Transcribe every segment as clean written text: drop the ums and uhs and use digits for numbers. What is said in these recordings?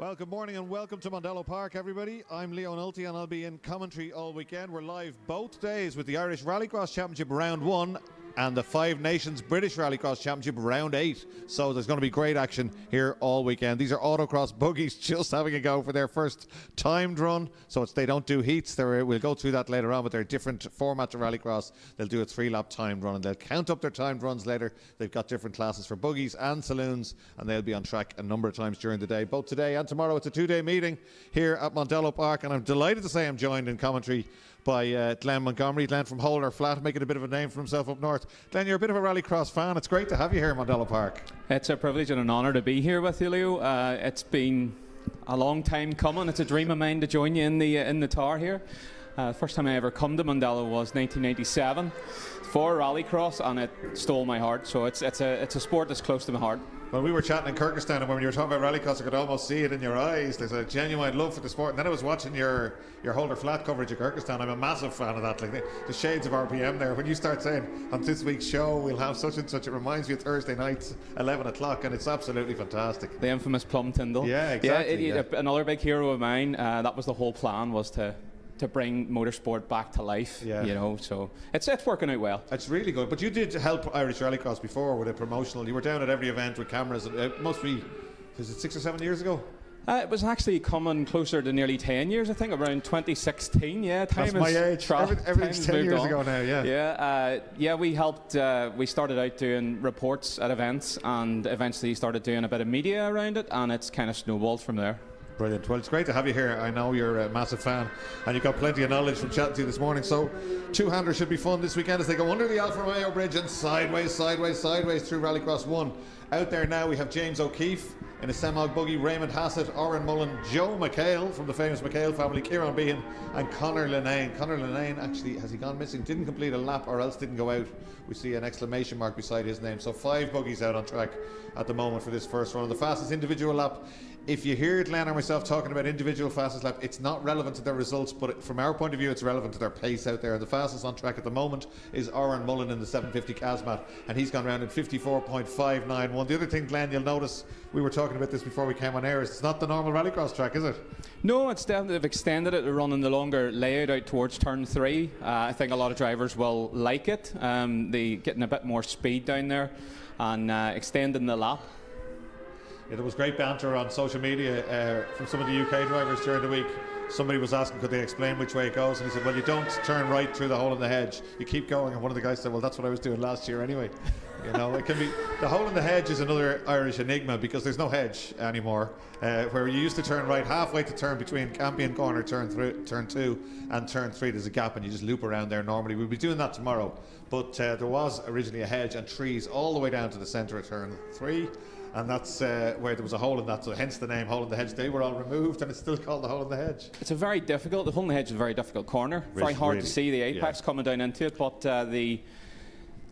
Well, good morning and welcome to Mondello Park, everybody. I'm Leo Nolte and I'll be in commentary all weekend. We're live both days with the Irish Rallycross Championship Round 1 and the Nations British Rallycross Championship Round 8. So there's going to be great action here all weekend. These are Autocross buggies just having a go for their first timed run. So they don't do heats. We'll go through that later on, but they're different formats of Rallycross. They'll do a 3-lap timed run and they'll count up their timed runs later. They've got different classes for buggies and saloons and they'll be on track a number of times during the day. Both today and tomorrow, it's a 2-day meeting here at Mondello Park, and I'm delighted to say I'm joined in commentary by Glenn Montgomery. Glenn from Holder Flat, making a bit of a name for himself up north. Glenn, you're a bit of a Rallycross fan. It's great to have you here at Mondello Park. It's a privilege and an honour to be here with you, Leo. It's been a long time coming. It's a dream of mine to join you in the tower here. First time I ever come to Mondello was 1997 for Rallycross, and it stole my heart. So it's a sport that's close to my heart. Well, we were chatting in Kyrgyzstan, and when you were talking about Rallycross, I could almost see it in your eyes. There's a genuine love for the sport. And then I was watching your Holder Flat coverage of Kyrgyzstan. I'm a massive fan of that. Like the shades of RPM there. When you start saying, on this week's show, we'll have such and such, it reminds me of Thursday nights, 11 o'clock, and it's absolutely fantastic. The infamous Plum Tyndall. Yeah, exactly. Another big hero of mine. That was the whole plan, was to bring motorsport back to life, so it's working out well. It's really good. But you did help Irish Rallycross before with a promotional. You were down at every event with cameras. It must be, is it 6 or 7 years ago? It was actually coming closer to nearly 10 years, I think, around 2016. Yeah, time that's my age. Everything's 10 years ago now. Yeah. We helped. We started out doing reports at events, and eventually started doing a bit of media around it, and it's kind of snowballed from there. Brilliant. Well, it's great to have you here. I know you're a massive fan and you've got plenty of knowledge from chatting to you this morning. So, two-handers should be fun this weekend as they go under the Alfa Romeo Bridge and sideways through Rallycross 1. Out there now we have James O'Keefe in a Semog buggy, Raymond Hassett, Oren Mullen, Joe McHale from the famous McHale family, Kieran Behan and Conor Linnane. Conor Linnane, actually, has he gone missing? Didn't complete a lap or else didn't go out. We see an exclamation mark beside his name. So 5 buggies out on track at the moment for this first run. The fastest individual lap. If you hear Glenn or myself talking about individual fastest lap, it's not relevant to their results, but from our point of view, it's relevant to their pace out there. The fastest on track at the moment is Oren Mullen in the 750 Kazmat, and he's gone around in 54.591. The other thing, Glenn, you'll notice, we were talking about this before we came on air, is it's not the normal Rallycross track, is it? No, it's definitely, they've extended it. They're running the longer layout out towards turn 3. I think a lot of drivers will like it. They getting a bit more speed down there and extending the lap. Yeah, there was great banter on social media from some of the UK drivers during the week. Somebody was asking, could they explain which way it goes? And he said, well, you don't turn right through the hole in the hedge. You keep going. And one of the guys said, well, that's what I was doing last year anyway. You know, it can be, the hole in the hedge is another Irish enigma because there's no hedge anymore. Where you used to turn right halfway to turn between Campion Corner, turn 2 and turn 3, there's a gap and you just loop around there normally. We'll be doing that tomorrow. But there was originally a hedge and trees all the way down to the centre of turn 3. And that's where there was a hole in that, so hence the name Hole in the Hedge. They were all removed and it's still called the Hole in the Hedge. It's a very difficult, the Hole in the Hedge is a very difficult corner. Very hard to see the apex coming down into it, but the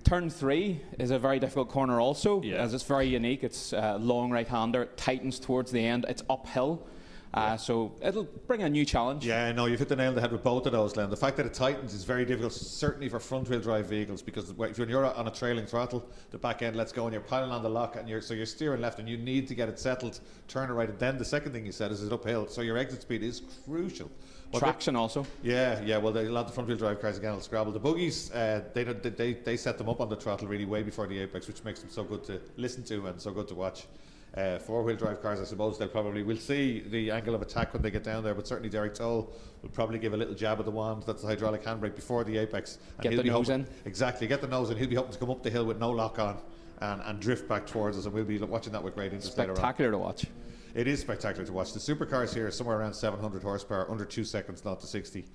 turn 3 is a very difficult corner also, as it's very unique. It's long right-hander, it tightens towards the end, it's uphill. So it'll bring a new challenge. Yeah, no, you've hit the nail on the head with both of those, Len. The fact that it tightens is very difficult, certainly for front-wheel drive vehicles, because if you're on a trailing throttle, the back end lets go and you're piling on the lock, and you're steering left and you need to get it settled, turn it right, and then the second thing you said is it's uphill, so your exit speed is crucial. Traction also. Yeah, well, a lot of the front-wheel drive cars again will scrabble. The buggies, they set them up on the throttle really way before the apex, which makes them so good to listen to and so good to watch. 4-wheel drive cars, I suppose we'll see the angle of attack when they get down there, but certainly Derek Toll will probably give a little jab of the wand, that's the hydraulic handbrake, before the apex. And get the nose in. Exactly, get the nose in. He'll be hoping to come up the hill with no lock on and drift back towards us, and we'll be watching that with great interest later on. Spectacular to watch. It is spectacular to watch. The Supercars here are somewhere around 700 horsepower, under 2 seconds, 0 to 60.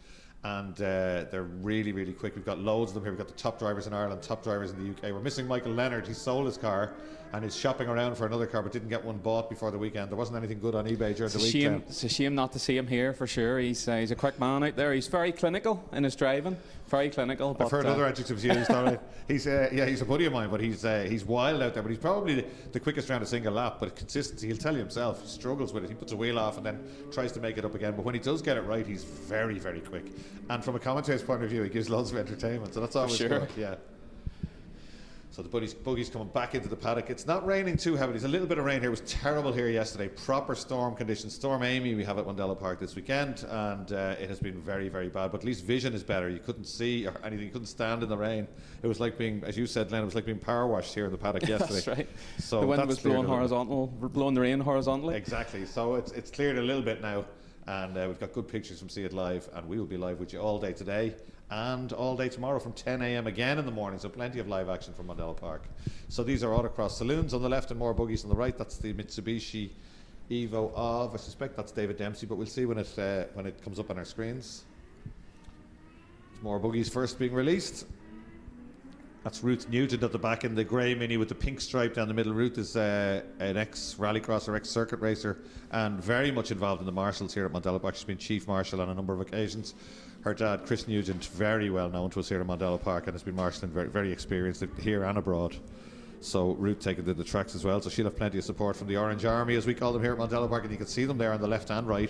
And they're really, really quick. We've got loads of them here. We've got the top drivers in Ireland, top drivers in the UK. We're missing Michael Leonard. He sold his car and is shopping around for another car, but didn't get one bought before the weekend. There wasn't anything good on eBay during the weekend. It's a shame not to see him here, for sure. He's a quick man out there. He's very clinical in his driving. Very clinical. I've heard other adjectives used. He's a buddy of mine, but he's wild out there. But he's probably the quickest round a single lap. But consistency, he'll tell you himself, he struggles with it. He puts a wheel off and then tries to make it up again. But when he does get it right, he's very, very quick. And from a commentator's point of view, he gives loads of entertainment. So that's always good. Yeah. So the buggy's coming back into the paddock. It's not raining too heavily. There's a little bit of rain here. It was terrible here yesterday. Proper storm conditions. Storm Amy we have at Mondello Park this weekend, and it has been very, very bad. But at least vision is better. You couldn't see or anything. You couldn't stand in the rain. It was like being, as you said, Len, it was like being power washed here in the paddock yesterday. That's right. So the wind was blowing the rain horizontally. Exactly. So it's cleared a little bit now, and we've got good pictures from See It Live, and we will be live with you all day today and all day tomorrow from 10 a.m. again in the morning, so plenty of live action from Mondello Park. So these are Autocross saloons on the left and more buggies on the right. That's the Mitsubishi Evo of, I suspect that's David Dempsey, but we'll see when it comes up on our screens. There's more buggies first being released. That's Ruth Nugent at the back in the grey Mini with the pink stripe down the middle. Ruth is an ex-rallycross or ex-circuit racer and very much involved in the marshals here at Mondello Park. She's been chief marshal on a number of occasions. Her dad, Chris Nugent, very well known to us here at Mondello Park and has been marshalling, very, very experienced here and abroad. So Ruth taking the tracks as well, so she'll have plenty of support from the Orange Army, as we call them here at Mondello Park, and you can see them there on the left and right.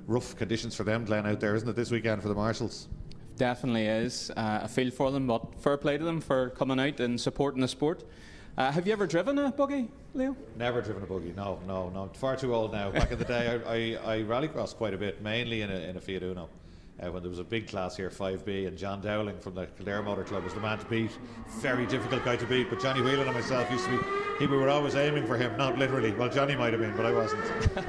Rough conditions for them, Glenn, out there, isn't it, this weekend for the marshals? Definitely is. I feel for them, but fair play to them for coming out and supporting the sport. Have you ever driven a buggy, Leo? Never driven a buggy, no. Far too old now. Back in the day, I rallycrossed quite a bit, mainly in a Fiat Uno. When there was a big class here, 5B, and John Dowling from the Kildare Motor Club was the man to beat. Very difficult guy to beat, but Johnny Whelan and myself used to be, we were always aiming for him, not literally. Well, Johnny might have been, but I wasn't.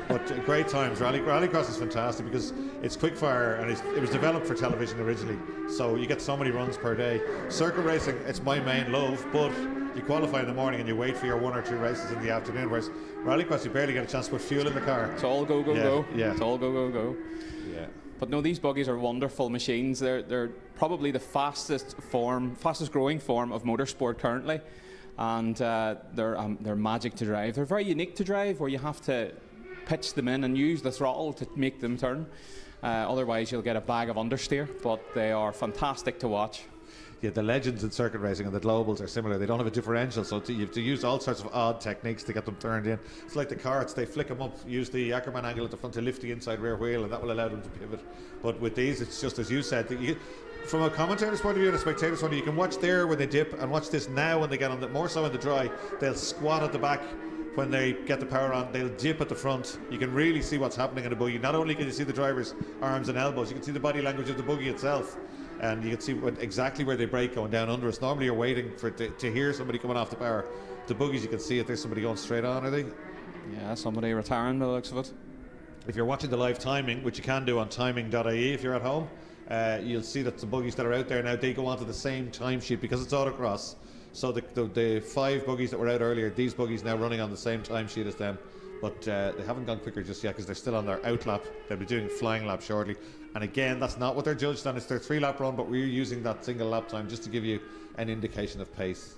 But great times. Rallycross is fantastic because it's quick fire and it was developed for television originally, so you get so many runs per day. Circuit racing, it's my main love, but you qualify in the morning and you wait for your 1 or 2 races in the afternoon, whereas rallycross you barely get a chance to put fuel in the car. It's all go. Yeah. It's all go. Yeah. But no, these buggies are wonderful machines. They're probably the fastest growing form of motorsport currently, and they're magic to drive. They're very unique to drive, where you have to pitch them in and use the throttle to make them turn. Otherwise, you'll get a bag of understeer. But they are fantastic to watch. Yeah, the legends in circuit racing and the globals are similar. They don't have a differential, so you have to use all sorts of odd techniques to get them turned in. It's like the carts, they flick them up, use the Ackerman angle at the front to lift the inside rear wheel, and that will allow them to pivot. But with these, it's just as you said, from a commentator's point of view and a spectator's point of view, you can watch there when they dip and watch this now when they get on the, more so in the dry. They'll squat at the back when they get the power on, they'll dip at the front. You can really see what's happening in a buggy. Not only can you see the driver's arms and elbows, you can see the body language of the buggy itself. And you can see exactly where they break going down under us. Normally you're waiting for to hear somebody coming off the power. The buggies, you can see it. There's somebody going straight on, are they? Yeah, somebody retiring by the looks of it. If you're watching the live timing, which you can do on timing.ie if you're at home, you'll see that the buggies that are out there now, they go onto the same timesheet because it's autocross. So the 5 buggies that were out earlier, these buggies now running on the same timesheet as them. But they haven't gone quicker just yet because they're still on their out lap. They'll be doing flying lap shortly. And again, that's not what they're judged on. It's their 3-lap run, but we're using that single lap time just to give you an indication of pace.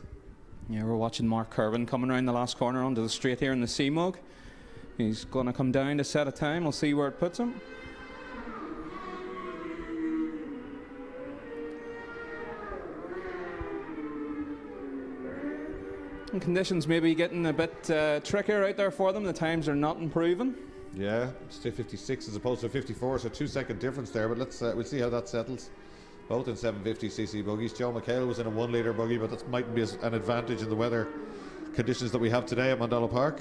Yeah, we're watching Mark Kerwin coming around the last corner onto the straight here in the C-Mug. He's going to come down to set a time. We'll see where it puts him. And conditions maybe getting a bit trickier out there for them. The times are not improving. Yeah, it's 2:56 as opposed to 54, so 2-second difference there. But we'll see how that settles. Both in 750cc buggies. Joe McHale was in a 1-litre buggy, but that might be an advantage in the weather conditions that we have today at Mondello Park.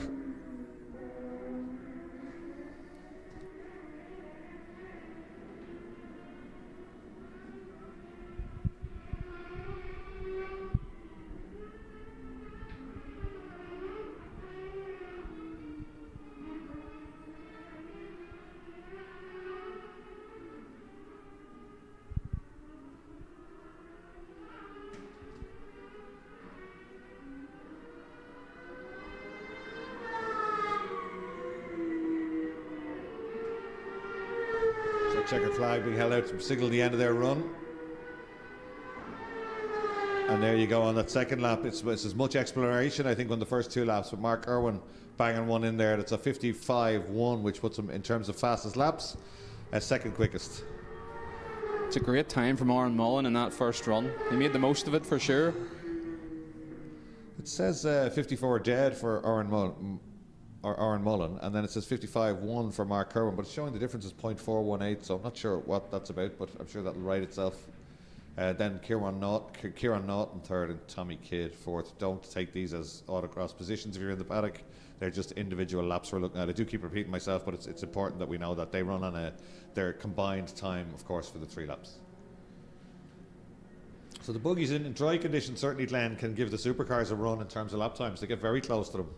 Checker flag being held out to signal the end of their run. And there you go on that second lap. It's as much exploration, I think, on the first 2 laps, with Mark Irwin banging one in there. That's a 55.1, which puts him in terms of fastest laps as second quickest. It's a great time from Aaron Mullen in that first run. He made the most of it for sure. It says 54 dead for Aaron Mullen, and then it says 55.1 for Mark Kerwin, but it's showing the difference is 0.418, so I'm not sure what that's about, but I'm sure that'll write itself Then Kieran Naughton third and Tommy Kidd fourth. Don't take these as autocross positions if you're in the paddock. They're just individual laps we're looking at. I do keep repeating myself, but it's important that we know that they run on their combined time, of course, for the 3 laps. So the buggies in dry conditions, certainly, Glenn, can give the supercars a run in terms of lap times. They get very close to them.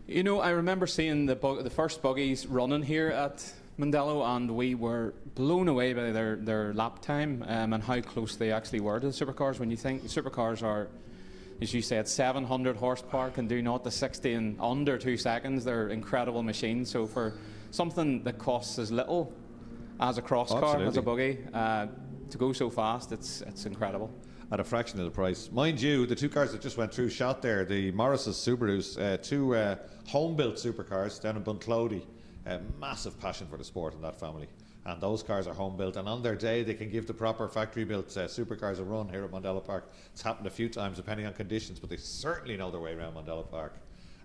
You know, I remember seeing the first buggies running here at Mondello, and we were blown away by their lap time and how close they actually were to the supercars. When you think the supercars are, as you said, 700 horsepower, can do 0 to 60 in under 2 seconds. They're incredible machines. So for something that costs as little as a cross car, as a buggy, to go so fast, it's incredible. At a fraction of the price. Mind you, the 2 cars that just went through shot there, the Morris's Subarus, 2 home-built supercars down in Bunclody. Massive passion for the sport in that family. And those cars are home-built, and on their day they can give the proper factory-built supercars a run here at Mondello Park. It's happened a few times depending on conditions, but they certainly know their way around Mondello Park.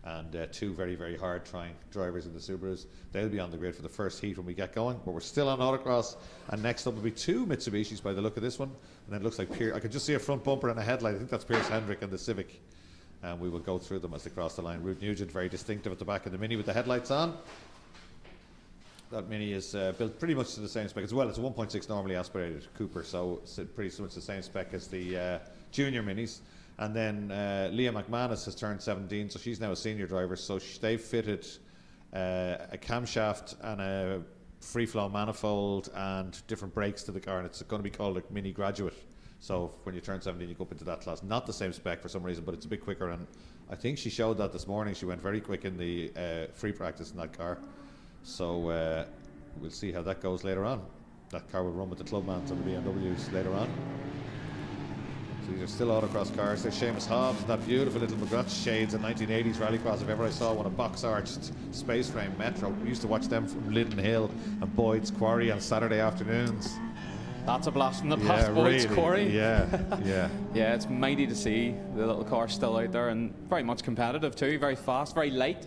And 2 very, very hard-trying drivers in the Subarus. They'll be on the grid for the first heat when we get going, but we're still on Autocross, and next up will be 2 Mitsubishis by the look of this one. And then it looks like I can just see a front bumper and a headlight. I think that's Pierce Hendrick and the Civic. And we will go through them as they cross the line. Ruth Nugent, very distinctive at the back of the Mini with the headlights on. That Mini is built pretty much to the same spec as well. It's a 1.6 normally aspirated Cooper, so it's pretty much the same spec as the junior Minis. And then Leah McManus has turned 17, so she's now a senior driver. So they've fitted a camshaft and a free-flow manifold and different brakes to the car, and it's going to be called a Mini Graduate. So when you turn 17, you go up into that class. Not the same spec for some reason, but it's a bit quicker. And I think she showed that this morning. She went very quick in the free practice in that car. So we'll see how that goes later on. That car will run with the Clubmans and the BMWs later on. So these are still autocross cars. There's Seamus Hobbs and that beautiful little McGrath shades in 1980s rallycross. If ever I saw one, a box-arched space frame Metro. We used to watch them from Linden Hill and Boyd's Quarry on Saturday afternoons. That's a blast from the past, Boyd's really, Quarry. Yeah. Yeah, it's mighty to see the little car still out there, and very much competitive too. Very fast, very light.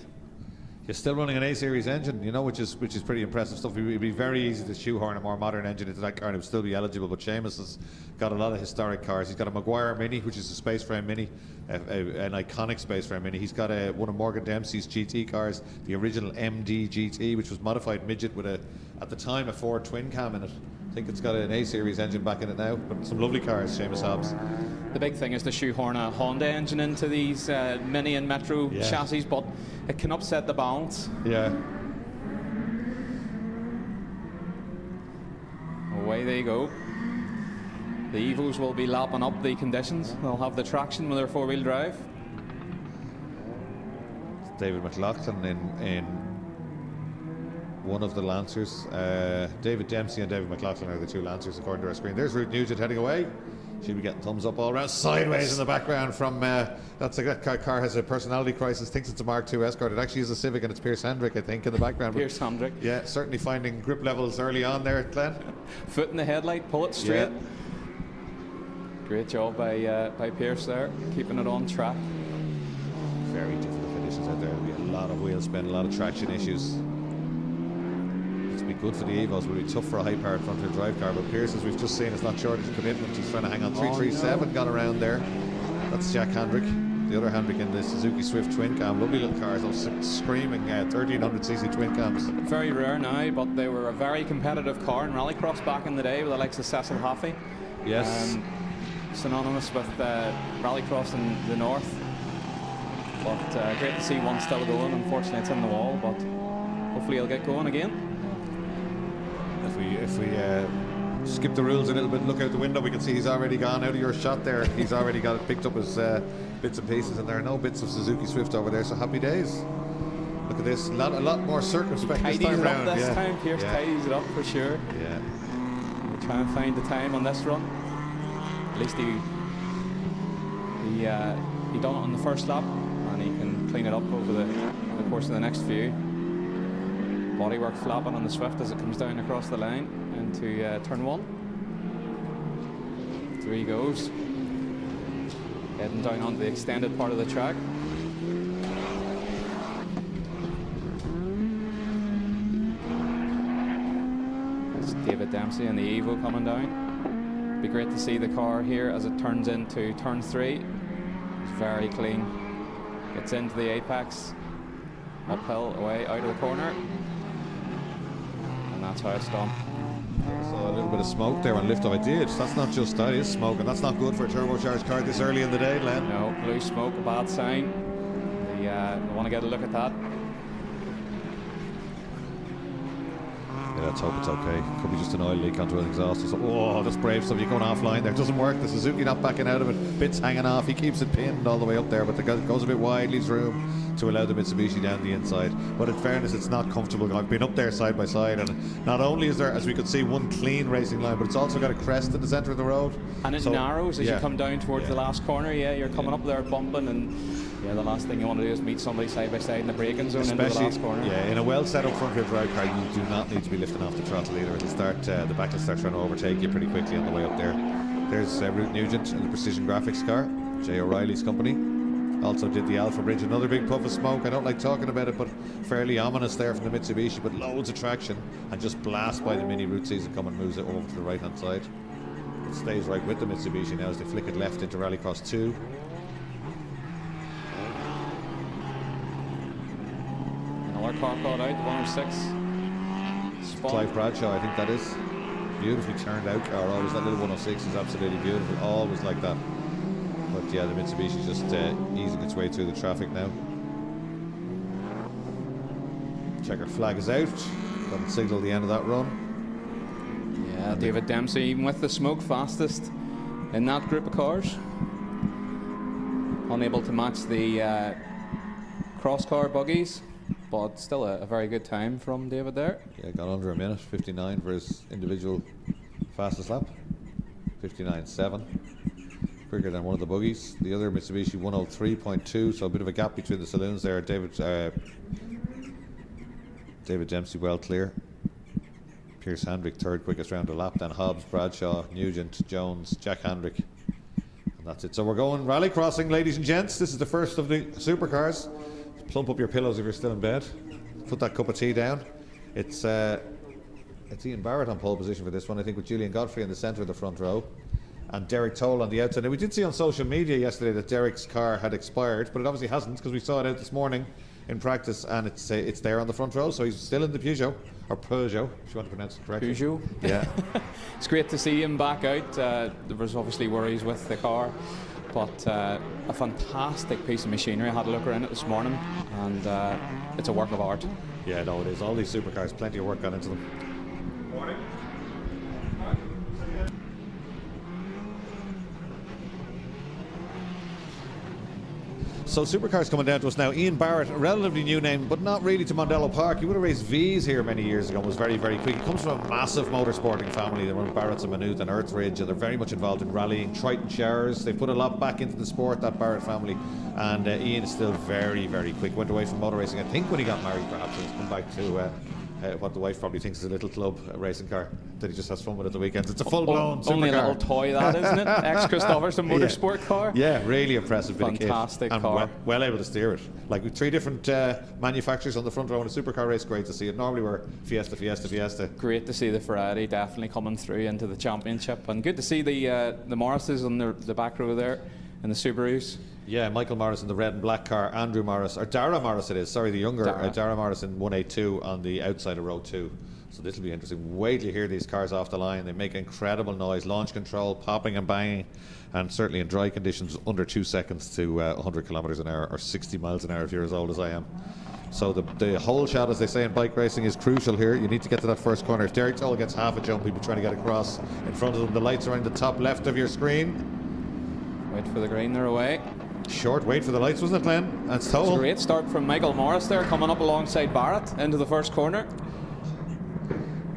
You're still running an A-series engine, you know, which is pretty impressive stuff. It would be very easy to shoehorn a more modern engine into that car and it would still be eligible. But Seamus has got a lot of historic cars. He's got a Maguire Mini, which is a space frame Mini, an iconic space frame Mini. He's got one of Morgan Dempsey's GT cars, the original MD GT, which was modified midget with at the time, a Ford twin cam in it. I think it's got an A-series engine back in it now. But some lovely cars, Seamus Hobbs. The big thing is to shoehorn a Honda engine into these Mini and Metro chassis, but it can upset the balance. Yeah. Away they go. The Evos will be lapping up the conditions. They'll have the traction with their 4-wheel drive. David McLaughlin in one of the Lancers. David Dempsey and David McLaughlin are the 2 Lancers according to our screen. There's Ruth Nugent heading away. She'll be getting thumbs up all around. Sideways in the background from that car has a personality crisis, thinks it's a Mark II Escort. It actually is a Civic, and it's Pierce Hendrick, I think, in the background. Pierce Hendrick. Yeah, certainly finding grip levels early on there, Glenn. Foot in the headlight, pull it straight. Yeah. Great job by Pierce there, keeping it on track. Very difficult conditions out there. There'll be a lot of wheel spin, a lot of traction issues. Be good for the Evos, but it'll be tough for a high-powered front-wheel drive car. But Pierce, as we've just seen, is not shortage of commitment. He's trying to hang on. 337 got around there. That's Jack Hendrick, the other Hendrick in the Suzuki Swift twin cam. Lovely little cars, those screaming 1300cc twin cams. Very rare now, but they were a very competitive car in Rallycross back in the day with the likes of Cecil Haffey. Yes. Synonymous with Rallycross in the north. But great to see one still going. Unfortunately, it's in the wall, but hopefully it'll get going again. If we skip the rules a little bit, look out the window, we can see he's already gone out of your shot there. He's already got it, picked up his bits and pieces, and there are no bits of Suzuki Swift over there, so happy days. Look at this, a lot more circumspect this time round. This time, Pierce tidies it up for sure. Yeah. We'll try and find the time on this run. At least he done it on the first lap, and he can clean it up over the course of the next few. Bodywork flapping on the Swift as it comes down across the line into turn 1. 3 goes. Heading down onto the extended part of the track. That's David Dempsey and the Evo coming down. be great to see the car here as it turns into turn 3. It's very clean. Gets into the apex, uphill, away, out of the corner. And that's how it's done. So a little bit of smoke there on lift-off. I did. That's not just that, is smoke, and that's not good for a turbocharged car this early in the day, Len. No, blue smoke, a bad sign. They want to get a look at that. Yeah, let's hope it's okay. Could be just an oil leak onto an exhaust or something. Oh, that's brave stuff. You're going offline there. It doesn't work. The Suzuki not backing out of it. Bits hanging off. He keeps it pinned all the way up there, but it goes a bit wide, leaves room to allow the Mitsubishi down the inside. But in fairness, it's not comfortable. I've been up there side by side, and not only is there, as we could see, one clean racing line, but it's also got a crest in the centre of the road. And it narrows as you come down towards the last corner. Yeah, you're coming up there bumping, and the last thing you want to do is meet somebody side by side in the braking zone into the last corner. Yeah, in a well set up front wheel drive car, you do not need to be lifting off the throttle either. It'll start, the back will start trying to overtake you pretty quickly on the way up there. There's Ruth Nugent in the Precision Graphics car, J. O'Reilly's company. Also did the Alpha Bridge, another big puff of smoke. I don't like talking about it, but fairly ominous there from the Mitsubishi, but loads of traction and just blast by the Mini Route Season come and moves it over to the right hand side. It stays right with the Mitsubishi now as they flick it left into Rallycross 2. Another car caught out, the 106. Clive Bradshaw, I think that is. Beautifully turned out car, always. That little 106 is absolutely beautiful, always like that. But yeah, the Mitsubishi's just easing its way through the traffic now. Checkered flag is out. Doesn't signal the end of that run. Yeah, David Dempsey, even with the smoke, fastest in that group of cars. Unable to match the cross car buggies, but still a very good time from David there. Yeah, got under a minute, 59 for his individual fastest lap. 59.7. Quicker than one of the buggies. The other Mitsubishi 103.2, so a bit of a gap between the saloons there. David Dempsey well clear. Pierce Handrick third quickest round of lap, then Hobbs, Bradshaw, Nugent, Jones, Jack Handrick. And that's it. So we're going rally crossing, ladies and gents. This is the first of the supercars. Plump up your pillows if you're still in bed. Put that cup of tea down. It's Ian Barrett on pole position for this one, I think, with Julian Godfrey in the centre of the front row. And Derek Toll on the outside. Now, we did see on social media yesterday that Derek's car had expired, but it obviously hasn't, because we saw it out this morning in practice, and it's there on the front row, so he's still in the Peugeot, or Peugeot, if you want to pronounce it correctly. Peugeot. Yeah. It's great to see him back out. There was obviously worries with the car, but a fantastic piece of machinery. I had a look around it this morning, and it's a work of art. Yeah, no, it is. All these supercars, plenty of work gone into them. Morning. So supercars coming down to us now. Ian Barrett, a relatively new name, but not really to Mondello Park. He would have raced V's here many years ago and was very, very quick. He comes from a massive motorsporting family. They run Barrett's and Maynooth and Earthridge, and they're very much involved in rallying. Triton Showers. They put a lot back into the sport, that Barrett family. And Ian is still very, very quick. Went away from motor racing, I think, when he got married, perhaps, and has come back to what the wife probably thinks is a little club racing car that he just has fun with at the weekends. It's a full-blown supercar. Only a little toy, that, isn't it? Ex-Christopherson motorsport car. Yeah, really impressive. Fantastic car. And well able to steer it. Like with 3 different manufacturers on the front row in a supercar race, great to see it. Normally we're Fiesta. Great to see the Ferrari definitely coming through into the championship. And good to see the Morrises on the back row there and the Subarus. Yeah, Michael Morris in the red and black car, Andrew Morris, or Dara Morris it is, sorry, the younger, Dara Morris in 182 on the outside of row 2. So this will be interesting. Wait till you hear these cars off the line. They make incredible noise, launch control, popping and banging, and certainly in dry conditions under 2 seconds to 100 kilometres an hour, or 60 miles an hour if you're as old as I am. So the whole shot, as they say in bike racing, is crucial here. You need to get to that first corner. If Derek Toll gets half a jump, he'll be trying to get across in front of them. The lights are in the top left of your screen. Wait for the green, they're away. Short wait for the lights, wasn't it, Glenn? That's Toll. A great start from Michael Morris there, coming up alongside Barrett into the first corner.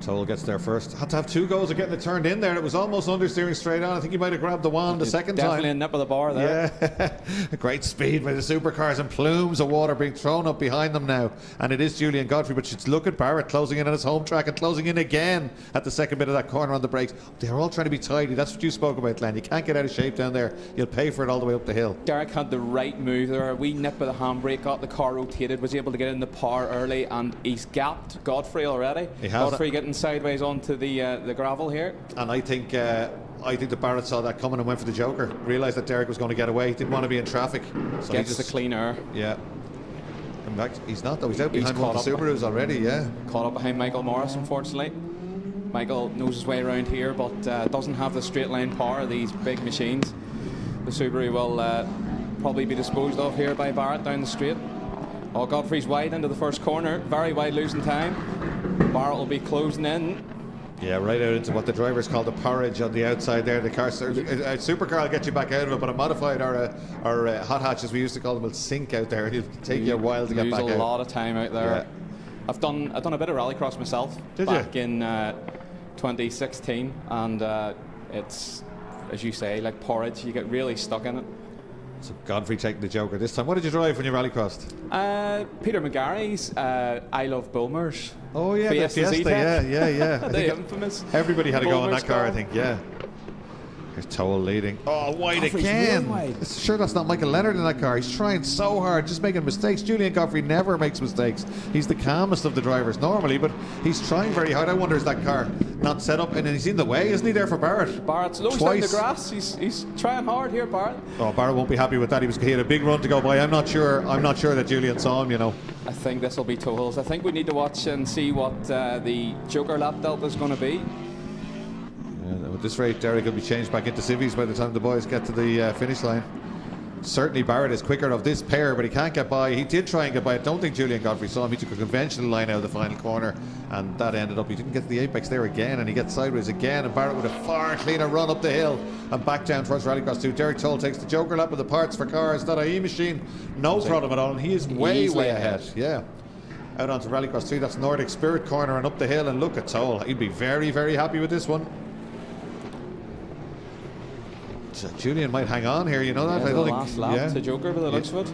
Toll gets there first. Had to have 2 goes of getting it turned in there. It was almost understeering straight on. I think he might have grabbed the wand the second time. Definitely a nip of the bar there. Yeah. Great speed by the supercars, and plumes of water being thrown up behind them now. And it is Julian Godfrey, but just look at Barrett closing in on his home track and closing in again at the second bit of that corner on the brakes. They're all trying to be tidy. That's what you spoke about, Glenn. You can't get out of shape down there. You'll pay for it all the way up the hill. Derek had the right move there. A wee nip of the handbrake, got the car rotated, was able to get in the power early, and he's gapped Godfrey already. He has. Godfrey getting sideways onto the gravel here. And I think that Barrett saw that coming and went for the Joker. Realised that Derek was going to get away. Didn't want to be in traffic. So gets the clean air. Yeah. In fact, he's not though. He's out behind one of the Subarus already. Yeah. Caught up behind Michael Morris, unfortunately. Michael knows his way around here, but doesn't have the straight line power of these big machines. The Subaru will probably be disposed of here by Barrett down the straight. Oh, Godfrey's wide into the first corner, very wide, losing time. Barrett will be closing in. Yeah, right out into what the drivers call the porridge on the outside there. The car, a supercar will get you back out of it, but a modified or hot hatch, as we used to call them, will sink out there. It'll take you a while to get back out. Lose a lot of time out there. Yeah. I've done a bit of rallycross myself back in 2016, and it's, as you say, like porridge. You get really stuck in it. So Godfrey taking the Joker this time. What did you drive when you rallycrossed? Peter McGarry's I Love Bulmers. Oh yeah, the Fiesta. Yeah. The infamous. Everybody had a go on that car, car. I think. Yeah. Here's Toll leading. Oh, wide Godfrey's again. really wide. Sure, that's not Michael Leonard in that car. He's trying so hard, just making mistakes. Julian Godfrey never makes mistakes. He's the calmest of the drivers normally, but he's trying very hard. I wonder, is that car not set up? And he's in the way, isn't he, there for Barrett? Barrett's low down the grass. He's trying hard here, Barrett. Oh, Barrett won't be happy with that. He had a big run to go by. I'm not sure that Julian saw him, you know. I think this will be totals. I think we need to watch and see what the Joker lap delta is going to be. At this rate, Derek will be changed back into civvies by the time the boys get to the finish line. Certainly Barrett is quicker of this pair, but he can't get by. He did try and get by. I don't think Julian Godfrey saw him. He took a conventional line out of the final corner, and that ended up, he didn't get to the apex there again, and he gets sideways again, and Barrett with a far cleaner run up the hill and back down towards Rallycross 2. Derek Toll takes the Joker lap with the partsforcars.ie machine. No problem at all, and he is way ahead. Yeah. Out onto Rallycross 2. That's Nordic Spirit corner and up the hill, and look at Toll. He'd be very, very happy with this one. Julian might hang on here, you know that? I don't think. Last lap to Joker by the looks of it.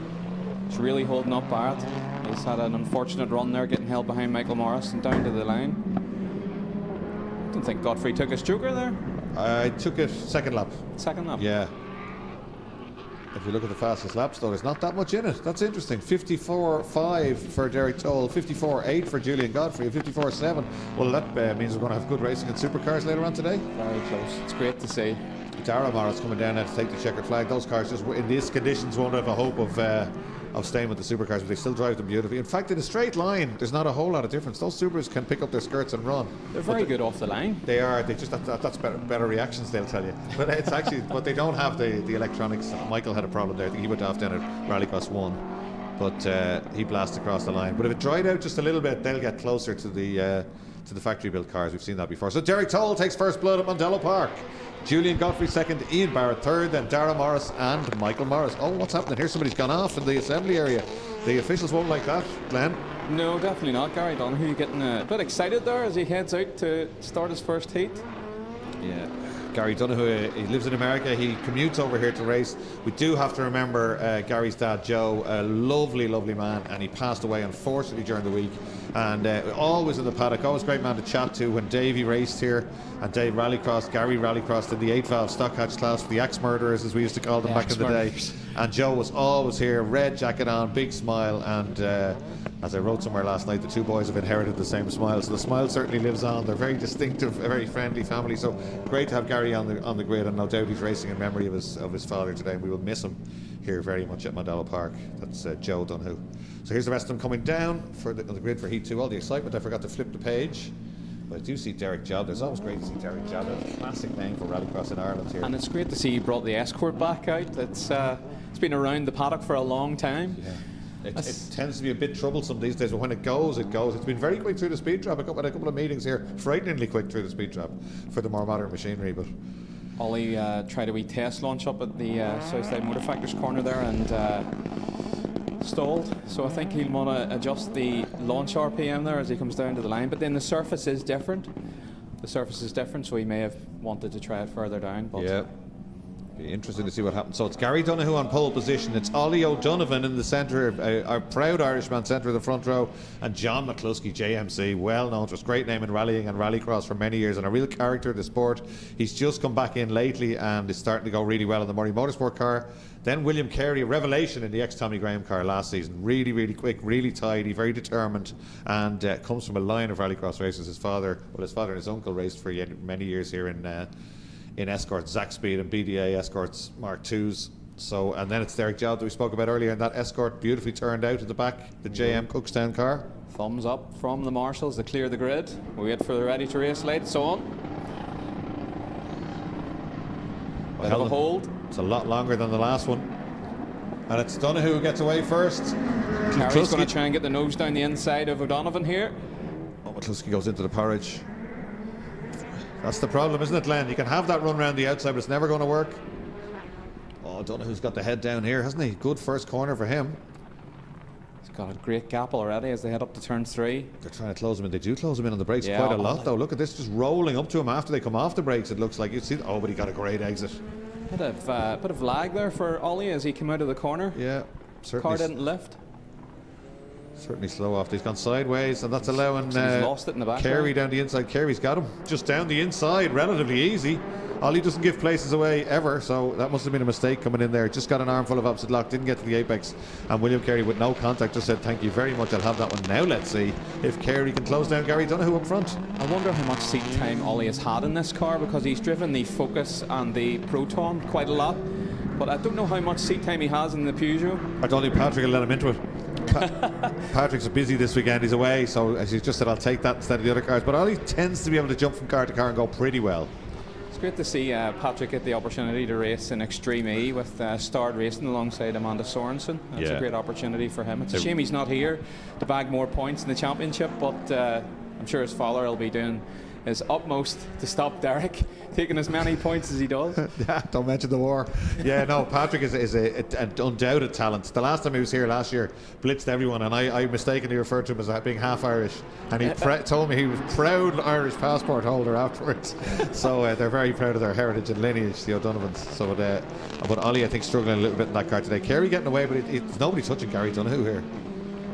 He's really holding up Barrett. He's had an unfortunate run there, getting held behind Michael Morris and down to the line. I don't think Godfrey took his Joker there. I took it second lap. Second lap? Yeah. If you look at the fastest laps, though, there's not that much in it. That's interesting. 54.5 for Derek Toll, 54.8 for Julian Godfrey, 54.7. Well, that means we're going to have good racing in supercars later on today. Very close. It's great to see. Dara Morris coming down now to take the checkered flag. Those cars just in these conditions won't have a hope of staying with the supercars, but they still drive them beautifully. In fact, in a straight line, there's not a whole lot of difference. Those Subarus can pick up their skirts and run. They're very good off the line. They are. They just that's better reactions, they'll tell you. But it's actually, but they don't have the electronics. Michael had a problem there. I think he went off down at Rallycross 1, but he blasted across the line. But if it dried out just a little bit, they'll get closer to the factory built cars. We've seen that before. So Derek Toll takes first blood at Mondello Park. Julian Godfrey second, Ian Barrett third, then Dara Morris and Michael Morris. Oh, what's happening here? Somebody's gone off in the assembly area. The officials won't like that, Glenn. No, definitely not. Gary Donoghue getting a bit excited there as he heads out to start his first heat. Yeah. Gary Donoghue, he lives in America, he commutes over here to race. We do have to remember Gary's dad Joe, a lovely man, and he passed away unfortunately during the week, and always in the paddock, always a great man to chat to. When Davey raced here, and Dave rallycrossed, Gary rallycrossed in the 8-valve stock hatch class for the axe murderers, as we used to call them back in the day, and Joe was always here, red jacket on, big smile, and as I wrote somewhere last night, the two boys have inherited the same smile, so the smile certainly lives on. They're very distinctive, a very friendly family, so great to have Gary on the grid, and no doubt he's racing in memory of his father today, and we will miss him here very much at Mondello Park. That's Joe Donoghue. So here's the rest of them coming down on the grid for Heat 2. All the excitement, I forgot to flip the page. But I do see Derek Job. It's always great to see Derek Job. A classic name for rallycross in Ireland here. And it's great to see he brought the Escort back out. It's been around the paddock for a long time. Yeah. It tends to be a bit troublesome these days, but when it goes, it goes. It's been very quick through the speed trap. I got a couple of meetings here, frighteningly quick through the speed trap for the more modern machinery. But Ollie tried a wee test launch up at the Southside Motor Factors corner there and stalled. So I think he'll want to adjust the launch RPM there as he comes down to the line. But then the surface is different. The surface is different, so he may have wanted to try it further down. But yeah. Be interesting to see what happens. So it's Gary Donoghue on pole position. It's Ollie O'Donovan in the centre, our proud Irishman, centre of the front row, and John McCluskey, JMC, well known to us, great name in rallying and rallycross for many years, and a real character of the sport. He's just come back in lately and is starting to go really well in the Murray Motorsport car. Then William Carey, a revelation in the ex-Tommy Graham car last season. Really, really quick, really tidy, very determined, and comes from a line of rallycross races. His father and his uncle raced for many years here in Escorts, Zach Speed and BDA Escorts Mark IIs. So, and then it's Derek Job that we spoke about earlier, and that Escort beautifully turned out at the back, the JM Cookstown car. Thumbs up from the marshals to clear the grid. We wait for the ready to race light, so on. Bit of a hold. It's a lot longer than the last one. And it's Donoghue who gets away first. Carey's going to try and get the nose down the inside of O'Donovan here. Oh, McCluskey goes into the porridge. That's the problem, isn't it, Len? You can have that run around the outside, but it's never going to work. Oh, Donoghue's got the head down here, hasn't he? Good first corner for him. He's got a great gap already as they head up to turn 3. They're trying to close him in. They do close him in on the brakes quite a lot, though. Look at this, just rolling up to him after they come off the brakes. It looks like you see. Oh, but he got a great exit. Bit of lag there for Ollie as he came out of the corner. Yeah, certainly. Car didn't lift. Certainly slow off. He's gone sideways, and that's allowing he's lost it in the back. Carey down the inside. Carey's got him just down the inside, relatively easy. Ollie doesn't give places away ever, so that must have been a mistake coming in there. Just got an armful of opposite lock, didn't get to the apex, and William Carey with no contact just said thank you very much, I'll have that one. Now let's see if Carey can close down Gary Donoghue up front. I wonder how much seat time Ollie has had in this car, because he's driven the Focus and the Proton quite a lot, but I don't know how much seat time he has in the Peugeot. I don't think Patrick will let him into it. Patrick's busy this weekend, he's away, so as he just said, I'll take that instead of the other cars. But Ollie tends to be able to jump from car to car and go pretty well. It's great to see Patrick get the opportunity to race in Extreme E with Stard Racing alongside Amanda Sorensen. That's a great opportunity for him. It's a shame he's not here to bag more points in the championship, but I'm sure his father will be doing his utmost to stop Derek taking as many points as he does. Don't mention the war. Yeah, no, Patrick is an undoubted talent. The last time he was here last year, blitzed everyone, and I mistakenly referred to him as being half Irish, and he told me he was proud Irish passport holder afterwards. So they're very proud of their heritage and lineage, the O'Donovans. So, but Ollie, I think, struggling a little bit in that car today. Kerry getting away, but it's nobody touching Gary Donoghue here.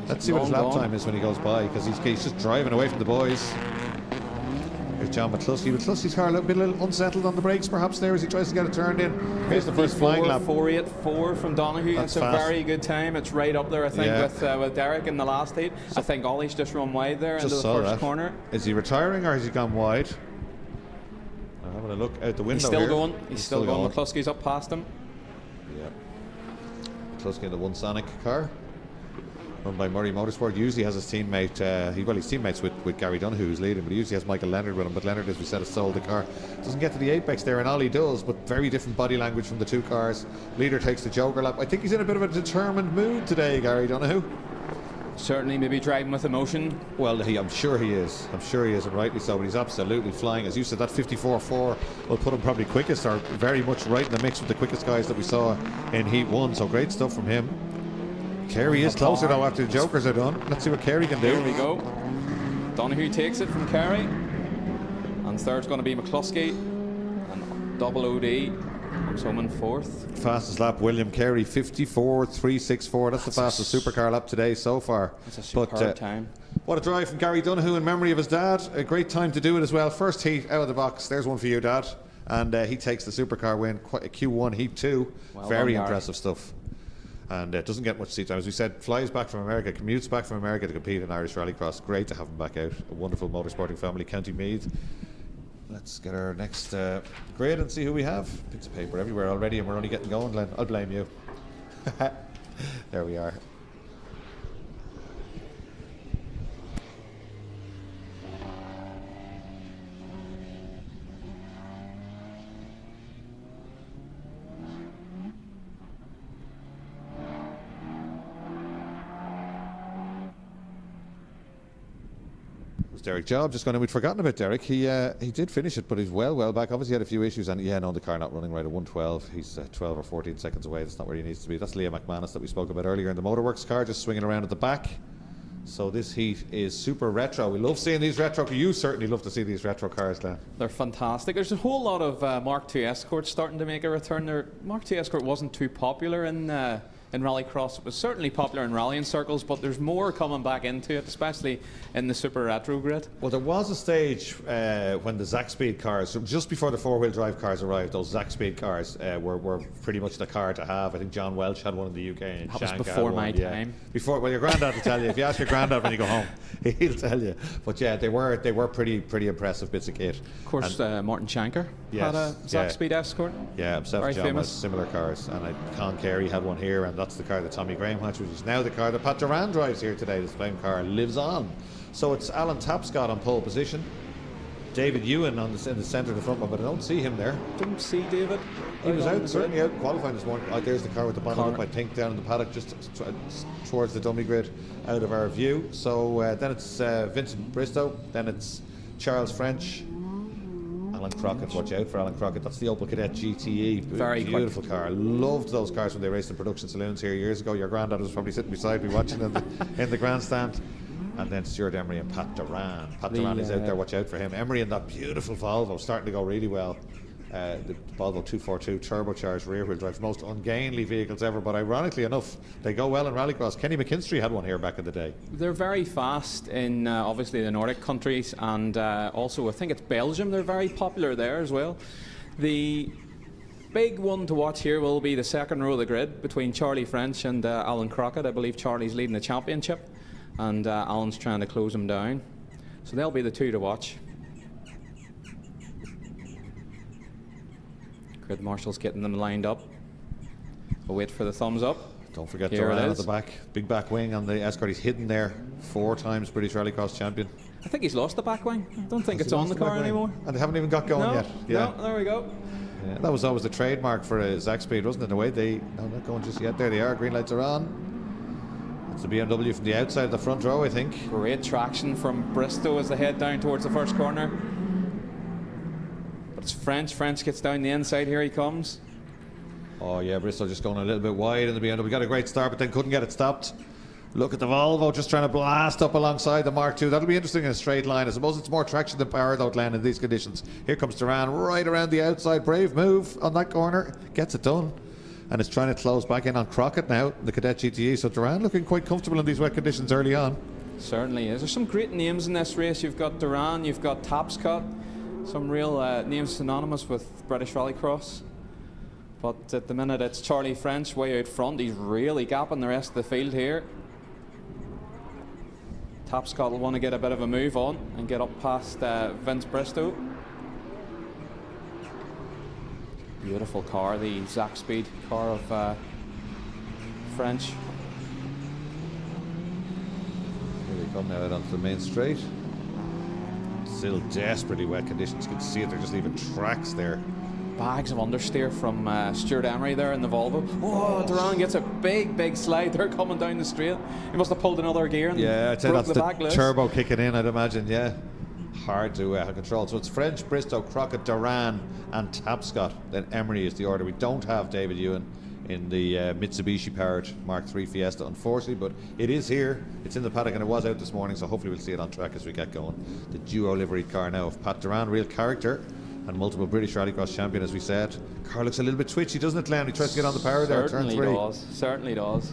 Let's see what his lap time is when he goes by, because he's just driving away from the boys. Here's John McCluskey. McCluskey's car a little unsettled on the brakes perhaps there as he tries to get it turned in. Here's the first flying lap. 4.84 from Donoghue. That's a very good time. It's right up there, I think, with Derek in the last heat. I think Ollie's just run wide there into the first corner. Is he retiring or has he gone wide? I'm having a look out the window. He's still going. He's still going. McCluskey's up past him. Yeah. McCluskey in the OneSonic car, run by Murray Motorsport. Usually has his teammate, his teammates with Gary Donoghue who's leading, but he usually has Michael Leonard with him. But Leonard, as we said, has sold the car. Doesn't get to the apex there, and Ollie does, but very different body language from the two cars. Leader takes the Joker lap. I think he's in a bit of a determined mood today, Gary Donoghue. Certainly, maybe driving with emotion. Well, I'm sure he is. I'm sure he is, and rightly so. But he's absolutely flying. As you said, that 54.4 will put him probably quickest, or very much right in the mix with the quickest guys that we saw in Heat 1. So great stuff from him. Carey is closer though after the Jokers are done. Let's see what Carey can do. Here we go. Donoghue takes it from Carey, and third's going to be McCluskey, and double OD comes home in fourth. Fastest lap, William Carey, 54.364. That's the fastest supercar lap today so far. That's a superb time. What a drive from Gary Donoghue in memory of his dad. A great time to do it as well. First heat out of the box. There's one for you, Dad. And he takes the supercar win. Q1, Heat 2. Well, very impressive stuff. And doesn't get much seat time. As we said, flies back from America, commutes back from America to compete in Irish Rallycross. Great to have him back out. A wonderful motorsporting family, County Meath. Let's get our next grade and see who we have. Bits of paper everywhere already, and we're only getting going, Glenn. I'll blame you. There we are. Derek Job just gone in. We'd forgotten about Derek. He did finish it, but he's well back. Obviously, he had a few issues, and the car not running right at 112. He's 12 or 14 seconds away. That's not where he needs to be. That's Liam McManus that we spoke about earlier in the Motorworks car, just swinging around at the back. So this heat is super retro. We love seeing these retro. You certainly love to see these retro cars, Glenn. They're fantastic. There's a whole lot of Mark II Escorts starting to make a return. Mark II Escort wasn't too popular in Rallycross. It was certainly popular in rallying circles, but there's more coming back into it, especially in the super retro grid. Well, there was a stage when the Zack Speed cars, just before the four-wheel drive cars arrived, those Zack Speed cars were pretty much the car to have. I think John Welch had one in the UK. And that was before my time. Before, well, your granddad will tell you. If you ask your granddad when you go home, he'll tell you. But yeah, they were pretty impressive bits of kit. Of course, Martin Shanker had a Zack Speed Escort. Yeah, himself and John famous. Welch, similar cars. And Con Carey had one here, and that's the car that Tommy Graham had, which is now the car that Pat Duran drives here today. This flame car lives on. So it's Alan Tapscott on pole position, David Ewan in the centre of the front one, but I don't see him there. Don't see David. He was certainly out qualifying this morning. There's the car with the bonnet up, I think, down in the paddock, just towards the dummy grid, out of our view. So then it's Vincent Bristow, then it's Charles French, Alan Crockett. Watch out for Alan Crockett. That's the Opel Kadett GTE. Very beautiful car. Loved those cars when they raced in production saloons here years ago. Your granddad was probably sitting beside me watching in the grandstand. And then Stuart Emery and Pat Duran. Pat Duran is out there. Watch out for him. Emery in that beautiful Volvo, starting to go really well. The Volvo 242 turbocharged rear-wheel drive, most ungainly vehicles ever, but ironically enough, they go well in Rallycross. Kenny McKinstry had one here back in the day. They're very fast in obviously the Nordic countries, and also I think it's Belgium. They're very popular there as well. The big one to watch here will be the second row of the grid between Charlie French and Alan Crockett. I believe Charlie's leading the championship, and Alan's trying to close him down. So they'll be the two to watch. Grid Marshall's getting them lined up. We'll wait for the thumbs up. Don't forget Duran at the back. Big back wing on the Escort. He's hidden there. 4 times British Rallycross champion. I think he's lost the back wing. I don't think it's on the car anymore. And they haven't even got going yet. Yeah. No, there we go. Yeah, that was always the trademark for Zack Speed, wasn't it? In a way, no, not going just yet. There they are. Green lights are on. It's the BMW from the outside of the front row, I think. Great traction from Bristow as they head down towards the first corner. But it's French. French gets down the inside. Here he comes. Oh yeah, Bristol just going a little bit wide in the BMW. We got a great start, but then couldn't get it stopped. Look at the Volvo just trying to blast up alongside the Mark II. That'll be interesting in a straight line. I suppose it's more traction than power though, Glenn, in these conditions. Here comes Duran right around the outside. Brave move on that corner. Gets it done. And it's trying to close back in on Crockett now, the Kadett GTE. So Duran looking quite comfortable in these wet conditions early on. Certainly is. There's some great names in this race. You've got Duran, you've got Tapscott. Some real names synonymous with British Rallycross. But at the minute it's Charlie French way out front. He's really gapping the rest of the field here. Tapscott will want to get a bit of a move on and get up past Vince Bristow. Beautiful car, the Zack Speed car of French. Here they come now out onto the main straight. Still desperately wet conditions. You can see it, they're just leaving tracks there. Bags of understeer from Stuart Emery there in the Volvo. Oh, Duran gets a big slide there coming down the straight. He must have pulled another gear and I'd say broke that's the turbo kicking in, I'd imagine, yeah. Hard to control. So it's French, Bristow, Crockett, Duran and Tapscott. Then Emery is the order. We don't have David Ewan in the Mitsubishi powered Mark III Fiesta, unfortunately, but it is here. It's in the paddock and it was out this morning, so hopefully we'll see it on track as we get going. The duo liveried car now of Pat Duran, real character and multiple British Rallycross champion, as we said. Car looks a little bit twitchy, doesn't it, Glenn? He tries to get on the power there. Turn 3. Certainly does.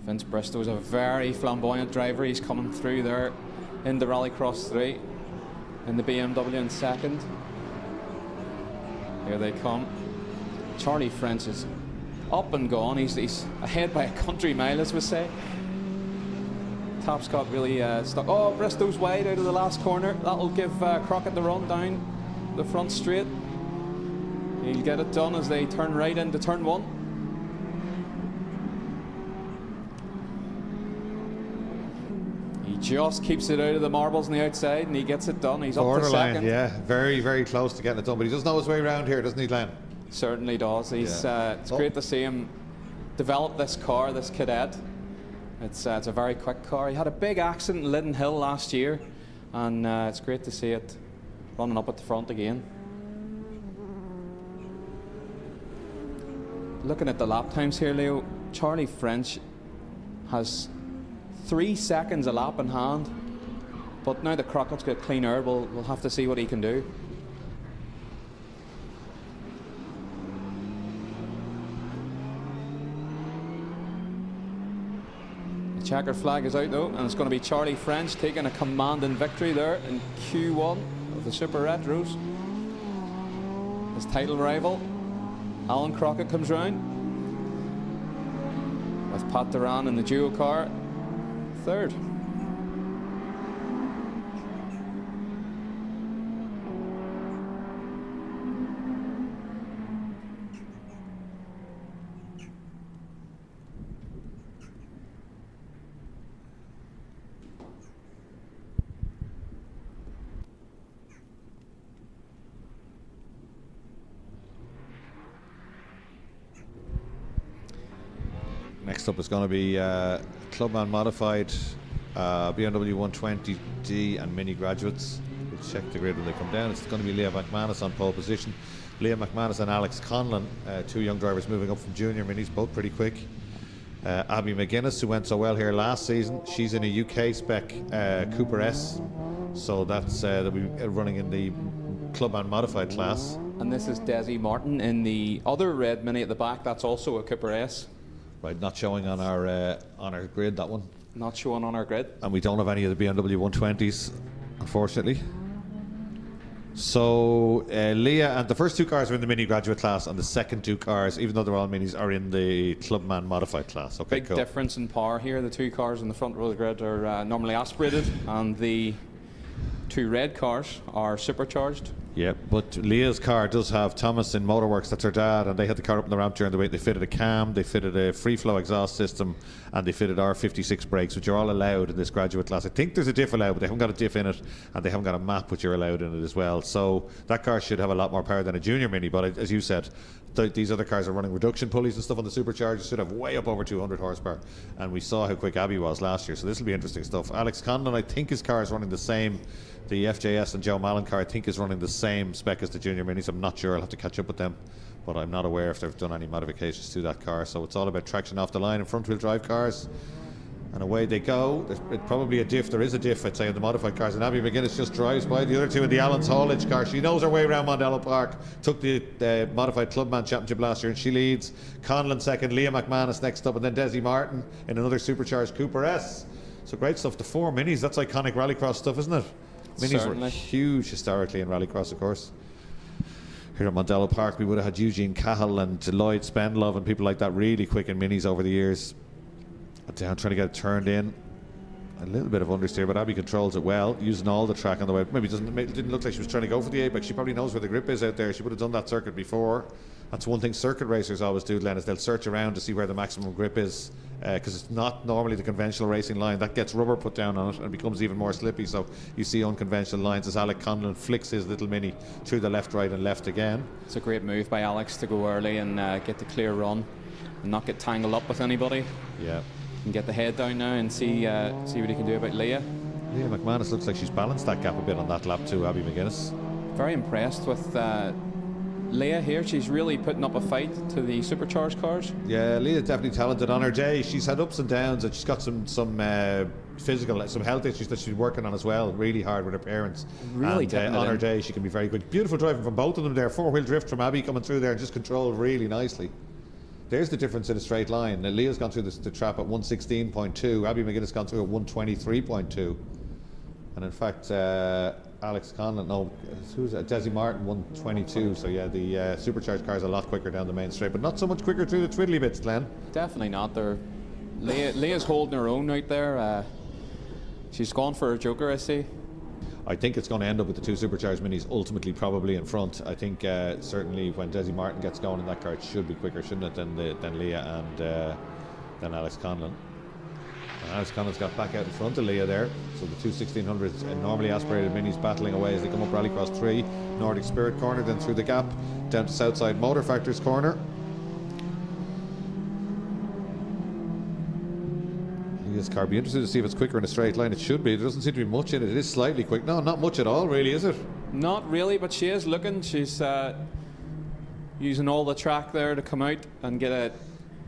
Vince Bristow is a very flamboyant driver. He's coming through there in the Rallycross 3 in the BMW in second. Here they come. Charlie French is up and gone. He's ahead by a country mile, as we say. Tapscott really stuck. Oh, Bristow's wide out of the last corner. That'll give Crockett the run down the front straight. He'll get it done as they turn right into turn 1. He just keeps it out of the marbles on the outside and he gets it done. He's up to second. Yeah, very close to getting it done, but he does know his way around here, doesn't he, Glenn? Certainly does. It's great to see him develop this car, this Kadett. It's a very quick car. He had a big accident in Liddon Hill last year, and it's great to see it running up at the front again. Looking at the lap times here, Leo, Charlie French has 3 seconds a lap in hand, but now that Crockett's got clean air, we'll have to see what he can do. The checkered flag is out though, and it's going to be Charlie French taking a commanding victory there in Q1 of the Super Retros. His title rival, Alan Crockett, comes round with Pat Duran in the duo car, third. Next up is going to be Clubman modified BMW 120D and Mini graduates. We'll check the grid when they come down. It's going to be Leah McManus on pole position. Leah McManus and Alex Conlon, two young drivers moving up from junior minis, both pretty quick. Abby McGuinness, who went so well here last season, she's in a UK spec Cooper S, so that's they'll be running in the Clubman modified class. And this is Desi Martin in the other red mini at the back. That's also a Cooper S. Right, not showing on our grid, that one. Not showing on our grid. And we don't have any of the BMW 120s, unfortunately. So Leah, and the first two cars are in the mini graduate class, and the second two cars, even though they're all minis, are in the Clubman modified class. Okay, big difference in power here. The two cars in the front row of the grid are normally aspirated, and the two red cars are supercharged. Yeah, but Leah's car does have Thomas in Motorworks, that's her dad, and they had the car up in the ramp during the week. They fitted a cam, they fitted a free flow exhaust system, and they fitted R56 brakes, which are all allowed in this graduate class. I think there's a diff allowed, but they haven't got a diff in it, and they haven't got a map which are allowed in it as well. So that car should have a lot more power than a junior mini, but as you said, these other cars are running reduction pulleys and stuff on the superchargers, should have way up over 200 horsepower, and we saw how quick Abby was last year, so this will be interesting stuff. Alex Condon, I think his car is running the same. The FJS and Joe Mallon car, I think, is running the same spec as the junior minis. I'm not sure, I'll have to catch up with them, but I'm not aware if they've done any modifications to that car. So it's all about traction off the line and front wheel drive cars, and away they go. There's probably a diff, there is a diff, I'd say, in the modified cars, and Abby McGuinness just drives by the other two in the Allen's haulage car. She knows her way around Mondello Park, took the modified Clubman Championship last year, and she leads. Conlon second, Leah McManus next up, and then Desi Martin in another supercharged Cooper S. So great stuff. The four minis, that's iconic rallycross stuff, isn't it? Minis Certainly. were huge historically in rallycross, of course. Here at Mondello Park, we would have had Eugene Cahill and Lloyd Spendlove and people like that really quick in minis over the years. Down, trying to get it turned in. A little bit of understeer, but Abby controls it well, using all the track on the way. Maybe it didn't look like she was trying to go for the apex. She probably knows where the grip is out there. She would have done that circuit before. That's one thing circuit racers always do, Glenn, is they'll search around to see where the maximum grip is, because it's not normally the conventional racing line. That gets rubber put down on it and becomes even more slippy, so you see unconventional lines as Alec Conlon flicks his little mini through the left, right and left again. It's a great move by Alex to go early and get the clear run and not get tangled up with anybody. Yeah. And get the head down now and see what he can do about Leah. Leah McManus looks like she's balanced that gap a bit on that lap too, Abby McGuinness. Very impressed with Leah here. She's really putting up a fight to the supercharged cars. Yeah, Leah's definitely talented. On her day, she's had ups and downs, and she's got some physical, some health issues that she's working on as well, really hard with her parents. Really, and on her day, she can be very good. Beautiful driving from both of them there. Four-wheel drift from Abby coming through there and just controlled really nicely. There's the difference in a straight line. Now, Leah's gone through the trap at 116.2. Abby McGuinness gone through at 123.2. And in fact, Alex Conlon, no, who's that? Desi Martin, 122. So yeah, the supercharged car's a lot quicker down the main straight, but not so much quicker through the twiddly bits, Glenn. Definitely not. Leah's holding her own out there. She's gone for a joker, I see. I think it's going to end up with the two supercharged minis ultimately probably in front. I think certainly when Desi Martin gets going in that car, it should be quicker, shouldn't it, than Leah and than Alex Conlon. And Alex Conlon's got back out in front of Leah there. So the two 1600s normally aspirated minis battling away as they come up Rallycross 3, Nordic Spirit corner, then through the gap down to Southside Motor Factors corner. This car, be interested to see if it's quicker in a straight line. It should be. There doesn't seem to be much in it. It is slightly quick. No, not much at all, really, is it? Not really, but she is looking. She's using all the track there to come out and get a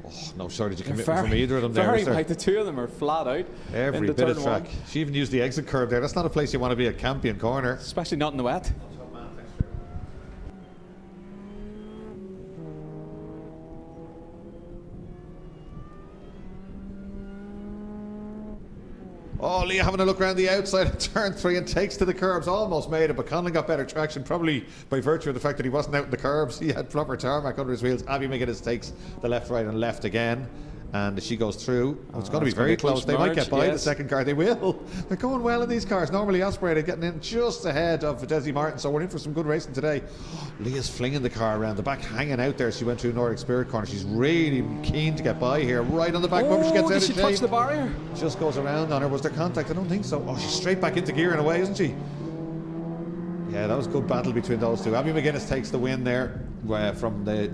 Oh, no shortage of commitment from either of them there. Very right, the two of them are flat out. Every bit of track. She even used the exit curve there. That's not a place you want to be at Campion Corner. Especially not in the wet. Oh, Leah having a look around the outside of turn 3 and takes to the curbs. Almost made it, but Conlon got better traction, probably by virtue of the fact that he wasn't out in the curbs. He had proper tarmac under his wheels. Abby McGuinness takes the left, right and left again. And she goes through. It's going to be very close. They might get by the second car. They will. They're going well in these cars. Normally aspirated, getting in just ahead of Desi Martin. So we're in for some good racing today. Leah's flinging the car around the back, hanging out there. She went through Nordic Spirit corner. She's really keen to get by here. Right on the back bumper. She gets out of shape. Did she touch the barrier? Just goes around on her. Was there contact? I don't think so. Oh, she's straight back into gear in a way, isn't she? Yeah, that was a good battle between those two. Abby McGuinness takes the win there from the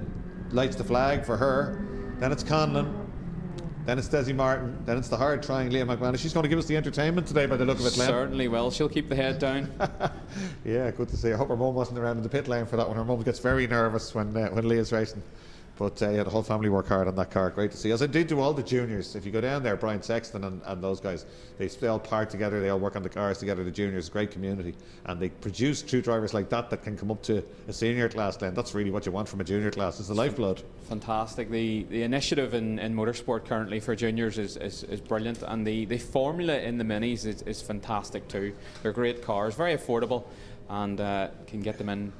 lights the flag for her. Then it's Conlon. Then it's Desi Martin. Then it's the hard trying Leah McManus. She's going to give us the entertainment today by the look of it, Glenn. Certainly will. She'll keep the head down. Yeah, good to see. I hope her mum wasn't around in the pit lane for that one. Her mum gets very nervous when Leah's racing. But yeah, the whole family work hard on that car. Great to see. As I did to all the juniors. If you go down there, Brian Sexton and those guys, they all park together. They all work on the cars together. The juniors, great community. And they produce true drivers like that can come up to a senior class then. That's really what you want from a junior class. It's the lifeblood. Fantastic. The initiative in motorsport currently for juniors is brilliant. And the formula in the minis is fantastic too. They're great cars, very affordable, and can get them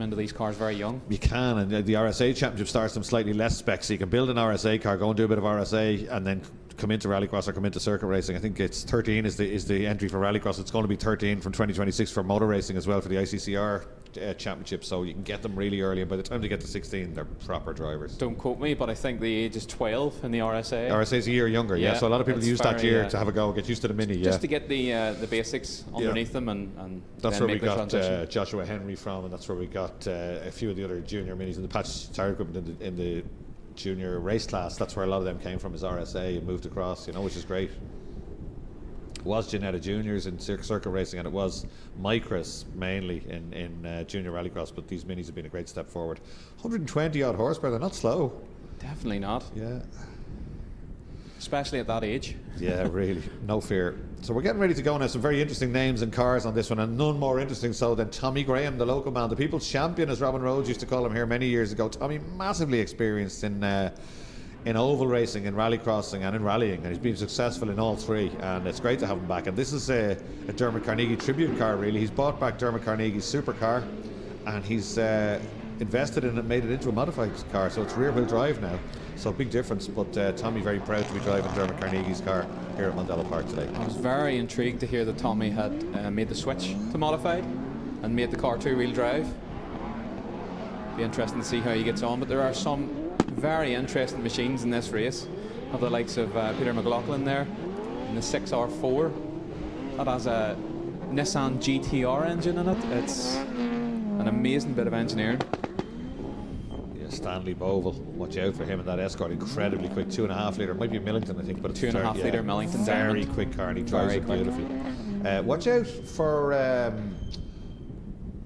into these cars very young. You can, and the RSA Championship starts them slightly less spec, so you can build an RSA car, go and do a bit of RSA, and then come into Rallycross or come into circuit racing. I think it's 13 is the entry for Rallycross. It's going to be 13 from 2026 for motor racing as well for the ICCR Championship, so you can get them really early, and by the time they get to 16 they're proper drivers. Don't quote me, but I think the age is 12 in the RSA. RSA is a year younger, yeah, so a lot of people use that year to have a go, get used to the mini, just to get the basics underneath them, and that's where we got Joshua Henry from, and that's where we got a few of the other junior minis in the patch tire equipment in the junior race class. That's where a lot of them came from, as RSA, and moved across, which is great. It was Ginetta Juniors in circuit racing, and it was Micras mainly in junior rallycross, but these minis have been a great step forward. 120 odd horsepower, they're not slow. Definitely not. Yeah. Especially at that age. Yeah, really, no fear. So we're getting ready to go now. Some very interesting names and cars on this one, and none more interesting so than Tommy Graham, the local man, the people's champion, as Robin Rhodes used to call him here many years ago. Tommy, massively experienced in oval racing, in rallycrossing and in rallying, and he's been successful in all three, and it's great to have him back. And this is a Dermot Carnegie tribute car, really. He's bought back Dermot Carnegie's Supercar, and he's invested in it, made it into a modified car, so it's rear wheel drive now, so big difference. But Tommy very proud to be driving Dermot Carnegie's car here at Mondello Park today. I was very intrigued to hear that Tommy had made the switch to modified and made the car two-wheel drive. Be interesting to see how he gets on, but there are some very interesting machines in this race, of the likes of Peter McLaughlin there in the 6R4 that has a Nissan GTR engine in it. It's an amazing bit of engineering. Yeah, Stanley Bovell, watch out for him in that Escort, incredibly quick, 2.5 litre, might be a Millington I think, but it's 2.5 litre Millington, very quick car, and he drives it beautifully. Watch out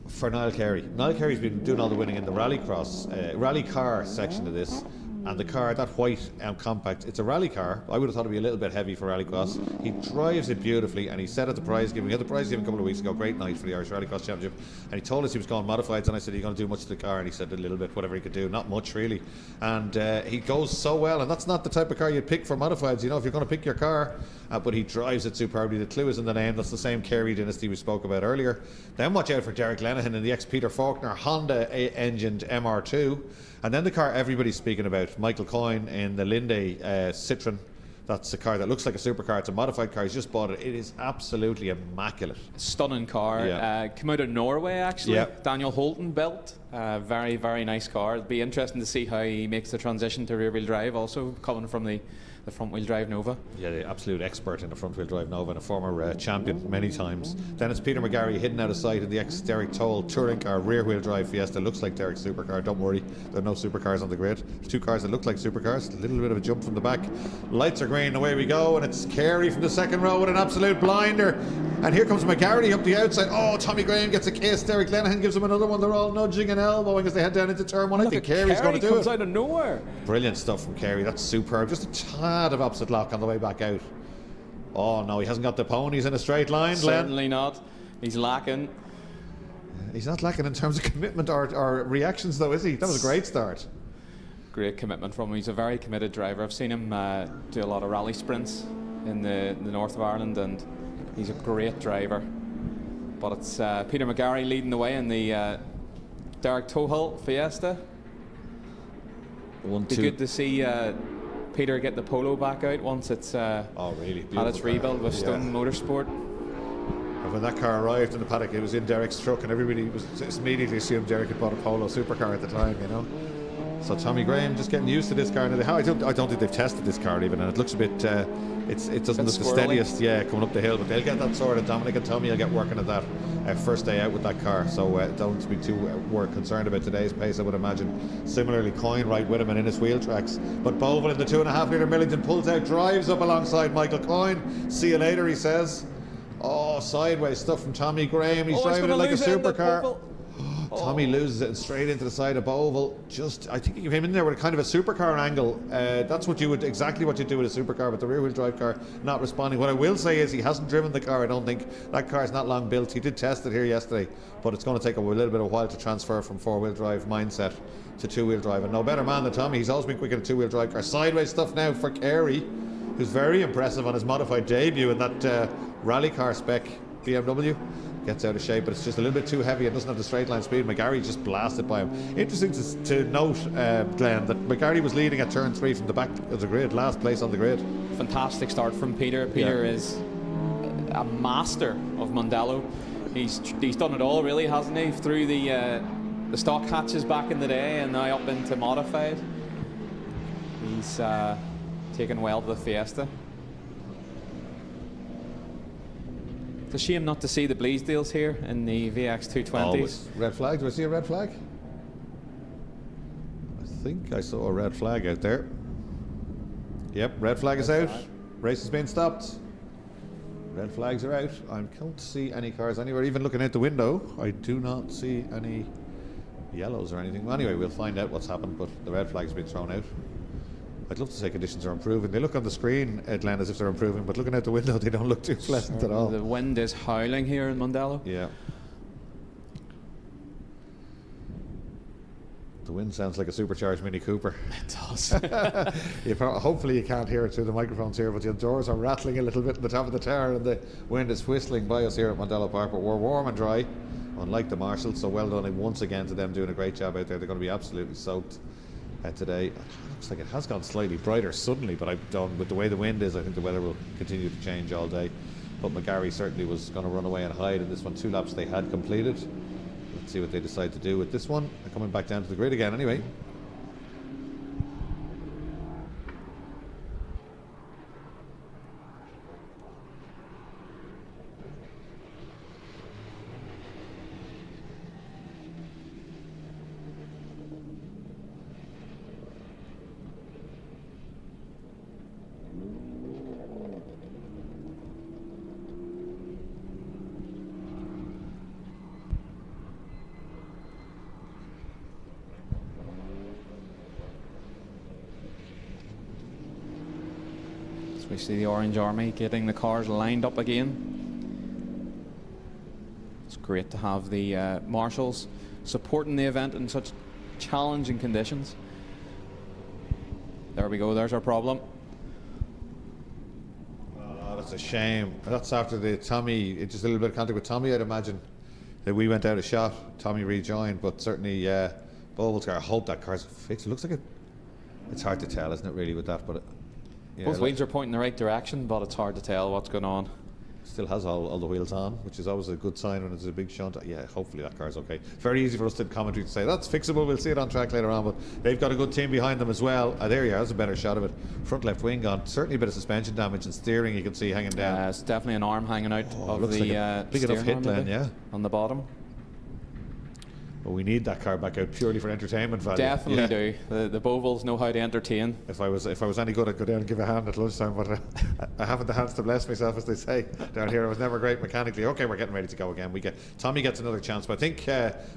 for Niall Carey. Niall Carey's been doing all the winning in the rallycross, rally car section of this, and the car, that white compact, it's a rally car. I would have thought it'd be a little bit heavy for rallycross. He drives it beautifully, and he said at the prize giving, we had the prize giving a couple of weeks ago, great night for the Irish Rallycross Championship, and he told us he was going modifieds, and I said, are you going to do much to the car? And he said a little bit, whatever he could do, not much really. And he goes so well, and that's not the type of car you'd pick for modifieds, if you're going to pick your car, but he drives it superbly. The clue is in the name. That's the same Carey dynasty we spoke about earlier. Then watch out for Derek Lenihan in the ex-Peter Faulkner Honda engined MR2. And then the car everybody's speaking about, Michael Coyne in the Linde Citroen. That's a car that looks like a supercar. It's a modified car. He's just bought it. It is absolutely immaculate. Stunning car. Yeah. Came out of Norway, actually. Yep. Daniel Holton built. Very, very nice car. It'll be interesting to see how he makes the transition to rear-wheel drive, also coming from the the front-wheel drive Nova. Yeah, the absolute expert in the front-wheel drive Nova and a former champion many times. Then it's Peter McGarry hidden out of sight in the ex-Derek Toll touring car rear-wheel drive Fiesta. Looks like Derek's supercar. Don't worry, there are no supercars on the grid. There's 2 cars that look like supercars. A little bit of a jump from the back. Lights are green, away we go, and it's Carey from the second row with an absolute blinder. And here comes McGarry up the outside. Oh, Tommy Graham gets a kiss. Derek Lenihan gives him another one. They're all nudging and elbowing as they head down into turn 1. I think Carey's going to do it. Comes out of nowhere. Brilliant stuff from Carey. That's superb. Just a tad of opposite lock on the way back out. Oh no, he hasn't got the ponies in a straight line, Glenn. Certainly not. He's lacking. He's not lacking in terms of commitment or reactions, though, is he? That was a great start. Great commitment from him. He's a very committed driver. I've seen him do a lot of rally sprints in the north of Ireland, and he's a great driver. But it's Peter McGarry leading the way in the Derek Tohill Fiesta. Be good to see Peter get the Polo back out once it's had its rebuild with Stone Motorsport. And when that car arrived in the paddock, it was in Derek's truck, and everybody was just immediately assumed Derek had bought a Polo Supercar at the time, you know. So Tommy Graham just getting used to this car. I don't think they've tested this car even, and it looks a bit. It doesn't look the steadiest, coming up the hill. But they'll get that sorted. Dominic and Tommy will get working at that first day out with that car. So don't be too concerned about today's pace, I would imagine. Similarly, Coyne right with him and in his wheel tracks. But Boval in the 2.5 litre Millington pulls out, drives up alongside Michael Coyne. See you later, he says. Oh, sideways stuff from Tommy Graham. He's driving it like a supercar. Tommy loses it and straight into the side of Boval. I think he came in there with a kind of a supercar angle. That's exactly what you do with a supercar, but the rear-wheel drive car not responding. What I will say is he hasn't driven the car. I don't think that car is not long built. He did test it here yesterday, but it's going to take a little bit of a while to transfer from 4-wheel drive mindset to 2-wheel drive. And no better man than Tommy. He's always been quick in a 2-wheel drive car. Sideways stuff now for Carey, who's very impressive on his modified debut in that rally car spec BMW. Gets out of shape, but it's just a little bit too heavy and doesn't have the straight line speed. McGarry just blasted by him. Interesting to note, Glenn, that McGarry was leading at turn 3 from the back of the grid, last place on the grid. Fantastic start from Peter. Peter is a master of Mondello. He's done it all, really, hasn't he? Through the stock hatches back in the day, and now up into modified. He's taken well to the Fiesta. It's a shame not to see the Bleasdeals here in the VX 220s. Always. Red flag. Do I see a red flag? I think I saw a red flag out there. Yep, red flag is out. Race has been stopped. Red flags are out. I can't see any cars anywhere. Even looking out the window, I do not see any yellows or anything. Well, anyway, we'll find out what's happened, but the red flag's been thrown out. I'd love to say conditions are improving. They look on the screen, Glenn, as if they're improving, but looking out the window, they don't look too pleasant at all. The wind is howling here in Mondello. Yeah. The wind sounds like a supercharged Mini Cooper. It does. Hopefully you can't hear it through the microphones here, but the doors are rattling a little bit at the top of the tower, and the wind is whistling by us here at Mondello Park, but we're warm and dry, unlike the Marshals, so well done once again to them, doing a great job out there. They're going to be absolutely soaked today. It looks like it has gone slightly brighter suddenly, but with the way the wind is, I think the weather will continue to change all day. But McGarry certainly was going to run away and hide in this one. 2 laps they had completed. Let's see what they decide to do with this one. They're coming back down to the grid again anyway. We see the Orange Army getting the cars lined up again. It's great to have the Marshals supporting the event in such challenging conditions. There we go, there's our problem. Oh, that's a shame. That's after the Tommy, just a little bit of contact with Tommy, I'd imagine. That we went out a shot, Tommy rejoined, but certainly Boval's car, I hope that car's fixed. It looks like it's hard to tell, isn't it, really, with that, but both wheels are pointing in the right direction, but it's hard to tell what's going on. Still has all the wheels on, which is always a good sign when it's a big shunt. Yeah, hopefully that car's okay. Very easy for us in commentary to say that's fixable. We'll see it on track later on, but they've got a good team behind them as well. There you are. That's a better shot of it. Front left wing gone. Certainly a bit of suspension damage and steering you can see hanging down. It's definitely an arm hanging out of the like a big enough hit, Glenn, yeah, on the bottom. But we need that car back out purely for entertainment value. Definitely do. The Bovals know how to entertain. If I was any good, I'd go down and give a hand at lunchtime, but I haven't the hands to bless myself, as they say down here. I was never great mechanically. Okay, we're getting ready to go again. Tommy gets another chance, but I think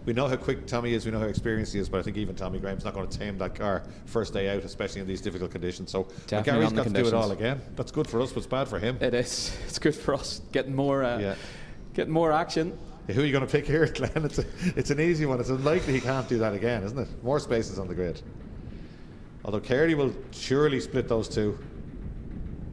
we know how quick Tommy is, we know how experienced he is, but I think even Tommy Graham's not going to tame that car first day out, especially in these difficult conditions. So Gary's got to do it all again. That's good for us, but it's bad for him. It is. It's good for us. Getting more action. Who are you going to pick here, Glenn? It's an easy one. It's unlikely he can't do that again, isn't it? More spaces on the grid. Although Carey will surely split those two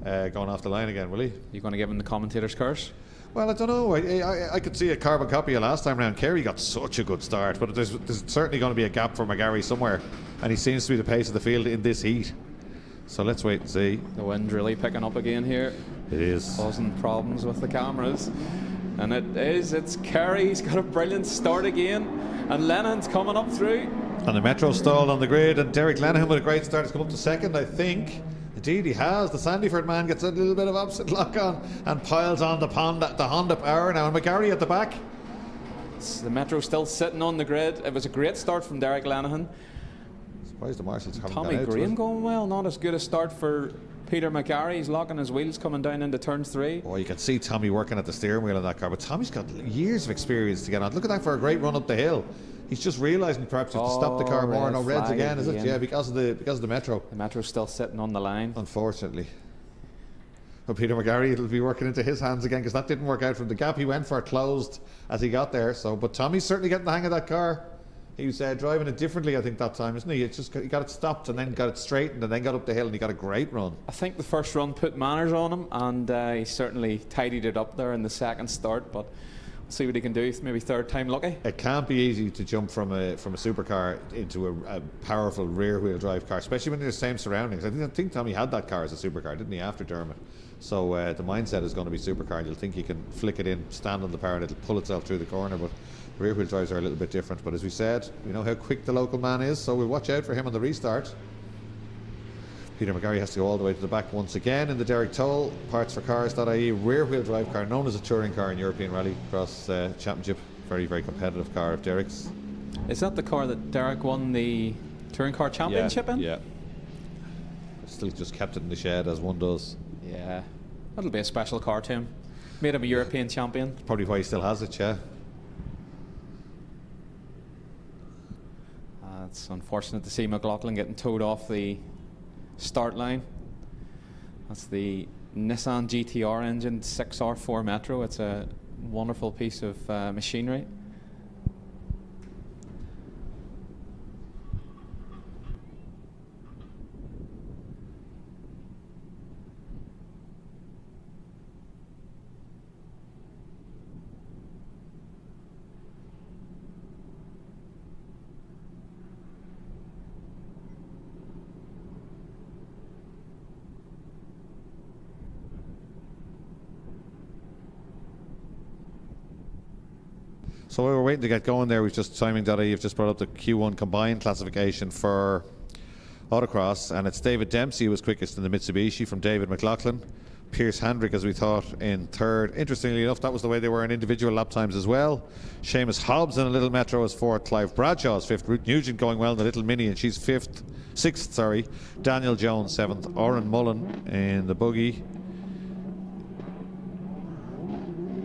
going off the line again, will he? You going to give him the commentator's curse? Well, I don't know. I could see a carbon copy of last time round. Carey got such a good start, but there's certainly going to be a gap for McGarry somewhere, and he seems to be the pace of the field in this heat. So let's wait and see. The wind really picking up again here. It is. Causing problems with the cameras. And it's Carey. He's got a brilliant start again. And Lenihan's coming up through. And the Metro stalled on the grid. And Derek Lenihan with a great start has come up to second, I think. Indeed, he has. The Sandyford man gets a little bit of opposite lock on and piles on the Honda Power now. And McGarry at the back. The Metro still sitting on the grid. It was a great start from Derek Lenihan. Surprised the marshals haven't Tommy Graham going well. Not as good a start for Peter McGarry. He's locking his wheels coming down into turn 3. Oh, you can see Tommy working at the steering wheel on that car, but Tommy's got years of experience to get on. Look at that for a great run up the hill. He's just realising perhaps he has to stop the car more. No reds again, is it? Yeah, because of the Metro. The Metro's still sitting on the line, unfortunately. But Peter McGarry, it'll be working into his hands again, because that didn't work out from the gap he went for closed as he got there. So, but Tommy's certainly getting the hang of that car. He was driving it differently, I think, that time, isn't he? He got it stopped and then got it straightened and then got up the hill, and he got a great run. I think the first run put manners on him, and he certainly tidied it up there in the second start, but we'll see what he can do. Maybe third time lucky. It can't be easy to jump from a supercar into a powerful rear-wheel drive car, especially when they're the same surroundings. I think Tommy had that car as a supercar, didn't he, after Dermot? So the mindset is going to be supercar, and you'll think you can flick it in, stand on the power, and it'll pull itself through the corner, but rear wheel drives are a little bit different. But as we said, we know how quick the local man is, so we'll watch out for him on the restart. Peter McGarry has to go all the way to the back once again in the Derek Toll partsforcars.ie rear wheel drive car, known as a touring car in European Rallycross Championship. Very, very competitive car of Derek's. Is that the car that Derek won the touring car championship in? Yeah. Still just kept it in the shed as one does. Yeah, that'll be a special car to him. Made him a European champion. Probably why he still has it, yeah. It's unfortunate to see McLaughlin getting towed off the start line. That's the Nissan GTR engine 6R4 Metro. It's a wonderful piece of machinery. So we were waiting to get going there. We've just timing.ie. You've just brought up the Q1 combined classification for Autocross, and it's David Dempsey who was quickest in the Mitsubishi from David McLaughlin. Pierce Handrick, as we thought, in third. Interestingly enough, that was the way they were in individual lap times as well. Seamus Hobbs in a Little Metro is fourth. Clive Bradshaw's fifth. Ruth Nugent going well in the Little Mini, and she's sixth. Daniel Jones seventh. Oren Mullen in the buggy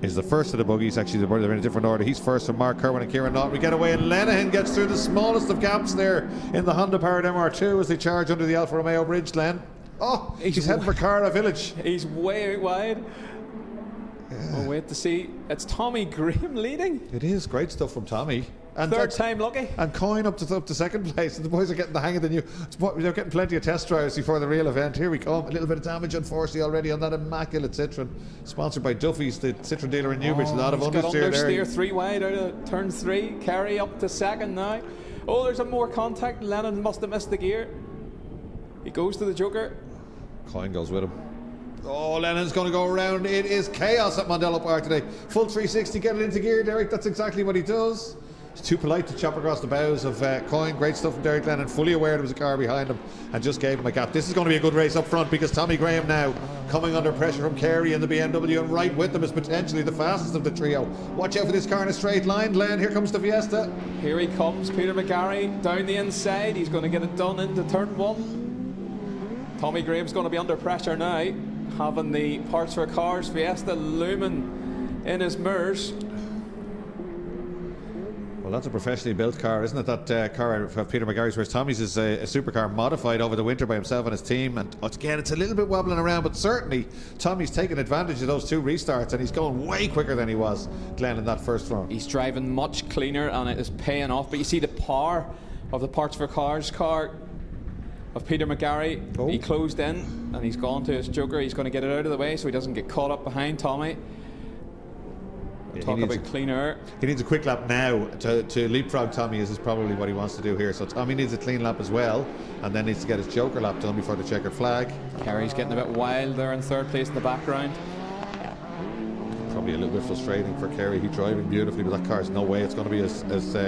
is the first of the buggies. Actually, they're in a different order. He's first from Mark Kerwin and Kieran Naughton. We get away, and Lenihan gets through the smallest of gaps there in the Honda powered MR2 as they charge under the Alfa Romeo bridge, Glenn. Oh, he's heading for Cara Village. He's way out wide. Yeah. We'll wait to see. It's Tommy Graham leading. It is great stuff from Tommy. And third time lucky. And Coyne up to second place. And the boys are getting the hang of the new. They're getting plenty of test drives before the real event. Here we come. A little bit of damage, unfortunately, already on that immaculate Citroen. Sponsored by Duffy's, the Citroen dealer in Newbridge. A lot of understeer there. Understeer 3 wide out of turn 3. Carry up to second now. Oh, there's a more contact. Lennon must have missed the gear. He goes to the Joker. Coyne goes with him. Oh, Lennon's going to go around. It is chaos at Mondello Park today. Full 360, get it into gear, Derek. That's exactly what he does. He's too polite to chop across the bows of Coyne. Great stuff from Derek Lennon, fully aware there was a car behind him and just gave him a gap. This is going to be a good race up front because Tommy Graham now coming under pressure from Carey in the BMW, and right with them is potentially the fastest of the trio. Watch out for this car in a straight line, Glenn. Here comes the Fiesta. Here he comes, Peter McGarry down the inside. He's going to get it done into turn 1. Tommy Graham's going to be under pressure now, having the Parts for Cars Fiesta looming in his mirrors. Well, that's a professionally built car, isn't it? That car of Peter McGarry's, whereas Tommy's is a supercar modified over the winter by himself and his team. And again, it's a little bit wobbling around, but certainly Tommy's taken advantage of those 2 restarts, and he's going way quicker than he was, Glenn, in that first run. He's driving much cleaner, and it is paying off. But you see the power of the Parts for Cars car of Peter McGarry. Oh. He closed in, and he's gone to his joker. He's going to get it out of the way so he doesn't get caught up behind Tommy. Yeah, talk about clean air. He needs a quick lap now to leapfrog Tommy, is probably what he wants to do here. So Tommy needs a clean lap as well, and then needs to get his joker lap done before the checkered flag. Kerry's getting a bit wild there in 3rd place in the background. Probably a little bit frustrating for Kerry. He's driving beautifully, but that car's no way it's going to be as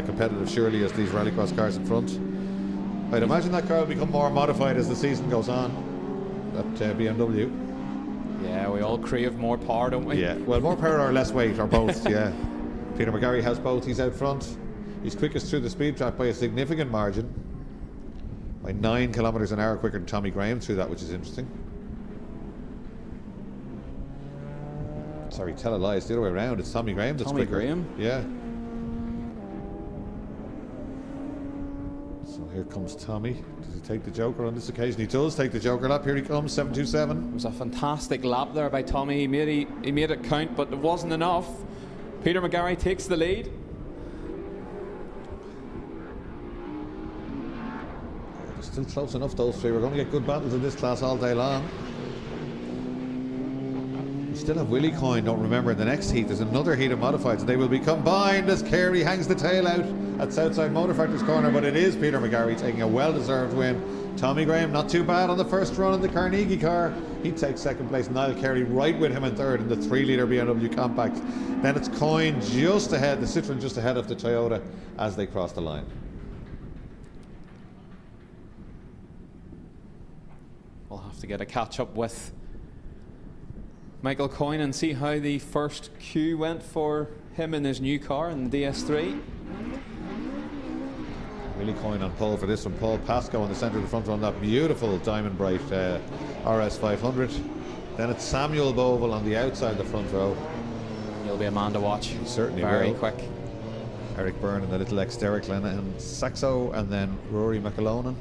competitive surely as these rallycross cars in front. I'd imagine that car will become more modified as the season goes on at BMW. Yeah, we all crave more power, don't we? Yeah, well, more power or less weight, or both, yeah. Peter McGarry has both. He's out front. He's quickest through the speed trap by a significant margin. By 9 kilometres an hour quicker than Tommy Graham through that, which is interesting. Sorry, tell a lie. It's the other way around. It's Tommy Graham that's quicker. Tommy Graham? Yeah. So here comes Tommy. Does he take the joker on this occasion? He does take the joker lap. Here he comes, 727. It was a fantastic lap there by Tommy. He made it count, but it wasn't enough. Peter McGarry takes the lead. They're still close enough, those 3. We're going to get good battles in this class all day long. We still have Willie Coyne, don't remember, in the next heat. There's another heat of modifieds, and they will be combined as Carey hangs the tail out at Southside Motor Factory's corner. But it is Peter McGarry taking a well-deserved win. Tommy Graham not too bad on the first run in the Carnegie car. He takes 2nd place. Niall Carey right with him in 3rd in the 3-litre BMW Compact. Then it's Coyne just ahead, the Citroen just ahead of the Toyota as they cross the line. We'll have to get a catch-up with Michael Coyne and see how the first queue went for him in his new car in the DS3. Willie Coyne on pole for this one. Paul Pascoe in the centre of the front run, that beautiful Diamond Bright RS 500. Then it's Samuel Bovell on the outside the front row. He'll be a man to watch. He certainly very will. quick. Eric Byrne and the little ex-Derek Lennon and Saxo, and then Rory McAlonan.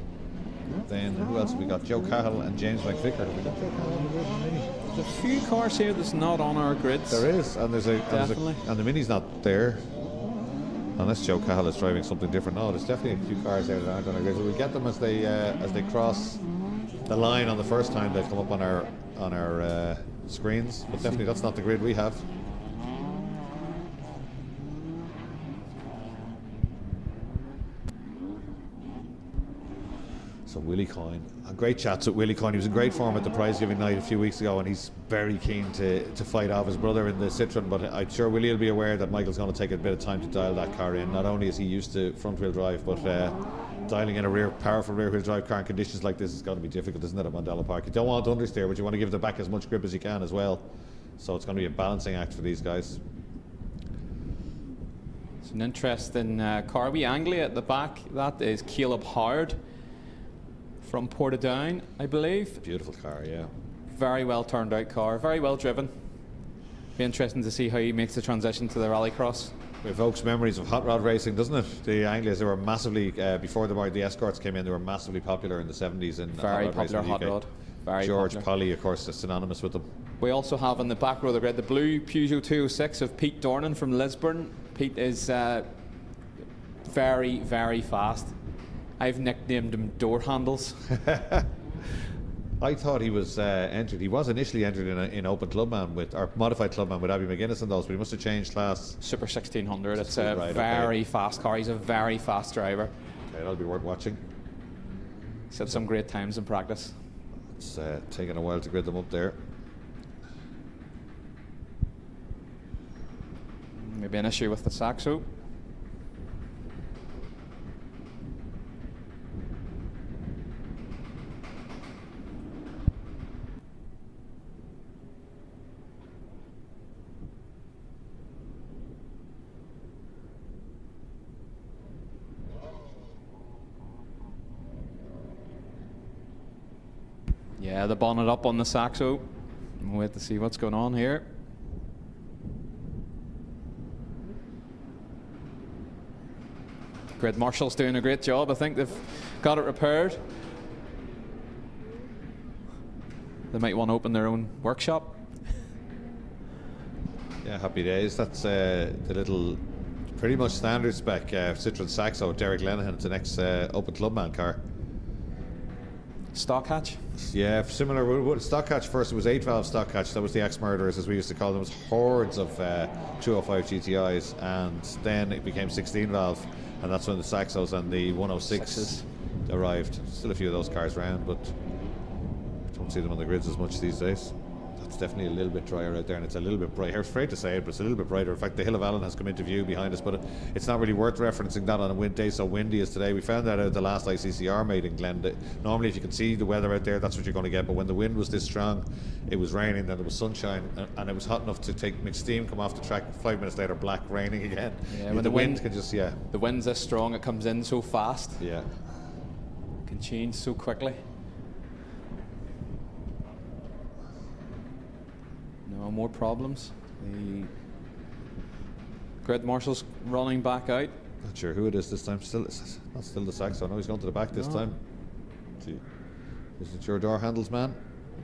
Then who else have we got? Joe Cahill and James McVicker. Have we got Joe Cahill on the grid? There's a few cars here that's not on our grids. There is, and there's a definitely. And the Mini's not there. Unless Joe Cahill is driving something different. No, there's definitely a few cars there that aren't on our grids. We'll get them as they cross the line on the first time. They'll come up on our screens. But definitely that's not the grid we have. So Willie Coyne, a great chats with Willie Coyne. He was in great form at the prize giving night a few weeks ago, and he's very keen to fight off his brother in the Citroen. But I'm sure Willie will be aware that Michael's going to take a bit of time to dial that car in. Not only is he used to front wheel drive, but dialing in a powerful rear wheel drive car in conditions like this is going to be difficult, isn't it, at Mondello Park? You don't want understeer, but you want to give the back as much grip as you can as well. So it's going to be a balancing act for these guys. It's an interesting car. We Anglia at the back. That is Caleb Howard from Portadown, I believe. Beautiful car, yeah. Very well turned out car, very well driven. Be interesting to see how he makes the transition to the rallycross. It evokes memories of hot rod racing, doesn't it? The Anglias, they were massively, before the Escorts came in, they were massively popular in the 70s. In very popular hot rod. Very George popular. Polly, of course, is synonymous with them. We also have on the back row of the grid the blue Peugeot 206 of Pete Dornan from Lisburn. Pete is very, very fast. I've nicknamed him Door Handles. I thought he was entered. He was initially entered in Open Clubman or Modified Clubman with Abby McGuinness and those, but he must have changed class. Super 1600. It's a very fast car. He's a very fast driver. Okay, that'll be worth watching. He's had some great times in practice. It's taken a while to grid them up there. Maybe an issue with the Saxo. Yeah, the bonnet up on the Saxo. We'll wait to see what's going on here. Grid Marshal's doing a great job. I think they've got it repaired. They might want to open their own workshop. Yeah, happy days. That's the little, pretty much standard spec Citroen Saxo, Derek Lenihan. It's the next open Clubman car. Stock hatch? Yeah, similar. Stock hatch first, it was 8-valve stock hatch. That was the ex-murderers, as we used to call them. It was hordes of 205 GTIs, and then it became 16-valve, and that's when the Saxos and the 106s arrived. Still a few of those cars around, but don't see them on the grids as much these days. It's definitely a little bit drier out there, and it's a little bit brighter. I was afraid to say it, but it's a little bit brighter. In fact, the Hill of Allen has come into view behind us, but it's not really worth referencing that on a wind day so windy as today. We found that out the last ICCR made in Glen. Normally, if you can see the weather out there, that's what you're going to get. But when the wind was this strong, it was raining, then there was sunshine, and it was hot enough to make steam come off the track. 5 minutes later, black, raining again. Yeah, when the wind can just the wind's this strong, it comes in so fast. Yeah, it can change so quickly. No more problems. The Grid Marshal's running back out. Not sure who it is this time. Not still the Saxo. No, he's going to the back this time. See, is it your door handles man?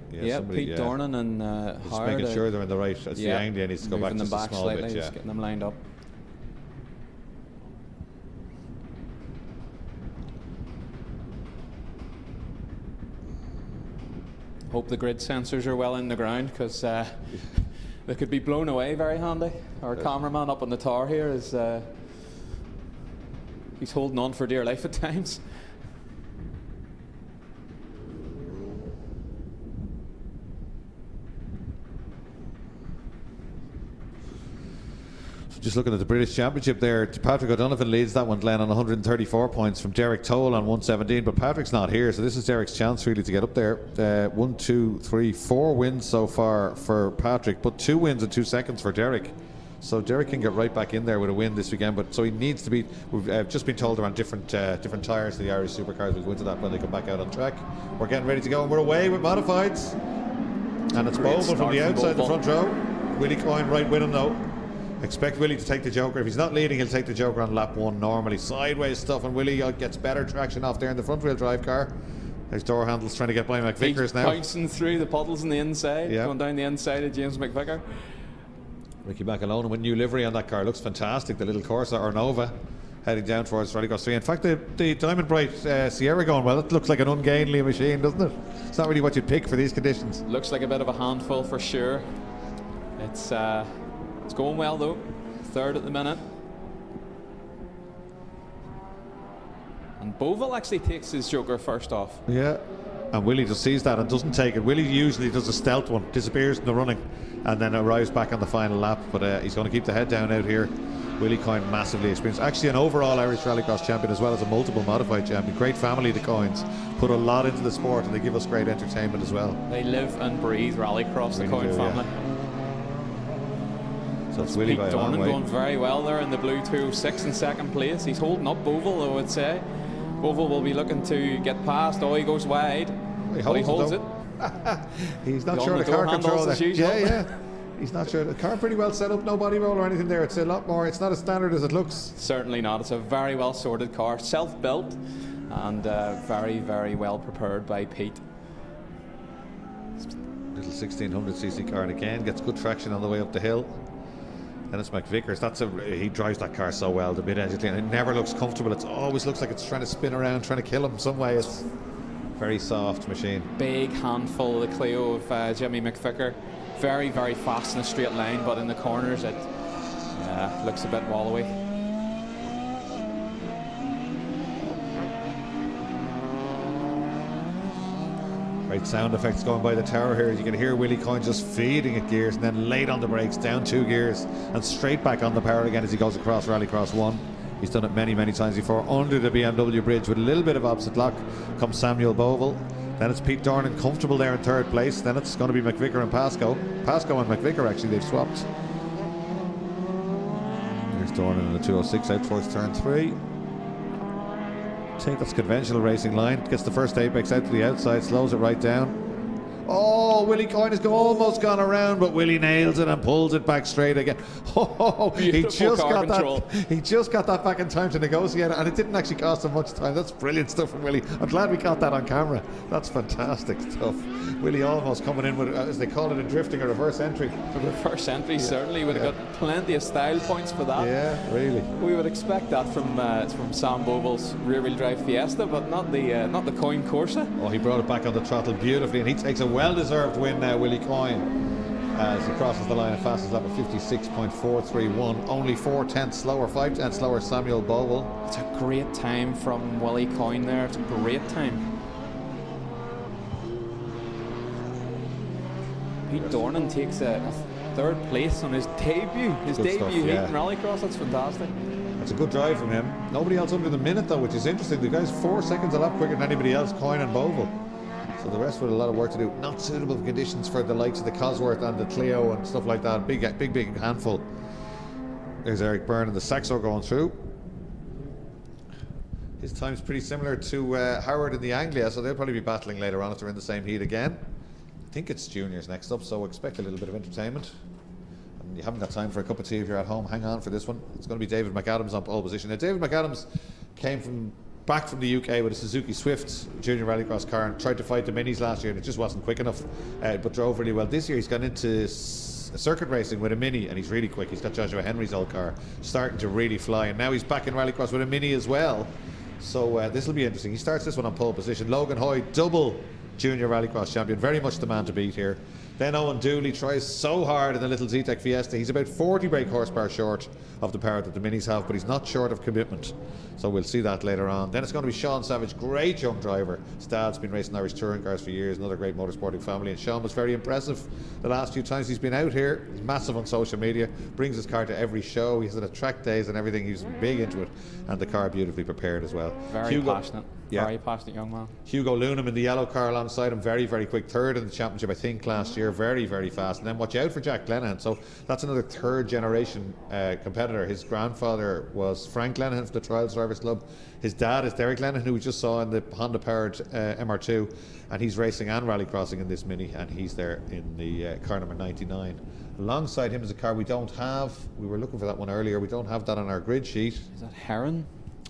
Yeah, Pete Dornan and just Howard. Making sure they're in the right. It's the angle. Needs to go back just a small slightly, bit. Yeah, just getting them lined up. Hope the grid sensors are well in the ground, because they could be blown away very handy. Our cameraman up on the tower here is he's holding on for dear life at times. Just looking at the British Championship there, Patrick O'Donovan leads that one, Glenn, on 134 points from Derek Toll on 117, but Patrick's not here, so this is Derek's chance really to get up there. 1, 2, 3, 4 wins so far for Patrick, but 2 wins and 2 seconds for Derek. So Derek can get right back in there with a win this weekend, but so he needs to beat. We've just been told they're on different tyres to the Irish Supercars. We'll go into that when they come back out on track. We're getting ready to go, and we're away with modifieds. And it's Boble from the outside the front row. Willie Coyne right with him though. Expect Willie to take the Joker. If he's not leading, he'll take the Joker on lap 1 normally. Sideways stuff, and Willie gets better traction off there in the front wheel drive car. There's door handles trying to get by McVickers now. Bouncing through the puddles on the inside, going down the inside of James McVicker. Ricky McAlone with new livery on that car. Looks fantastic. The little Corsa or Nova heading down towards Rallycross 3. In fact, the Diamond Bright Sierra going well. It looks like an ungainly machine, doesn't it? It's not really what you'd pick for these conditions. Looks like a bit of a handful for sure. It's going well though. 3rd at the minute. And Beauville actually takes his Joker first off. Yeah. And Willie just sees that and doesn't take it. Willie usually does a stealth one, disappears in the running, and then arrives back on the final lap. But he's going to keep the head down out here. Willie Coyne, massively experienced. Actually an overall Irish Rallycross champion as well as a multiple modified champion. Great family, the Coynes. Put a lot into the sport, and they give us great entertainment as well. They live and breathe Rallycross, the Coyne family. Yeah. So it's Willie Pete Dornan going very well there in the blue 206 in 2nd place. He's holding up Beauville, I would say. Beauville will be looking to get past. Oh, he goes wide. He holds it. He's not sure the car control there. Yeah. He's not sure. The car pretty well set up, no body roll or anything there. It's a lot more. It's not as standard as it looks. Certainly not. It's a very well sorted car, self-built, and very, very well prepared by Pete. Little 1600cc car, and again gets good traction on the way up the hill. Then it's McVickers. He drives that car so well, the mid-engine clean. It never looks comfortable. It always looks like it's trying to spin around, trying to kill him some way. It's very soft machine. Big handful, the Clio of Jimmy McVicker. Very, very fast in a straight line, but in the corners it looks a bit wallowy. Very Great sound effects going by the tower here. You can hear Willie Coyne just feeding it gears and then late on the brakes, down 2 gears and straight back on the power again as he goes across Rallycross 1. He's done it many, many times before. Under the BMW bridge with a little bit of opposite lock comes Samuel Boval. Then it's Pete Dornan comfortable there in 3rd place. Then it's going to be McVicker and Pascoe. Pascoe and McVicker actually, they've swapped. There's Dornan in the 206 out towards turn 3. I think that's conventional racing line. Gets the first apex out to the outside, slows it right down. Oh, Willie Coyne has almost gone around, but Willie nails it and pulls it back straight again. Oh, he just got that back in time to negotiate it, and it didn't actually cost him much time. That's brilliant stuff from Willie. I'm glad we got that on camera. That's fantastic stuff. Willie almost coming in with, as they call it in drifting, a reverse entry. A reverse entry, certainly. Would have got plenty of style points for that. Yeah, really. We would expect that from Sam Boval's rear-wheel drive Fiesta, but not the Coyne Corsa. Oh, he brought it back on the throttle beautifully, and he takes a well-deserved win now, Willie Coyne, as he crosses the line at fastest lap of 56.431. Only 4/10 slower, 5/10 slower Samuel Boval. It's a great time from Willie Coyne there. It's a great time. Pete Dornan takes a 3rd place on his debut. His Good debut stuff, heat yeah. in Rallycross. That's fantastic. That's a good drive from him. Nobody else under the minute though, which is interesting. The guy's 4 seconds a lap quicker than anybody else, Coyne and Boval. So the rest with a lot of work to do. Not suitable conditions for the likes of the Cosworth and the Clio and stuff like that. Big handful. There's Eric Byrne and the Saxo going through. His time's pretty similar to Howard in the Anglia, so they'll probably be battling later on if they're in the same heat again. I think it's juniors next up, so expect a little bit of entertainment. And you haven't got time for a cup of tea if you're at home, hang on for this one. It's going to be David McAdams on pole position. Now David McAdams came back from the UK with a Suzuki Swift junior rallycross car and tried to fight the minis last year, and it just wasn't quick enough, but drove really well. This year he's gone into circuit racing with a mini, and he's really quick. He's got Joshua Henry's old car starting to really fly, and now he's back in rallycross with a mini as well. So this will be interesting. He starts this one on pole position. Logan Hoy, double junior rallycross champion, very much the man to beat here. Then Owen Dooley tries so hard in the little Z-Tech Fiesta. He's about 40 brake horsepower short of the power that the minis have, but he's not short of commitment. So we'll see that later on. Then it's going to be Sean Savage, great young driver. His dad's been racing Irish touring cars for years, another great motorsporting family, and Sean was very impressive the last few times he's been out here. He's massive on social media, brings his car to every show. He's at track days and everything. He's big into it, and the car beautifully prepared as well. Very passionate. Yeah. Very passionate young man. Hugo Lunham in the yellow car alongside him, very, very quick. 3rd in the championship, I think, last year. Very, very fast. And then watch out for Jack Glennahan. So that's another 3rd generation competitor. His grandfather was Frank Glennahan from the Trials Drivers Club. His dad is Derek Glennahan, who we just saw in the Honda-powered MR2. And he's racing and rallycrossing in this Mini. And he's there in the car number 99. Alongside him is a car we don't have. We were looking for that one earlier. We don't have that on our grid sheet. Is that Heron?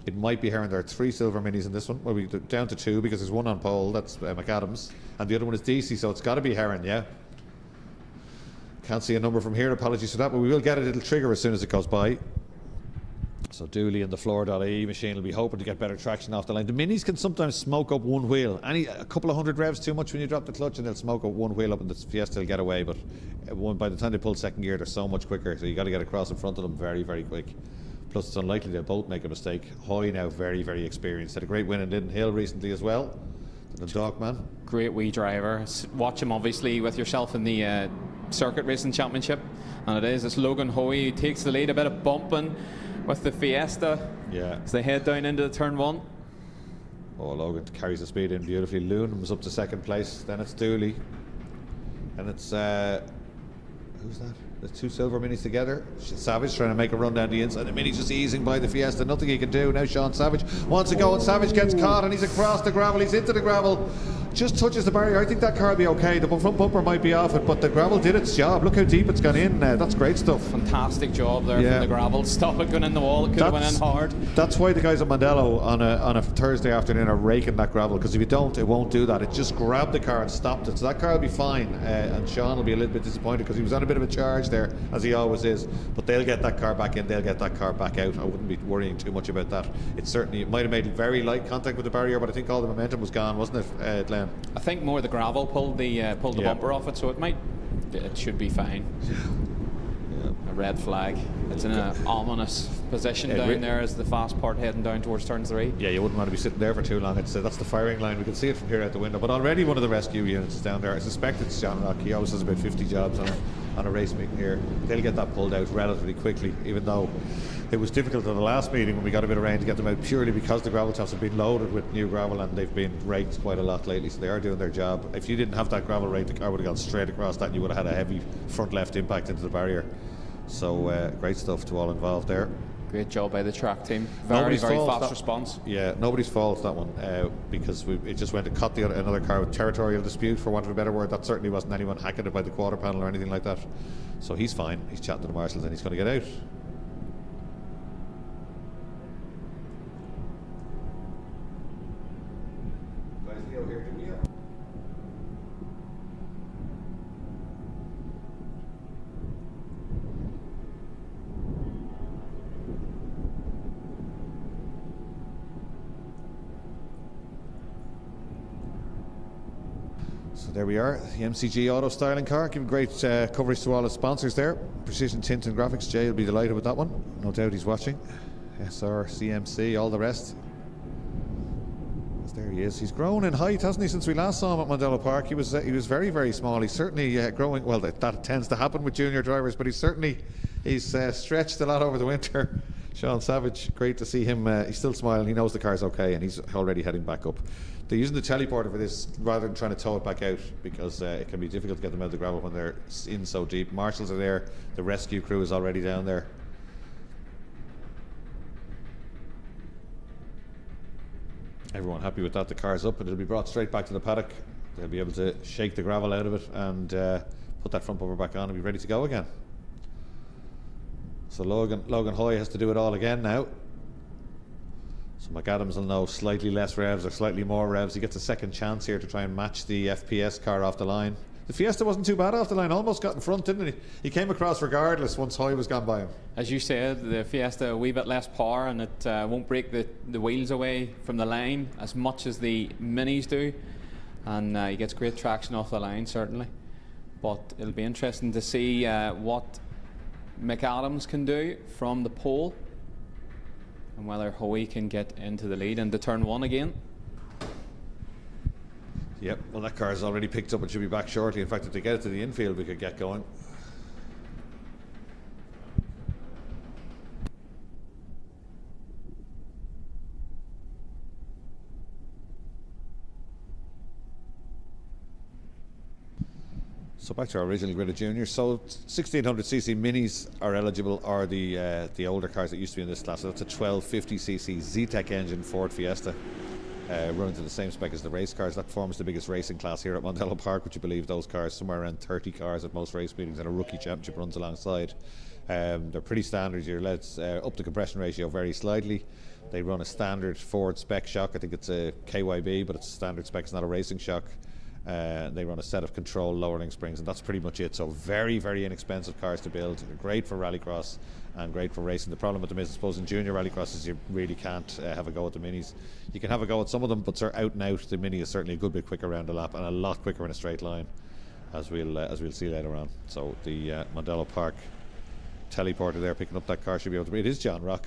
It might be Heron. There are 3 silver minis in this one. Well, we're down to 2 because there's one on pole. That's McAdams. And the other one is DC, so it's got to be Heron, yeah. Can't see a number from here. Apologies for that, but we will get a little trigger as soon as it goes by. So Dooley and the floor.ie machine will be hoping to get better traction off the line. The minis can sometimes smoke up one wheel. A couple of 100 revs too much when you drop the clutch and they'll smoke up one wheel up, and the Fiesta will get away. But by the time they pull 2nd gear, they're so much quicker. So you got to get across in front of them very, very quick. Plus, it's unlikely they'll both make a mistake. Hoy now very, very experienced. Had a great win in Linden Hill recently as well. The dog man. Great wee driver. Watch him obviously with yourself in the Circuit Racing Championship. And it's Logan Hoy who takes the lead. A bit of bumping with the Fiesta. Yeah. As they head down into the turn 1. Oh, Logan carries the speed in beautifully. Loonham's up to 2nd place. Then it's Dooley. And it's who's that? The 2 silver minis together. Savage trying to make a run down the inside. The mini's just easing by the Fiesta. Nothing he can do. Now Sean Savage wants to go, and Savage gets caught, and he's across the gravel. He's into the gravel. Just touches the barrier. I think that car will be okay. The front bumper might be off it, but the gravel did its job. Look how deep it's gone in. That's great stuff. Fantastic job there from the gravel. Stop it going in the wall. It could have went in hard. That's why the guys at Mondello on a Thursday afternoon are raking that gravel, because if you don't, it won't do that. It just grabbed the car and stopped it. So that car will be fine, and Sean will be a little bit disappointed because he was on a bit of a charge there, as he always is. But they'll get that car back in. They'll get that car back out. I wouldn't be worrying too much about that. It might have made very light contact with the barrier, but I think all the momentum was gone, wasn't it, Glenn? I think more the gravel pulled the bumper off it, so it should be fine. A red flag. It's in an ominous position down there as the fast part heading down towards turn 3. Yeah, you wouldn't want to be sitting there for too long. It's that's the firing line. We can see it from here out the window. But already one of the rescue units is down there. I suspect it's John Rock. He always has about 50 jobs on a race meeting here. They'll get that pulled out relatively quickly, even though it was difficult at the last meeting when we got a bit of rain to get them out, purely because the gravel tops have been loaded with new gravel and they've been raked quite a lot lately, so they are doing their job. If you didn't have that gravel rake, the car would have gone straight across that and you would have had a heavy front left impact into the barrier. So great stuff to all involved there. Great job by the track team. Very fast response. Yeah, nobody's fault that one, because it just went to cut another car with territorial dispute, for want of a better word. That certainly wasn't anyone hacking it by the quarter panel or anything like that. So he's fine. He's chatting to the marshals and he's going to get out. So there we are, the MCG Auto Styling car, giving great coverage to all its sponsors there. Precision Tint and Graphics, Jay will be delighted with that one. No doubt he's watching. SR, CMC, all the rest. There he is. He's grown in height, hasn't he, since we last saw him at Mondello Park. He was very, very small. He's certainly growing. Well, that tends to happen with junior drivers, but he's stretched a lot over the winter. Sean Savage, great to see him. He's still smiling. He knows the car's okay, and he's already heading back up. They're using the teleporter for this rather than trying to tow it back out, because it can be difficult to get them out of the gravel when they're in so deep. Marshals are there. The rescue crew is already down there. Everyone happy with that. The car's up and it'll be brought straight back to the paddock. They'll be able to shake the gravel out of it and put that front bumper back on and be ready to go again. So Logan Hoy has to do it all again now. So McAdams will know slightly less revs or slightly more revs. He gets a second chance here to try and match the FPS car off the line. The Fiesta wasn't too bad off the line, almost got in front, didn't he? He came across regardless once Hoy was gone by him. As you said, the Fiesta a wee bit less power and it won't break the wheels away from the line as much as the Minis do. And he gets great traction off the line, certainly. But it'll be interesting to see what McAdams can do from the pole and whether Hoy can get into the lead into turn 1 again. Yep, well that car's already picked up and should be back shortly. In fact, if they get it to the infield, we could get going. So back to our original grid of juniors. So 1600cc minis are eligible, or the older cars that used to be in this class. So that's a 1250cc Z-Tech engine Ford Fiesta. Running to the same spec as the race cars. That forms the biggest racing class here at Mondello Park. Would you believe those cars? Somewhere around 30 cars at most race meetings, and a rookie championship runs alongside. They're pretty standard. You're let up the compression ratio very slightly. They run a standard Ford spec shock. I think it's a KYB, but it's a standard spec. It's not a racing shock. They run a set of control lowering springs, and that's pretty much it. So very, very inexpensive cars to build. Great for rallycross and great for racing. The problem with them is, I suppose, in junior rallycross is you really can't have a go at the minis. You can have a go at some of them, but they're out and out. The mini is certainly a good bit quicker around a lap and a lot quicker in a straight line, as we'll see later on. So the Mondello Park teleporter there picking up that car should be able to. It is John Rock.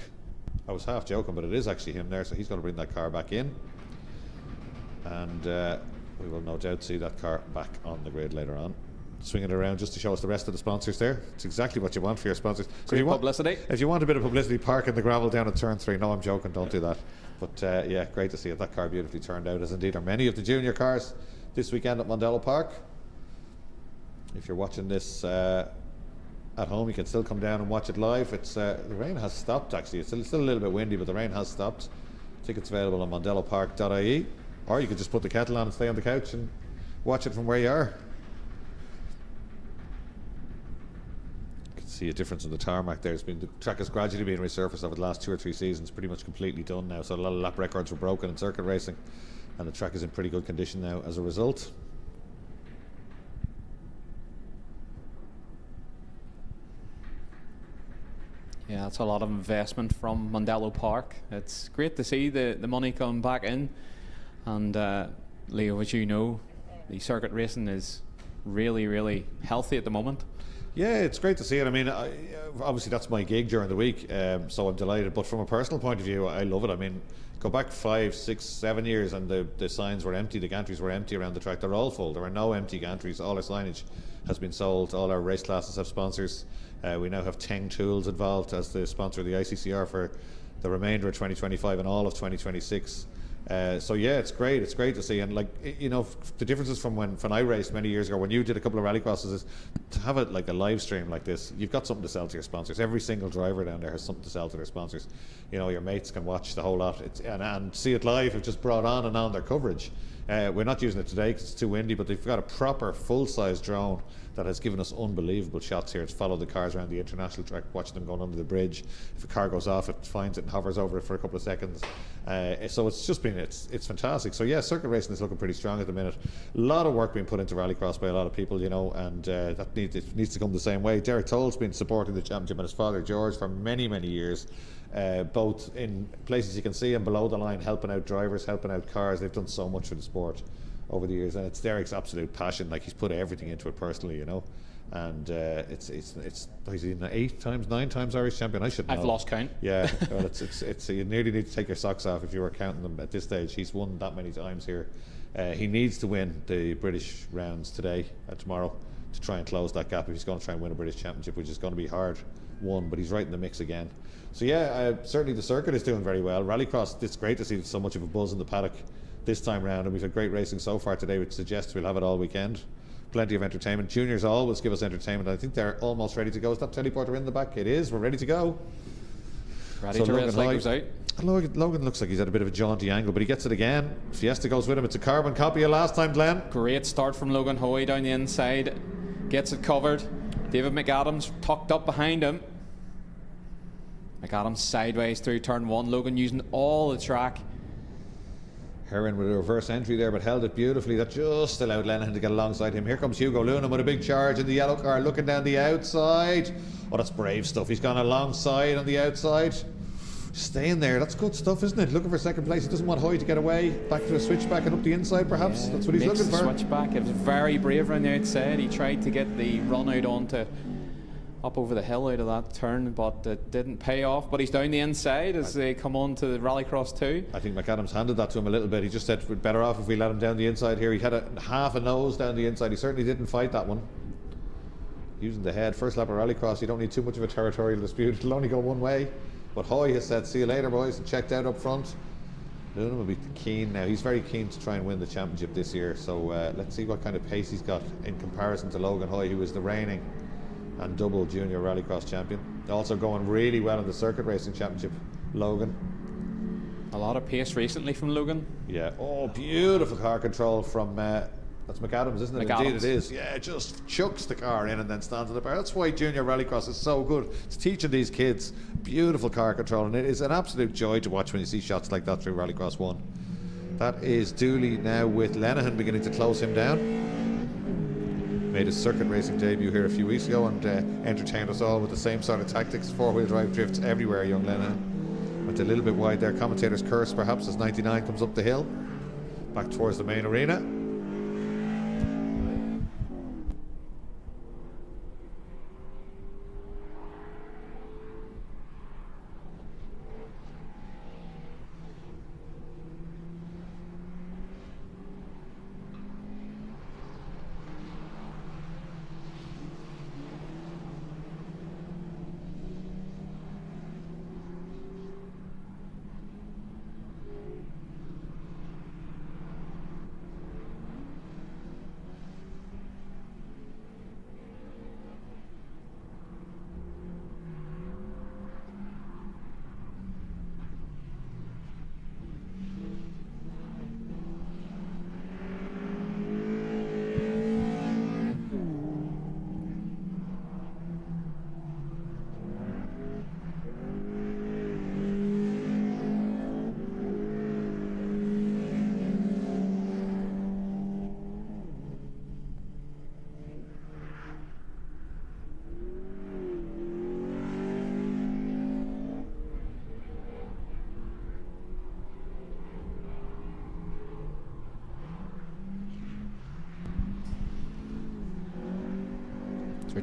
I was half joking, but it is actually him there. So he's going to bring that car back in, and we will no doubt see that car back on the grid later on. Swing it around just to show us the rest of the sponsors there. It's exactly what you want for your sponsors. So if publicity. If you want a bit of publicity, parking the gravel down at turn 3. No, I'm joking, don't do that. But yeah, great to see it. That car beautifully turned out, as indeed are many of the junior cars this weekend at Mondello Park. If you're watching this at home, you can still come down and watch it live. It's the rain has stopped actually. It's still a little bit windy, but the rain has stopped. Tickets available on mondellopark.ie, or you could just put the kettle on and stay on the couch and watch it from where you are. See a difference in the tarmac there. The track has gradually been resurfaced over the last 2 or 3 seasons, pretty much completely done now, so a lot of lap records were broken in circuit racing, and the track is in pretty good condition now as a result. Yeah, that's a lot of investment from Mondello Park. It's great to see the money come back in, and Leo, as you know, the circuit racing is really, really healthy at the moment. Yeah, it's great to see it. I mean, obviously that's my gig during the week, so I'm delighted. But from a personal point of view, I love it. I mean, go back 5, 6, 7 years and the signs were empty, the gantries were empty around the track. They're all full. There are no empty gantries. All our signage has been sold. All our race classes have sponsors. We now have Teng Tools involved as the sponsor of the ICCR for the remainder of 2025 and all of 2026. So yeah, it's great. It's great to see, and like, you know, the differences from when I raced many years ago, when you did a couple of rallycrosses, is to have it like a live stream like this. You've got something to sell to your sponsors. Every single driver down there has something to sell to their sponsors. You know, your mates can watch the whole lot and see it live. Have just brought on their coverage. We're not using it today because it's too windy, but they've got a proper full-size drone that has given us unbelievable shots here to follow the cars around the international track, watching them going under the bridge. If a car goes off, it finds it and hovers over it for a couple of seconds. So it's just been, it's fantastic. So yeah, circuit racing is looking pretty strong at the minute. A lot of work being put into rallycross by a lot of people, you know, and that needs to come the same way. Derek Toll's been supporting the championship and his father George for many, many years. Both in places you can see and below the line, helping out drivers, helping out cars. They've done so much for the sport over the years, and it's Derek's absolute passion. Like, he's put everything into it personally, you know. And it's he's 8 times, 9 times Irish champion. I should know. I've lost count. Yeah, well, it's you nearly need to take your socks off if you were counting them at this stage. He's won that many times here. He needs to win the British rounds today and tomorrow to try and close that gap if he's going to try and win a British championship, which is going to be hard won, but he's right in the mix again. So yeah, certainly the circuit is doing very well. Rallycross, it's great to see so much of a buzz in the paddock this time round, and we've had great racing so far today, which suggests we'll have it all weekend. Plenty of entertainment. Juniors always give us entertainment. I think they're almost ready to go. Is that teleporter in the back? It is. We're ready to go. Ready to race, like out. Logan looks like he's at a bit of a jaunty angle, but he gets it again. Fiesta goes with him. It's a carbon copy of last time, Glenn. Great start from Logan Hoy down the inside. Gets it covered. David McAdams tucked up behind him. McAdams sideways through turn 1. Logan using all the track. Heron with a reverse entry there, but held it beautifully. That just allowed Lenihan to get alongside him. Here comes Hugo Lunham with a big charge in the yellow car, looking down the outside. Oh, that's brave stuff. He's gone alongside on the outside. Staying there. That's good stuff, isn't it? Looking for second place. He doesn't want Hoy to get away. Back to a switchback and up the inside, perhaps. Yeah, that's what he's looking for. Switchback. It was very brave around the outside. He tried to get the run out onto up over the hill out of that turn, but it didn't pay off. But he's down the inside as they come on to the Rallycross 2. I think McAdams handed that to him a little bit. He just said we're better off if we let him down the inside here. He had half a nose down the inside. He certainly didn't fight that one. Using the head. First lap of Rallycross, you don't need too much of a territorial dispute. It'll only go one way. But Hoy has said, see you later, boys, and checked out up front. Lunham will be keen now. He's very keen to try and win the championship this year. So let's see what kind of pace he's got in comparison to Logan Hoy, who is the reigning and double junior rallycross champion. Also going really well in the circuit racing championship, Logan. A lot of pace recently from Logan. Yeah. Oh, beautiful car control from that's McAdams, isn't it? McAdams. Indeed it is. Yeah, just chucks the car in and then stands at the bar. That's why junior rallycross is so good. It's teaching these kids beautiful car control, and it is an absolute joy to watch when you see shots like that through Rallycross 1. That is Dooley now with Lenihan beginning to close him down. Made his circuit racing debut here a few weeks ago and entertained us all with the same sort of tactics. 4-wheel drive drifts everywhere, young Lenihan. Went a little bit wide there. Commentator's curse perhaps as 99 comes up the hill back towards the main arena.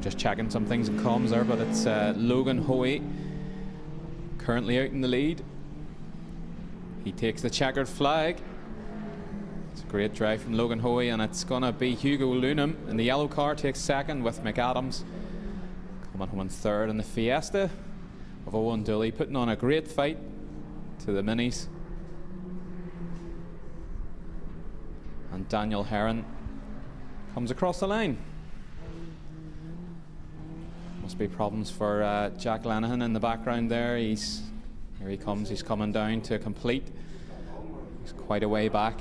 We're just checking some things in comms there, but it's Logan Hoey currently out in the lead. He takes the checkered flag. It's a great drive from Logan Hoey, and it's going to be Hugo Lunham in the yellow car, takes second, with McAdams coming home in third in the Fiesta of Owen Dooley, putting on a great fight to the minis. And Daniel Heron comes across the line. Must be problems for Jack Lenihan in the background there. Here he comes, he's coming down to complete. He's quite a way back.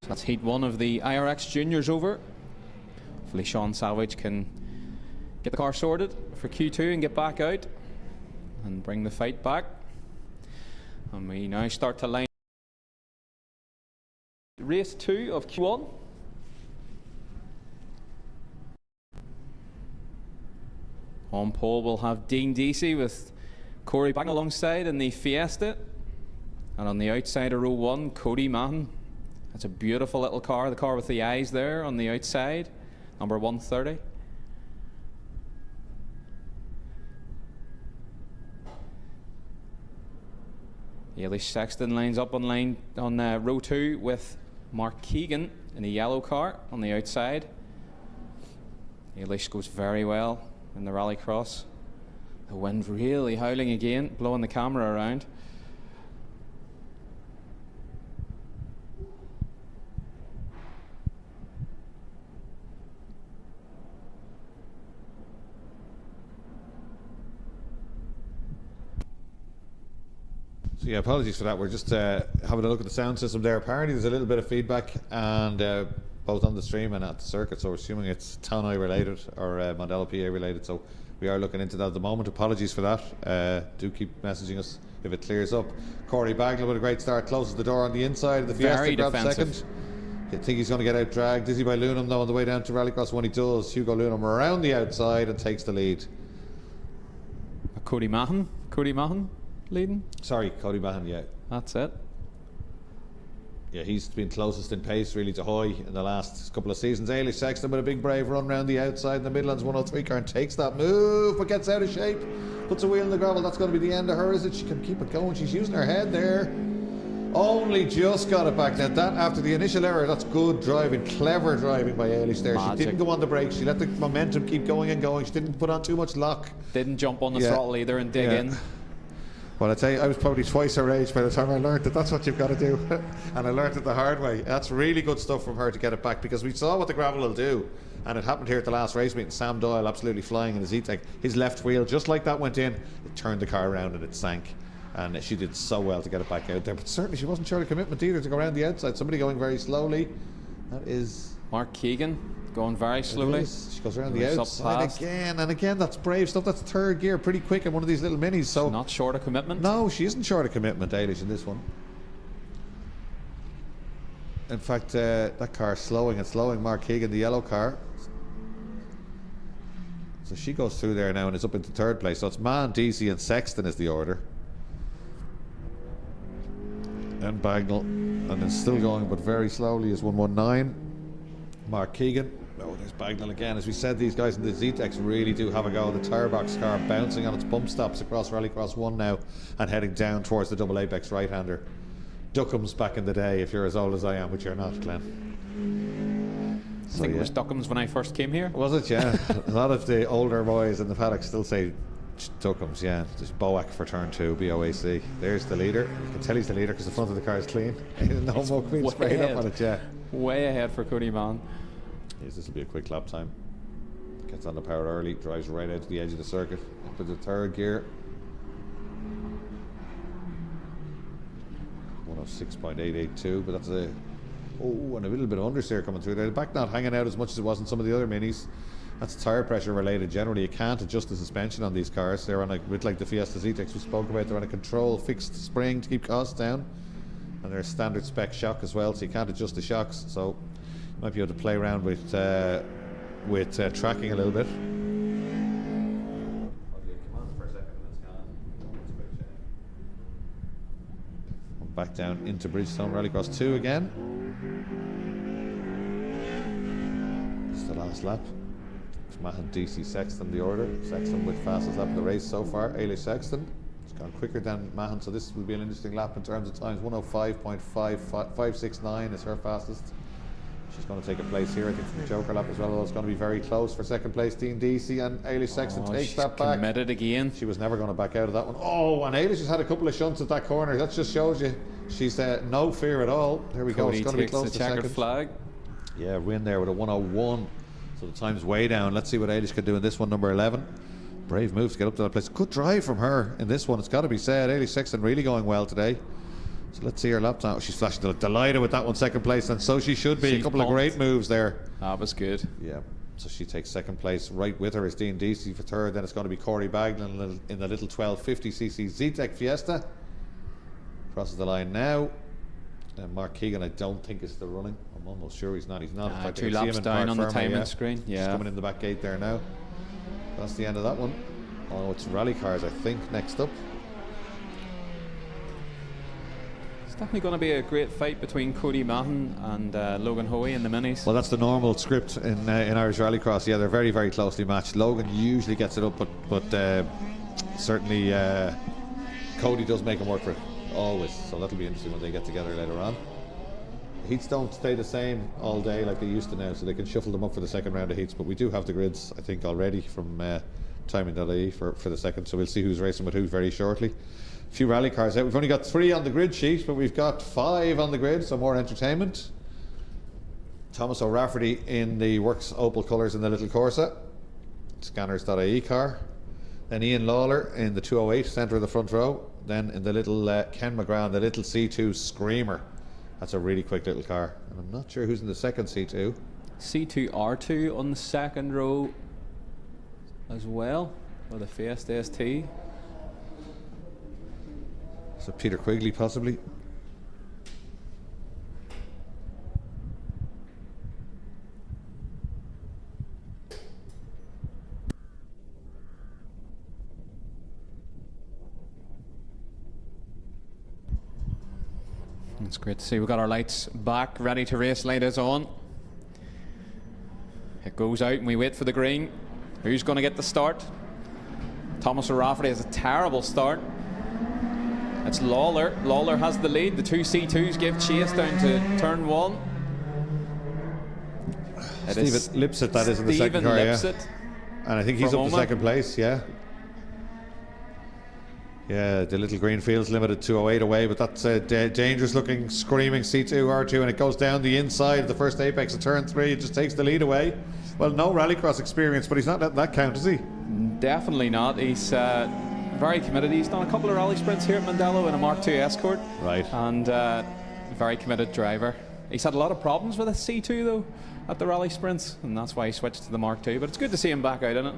That's heat one of the IRX Juniors over. Hopefully Sean Savage can get the car sorted for Q2 and get back out and bring the fight back. And we now start to line race 2 of Q1. On pole we'll have Dean Deasy with Corey back alongside in the Fiesta. And on the outside of row 1, Cody Mahon. That's a beautiful little car, the car with the eyes there on the outside, number 130. Ailish Sexton lines up on row 2 with Mark Keegan in the yellow car on the outside. Ailish goes very well in the Rallycross. The wind really howling again, blowing the camera around. So yeah, apologies for that. We're just having a look at the sound system there. Apparently there's a little bit of feedback, and both on the stream and at the circuit, so we're assuming it's Towneye related or Mondello PA related, so we are looking into that at the moment. Apologies for that. Do keep messaging us if it clears up. Corey Bagnall with a great start, closes the door on the inside of the Fiesta, grabs second. I think he's going to get out dragged. Dizzy by Lunham though on the way down to Rallycross. When he does, Hugo Lunham around the outside and takes the lead. Cody Mahon leading? Sorry, Cody Mahon, yeah. That's it. Yeah, he's been closest in pace really to Hoy in the last couple of seasons. Ailish Sexton with a big brave run round the outside in the Midlands 103 car and takes that move but gets out of shape. Puts a wheel in the gravel. That's going to be the end of her, is it? She can keep it going. She's using her head there. Only just got it back. Now that after the initial error, that's good driving, clever driving by Ailish there. Magic. She didn't go on the brakes. She let the momentum keep going and going. She didn't put on too much lock. Didn't jump on the throttle either and dig in. Well, I tell you, I was probably twice her age by the time I learned that that's what you've got to do. And I learned it the hard way. That's really good stuff from her to get it back, because we saw what the gravel will do. And it happened here at the last race meeting. Sam Doyle absolutely flying in his E-Tech. His left wheel, just like that, went in. It turned the car around and it sank. And she did so well to get it back out there. But certainly she wasn't sure of commitment either to go around the outside. Somebody going very slowly. That is Mark Keegan going very slowly. She goes around the outside again and again. That's brave stuff. That's third gear, pretty quick in one of these little minis. So she's not short of commitment. No, she isn't short of commitment, Ailish, in this one. In fact, that car slowing Mark Keegan, the yellow car. So she goes through there now and is up into third place. So it's Mann, Deasy and Sexton is the order. And Bagnall, and then still going but very slowly is 119. Mark Keegan. Oh, there's Bagnall again. As we said, these guys in the Z-Techs really do have a go. The tyre box car bouncing on its bump stops across Rallycross 1 now and heading down towards the double apex right-hander. Duckham's back in the day, if you're as old as I am, which you're not, Glenn. I think it was Duckham's when I first came here. Was it? Yeah. A lot of the older boys in the paddock still say Duckham's, yeah. Just Boac for turn 2, BOAC. There's the leader. You can tell he's the leader because the front of the car is clean. No muck being sprayed up on it, yeah. Way ahead for Cody Mahon. Yes, this will be a quick lap time. Gets on the power early, drives right out to the edge of the circuit, up to the third gear. 106.882, but that's and a little bit of understeer coming through there. The back not hanging out as much as it was in some of the other minis. That's tire pressure related. Generally, you can't adjust the suspension on these cars. They're on a bit like the Fiesta Z-Techs we spoke about. They're on a control fixed spring to keep costs down. And they're a standard spec shock as well, so you can't adjust the shocks, so you might be able to play around with tracking a little bit. Back down into Bridgestone Rallycross 2 again. It's the last lap. It's Mahon, DC, Sexton the order. Sexton with fastest lap of the race so far. Ailey Sexton. It's gone quicker than Mahon, so this will be an interesting lap in terms of times. 105.569 is her fastest. She's going to take a place here, I think, from the Joker lap as well. Although it's going to be very close for second place. Dean Deasy and Ailey Sexton takes that back. Committed again. She was never going to back out of that one. Oh, and Ailey just had a couple of shunts at that corner. That just shows you she's no fear at all. Here we go. It's going to be close to second. Flag. Yeah, win there with a 101. So the time's way down. Let's see what Ailey can do in this one, number 11. Brave move to get up to that place. Good drive from her in this one. It's got to be said. Ailey Sexton really going well today. So let's see her lap time. Oh, she's flashing delighted with that one, second place, and so she should be. She's a couple of great moves there. That was good. Yeah. So she takes second place. Right with her is Dean Deasy for third. Then it's going to be Corey Baglan in the little 1250cc Zetec Fiesta. Crosses the line now. And Mark Keegan, I don't think is still running. I'm almost sure he's not. He's not. In fact, 2 laps down on the timing screen. Yeah. He's coming in the back gate there now. That's the end of that one. Oh, it's rally cars, I think, next up. Definitely going to be a great fight between Cody Mahon and Logan Hoey in the minis. Well, that's the normal script in Irish Rallycross. Yeah, they're very, very closely matched. Logan usually gets it up, but certainly Cody does make him work for it, always. So that'll be interesting when they get together later on. Heats don't stay the same all day like they used to now, so they can shuffle them up for the second round of heats. But we do have the grids, I think, already from timing.ie for the second, so we'll see who's racing with who very shortly. A few rally cars out. We've only got 3 on the grid sheet, but we've got 5 on the grid, so more entertainment. Thomas O'Rafferty in the Works Opel colours in the little Corsa. Scanners.ie car. Then Ian Lawler in the 208, centre of the front row. Then in the little Ken McGrath, the little C2 Screamer. That's a really quick little car. And I'm not sure who's in the second C2. C2R2 on the second row as well, with a Fiesta ST. So Peter Quigley possibly. It's great to see. We've got our lights back, ready to race. Light is on. It goes out and we wait for the green. Who's going to get the start? Thomas O'Rafferty has a terrible start. It's Lawler. Lawler has the lead. The 2 C2s give chase down to turn 1. Stephen Lipset, that is in the second car, yeah. And I think he's up to second place, yeah. Yeah, the little Greenfields limited 208 away, but that's a dangerous looking, screaming C2 R2, and it goes down the inside of the first apex of turn 3. It just takes the lead away. Well, no rallycross experience, but he's not letting that count, is he? Definitely not. He's very committed. He's done a couple of rally sprints here at Mondello in a Mark II Escort. Right. And very committed driver. He's had a lot of problems with a C2 though at the rally sprints, and that's why he switched to the Mark II. But it's good to see him back out in it.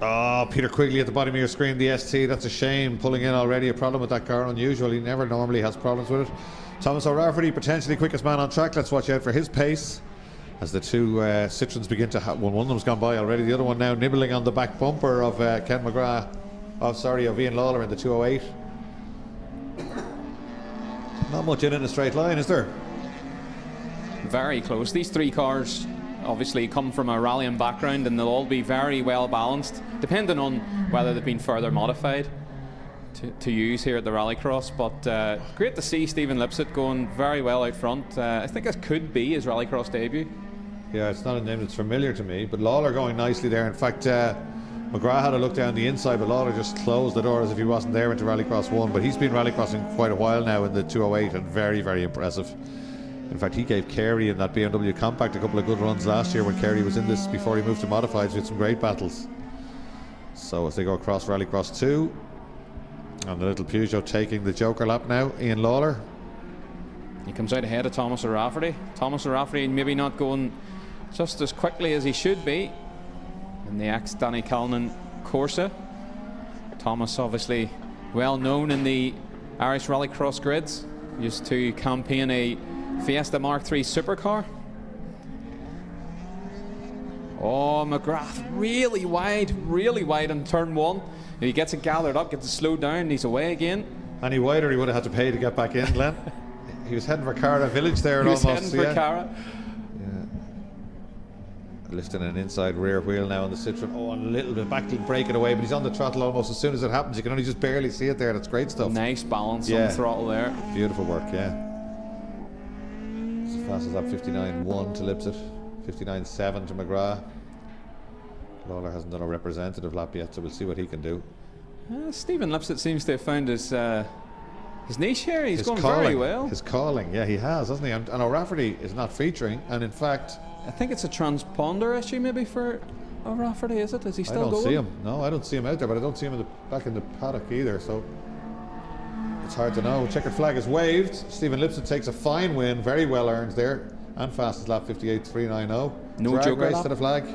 Oh, Peter Quigley at the bottom of your screen, the ST. That's a shame. Pulling in already. A problem with that car. Unusual. He never normally has problems with it. Thomas O'Rafferty, potentially quickest man on track. Let's watch out for his pace as the 2 Citroens begin to have. One of them's gone by already. The other one now nibbling on the back bumper of Ken McGrath. Of Ian Lawler in the 208. Not much in a straight line, is there? Very close. These 3 cars obviously come from a rallying background, and they'll all be very well balanced, depending on whether they've been further modified to use here at the Rallycross. But great to see Stephen Lipset going very well out front. I think this could be his Rallycross debut. Yeah, it's not a name that's familiar to me, but Lawler going nicely there. In fact, McGrath had a look down the inside, but Lawler just closed the door as if he wasn't there into Rallycross 1. But he's been rallycrossing quite a while now in the 208, and very, very impressive. In fact, he gave Carey in that BMW Compact a couple of good runs last year when Carey was in this before he moved to modifieds. We had some great battles. So as they go across Rallycross 2, and the little Peugeot taking the Joker lap now, Ian Lawler. He comes out ahead of Thomas O'Rafferty. Thomas O'Rafferty maybe not going just as quickly as he should be in the ex-Danny Callinan Corsa. Thomas obviously well known in the Irish Rallycross grids. used to campaign a Fiesta Mark III supercar. Oh, McGrath really wide on turn 1. He gets it gathered up, gets it slowed down, he's away again. Any wider, he would have had to pay to get back in, Glenn. He was heading for Cara Village there. He was heading for Cara. Lifting an inside rear wheel now on the Citroen. Oh, and a little bit back to break it away, but he's on the throttle almost as soon as it happens. You can only just barely see it there. That's great stuff. Nice balance on the throttle there. Beautiful work, yeah. It's as fast as that 59.1 to Lipset, 59.7 to McGrath. Lawler hasn't done a representative lap yet, so we'll see what he can do. Stephen Lipset seems to have found his niche here. He's going very well. His calling, yeah, he has, hasn't he? And O'Rafferty is not featuring, and in fact, I think it's a transponder issue maybe for O'Rafferty, is it? Is he still going? I don't see him. No, I don't see him out there, but I don't see him back in the paddock either, so it's hard to know. Checkered flag is waved. Stephen Lipset takes a fine win, very well earned there, and fastest lap 58.390. No joker race lap to the flag.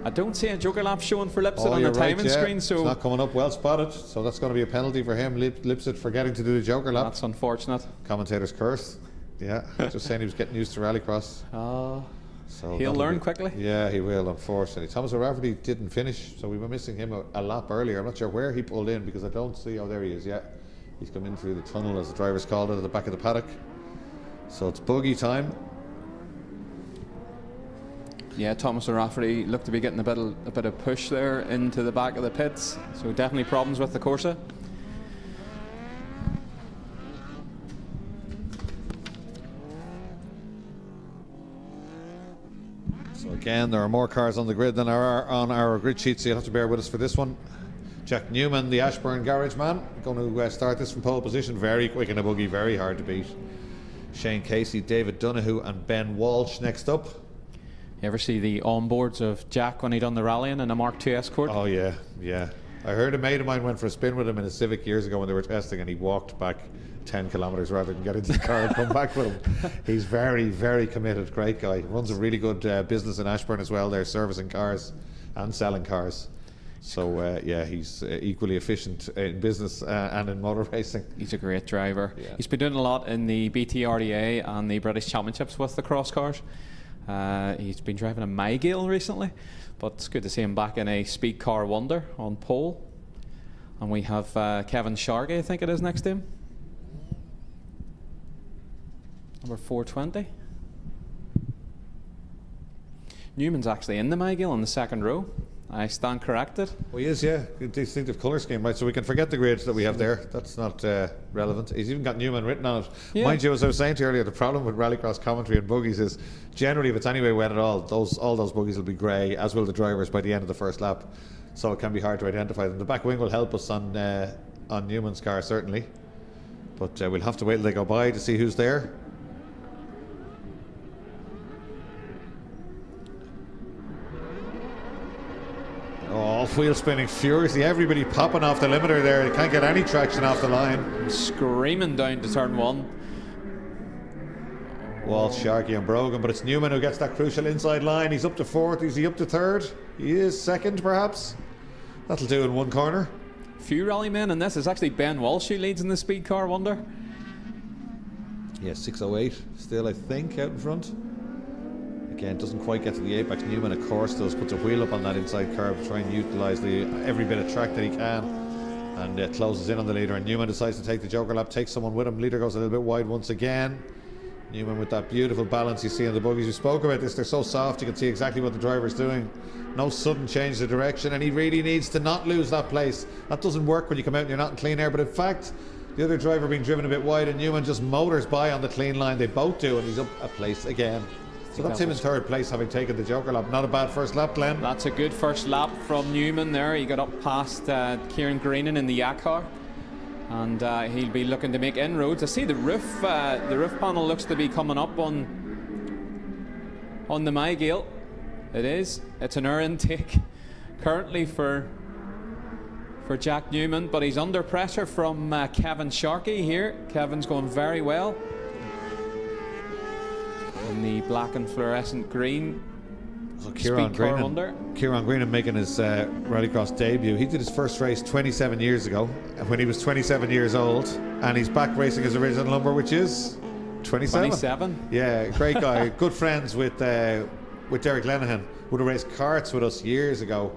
I don't see a joker lap showing for Lipset on the timing screen, so it's not coming up. Well spotted. So that's going to be a penalty for him, Lipset, for getting to do the joker lap. That's unfortunate. Commentator's curse. Yeah, just saying he was getting used to rallycross. So he'll learn quickly. Yeah, he will, unfortunately. Thomas O'Rafferty didn't finish, so we were missing him a lap earlier. I'm not sure where he pulled in because I don't see. Oh, there he is. Yeah, he's come in through the tunnel, as the drivers called it, at the back of the paddock. So it's buggy time. Yeah, Thomas O'Rafferty looked to be getting a bit of push there into the back of the pits. So definitely problems with the Corsa. So again, there are more cars on the grid than are on our grid sheet, so you'll have to bear with us for this one. Jack Newman, the Ashburn garage man, going to start this from pole position. Very quick in a buggy, very hard to beat. Shane Casey, David Donoghue and Ben Walsh next up. You ever see the onboards of Jack when he done the rallying in a Mark II Escort? Oh yeah, yeah. I heard a mate of mine went for a spin with him in a Civic years ago when they were testing, and he walked back 10 kilometres rather than get into the car and come back with him. He's very, very committed, great guy. Runs a really good business in Ashburn as well. They're servicing cars and selling cars. So yeah, he's equally efficient in business and in motor racing. He's a great driver. Yeah. He's been doing a lot in the BTRDA and the British Championships with the cross cars. He's been driving a Mygale recently, but it's good to see him back in a speed car wonder on pole. And we have Kevin Sharkey, I think it is, next to him. Number 420. Newman's actually in the Mygale on the second row. I stand corrected. Oh, he is, yeah. Good distinctive colour scheme, right? So we can forget the grids that we have there. That's not relevant. He's even got Newman written on it. Yeah. Mind you, as I was saying to you earlier, the problem with rallycross commentary and buggies is generally, if it's anyway wet at all, all those buggies will be grey, as will the drivers by the end of the first lap. So it can be hard to identify them. The back wing will help us on Newman's car, certainly. But we'll have to wait till they go by to see who's there. Oh, wheel spinning furiously. Everybody popping off the limiter there. They can't get any traction off the line. Screaming down to turn 1. Walsh, Sharkey and Brogan, but it's Newman who gets that crucial inside line. He's up to 4th. Is he up to 3rd? He is 2nd, perhaps. That'll do in one corner. Few rally men in this. It's actually Ben Walsh who leads in the speed car wonder. Yeah, 608 still, I think, out in front. Again, doesn't quite get to the apex. Newman, of course, does. Puts a wheel up on that inside curve to try and utilise every bit of track that he can, and closes in on the leader. And Newman decides to take the joker lap, takes someone with him. Leader goes a little bit wide once again. Newman with that beautiful balance you see in the buggies. We spoke about this. They're so soft, you can see exactly what the driver's doing. No sudden change of direction, and he really needs to not lose that place. That doesn't work when you come out and you're not in clean air. But in fact, the other driver being driven a bit wide, and Newman just motors by on the clean line. They both do, and he's up a place again. So that's him in 3rd place, having taken the joker lap. Not a bad first lap, Glenn. That's a good first lap from Newman there. He got up past Kieran Greenan in the Yak car, and he'll be looking to make inroads. I see the roof panel looks to be coming up on the Mygale. It is. It's an air intake currently for Jack Newman, but he's under pressure from Kevin Sharkey here. Kevin's going very well in the black and fluorescent green So Kieran Greenan making his rallycross debut. He did his first race 27 years ago when he was 27 years old, and he's back racing his original number, which is 27. 27. Yeah, great guy. Good friends with Derek Lenihan. Would have raced karts with us years ago.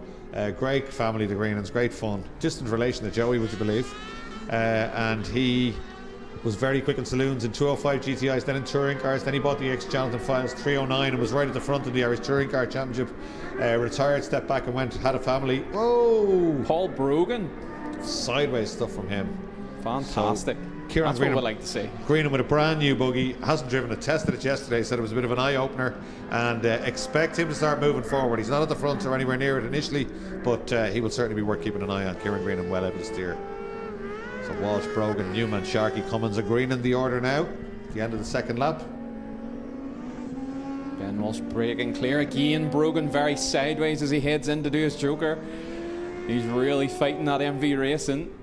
Great family, the Greenans, great fun. Distant relation to Joey, would you believe? And he was very quick in saloons in 205 GTIs, then in touring cars. Then he bought the Jonathan Files 309 and was right at the front of the Irish Touring Car Championship. Retired, stepped back and had a family. Whoa! Paul Brogan. Sideways stuff from him. Fantastic. So, that's what we'd like to see. Greenham with a brand new buggy, hasn't driven it, tested it yesterday, said it was a bit of an eye-opener, and expect him to start moving forward. He's not at the front or anywhere near it initially, but he will certainly be worth keeping an eye on. Kieran Greenham well able to steer. So Walsh, Brogan, Newman, Sharkey, Cummins and Greenham the order now, at the end of the second lap. Ben Walsh breaking clear again. Brogan very sideways as he heads in to do his joker. He's really fighting that MV Racing.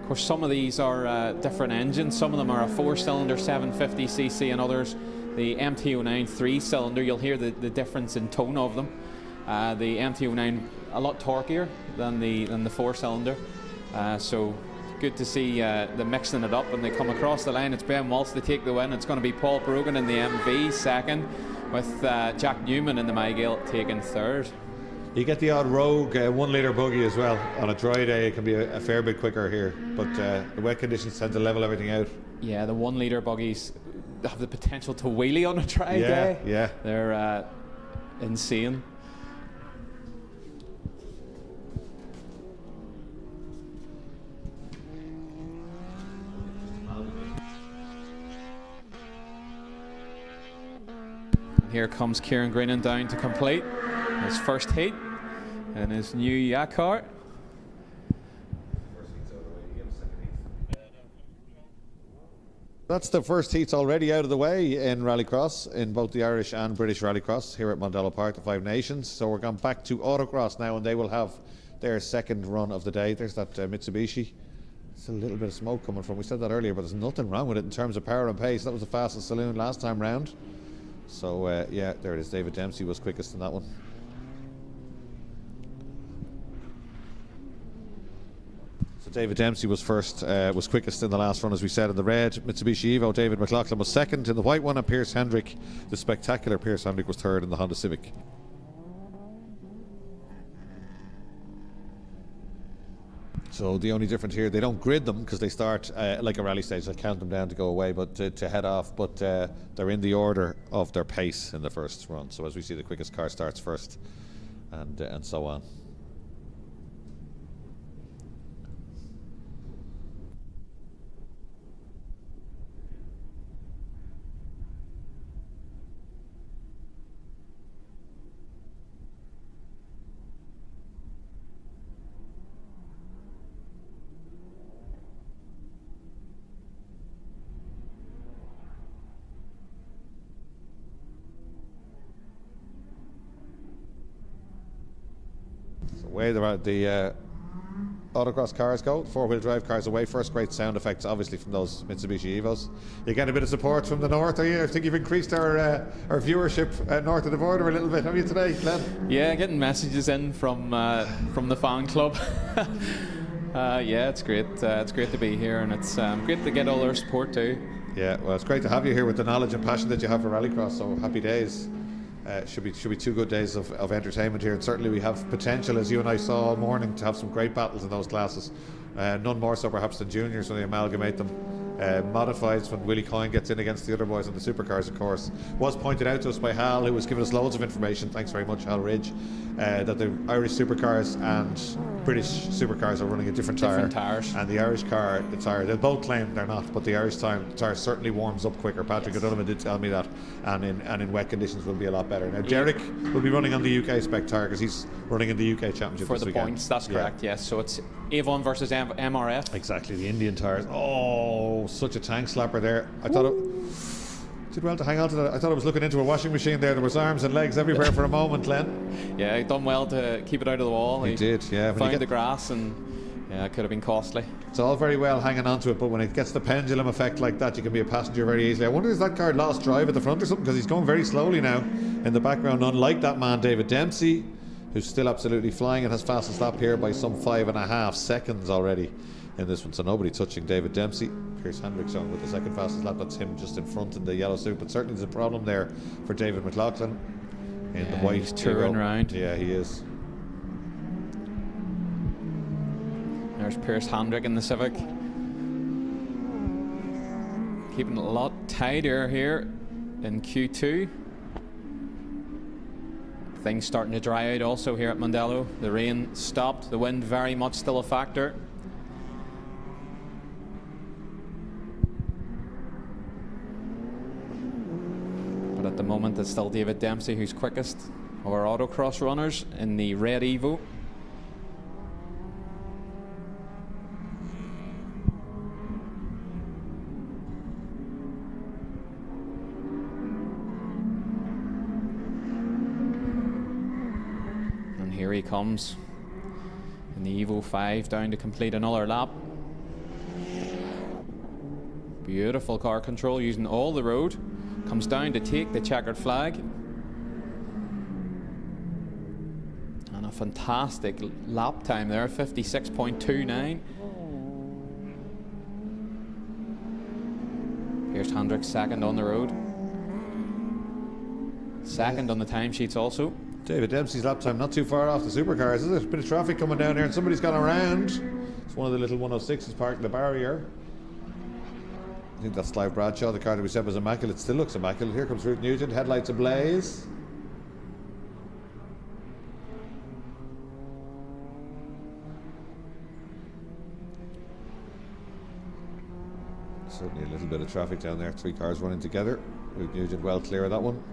Of course, some of these are different engines. Some of them are a 4-cylinder 750cc, and others the MT09 3-cylinder. You'll hear the difference in tone of them. The MT09 a lot torquier than the 4-cylinder. So good to see them mixing it up when they come across the line. It's Ben Walsh to take the win. It's going to be Paul Brogan in the MV second, with Jack Newman in the Mygale taking third. You get the odd rogue 1 litre buggy as well. On a dry day it can be a fair bit quicker here, but the wet conditions tend to level everything out. Yeah, the 1 litre buggies have the potential to wheelie on a dry day. Yeah, they're insane. And here comes Kieran Greenan down to complete his first heat in his new yak car. That's the first heats already out of the way in Rallycross, in both the Irish and British Rallycross here at Mondello Park, the Five Nations. So we're going back to Autocross now, and they will have their second run of the day. There's that Mitsubishi. It's a little bit of smoke coming from. We said that earlier, but there's nothing wrong with it in terms of power and pace. That was the fastest saloon last time round. So yeah, there it is. David Dempsey was quickest in that one. So David Dempsey was first, was quickest in the last run, as we said, in the red Mitsubishi Evo. David McLaughlin was second in the white one, and Pierce Hendrick, the spectacular Pierce Hendrick, was third in the Honda Civic. So the only difference here, they don't grid them because they start like a rally stage. They count them down to go away, but to head off. But they're in the order of their pace in the first run. So as we see, the quickest car starts first, and so on. Way the autocross cars go, 4-wheel drive cars away. First, great sound effects, obviously, from those Mitsubishi Evos. You get a bit of support from the north, are you? I think you've increased our viewership north of the border a little bit, have you, today, Glenn? Yeah, getting messages in from the fan club. Yeah, it's great. It's great to be here, and it's great to get all their support too. Yeah, well, it's great to have you here with the knowledge and passion that you have for Rallycross. So happy days. Should be 2 good days of entertainment here, and certainly we have potential, as you and I saw all morning, to have some great battles in those classes. None more so perhaps than juniors when they amalgamate them. Modifieds when Willie Coyne gets in against the other boys on the supercars, of course. Was pointed out to us by Hal, who was giving us loads of information, thanks very much, Hal Ridge, that the Irish supercars and British supercars are running a different tires. And the Irish car, the tyre, they both claim they're not, but the Irish tyre certainly warms up quicker. Patrick O'Donovan did tell me that, and in wet conditions will be a lot better. Now Derek will be running on the UK spec tyre because he's running in the UK Championship for this the weekend. points. That's correct. Yes, so it's Avon versus MRF. Exactly, the Indian tyres. Oh, such a tank slapper there. I thought it did well to hang on to that. I thought I was looking into a washing machine there. There was arms and legs everywhere for a moment, Len. Yeah, he done well to keep it out of the wall. He did, yeah. Found the grass and Yeah, it could have been costly. It's all very well hanging on to it, but when it gets the pendulum effect like that, you can be a passenger very easily. I wonder, is that car lost drive at the front or something? Because he's going very slowly now in the background, unlike that man David Dempsey, who's still absolutely flying and has fastest lap here by some 5.5 seconds already in this one. So nobody touching David Dempsey. Pierce Hendricks on with the second fastest lap. That's him just in front in the yellow suit, but certainly there's a problem there for David McLaughlin in the white. He's touring around. Yeah, he is. There's Pierce Hendrick in the Civic. Keeping it a lot tighter here in Q2. Things starting to dry out also here at Mondello. The rain stopped, the wind very much still a factor. But at the moment it's still David Dempsey who's quickest of our autocross runners in the red Evo. Here he comes in the Evo 5 down to complete another lap. Beautiful car control using all the road. Comes down to take the checkered flag. And a fantastic lap time there, 56.29. Pierce Hendricks second on the road. Second on the timesheets also. David Dempsey's lap time not too far off the supercars, is it? A bit of traffic coming down here and somebody's gone around. It's one of the little 106s parked in the barrier. I think that's Clive Bradshaw. The car that we said was immaculate still looks immaculate. Here comes Ruth Nugent, headlights ablaze. Certainly a little bit of traffic down there. 3 cars running together. Ruth Nugent well clear of that one.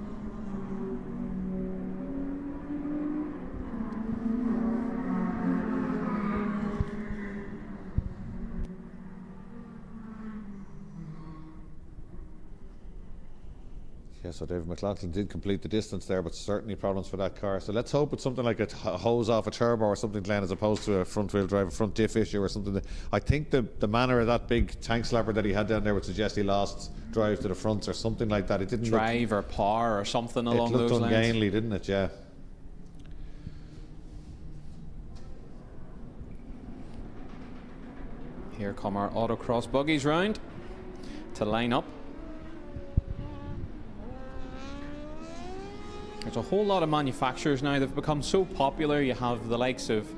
Yeah, so David McLaughlin did complete the distance there, but certainly problems for that car. So let's hope it's something like a hose off a turbo or something, Glenn, as opposed to a front wheel drive, a front diff issue or something. I think the manner of that big tank slapper that he had down there would suggest he lost drive to the front or something like that. It didn't drive or power or something along those lines. It looked ungainly, didn't it? Yeah. Here come our autocross buggies round to line up. There's a whole lot of manufacturers now that have become so popular. You have the likes of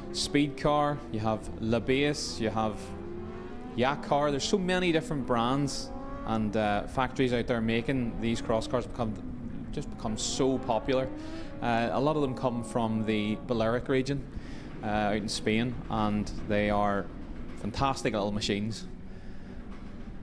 Speedcar, you have LaBase, you have Yakar. There's so many different brands and factories out there making these cross cars become so popular. A lot of them come from the Balearic region out in Spain, and they are fantastic little machines.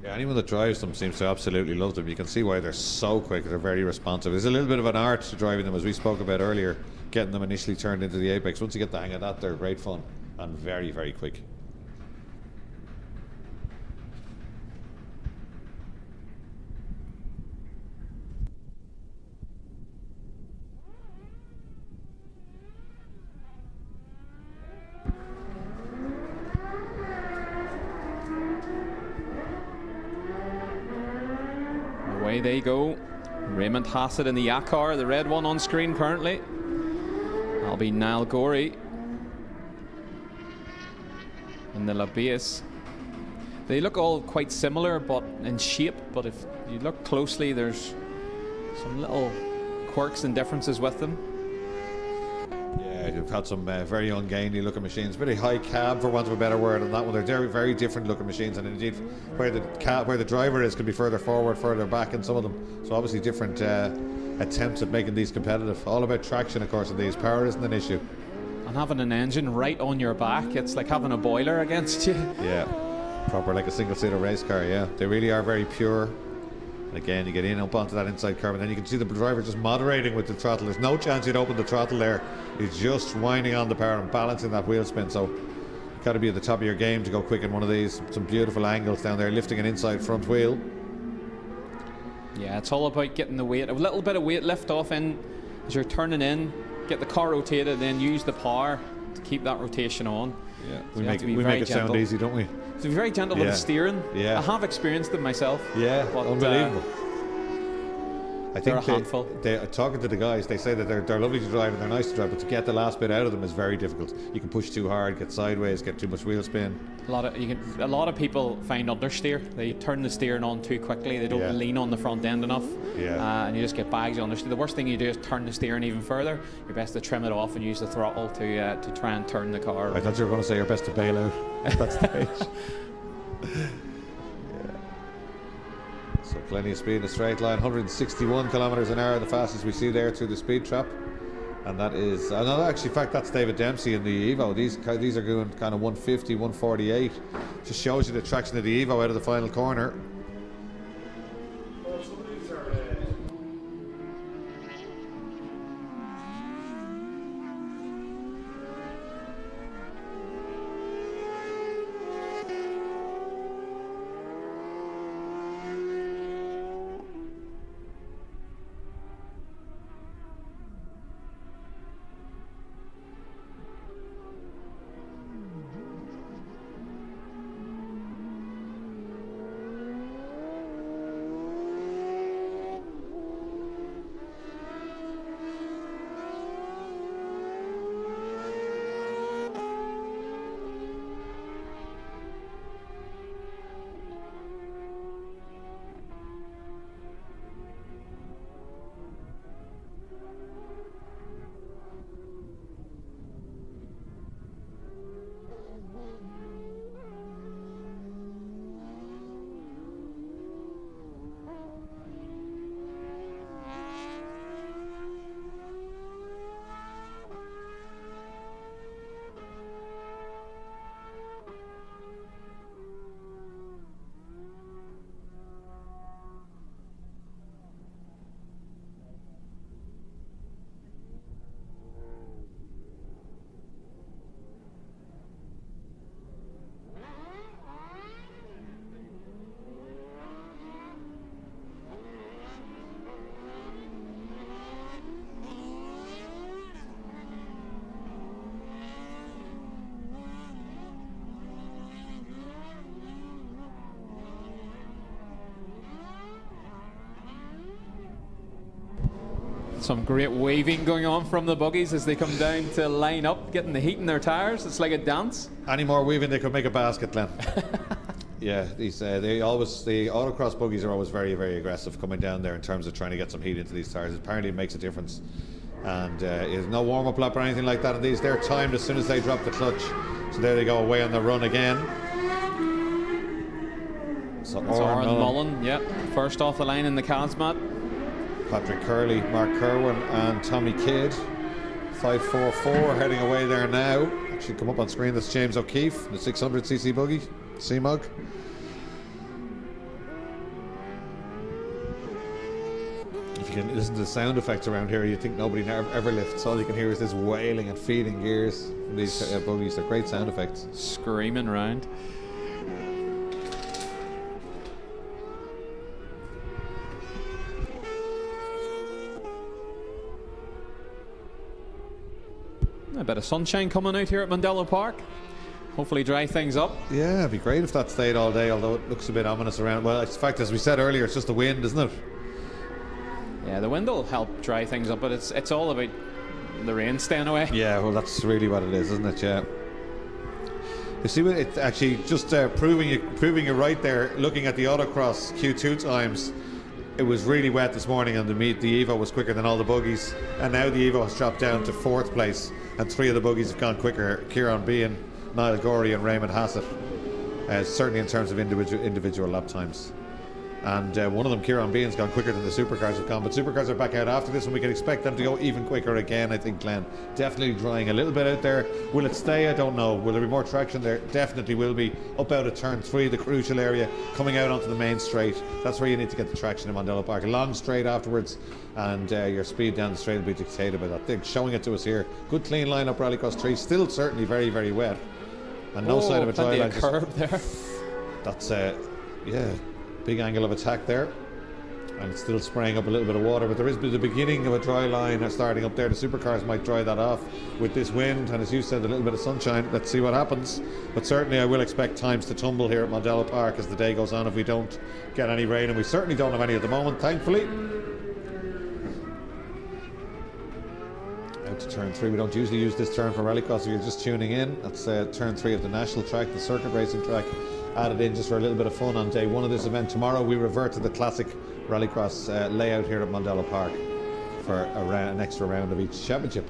Yeah, anyone that drives them seems to absolutely love them. You can see why they're so quick. They're very responsive. There's a little bit of an art to driving them, as we spoke about earlier, getting them initially turned into the apex. Once you get the hang of that, they're great fun and very, very quick. Away they go. Raymond Hassett in the Yakar, the red one on screen currently. That'll be Niall Gorey in the LaBase. They look all quite similar but in shape, but if you look closely there's some little quirks and differences with them. Yeah, you've had some very ungainly looking machines, very high cab for want of a better word on that one. They're very, very different looking machines, and indeed where the driver is can be further forward, further back in some of them. So obviously different attempts at making these competitive. All about traction, of course, in these. Power isn't an issue. And having an engine right on your back, it's like having a boiler against you. Yeah, proper like a single-seater race car. Yeah, they really are very pure. And again, you get in up onto that inside curve, and then you can see the driver just moderating with the throttle. There's no chance he'd open the throttle there. He's just winding on the power and balancing that wheel spin. So you've got to be at the top of your game to go quick in one of these. Some beautiful angles down there, lifting an inside front wheel. Yeah, it's all about getting the weight, a little bit of weight lift off in as you're turning in, get the car rotated, then use the power to keep that rotation on. Yeah, So we make it sound easy, don't we? To be very gentle with the steering. Yeah. I have experienced it myself. Yeah, but, unbelievable. I think they're a handful. Talking to the guys, they say that they're lovely to drive and they're nice to drive, but to get the last bit out of them is very difficult. You can push too hard, get sideways, get too much wheel spin. A lot of people find understeer. They turn the steering on too quickly. They don't lean on the front end enough. Yeah. And you just get bags on understeer. The worst thing you do is turn the steering even further. You're best to trim it off and use the throttle to try and turn the car. I thought you were going to say you're best to bail out at that stage. So plenty of speed in a straight line, 161 kilometers an hour, the fastest we see there through the speed trap. And that is, actually, in fact, that's David Dempsey in the Evo. These are going kind of 150, 148. Just shows you the traction of the Evo out of the final corner. Some great waving going on from the buggies as they come down to line up, getting the heat in their tyres. It's like a dance. Any more weaving, they could make a basket, Glenn. Yeah, the autocross buggies are always very, very aggressive coming down there in terms of trying to get some heat into these tyres. Apparently it makes a difference. And there's no warm-up lap or anything like that on these. They're timed as soon as they drop the clutch. So there they go, away on the run again. So Aaron Mullen, first off the line in the Kazmat. Patrick Curley, Mark Kerwin and Tommy Kidd. 544 heading away there now. Should come up on screen. That's James O'Keefe, the 600cc buggy, C-Mug. If you can listen to the sound effects around here, you'd think nobody ever lifts. All you can hear is this wailing and feeding gears from these buggies. They're great sound effects. Screaming around. A bit of sunshine coming out here at Mondello Park. Hopefully dry things up. Yeah, it'd be great if that stayed all day, although it looks a bit ominous around. Well, in fact, as we said earlier, it's just the wind, isn't it? Yeah, the wind will help dry things up, but it's all about the rain staying away. Yeah, well, that's really what it is, isn't it? Yeah. You see, it's actually just proving you right there, looking at the Autocross Q2 times. It was really wet this morning, and the Evo was quicker than all the buggies, and now the Evo has dropped down to 4th place, and 3 of the buggies have gone quicker. Kieran Behan, Niall Gorey and Raymond Hassett, certainly in terms of individual lap times. And one of them, Kieran Behan's gone quicker than the Supercars have gone, but Supercars are back out after this, and we can expect them to go even quicker again, I think, Glenn. Definitely drying a little bit out there. Will it stay? I don't know. Will there be more traction there? Definitely will be. Up out of turn 3, the crucial area, coming out onto the main straight. That's where you need to get the traction in Mondello Park. A long straight afterwards, and your speed down the straight will be dictated by that. They're showing it to us here. Good clean line up Rallycross 3. Still certainly very, very wet. And no sign of a dry line. Curb there. That's, yeah. Big angle of attack there. and it's still spraying up a little bit of water, but there is the beginning of a dry line starting up there. The supercars might dry that off with this wind, and as you said, a little bit of sunshine. Let's see what happens, but certainly I will expect times to tumble here at Mondello Park as the day goes on if we don't get any rain, and we certainly don't have any at the moment, thankfully. Out to turn 3. We don't usually use this turn for Rallycross if you're just tuning in. That's turn 3 of the national track, the circuit racing track, added in just for a little bit of fun on day 1 of this event. Tomorrow we revert to the classic Rallycross layout here at Mondello Park for an extra round of each championship.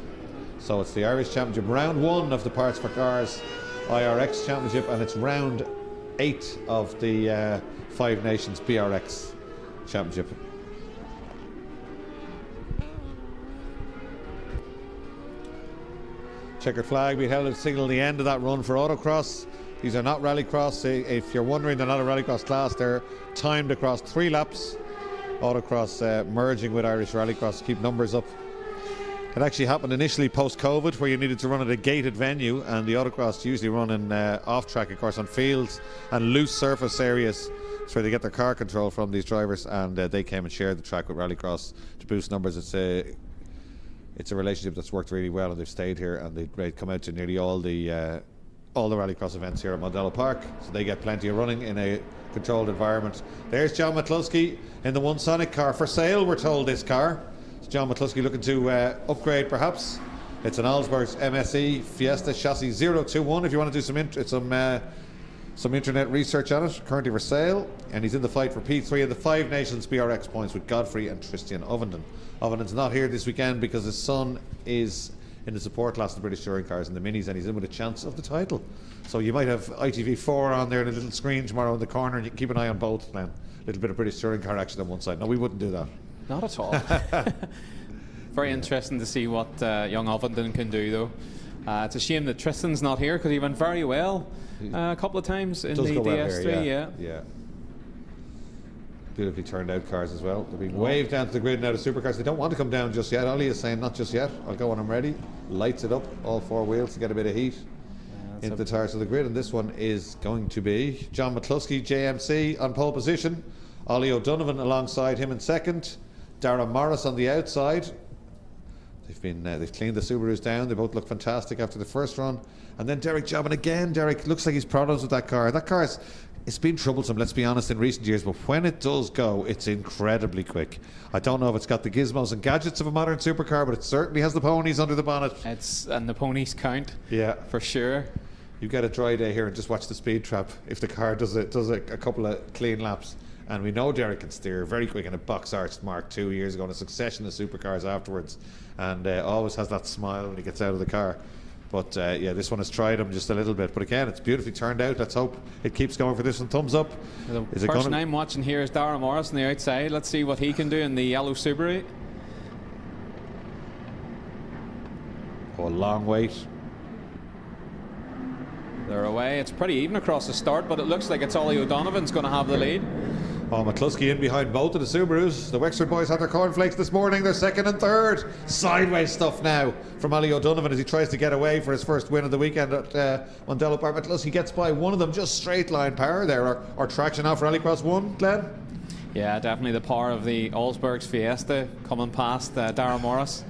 So it's the Irish Championship, round 1 of the Parts for Cars IRX Championship, and it's round 8 of the Five Nations BRX Championship. Checkered flag being held to signal the end of that run for Autocross. These are not Rallycross. If you're wondering, they're not a Rallycross class. They're timed across 3 laps. Autocross merging with Irish Rallycross to keep numbers up. It actually happened initially post-COVID, where you needed to run at a gated venue, and the Autocross usually run in off-track, of course, on fields and loose surface areas. That's where they get their car control from, these drivers, and they came and shared the track with Rallycross to boost numbers. It's a relationship that's worked really well, and they've stayed here, and they come out to nearly all the Rallycross events here at Mondello Park, so they get plenty of running in a controlled environment. There's John McCluskey in the OneSonic car for sale, we're told. This car, it's John McCluskey looking to upgrade perhaps. It's an Allsberg's MSE Fiesta chassis 021 if you want to do some internet research on it. Currently for sale, and he's in the fight for P3 of the Five Nations BRX points with Godfrey and Tristan Ovenden. Ovenden's not here this weekend because his son is in the support class of the British Touring Cars and the Minis, and he's in with a chance of the title. So you might have ITV4 on there in a little screen tomorrow in the corner, and you can keep an eye on both then. A little bit of British Touring Car action on one side. No, we wouldn't do that. Not at all. Very interesting to see what young Ovenden can do, though. It's a shame that Tristan's not here because he went very well a couple of times in the DS3. Well here, yeah. Beautifully turned out cars as well. They're being waved down to the grid now, the supercars. They don't want to come down just yet. Ollie is saying not just yet. I'll go when I'm ready. Lights it up, all 4 wheels to get a bit of heat into the tires of the grid. And this one is going to be John McCluskey, JMC, on pole position. Ollie O'Donovan alongside him in second. Darren Morris on the outside. They've cleaned the Subarus down. They both look fantastic after the first run. And then Derek Jobbin again. Derek looks like he's problems with that car. That car it's been troublesome, let's be honest, in recent years, but when it does go, it's incredibly quick. I don't know if it's got the gizmos and gadgets of a modern supercar, but it certainly has the ponies under the bonnet. And the ponies count. Yeah, for sure. You get a dry day here and just watch the speed trap if the car does a couple of clean laps. And we know Derek can steer very quick in a box arched Mark II years ago, in a succession of supercars afterwards, and always has that smile when he gets out of the car. But yeah, this one has tried him just a little bit. But again, it's beautifully turned out. Let's hope it keeps going for this one. Thumbs up. The person I'm watching here is Darren Morris on the outside. Let's see what he can do in the yellow Subaru. Oh, a long wait. They're away. It's pretty even across the start, but it looks like it's Ollie O'Donovan's going to have the lead. Oh, McCluskey in behind both of the Subarus. The Wexford boys had their cornflakes this morning. They're second and third. Sideways stuff now from Ollie O'Donovan as he tries to get away for his first win of the weekend at Mondello Park. McCluskey gets by one of them, just straight line power there, or traction off Rallycross 1, Glenn? Yeah, definitely the power of the Allsberg's Fiesta coming past Darren Morris.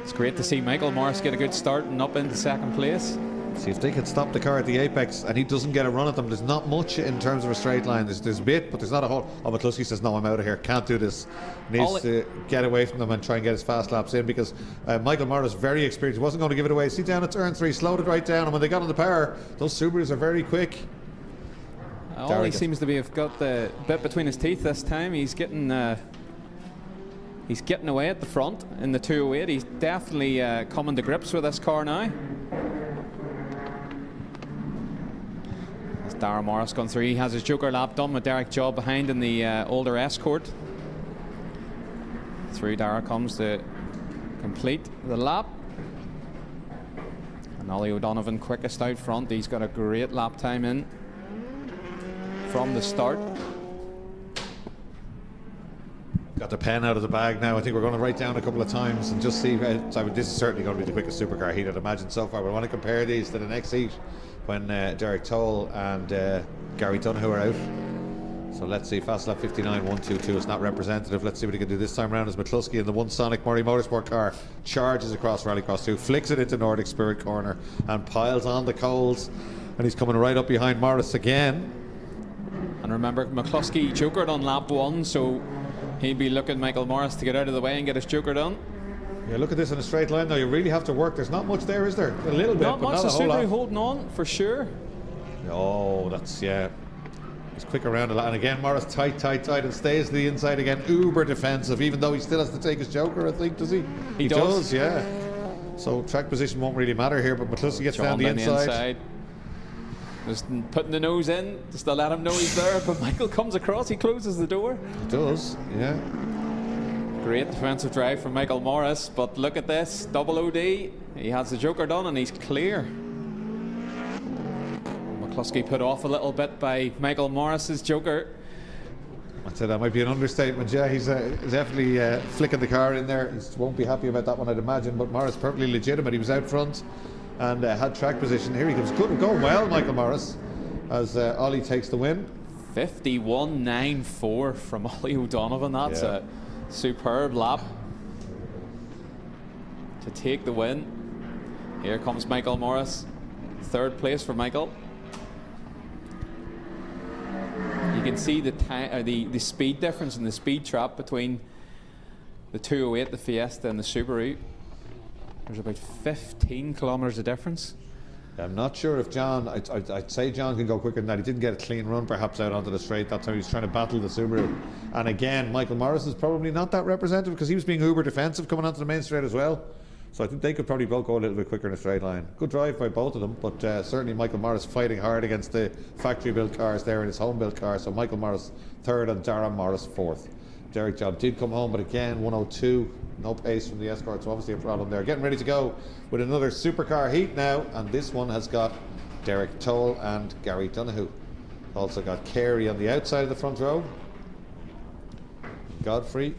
It's great to see Michael Morris get a good start and up into second place. See if they can stop the car at the apex and he doesn't get a run at them. There's not much in terms of a straight line. There's a bit, but there's not a whole. Oh, McCluskey says, no, I'm out of here, can't do this. Needs to get away from them and try and get his fast laps in, because Michael Morris, very experienced, he wasn't going to give it away. See down at turn 3, slowed it right down, and when they got on the power, those Subarus are very quick. Ollie seems to have got the bit between his teeth this time. He's getting away at the front in the 208. He's definitely coming to grips with this car now. As Darren Morris gone through, he has his joker lap done with Derek Jobb behind in the older Escort. Through Dara comes to complete the lap. And Ollie O'Donovan quickest out front. He's got a great lap time in from the start. Got the pen out of the bag now. I think we're going to write down a couple of times and just see. This is certainly going to be the quickest supercar heat I'd imagine so far. But I want to compare these to the next heat when Derek Toll and Gary Donoghue are out. So let's see, fast lap 59, 122 is not representative. Let's see what he can do this time around as McCluskey in the OneSonic Murray Motorsport car charges across Rallycross 2, flicks it into Nordic Spirit corner and piles on the coals. And he's coming right up behind Morris again. And remember, McCluskey jokered on lap 1, so he'd be looking Michael Morris to get out of the way and get his joker done. Yeah, look at this in a straight line though. You really have to work. There's not much there, is there? A little bit, not but much. not a whole lot. Holding on for sure. Oh, that's, yeah. He's quick around a lot. And again, Morris tight, and stays to the inside again. Uber defensive, even though he still has to take his joker, I think, does he? He does, yeah. So track position won't really matter here, but McCluskey gets down the inside. Just putting the nose in, just to let him know he's there. But Michael comes across, he closes the door. He does, yeah. Great defensive drive from Michael Morris, but look at this, double OD. He has the joker done and he's clear. McCluskey put off a little bit by Michael Morris's joker. I'd say that might be an understatement. Yeah, he's definitely flicking the car in there. He won't be happy about that one, I'd imagine, but Morris perfectly legitimate. He was out front and had track position. Here he comes, good, going well, Michael Morris, as Ollie takes the win. 51.94 from Ollie O'Donovan. That's a superb lap to take the win. Here comes Michael Morris, third place for Michael. You can see the speed difference and the speed trap between the 208, the Fiesta, and the Subaru. There's about 15 kilometres of difference. I'm not sure if John, I'd say John can go quicker than that. He didn't get a clean run perhaps out onto the straight. That's how he was trying to battle the Subaru. And again, Michael Morris is probably not that representative because he was being uber defensive coming onto the main straight as well. So I think they could probably both go a little bit quicker in a straight line. Good drive by both of them, but certainly Michael Morris fighting hard against the factory built cars there in his home built car. So Michael Morris third and Darren Morris fourth. Derek Job did come home, but again 102, no pace from the Escort, so obviously a problem there. Getting ready to go with another supercar heat now, and this one has got Derek Toll and Gary Donoghue. Also got Carey on the outside of the front row, Godfrey.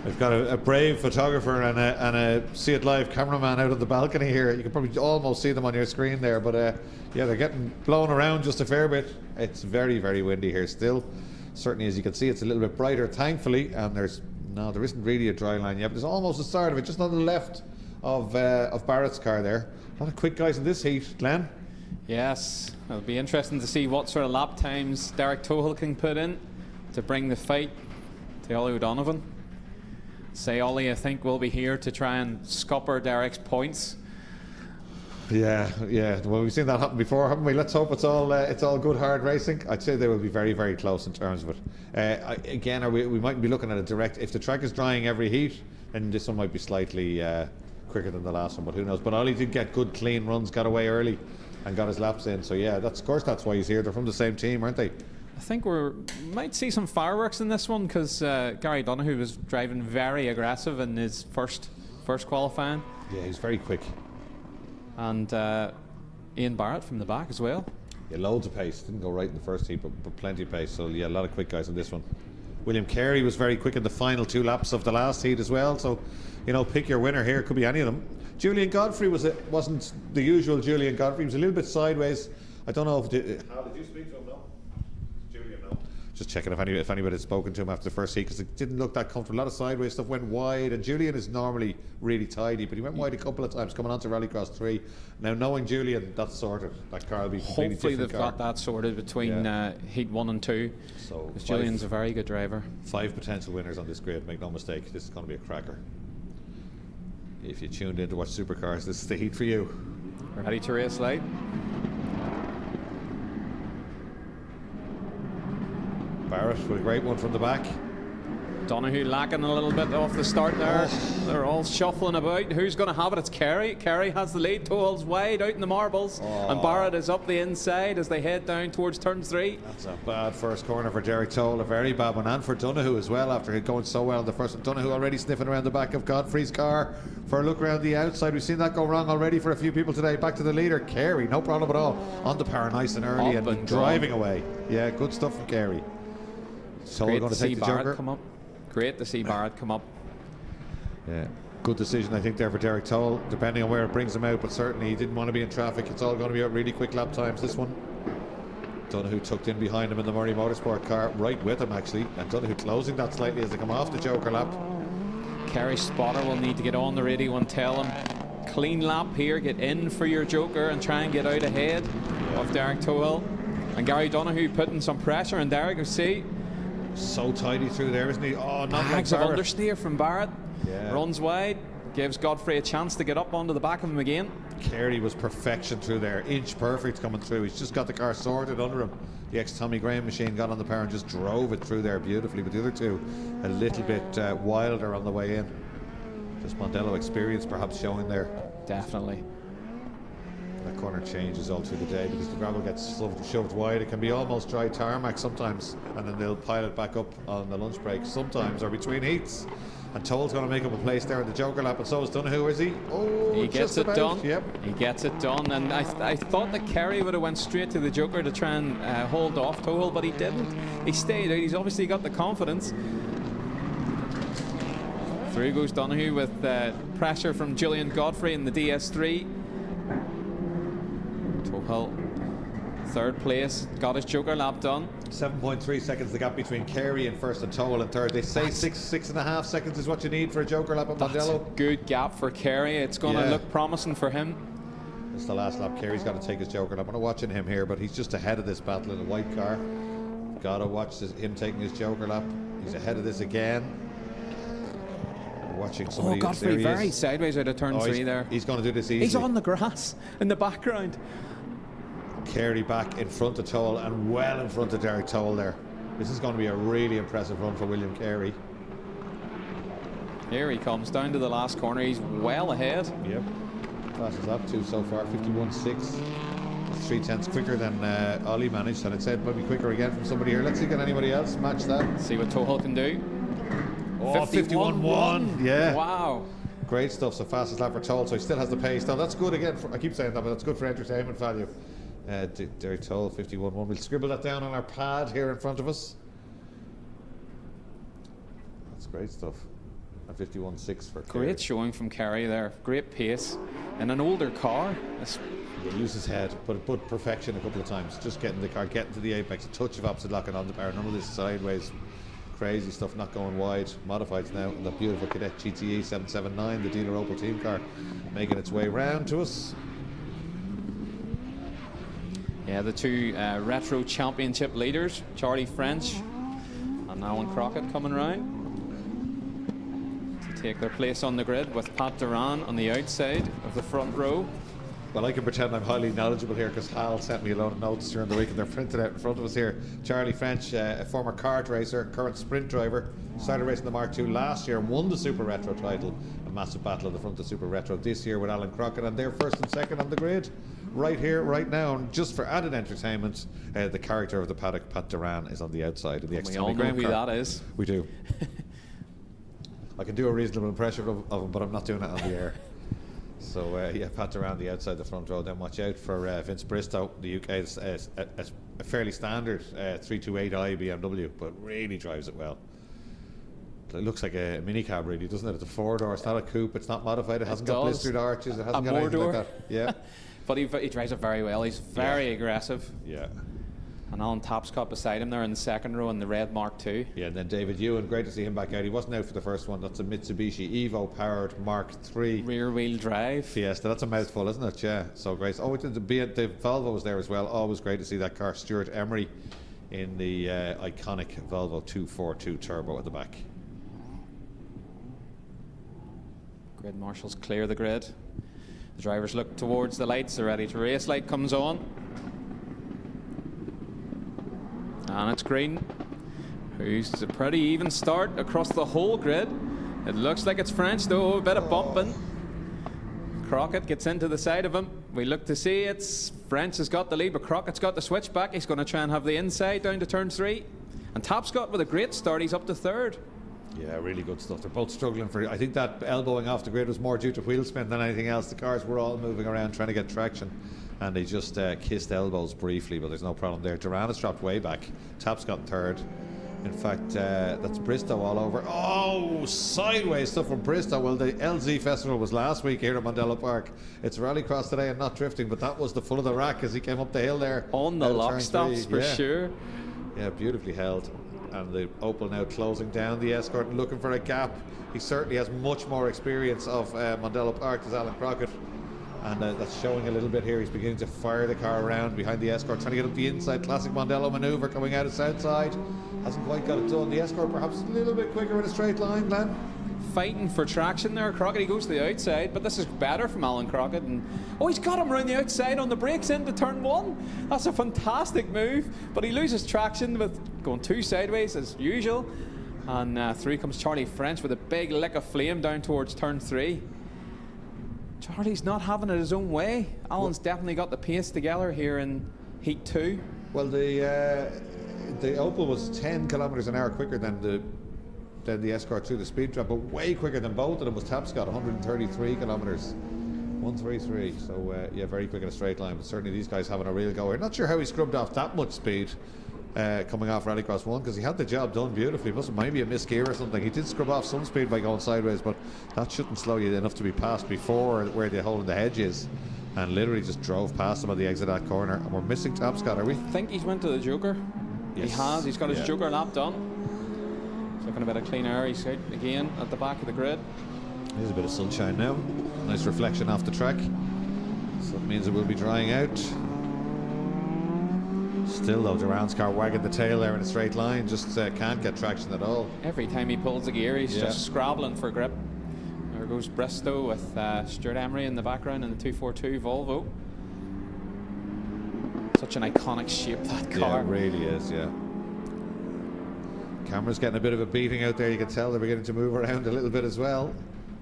We've got a brave photographer and a See It Live cameraman out on the balcony here. You can probably almost see them on your screen there, but yeah, they're getting blown around just a fair bit. It's very, very windy here still. Certainly, as you can see, it's a little bit brighter, thankfully, and there isn't really a dry line yet, but there's almost the start of it, just on the left of Barrett's car there. A lot of quick guys in this heat, Glenn. Yes, it'll be interesting to see what sort of lap times Derek Tohill can put in to bring the fight to Ollie O'Donovan. Say Ollie, I think, will be here to try and scupper Derek's points. Yeah. Well, we've seen that happen before, haven't we? Let's hope it's all good hard racing. I'd say they will be very, very close in terms of it. Again, we might be looking at a direct. If the track is drying every heat, then this one might be slightly quicker than the last one, but who knows? But Ollie did get good clean runs, got away early, and got his laps in. So yeah, of course that's why he's here. They're from the same team, aren't they? I think we might see some fireworks in this one because Gary Donoghue was driving very aggressive in his first qualifying. Yeah, he's very quick. And Ian Barrett from the back as well. Yeah, loads of pace. Didn't go right in the first heat, but plenty of pace. So yeah, a lot of quick guys in this one. William Carey was very quick in the final 2 laps of the last heat as well. So, pick your winner here. Could be any of them. Julian Godfrey wasn't the usual Julian Godfrey. He was a little bit sideways. I don't know if how did you speak to him? No. Julian, no. Just checking if anybody had spoken to him after the first heat, because it didn't look that comfortable. A lot of sideways stuff, went wide, and Julian is normally really tidy, but he went wide a couple of times coming on to Rallycross 3. Now, knowing Julian, that's sorted. That car will be completely hopefully different they've car. got that sorted between heat 1 and 2. So Julian's a very good driver. 5 potential winners on this grid, make no mistake. This is going to be a cracker. If you tuned in to watch Supercars, this is the heat for you. Ready to race light. Barrett with a great one from the back. Donoghue lacking a little bit off the start there. They're all shuffling about. Who's going to have it? It's Carey. Carey has the lead. Toll's wide out in the marbles. And Barrett is up the inside as they head down towards turn 3. That's a bad first corner for Derek Toll. A very bad one. And for Donoghue as well, after going so well in the first one. Donoghue already sniffing around the back of Godfrey's car for a look around the outside. We've seen that go wrong already for a few people today. Back to the leader, Carey. No problem at all. On the power nice and early and driving away. Yeah, good stuff from Carey. So we're going to take the Joker. Come up. Great to see Barrett come up. Yeah, good decision I think there for Derek Toll, depending on where it brings him out, but certainly he didn't want to be in traffic. It's all going to be at really quick lap times, this one. Donahue tucked in behind him in the Murray Motorsport car, right with him actually, and Donahue closing that slightly as they come off the Joker lap. Kerry's spotter will need to get on the radio and tell him, clean lap here, get in for your Joker and try and get out ahead of Derek Tohill. And Gary Donahue putting some pressure on Derek. You see, so tidy through there, isn't he? Oh, not bags like of understeer from Barrett. Yeah. Runs wide, gives Godfrey a chance to get up onto the back of him again. Carey was perfection through there, inch perfect coming through. He's just got the car sorted under him. The ex-Tommy Graham machine got on the power and just drove it through there beautifully, but the other two a little bit wilder on the way in. Just Mondello experience perhaps showing there. Definitely. That corner changes all through the day because the gravel gets shoved wide. It can be almost dry tarmac sometimes, and then they'll pile it back up on the lunch break sometimes or between heats. And Toll's going to make up a place there in the Joker lap, and so is Donahue, is he? Oh, he gets it done. Yep. He gets it done, and I thought that Kerry would have went straight to the Joker to try and hold off Tohill, but he didn't. He stayed out. He's obviously got the confidence. Through goes Donahue with pressure from Julian Godfrey in the DS3. Tohill, third place, got his Joker lap done. 7.3 seconds the gap between Carey in first and Tohill in third. They say 6.5 seconds is what you need for a Joker lap at Mondello. That's a good gap for Carey. It's going to look promising for him. It's the last lap. Carey's got to take his Joker lap. I'm watching him here, but he's just ahead of this battle in a white car. Got to watch him taking his Joker lap. He's ahead of this again. Watching somebody. Oh, Godfrey very sideways out of turn 3 there. He's going to do this easy. He's on the grass in the background. Carey back in front of Toll and well in front of Derek Toll there. This is going to be a really impressive run for William Carey. Here he comes down to the last corner. He's well ahead. Yep. Fastest lap two so far, 51.6. 3/10 quicker than Ollie managed, and it said maybe quicker again from somebody here. Let's see, can anybody else match that? See what Tohill can do. Oh, 51.1. Yeah. Wow. Great stuff. So fastest lap for Toll, so he still has the pace. Now that's good again. I keep saying that, but that's good for entertainment value. Derek Toll, 51.1. We'll scribble that down on our pad here in front of us. That's great stuff. And 51.6 for Carey. Great showing from Carey there. Great pace. In an older car. He'll lose his head, but perfection a couple of times. Just getting the car, getting to the apex, a touch of opposite locking on the power. None of this sideways crazy stuff, not going wide. Modifieds now. And the beautiful Cadet GTE 779, the dealer Opel team car, making its way round to us. Yeah, the two retro championship leaders, Charlie French and Alan Crockett, coming round to take their place on the grid with Pat Duran on the outside of the front row. Well, I can pretend I'm highly knowledgeable here because Hal sent me a load of notes during the week and they're printed out in front of us here. Charlie French, a former kart racer, current sprint driver, started racing the Mark II last year and won the Super Retro title. A massive battle at the front of Super Retro this year with Alan Crockett, and they're first and second on the grid. Right here, right now, and just for added entertainment, the character of the paddock, Pat Duran, is on the outside of the We all know who that is. We do. I can do a reasonable impression of him, but I'm not doing it on the air. So yeah, Pat Duran, the outside the front row. Then watch out for Vince Bristow, the UK. It's a fairly standard 328i BMW, but really drives it well. It looks like a minicab, really, doesn't it? It's a 4-door. It's not a coupe. It's not modified. It hasn't got blistered arches. It hasn't got anything like that. Yeah. But he drives it very well. He's very aggressive. Yeah. And Alan Tapscott beside him there in the second row in the red Mark II. Yeah, and then David Ewan, great to see him back out. He wasn't out for the first one. That's a Mitsubishi Evo powered Mark III. Rear wheel drive. Fiesta. That's a mouthful, isn't it? Yeah, so great. Oh, the Volvo was there as well. Always great to see that car. Stuart Emery in the iconic Volvo 242 Turbo at the back. Grid marshals clear the grid. The drivers look towards the lights. They're ready to race. Light comes on. And it's green. It's a pretty even start across the whole grid. It looks like it's French, though. A bit of bumping. Crockett gets into the side of him. We look to see it's French has got the lead, but Crockett's got the switchback. He's going to try and have the inside down to turn 3. And Tapscott with a great start. He's up to 3rd. Yeah, really good stuff. They're both struggling for. I think that elbowing off the grid was more due to wheel spin than anything else. The cars were all moving around trying to get traction, and they just kissed elbows briefly, but there's no problem there. Duran has dropped way back. Tapscott in 3rd. In fact, that's Bristow all over. Oh, sideways stuff from Bristow. Well, the LZ Festival was last week here at Mondello Park. It's rallycross today and not drifting, but that was the full of the rack as he came up the hill there. On the lock stops for sure. Yeah, beautifully held. And the Opel now closing down the Escort and looking for a gap. He certainly has much more experience of Mondello Park as Alan Crockett. And that's showing a little bit here. He's beginning to fire the car around behind the Escort, trying to get up the inside. Classic Mondello manoeuvre coming out of south side. Hasn't quite got it done. The Escort perhaps a little bit quicker in a straight line, Glenn. Fighting for traction there. Crockett, he goes to the outside, but this is better from Alan Crockett. And oh, he's got him around the outside on the brakes into turn 1. That's a fantastic move, but he loses traction with going 2 sideways as usual. And through comes Charlie French with a big lick of flame down towards turn 3. Charlie's not having it his own way. Alan's definitely got the pace together here in Heat 2. Well, the Opel was 10 kilometres an hour quicker than the Escort through the speed trap, but way quicker than both of them was Tapscott, 133 kilometres. 133, so yeah, very quick in a straight line, but certainly these guys having a real go here. Not sure how he scrubbed off that much speed coming off Rallycross 1, because he had the job done beautifully. Must have maybe a misgear or something. He did scrub off some speed by going sideways, but that shouldn't slow you enough to be passed before where the hole in the hedge is, and literally just drove past him at the exit of that corner. And we're missing Tapscott, are we? I think he's went to the Joker. Yes. He has. He's got his Joker lap done. He's looking a bit of clean air. He's out again at the back of the grid. There's a bit of sunshine now. Nice reflection off the track. So it means it will be drying out. Still though, Duran's car wagging the tail there in a straight line. Just can't get traction at all. Every time he pulls the gear, he's just scrabbling for grip. There goes Bristow with Stuart Emery in the background in the 242 Volvo. Such an iconic shape, that car. Yeah, it really is, yeah. Camera's getting a bit of a beating out there. You can tell they're beginning to move around a little bit as well.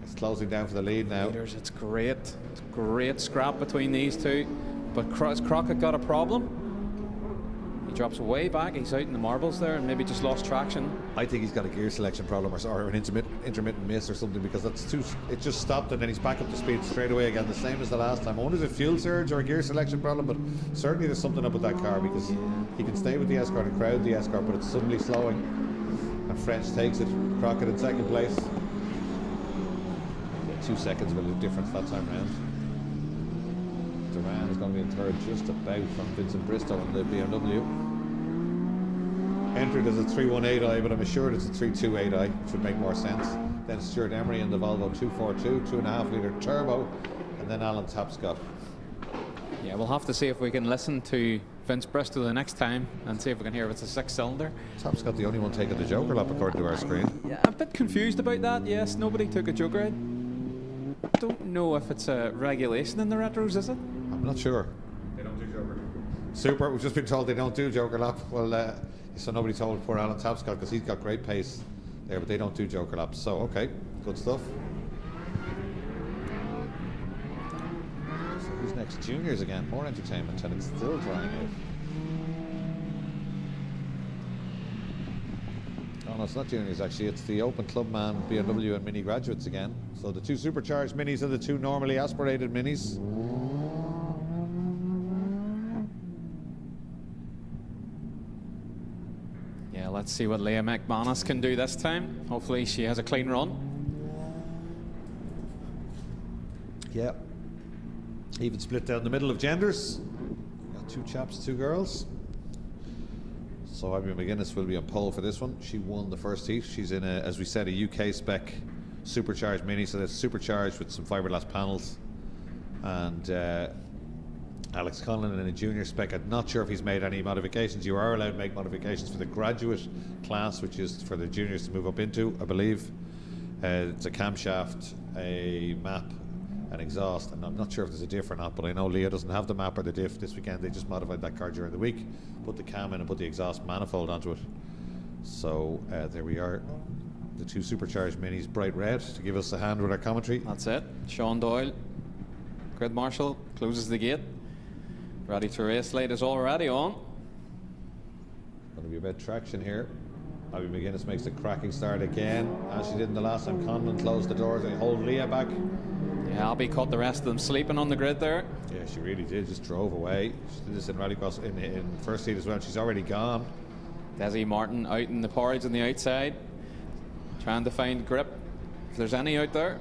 It's closing down for the lead now. It's great. It's great scrap between these two. But Crockett got a problem. He drops way back. He's out in the marbles there and maybe just lost traction. I think he's got a gear selection problem or an intermittent miss or something, because that's too. It just stopped and then he's back up to speed straight away again, the same as the last time. I wonder if it's a fuel surge or a gear selection problem, but certainly there's something up with that car, because he can stay with the Escort and crowd the Escort, but it's suddenly slowing. And French takes it. Crockett in second place. 2 seconds of a difference that time round. Duran is going to be in third, just about from Vincent Bristow in the BMW. Entered as a 318i, but I'm assured it's a 328i, which would make more sense. Then Stuart Emery in the Volvo 242, 2.5 litre turbo, and then Alan Tapscott. Yeah, we'll have to see if we can listen to Vince Bristow the next time and see if we can hear if it's a 6-cylinder. Tapscott the only one taking the Joker lap according to our screen. Yeah, I'm a bit confused about that. Yes, nobody took a Joker. I don't know if it's a regulation in the retros, is it? I'm not sure. They don't do Joker. Super, we've just been told they don't do Joker lap. Well, so nobody told poor Alan Tapscott, because he's got great pace there, but they don't do Joker laps. So, okay, good stuff. So who's next? Juniors again, more entertainment, and it's still drying out. Oh no, it's not juniors actually, it's the Open Clubman, BMW and Mini graduates again. So the 2 supercharged minis and the 2 normally aspirated minis. Yeah, let's see what Leah McManus can do this time. Hopefully she has a clean run. Yeah. Even split down the middle of genders. Got 2 chaps, 2 girls. So Abby McGuinness will be on pole for this one. She won the first heat. She's in a, as we said, a UK spec supercharged mini, so that's supercharged with some fiberglass panels. And Alex Conlon in a junior spec. I'm not sure if he's made any modifications. You are allowed to make modifications for the graduate class, which is for the juniors to move up into, I believe. It's a camshaft, a map, an exhaust, and I'm not sure if there's a diff or not, but I know Leah doesn't have the map or the diff this weekend. They just modified that car during the week, put the cam in and put the exhaust manifold onto it. So there we are, the 2 supercharged minis, bright red, to give us a hand with our commentary. That's it. Sean Doyle, grid marshal, closes the gate. Ready to race. Light is already on. Going to be a bit of traction here. Abby McGuinness makes a cracking start again, as she did in the last time. Conlon closed the doors and hold Leah back. Yeah, Abby caught the rest of them sleeping on the grid there. Yeah, she really did. Just drove away. She did this in Rallycross in first heat as well. She's already gone. Desi Martin out in the porridge on the outside, trying to find grip, if there's any out there.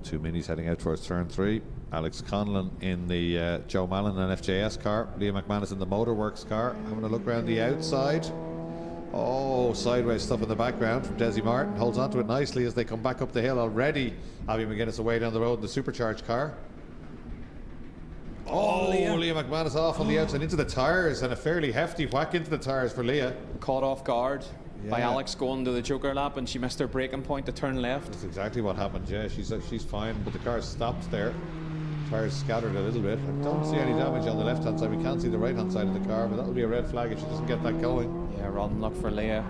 So 2 minis heading out towards turn 3. Alex Conlon in the Joe Mallon and FJS car. Liam McManus in the Motorworks car. Having a look around the outside. Oh, sideways stuff in the background from Desi Martin. Holds onto it nicely as they come back up the hill already. Abby McGuinness away down the road in the supercharged car. Oh, Liam McManus off on the outside into the tyres, and a fairly hefty whack into the tyres for Leah. Caught off guard by Alex going to the Joker lap, and she missed her braking point to turn left. That's exactly what happened, yeah. She's fine, but the car stopped there. Tyres scattered a little bit. I don't see any damage on the left hand side. We can't see the right hand side of the car, but that'll be a red flag if she doesn't get that going. Yeah, rotten luck for Leah.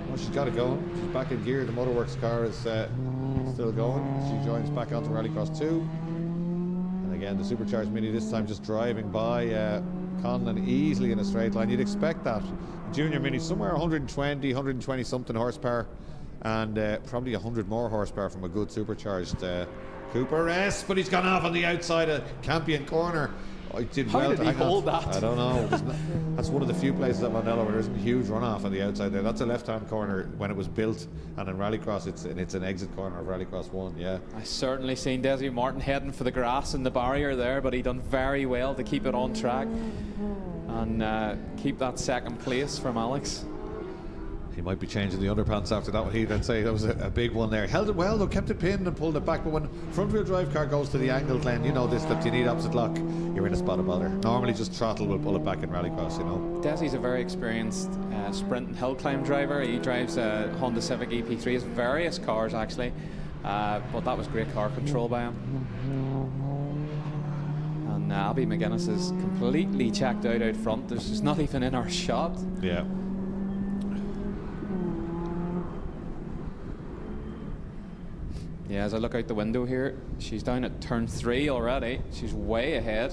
Well, she's got it going. She's back in gear. The Motorworks car is still going. She joins back onto Rallycross 2. And again, the supercharged Mini this time just driving by Conlon easily in a straight line. You'd expect that. Junior Mini somewhere 120 something horsepower, and probably 100 more horsepower from a good supercharged Cooper S, but he's gone off on the outside of Campion corner. I did How well did to he hang on. hold that? I don't know. That's one of the few places at Mondello where there isn't a huge runoff on the outside there. That's a left-hand corner when it was built, and in Rallycross it's an exit corner of Rallycross 1, yeah. I certainly seen Desi Martin heading for the grass and the barrier there, but he done very well to keep it on track and keep that second place from Alex. He might be changing the underpants after that one. He'd say that was a big one there. Held it well though, kept it pinned and pulled it back, but when front wheel drive car goes to the angled lane, you know this, that you need opposite lock, you're in a spot of bother. Normally just throttle will pull it back in Rallycross, you know. Desi's a very experienced sprint and hill climb driver. He drives a Honda Civic EP3, has various cars actually, but that was great car control by him. And Abby McGuinness is completely checked out front. There's just not even in our shot. Yeah. Yeah, as I look out the window here, she's down at turn 3 already. She's way ahead.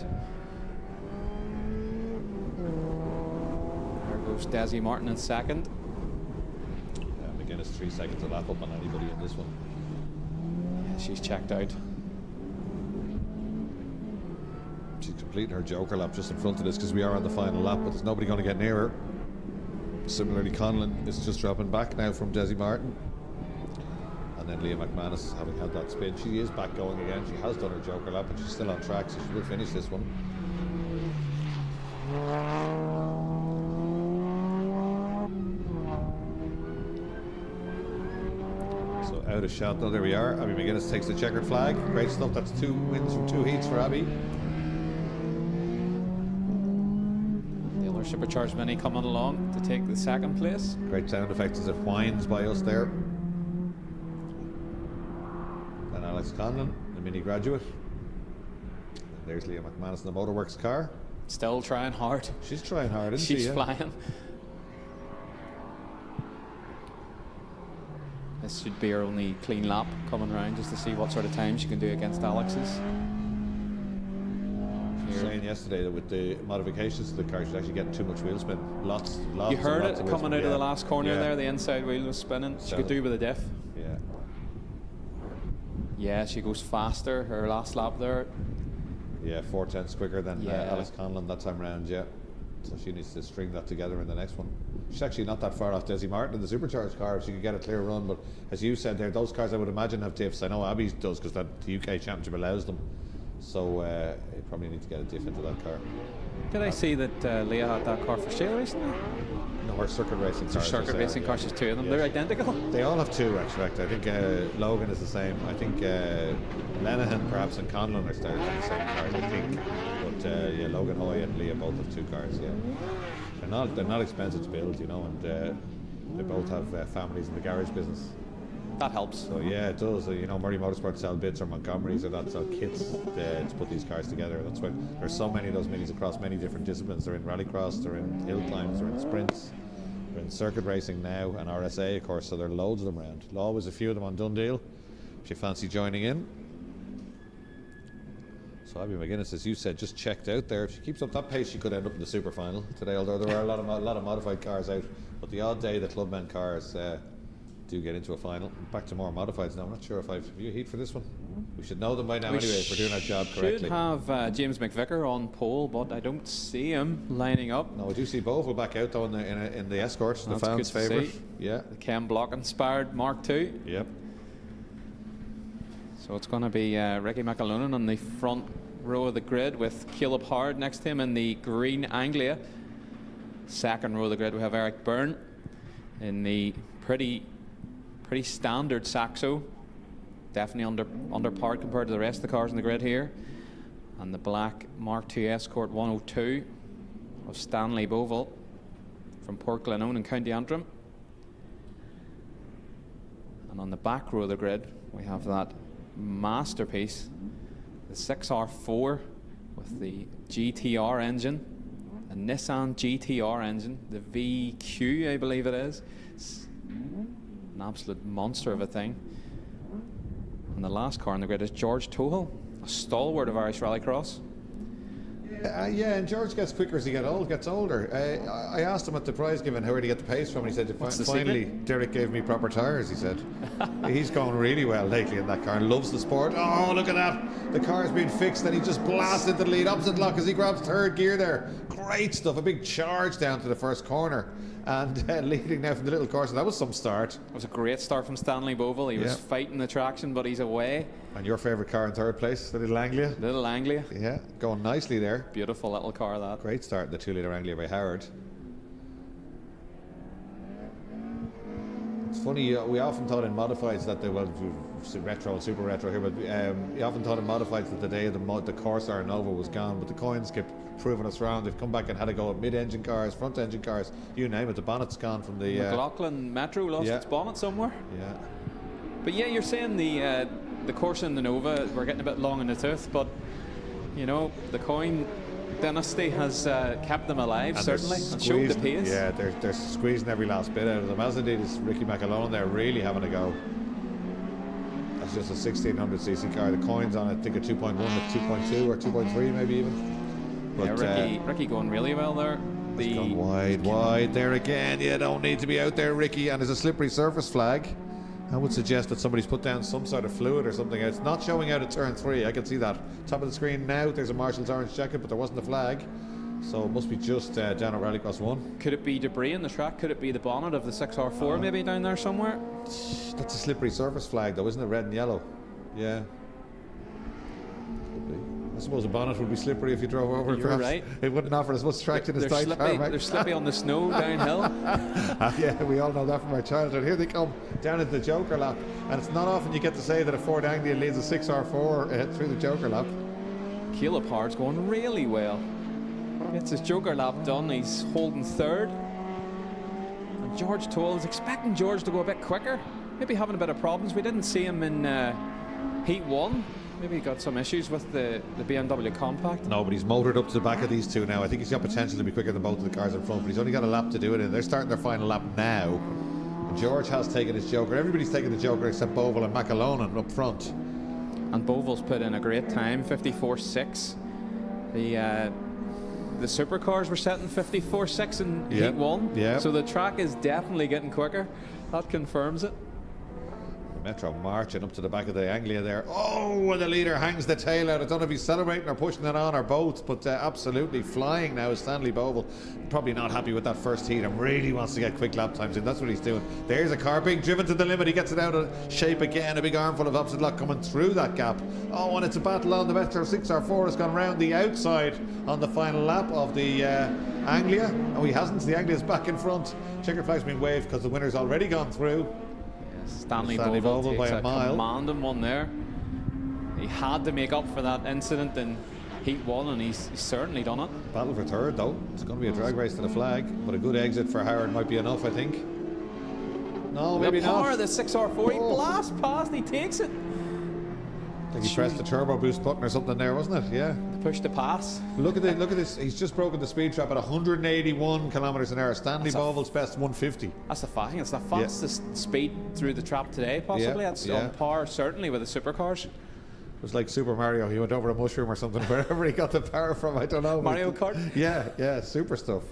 There goes Desi Martin in second. Yeah, McGuinness 3 seconds a lap up on anybody in this one. Yeah, she's checked out. She's completing her Joker lap just in front of this because we are on the final lap, but there's nobody going to get near her. Similarly, Conlon is just dropping back now from Desi Martin. And then Leah McManus, having had that spin, she is back going again. She has done her Joker lap, but she's still on track, so she will finish this one. So out of shot, though, there we are. Abby McGuinness takes the checkered flag. Great stuff. That's 2 wins from 2 heats for Abby. The other supercharged Mini coming along to take the second place. Great sound effects as it whines by us there. Alex Conlon, the Mini graduate. And there's Leah McManus in the Motorworks car. Still trying hard. She's trying hard, isn't she? She's flying. This should be her only clean lap coming around just to see what sort of time she can do against Alex's. She was saying yesterday that with the modifications to the car, she's actually getting too much wheel spin. Lots you heard and lots it of coming out of the last corner yeah. there, the inside wheel was spinning. She could do with a diff. Yeah. Yeah, she goes faster, her last lap there. Yeah, 4/10 quicker than Alex Conlon that time round, yeah. So she needs to string that together in the next one. She's actually not that far off Desi Martin in the supercharged car if she could get a clear run, but as you said there, those cars I would imagine have diffs. I know Abby's does because the UK Championship allows them. So you probably need to get a diff into that car. Did I see that Leah had that car for sale recently? No, her circuit racing cars. Circuit racing cars, she's 2 of them. Yeah. They're identical. They all have 2, actually. I think Logan is the same. I think Lenehan perhaps and Conlon are starting on the same cars, I think. But yeah, Logan Hoy and Leah both have 2 cars. Yeah, they're not expensive to build, you know, and they both have families in the garage business. That helps. So yeah, it does. You know, Murray Motorsport sell bits, or Montgomery's, or that sell kits to put these cars together. That's why there's so many of those minis across many different disciplines. They're in rallycross, they're in hill climbs, they're in sprints, they're in circuit racing now, and RSA, of course. So there are loads of them around. Always a few of them on Dundeel if you fancy joining in. So Abby McGuinness, as you said, just checked out there. If she keeps up that pace, she could end up in the super final today. Although there are a lot of modified cars out, but the odd day the Clubman cars do get into a final. Back to more modifieds now. I'm not sure if have you heat for this one? We should know them by now anyway if we're doing our job correctly. We should have James McVicker on pole, but I don't see him lining up. No, I do see Boval back out though in the escort, the fans' favourite. Yeah. The Ken Block inspired Mark II. Yep. So it's going to be Ricky McAlonan on the front row of the grid with Caleb Howard next to him in the green Anglia. Second row of the grid we have Eric Byrne in the pretty standard Saxo, definitely under par compared to the rest of the cars in the grid here. And the black Mark II Escort 102 of Stanley Boval from Port Glenone in County Antrim. And on the back row of the grid we have that masterpiece, the 6R4 with the GTR engine, a Nissan GTR engine, the VQ I believe it is. It's an absolute monster of a thing. And the last car on the grid is George Tohill, a stalwart of Irish Rallycross. Yeah, and George gets quicker as he gets older. I asked him at the prize giving where did he get the pace from, and he said, finally, Derek gave me proper tyres, he said. He's going really well lately in that car and loves the sport. Oh, look at that. The car's been fixed and he just blasts into the lead opposite lock as he grabs third gear there. Great stuff. A big charge down to the first corner. And leading now from the little course. That was some start. It was a great start from Stanley Boval. He was fighting the traction, but he's away. And your favourite car in third place, the little Anglia? Little Anglia. Yeah, going nicely there. Beautiful little car, that. Great start, the 2-litre Anglia by Howard. It's funny, we often thought in modifieds that they were retro and super retro here, but you often thought in modifieds that the day the Corsair Nova was gone, but the coins kept proving us wrong. They've come back and had a go at mid-engine cars, front-engine cars, you name it. The bonnet's gone from the McLaughlin Metro lost its bonnet somewhere. Yeah. But yeah, you're saying the Corsa and the Nova were getting a bit long in the tooth, but you know, the coin dynasty has kept them alive, and certainly, and showed the pace. Yeah, they're squeezing every last bit out of them, as indeed is Ricky McAlonan. They're really having a go. That's just a 1600cc car. The coins on it, I think a 2.1 with 2.2 or 2.3 maybe even. But, yeah, Ricky going really well there. Gone wide there again. You don't need to be out there, Ricky. And there's a slippery surface flag. I would suggest that somebody's put down some sort of fluid or something. It's not showing out at turn 3. I can see that. Top of the screen now, there's a Marshall's orange jacket, but there wasn't a flag. So it must be just down at Rallycross 1. Could it be debris in the track? Could it be the bonnet of the 6R4 maybe down there somewhere? That's a slippery surface flag though, isn't it? Red and yellow. Yeah. Could be. I suppose a bonnet would be slippery if you drove over it. You're right. It wouldn't offer as much traction as tight tarmac. They're slippy on the snow downhill. Yeah, we all know that from our childhood. Here they come down into the Joker lap, and it's not often you get to say that a Ford Anglia leads a 6R4 through the Joker lap. Caleb Hard's going really well. Gets his Joker lap done. He's holding third. And George Tohill is expecting George to go a bit quicker. Maybe having a bit of problems. We didn't see him in Heat 1. Maybe he got some issues with the BMW Compact. No, but he's motored up to the back of these two now. I think he's got potential to be quicker than both of the cars in front, but he's only got a lap to do it in. They're starting their final lap now. And George has taken his Joker. Everybody's taken the Joker except Boval and McAlonan up front. And Boval's put in a great time, 54.6. The supercars were setting 54.6 in Heat 1. Yeah. So the track is definitely getting quicker. That confirms it. Metro marching up to the back of the Anglia there. Oh, and the leader hangs the tail out. I don't know if he's celebrating or pushing it on or both, but absolutely flying now is Stanley Boval. Probably not happy with that first heat and really wants to get quick lap times in. That's what he's doing. There's a car being driven to the limit. He gets it out of shape again. A big armful of opposite lock coming through that gap. Oh, and it's a battle on the Metro 6R4 has gone round the outside on the final lap of the Anglia. No, he hasn't. The Anglia's back in front. Checker flag's been waved because the winner's already gone through. Stanley Boval by a mile. Commanding one there. He had to make up for that incident in Heat 1 and he's certainly done it. Battle for third though. It's going to be a drag race to the flag, but a good exit for Howard might be enough, I think. No, maybe not. The power of the 6R4, he blasts past, he takes it. I think he pressed the turbo boost button or something there, wasn't it? Yeah. Push to pass. Look at this. He's just broken the speed trap at 181 kilometres an hour. Stanley Boval's best 150. That's the it's the fastest speed through the trap today, possibly. That's on par, certainly, with the supercars. It was like Super Mario. He went over a mushroom or something, wherever he got the power from. I don't know. Mario Kart? Yeah, super stuff.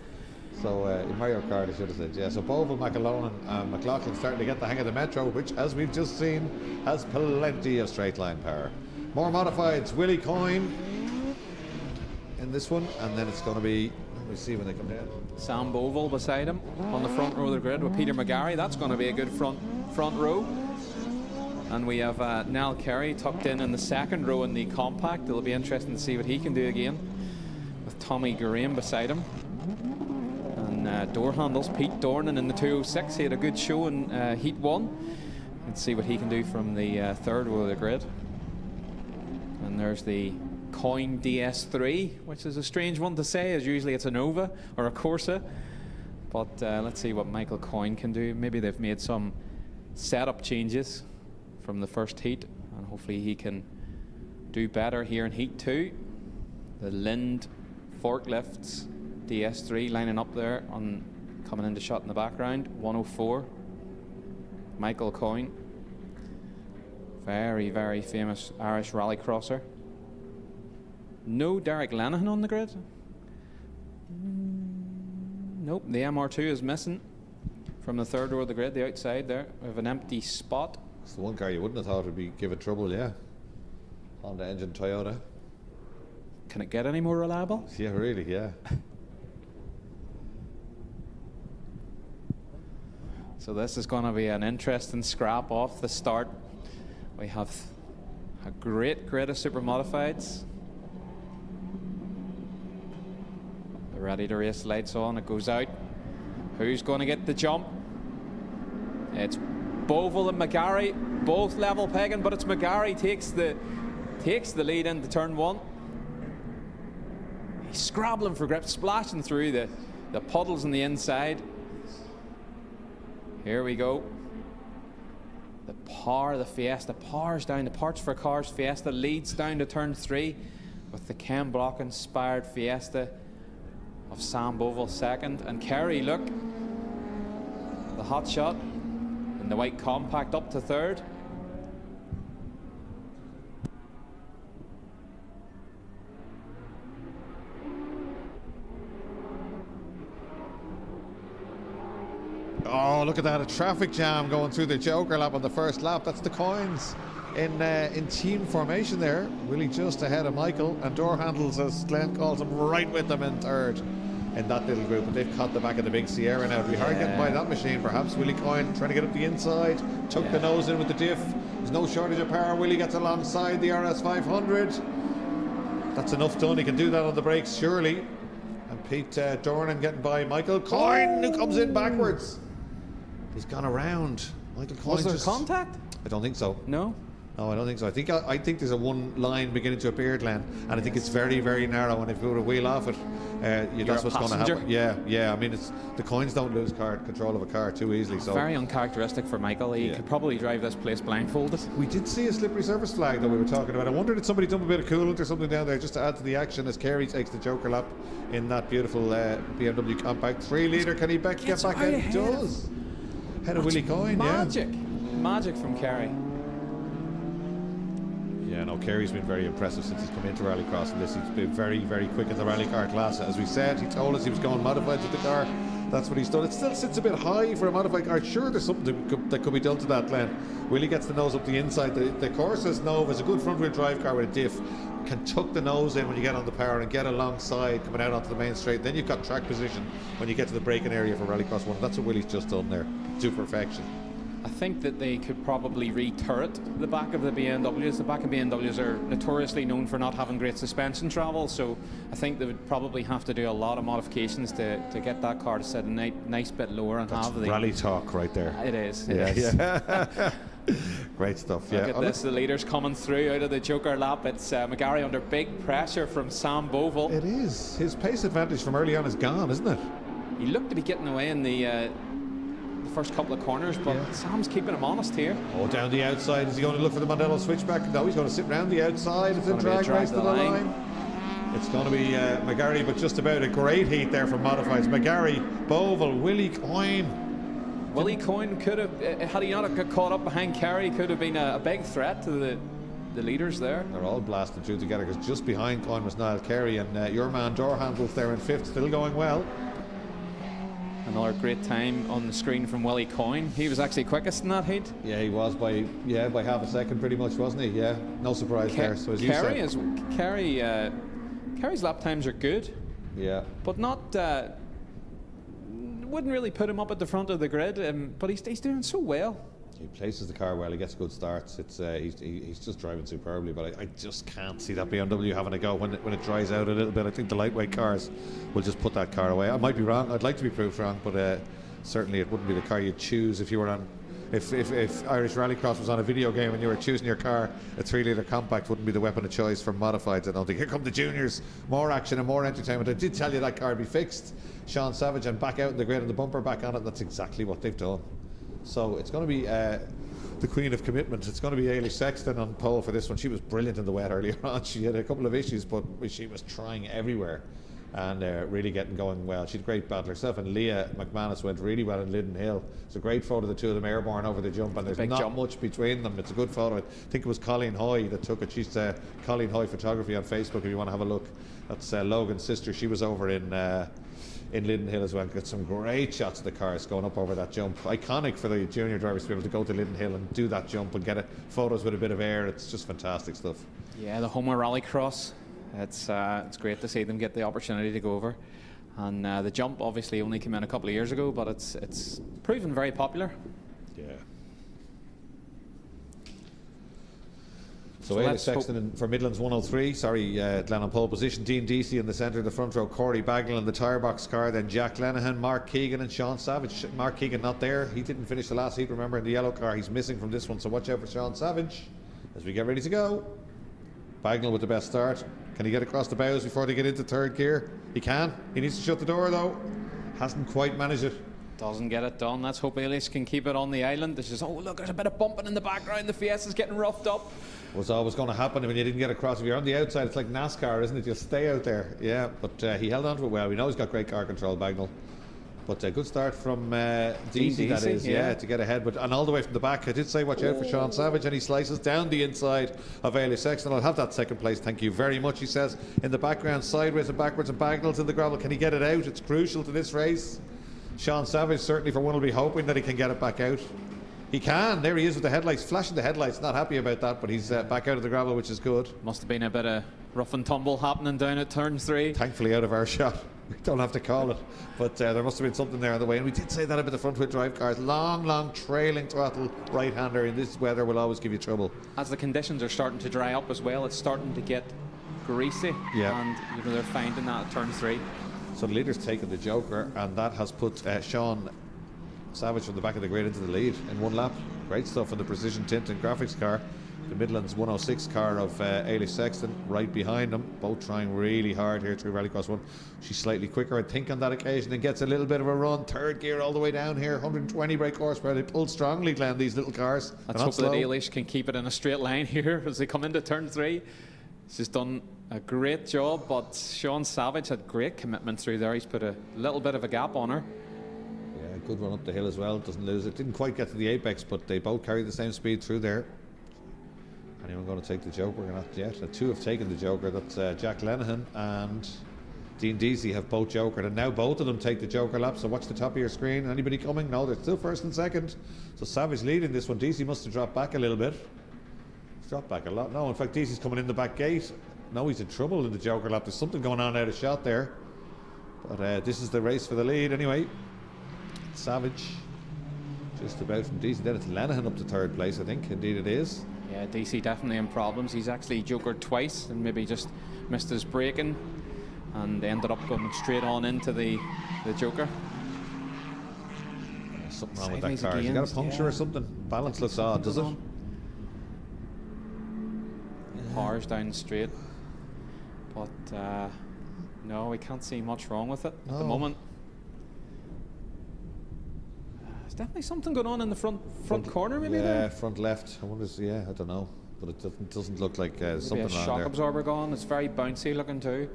So in Mario Kart, I should have said, yeah. So Boval, McAlonan and McLaughlin starting to get the hang of the Metro, which, as we've just seen, has plenty of straight line power. More modifieds, Willie Coyne in this one, and then it's going to be, let me see when they come down. Sam Boval beside him on the front row of the grid with Peter McGarry. That's going to be a good front row. And we have Nell Kerry tucked in the second row in the compact. It'll be interesting to see what he can do again with Tommy Graham beside him. And door handles, Pete Dornan in the 206. He had a good show in Heat 1. Let's see what he can do from the third row of the grid. And there's the Coyne DS3, which is a strange one to say, as usually it's a Nova or a Corsa. But let's see what Michael Coyne can do. Maybe they've made some setup changes from the first heat, and hopefully he can do better here in Heat 2. The Lind forklifts DS3 lining up there on coming into shot in the background. 104. Michael Coyne, very, very famous Irish rallycrosser. No Derek Lenihan on the grid. Nope, the MR2 is missing from the third row of the grid, the outside there. We have an empty spot. It's the one car you wouldn't have thought would be giving trouble, yeah. Honda engine Toyota. Can it get any more reliable? Yeah, really, yeah. So this is going to be an interesting scrap off the start. We have a great grid of super modifieds. They're ready to race, lights on, it goes out. Who's going to get the jump? It's Boval and McGarry, both level pegging, but it's McGarry takes the lead into turn one. He's scrabbling for grip, splashing through the puddles on the inside. Here we go. The power, the Fiesta powers down. The Parts for Cars Fiesta leads down to turn 3 with the Ken Block inspired Fiesta of Sam Boval second. And Kerry, look, the hot shot in the white compact up to third. Oh, look at that, a traffic jam going through the Joker lap on the first lap. That's the Coynes in team formation there. Really just ahead of Michael, and door handles, as Glenn calls him, right with them in third in that little group. But they've caught the back of the big Sierra now. It'll be hard getting by that machine, perhaps. Willie Coyne trying to get up the inside, took the nose in with the diff. There's no shortage of power. Willie gets alongside the RS 500. That's enough done. He can do that on the brakes, surely. And Pete Dornan getting by Michael Coyne, who comes in backwards. He's gone around. Michael Coyne. Was there contact? I don't think so. No? No, I don't think so. I think there's a one line beginning to appear, Glenn, and I think it's very, very narrow. And if you were to wheel off it, that's what's going to happen. Yeah. I mean, the Coynes don't lose control of a car too easily. So very uncharacteristic for Michael. He could probably drive this place blindfolded. We did see a slippery surface flag that we were talking about. I wonder did somebody dump a bit of coolant or something down there just to add to the action as Kerry takes the Joker lap in that beautiful BMW compact 3 litre. Can he get back in? He does. Head of Willie Coyne. Magic from Kerry. Yeah, no, Kerry's been very impressive since he's come into rallycross, and he's been very, very quick in the rally car class. As we said, he told us he was going modified with the car. That's what he's done. It still sits a bit high for a modified car. Sure, there's something that could be done to that, Glenn. Willie gets the nose up the inside. The Corsa's Nova is a good front-wheel drive car with a diff. Can tuck the nose in when you get on the power and get alongside coming out onto the main straight. Then you've got track position when you get to the braking area for Rallycross 1. That's what Willie's just done there to perfection. I think that they could probably re-turret the back of the BMWs. The back of BMWs are notoriously known for not having great suspension travel, so I think they would probably have to do a lot of modifications to get that car to set a nice bit lower and That's have the rally talk right there. It is. Yeah. Great stuff. Look at this, the leaders coming through out of the Joker lap. It's McGarry under big pressure from Sam Boval. It is. His pace advantage from early on is gone, isn't it? He looked to be getting away in the first couple of corners, but Sam's keeping him honest here. Oh, down the outside. Is he going to look for the Mondello switchback? No, he's going to sit round the outside. It's a drag race to the line. It's going to be McGarry, but just about a great heat there from modifieds. McGarry, Boval, Willie Coyne. Willie Coyne could have, had he not got caught up behind Kerry, could have been a big threat to the leaders there. They're all blasted through together, because just behind Coyne was Niall Kerry, and your man door handles there in 5th, still going well. Another great time on the screen from Willie Coyne. He was actually quickest in that heat. Yeah, he was by half a second pretty much, wasn't he? Yeah, no surprise there. So as you said, Kerry's lap times are good. Yeah. But not, wouldn't really put him up at the front of the grid, but he's doing so well. He places the car well, he gets good starts. It's he's just driving superbly, but I just can't see that BMW having a go when it dries out a little bit. I think the lightweight cars will just put that car away. I might be wrong, I'd like to be proved wrong, but certainly it wouldn't be the car you'd choose if you were on. If Irish Rallycross was on a video game and you were choosing your car, a 3-litre compact wouldn't be the weapon of choice for modifieds, I don't think. Here come the juniors, more action and more entertainment. I did tell you that car would be fixed, Sean Savage, and back out in the grid and the bumper back on it. That's exactly what they've done. So it's going to be the queen of commitment. It's going to be Ailey Sexton on pole for this one. She was brilliant in the wet earlier on. She had a couple of issues, but she was trying everywhere and really getting going well. She had a great battle herself, and Leah McManus went really well in Linden Hill. It's a great photo of the two of them airborne over the jump, and there's not much between them. It's a good photo. I think it was Colleen Hoy that took it. She's Colleen Hoy Photography on Facebook if you want to have a look. That's Logan's sister. She was over in Linden Hill as well. Got some great shots of the cars going up over that jump. Iconic for the junior drivers to be able to go to Linden Hill and do that jump and get photos with a bit of air. It's just fantastic stuff. Yeah, the home of Rallycross. It's great to see them get the opportunity to go over. And the jump obviously only came in a couple of years ago, but it's proven very popular. Yeah. So Ailey Sexton for Midlands 103, Glenn on pole position, Dean Deasy in the centre of the front row, Corey Bagnall in the tyre box car, then Jack Lenihan, Mark Keegan and Sean Savage. Mark Keegan not there, he didn't finish the last heat, remember, in the yellow car. He's missing from this one, so watch out for Sean Savage as we get ready to go. Bagnall with the best start. Can he get across the bows before they get into third gear? He can. He needs to shut the door though. Hasn't quite managed it. Doesn't get it done. Let's hope Ailey can keep it on the island. This is, oh look, there's a bit of bumping in the background. The Fiesta's getting roughed up. Was always going to happen when you didn't get across. If you're on the outside, it's like NASCAR, isn't it? You'll stay out there. Yeah, but he held on to it well. We know he's got great car control, Bagnall. But a good start from Deasy, that is, yeah, to get ahead. And all the way from the back, I did say watch out for Sean Savage, and he slices down the inside of Ailey Sexton. I'll have that second place, thank you very much, he says. In the background, sideways and backwards, and Bagnall's in the gravel. Can he get it out? It's crucial to this race. Sean Savage, certainly for one, will be hoping that he can get it back out. He can. There he is with the headlights, flashing the headlights. Not happy about that, but he's back out of the gravel, which is good. Must have been a bit of rough and tumble happening down at turn 3. Thankfully out of our shot. We don't have to call it, but there must have been something there on the way. And we did say that about the front wheel drive cars. Long trailing throttle right-hander in this weather will always give you trouble. As the conditions are starting to dry up as well, it's starting to get greasy. Yeah. And they're finding that at turn 3. So the leader's taken the Joker, and that has put Sean Savage from the back of the grid into the lead in one lap. Great stuff in the precision tint and graphics car. The Midlands 106 car of Ailey Sexton right behind them, both trying really hard here through Rallycross 1. She's slightly quicker, I think, on that occasion, and gets a little bit of a run. Third gear all the way down here, 120 brake horsepower. They pull strongly, Glenn, these little cars. Let's hope that Ailey can keep it in a straight line here as they come into turn 3. She's done a great job, but Sean Savage had great commitment through there. He's put a little bit of a gap on her. Yeah, good run up the hill as well, doesn't lose it. Didn't quite get to the apex, but they both carry the same speed through there. Anyone going to take the Joker? Not yet. The two have taken the Joker. That's Jack Lenihan and Dean Deasy have both Jokered, and now both of them take the Joker lap. So watch the top of your screen. Anybody coming? No, they're still first and second. So Savage leading this one. Deasy must have dropped back a little bit. He's dropped back a lot. No, in fact, Deasy's coming in the back gate. No, he's in trouble in the Joker lap. There's something going on out of shot there. But this is the race for the lead anyway. Savage just about from Deasy. Then it's Lenihan up to third place, I think. Indeed it is. Yeah, DC definitely in problems. He's actually jokered twice and maybe just missed his braking and ended up going straight on into the Joker. Something wrong with that car. Has he got a puncture or something? Balance looks odd, does it? Power's down straight. But no, we can't see much wrong with it at the moment. There's definitely something going on in the front corner, maybe. Yeah, front left. I wonder. Yeah, I don't know, but it doesn't look like something wrong there. Shock absorber gone. It's very bouncy looking too.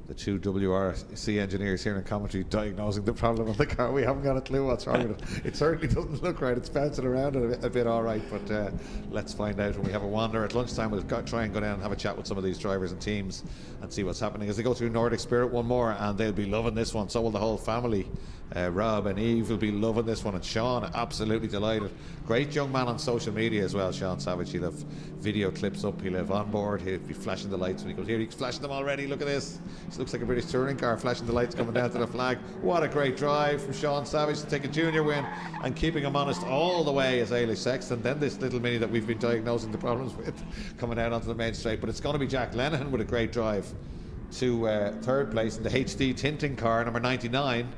the two WRC engineers here in commentary diagnosing the problem on the car. We haven't got a clue what's wrong with it. It certainly doesn't look right. It's bouncing around a bit all right, but let's find out when we have a wander. At lunchtime we'll try and go down and have a chat with some of these drivers and teams and see what's happening as they go through Nordic Spirit one more, and they'll be loving this one. So will the whole family. Rob and Eve will be loving this one, and Sean absolutely delighted. Great young man on social media as well, Sean Savage. He'll have video clips up, he'll have on board, he'll be flashing the lights when he goes here. He's flashing them already. Look at this. This looks like a British touring car, flashing the lights coming down to the flag. What a great drive from Sean Savage to take a junior win and keeping him honest all the way as Ailish Sexton. Then this little mini that we've been diagnosing the problems with coming out onto the main straight. But it's going to be Jack Lenihan with a great drive to third place in the HD tinting car, number 99.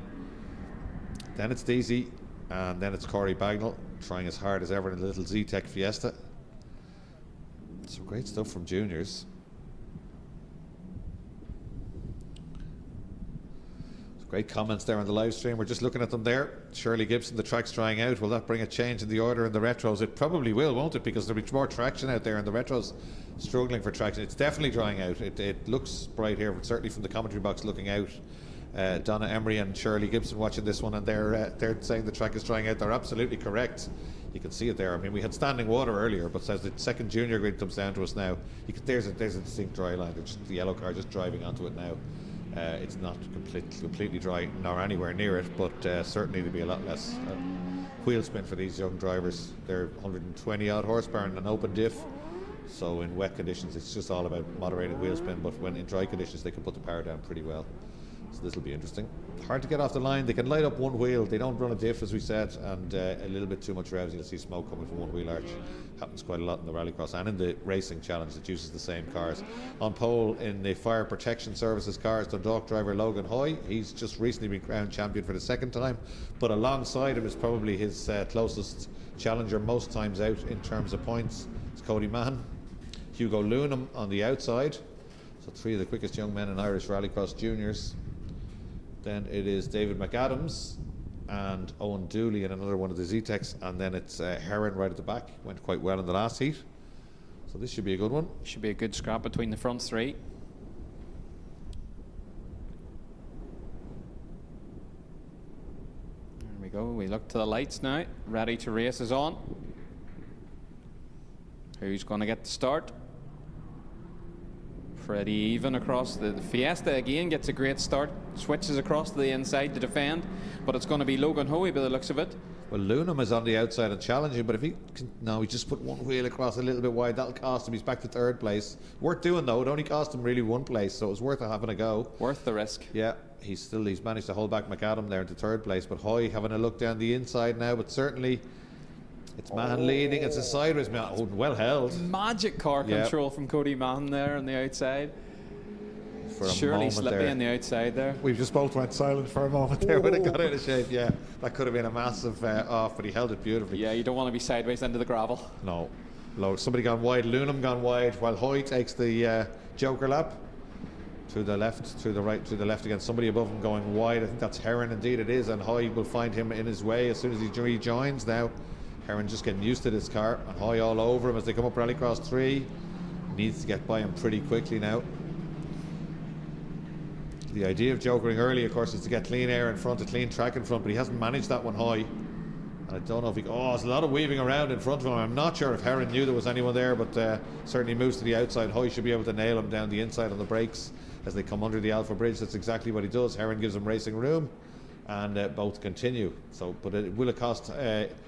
Then it's Deasy, and then it's Corey Bagnall trying as hard as ever in the little Z-Tech Fiesta. Some great stuff from juniors. Some great comments there on the live stream. We're just looking at them there. Shirley Gibson, the track's drying out. Will that bring a change in the order in the retros? It probably will, won't it? Because there'll be more traction out there, and the retros struggling for traction. It's definitely drying out. It looks bright here, but certainly from the commentary box looking out. Donna Emery and Shirley Gibson watching this one, and they're saying the track is drying out. They're absolutely correct. You can see it there. I mean, we had standing water earlier, but as the second junior grid comes down to us now, there's a distinct dry line. The yellow car just driving onto it now. It's not completely dry, nor anywhere near it, but certainly there'll be a lot less wheel spin for these young drivers. They're 120 odd horsepower in an open diff, so in wet conditions it's just all about moderated wheel spin, but when in dry conditions they can put the power down pretty well. So this will be interesting. Hard to get off the line. They can light up one wheel. They don't run a diff, as we said, and a little bit too much revs. You'll see smoke coming from one wheel arch. Happens quite a lot in the Rallycross and in the racing challenge that uses the same cars. On pole in the Fire Protection Services cars, Dundalk driver Logan Hoy. He's just recently been crowned champion for the second time, but alongside him is probably his closest challenger most times out in terms of points. It's Cody Mahan. Hugo Lunham on the outside. So three of the quickest young men in Irish Rallycross juniors. Then it is David McAdams and Owen Dooley in another one of the Z-Techs, and then it's Heron right at the back. Went quite well in the last heat, so this should be a good one. Should be a good scrap between the front three. There we go. We look to the lights now. Ready to race is on. Who's going to get the start? Pretty even across the Fiesta again, gets a great start, switches across to the inside to defend, but it's going to be Logan Hoey by the looks of it. Well, Lunham is on the outside and challenging, but if he can, no, he just put one wheel across a little bit wide. That'll cost him. He's back to third place. Worth doing though. It only cost him really one place, so it was worth having a go. Worth the risk. Yeah, he's managed to hold back McAdam there into third place, but Hoy having a look down the inside now, but certainly it's Mahan leading. It's a sideways man. Oh, well held. Magic car control from Cody Mahan there on the outside. For a Surely slippy on the outside there. We've just both went silent for a moment there when it got out of shape. Yeah, that could have been a massive off, but he held it beautifully. Yeah, you don't want to be sideways into the gravel. No. Somebody gone wide. Lunham gone wide, while Hoy takes the Joker lap. To the left, to the right, to the left again. Somebody above him going wide. I think that's Heron, indeed it is, and Hoy will find him in his way as soon as he rejoins now. Heron just getting used to this car, and Hoy all over him as they come up Rallycross 3. Needs to get by him pretty quickly now. The idea of jokering early, of course, is to get clean air in front, a clean track in front, but he hasn't managed that one, Hoy. And I don't know if he... Oh, there's a lot of weaving around in front of him. I'm not sure if Heron knew there was anyone there, but certainly moves to the outside. Hoy should be able to nail him down the inside on the brakes as they come under the Alpha Bridge. That's exactly what he does. Heron gives him racing room, and both continue. So, but it will have cost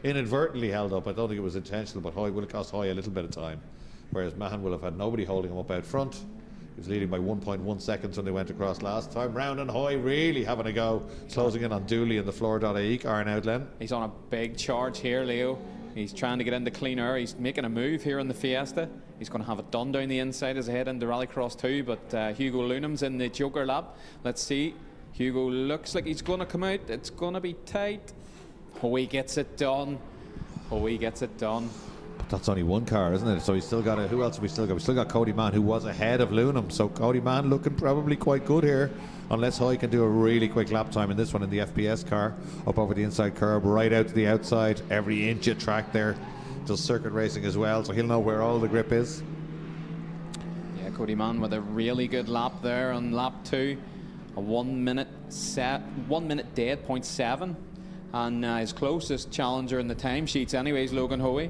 inadvertently held up. I don't think it was intentional, but Hoy will have cost Hoy a little bit of time, whereas Mahan will have had nobody holding him up out front. He was leading by 1.1 seconds when they went across last time round, and Hoy really having a go, closing in on Dooley in the Floor.ie car now, Glenn. He's on a big charge here, Leo. He's trying to get into clean air. He's making a move here in the Fiesta. He's going to have it done down the inside as I head into Rallycross 2, but Hugo Lunham's in the Joker lap. Let's see. Hugo looks like he's going to come out. It's going to be tight. Hoy gets it done. Hoy gets it done. That's only one car, isn't it? So he's still got who else have we still got? We still got Cody Mann, who was ahead of Lunham. So Cody Mann looking probably quite good here, unless Hoy can do a really quick lap time in this one in the FPS car, up over the inside curb, right out to the outside, every inch of track there. Does circuit racing as well, so he'll know where all the grip is. Yeah, Cody Mann with a really good lap there on lap 2. a 1 minute dead, 0.7. And his closest challenger in the timesheets anyways, Logan Hoey.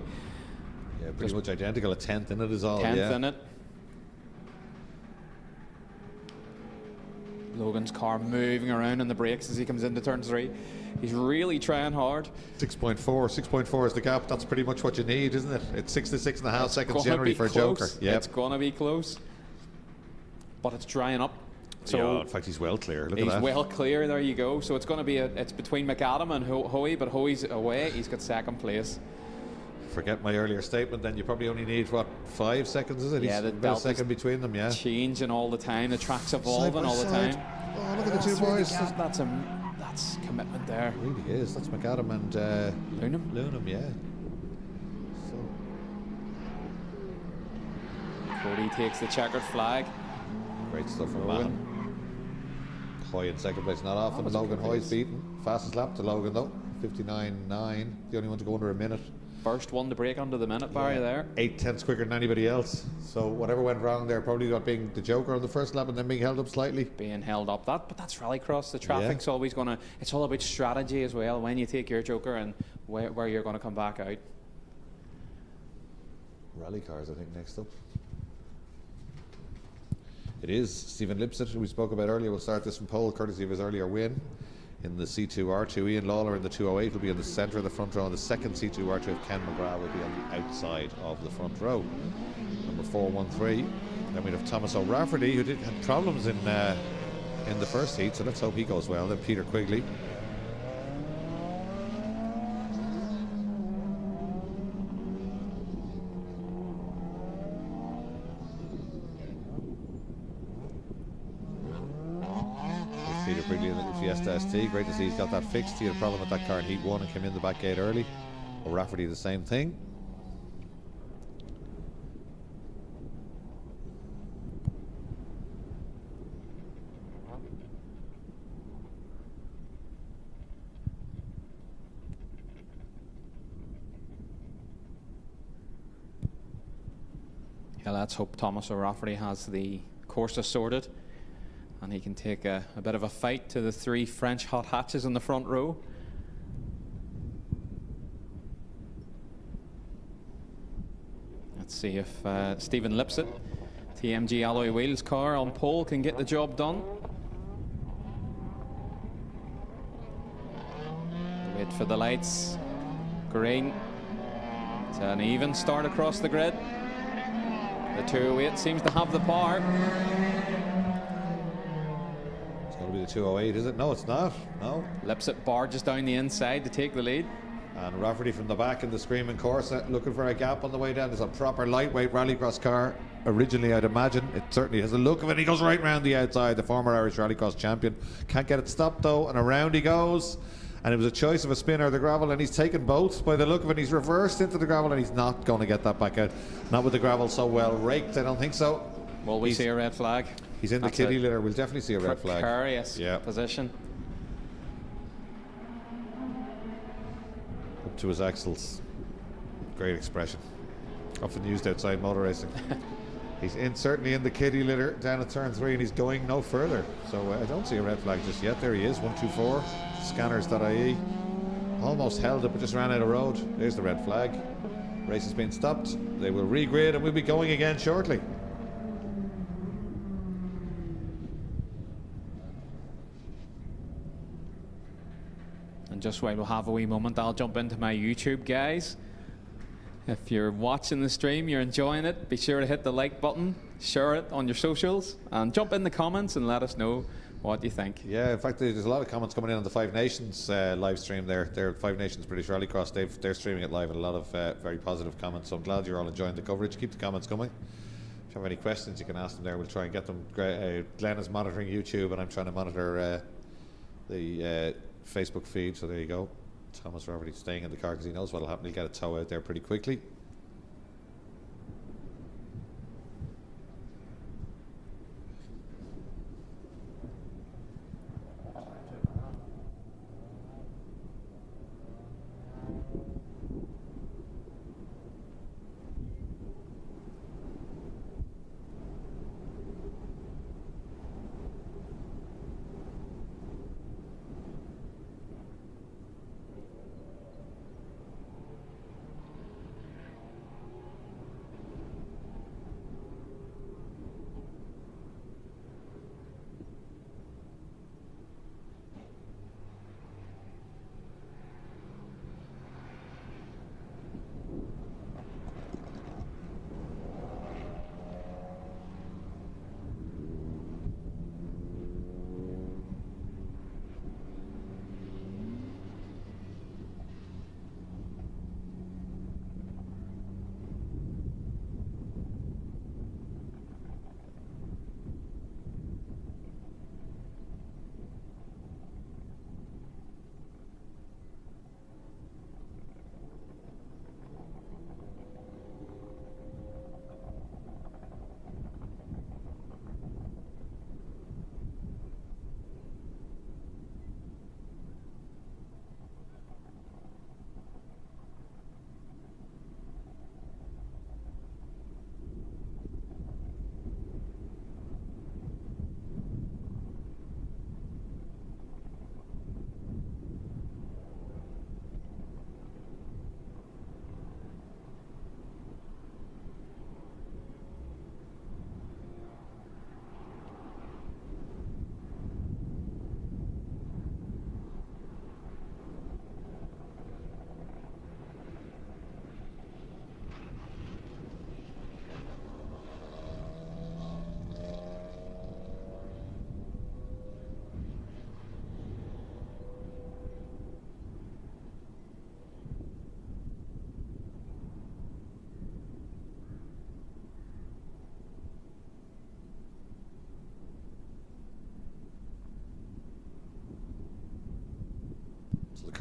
Yeah, pretty much identical. A 10th in it is all. 10th in it. Logan's car moving around on the brakes as he comes into turn 3. He's really trying hard. 6.4 is the gap. That's pretty much what you need, isn't it? It's 6 to 6.5 seconds generally for a Joker. Yep. It's going to be close. But it's drying up. So yeah, in fact, he's well clear. Look at that. He's well clear. There you go. So it's going to be it's between McAdam and Hoey, but Hoey's away. He's got second place. Forget my earlier statement. Then you probably only need what, 5 seconds? Is it? Yeah, the second between them. Yeah, changing all the time. The track's evolving all the time. Oh, look at the two boys. That's commitment there. It really is. That's McAdam and Lunham, yeah. So Cody takes the checkered flag. Great stuff from Logan. Hoy in second place, not often. Logan Hoy's beaten. Fastest lap to Logan though, 59.9. The only one to go under a minute. First one to break under the minute barrier there. 8/10 quicker than anybody else. So whatever went wrong there, probably got being the Joker on the first lap and then being held up slightly. Being held up, but that's rallycross. The traffic's always gonna. It's all about strategy as well. When you take your Joker and where you're gonna come back out. Rally cars, I think, next up. It is Stephen Lipset, who we spoke about earlier. We'll start this from pole, courtesy of his earlier win in the C2R2. Ian Lawler in the 208 will be in the centre of the front row, and the second C2R2 of Ken McGrath will be on the outside of the front row. Number 413. Then we have Thomas O'Rafferty, who had problems in the first heat, so let's hope he goes well. Then Peter Quigley. Peter Quigley in the Fiesta ST. Great to see he's got that fixed. He had a problem with that car in Heat 1 and came in the back gate early. O'Rafferty the same thing. Yeah, let's hope Thomas O'Rafferty has the course sorted and he can take a bit of a fight to the 3 French hot hatches in the front row. Let's see if Stephen Lipset, TMG Alloy Wheels car on pole, can get the job done. Wait for the lights. Green. It's an even start across the grid. The 208 seems to have the power. It's going to be the 208, is it? No, it's not. No. Lipset barges down the inside to take the lead. And Rafferty from the back in the screaming course, looking for a gap on the way down. There's a proper lightweight rallycross car. Originally, I'd imagine. It certainly has a look of it. He goes right round the outside. The former Irish Rallycross champion. Can't get it stopped though, and around he goes. And it was a choice of a spin or the gravel, and he's taken both by the look of it. He's reversed into the gravel, and he's not going to get that back out. Not with the gravel so well raked, I don't think so. Will we see a red flag? He's in the kiddie litter. We'll definitely see a red flag. Precarious position. Up to his axles. Great expression. Often used outside motor racing. He's certainly in the kiddie litter down at turn 3, and he's going no further. So I don't see a red flag just yet. There he is, 124. Scanners.ie. Almost held it, but just ran out of road. There's the red flag. Race has been stopped. They will regrid, and we'll be going again shortly. And just while we'll have a wee moment, I'll jump into my YouTube, guys. If you're watching the stream, you're enjoying it, be sure to hit the like button, share it on your socials, and jump in the comments and let us know what you think. Yeah, in fact, there's a lot of comments coming in on the Five Nations live stream there. They're Five Nations British Rallycross. They're streaming it live, and a lot of very positive comments. So I'm glad you're all enjoying the coverage. Keep the comments coming. If you have any questions, you can ask them there. We'll try and get them. Glenn is monitoring YouTube, and I'm trying to monitor the Facebook feed. So there you go. Thomas Rafferty staying in the car because he knows what'll happen. He'll get a tow out there pretty quickly.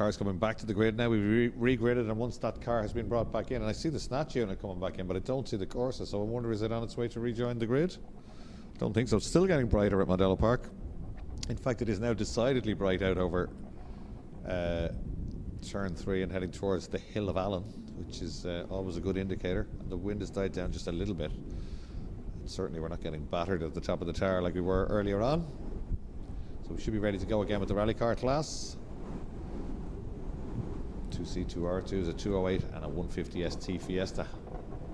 Cars coming back to the grid now. We've re-gridded, and once that car has been brought back in, and I see the snatch unit coming back in, but I don't see the Corsa, so I wonder, is it on its way to rejoin the grid? Don't think so. It's still getting brighter at Mondello Park. In fact, it is now decidedly bright out over turn 3 and heading towards the Hill of Allen, which is always a good indicator. And the wind has died down just a little bit. And certainly we're not getting battered at the top of the tower like we were earlier on. So we should be ready to go again with the rally car class. 2C2R2 is a 208 and a 150 ST Fiesta.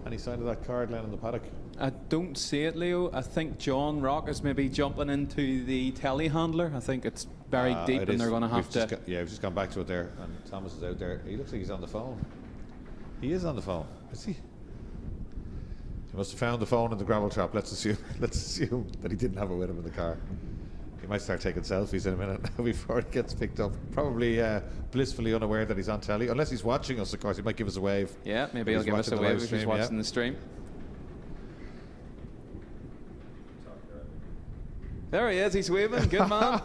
Any sign of that car, Glenn, in the paddock? I don't see it, Leo. I think John Rock is maybe jumping into the telehandler. I think it's buried deep, and they're going to have to... We've just gone back to it there, and Thomas is out there. He looks like he's on the phone. He is on the phone. Is he? He must have found the phone in the gravel trap. Let's assume that he didn't have it with him in the car. He might start taking selfies in a minute before it gets picked up. Probably blissfully unaware that he's on telly. Unless he's watching us, of course. He might give us a wave. Yeah, maybe he'll give us a wave if he's watching the stream. There he is, he's waving. Good man,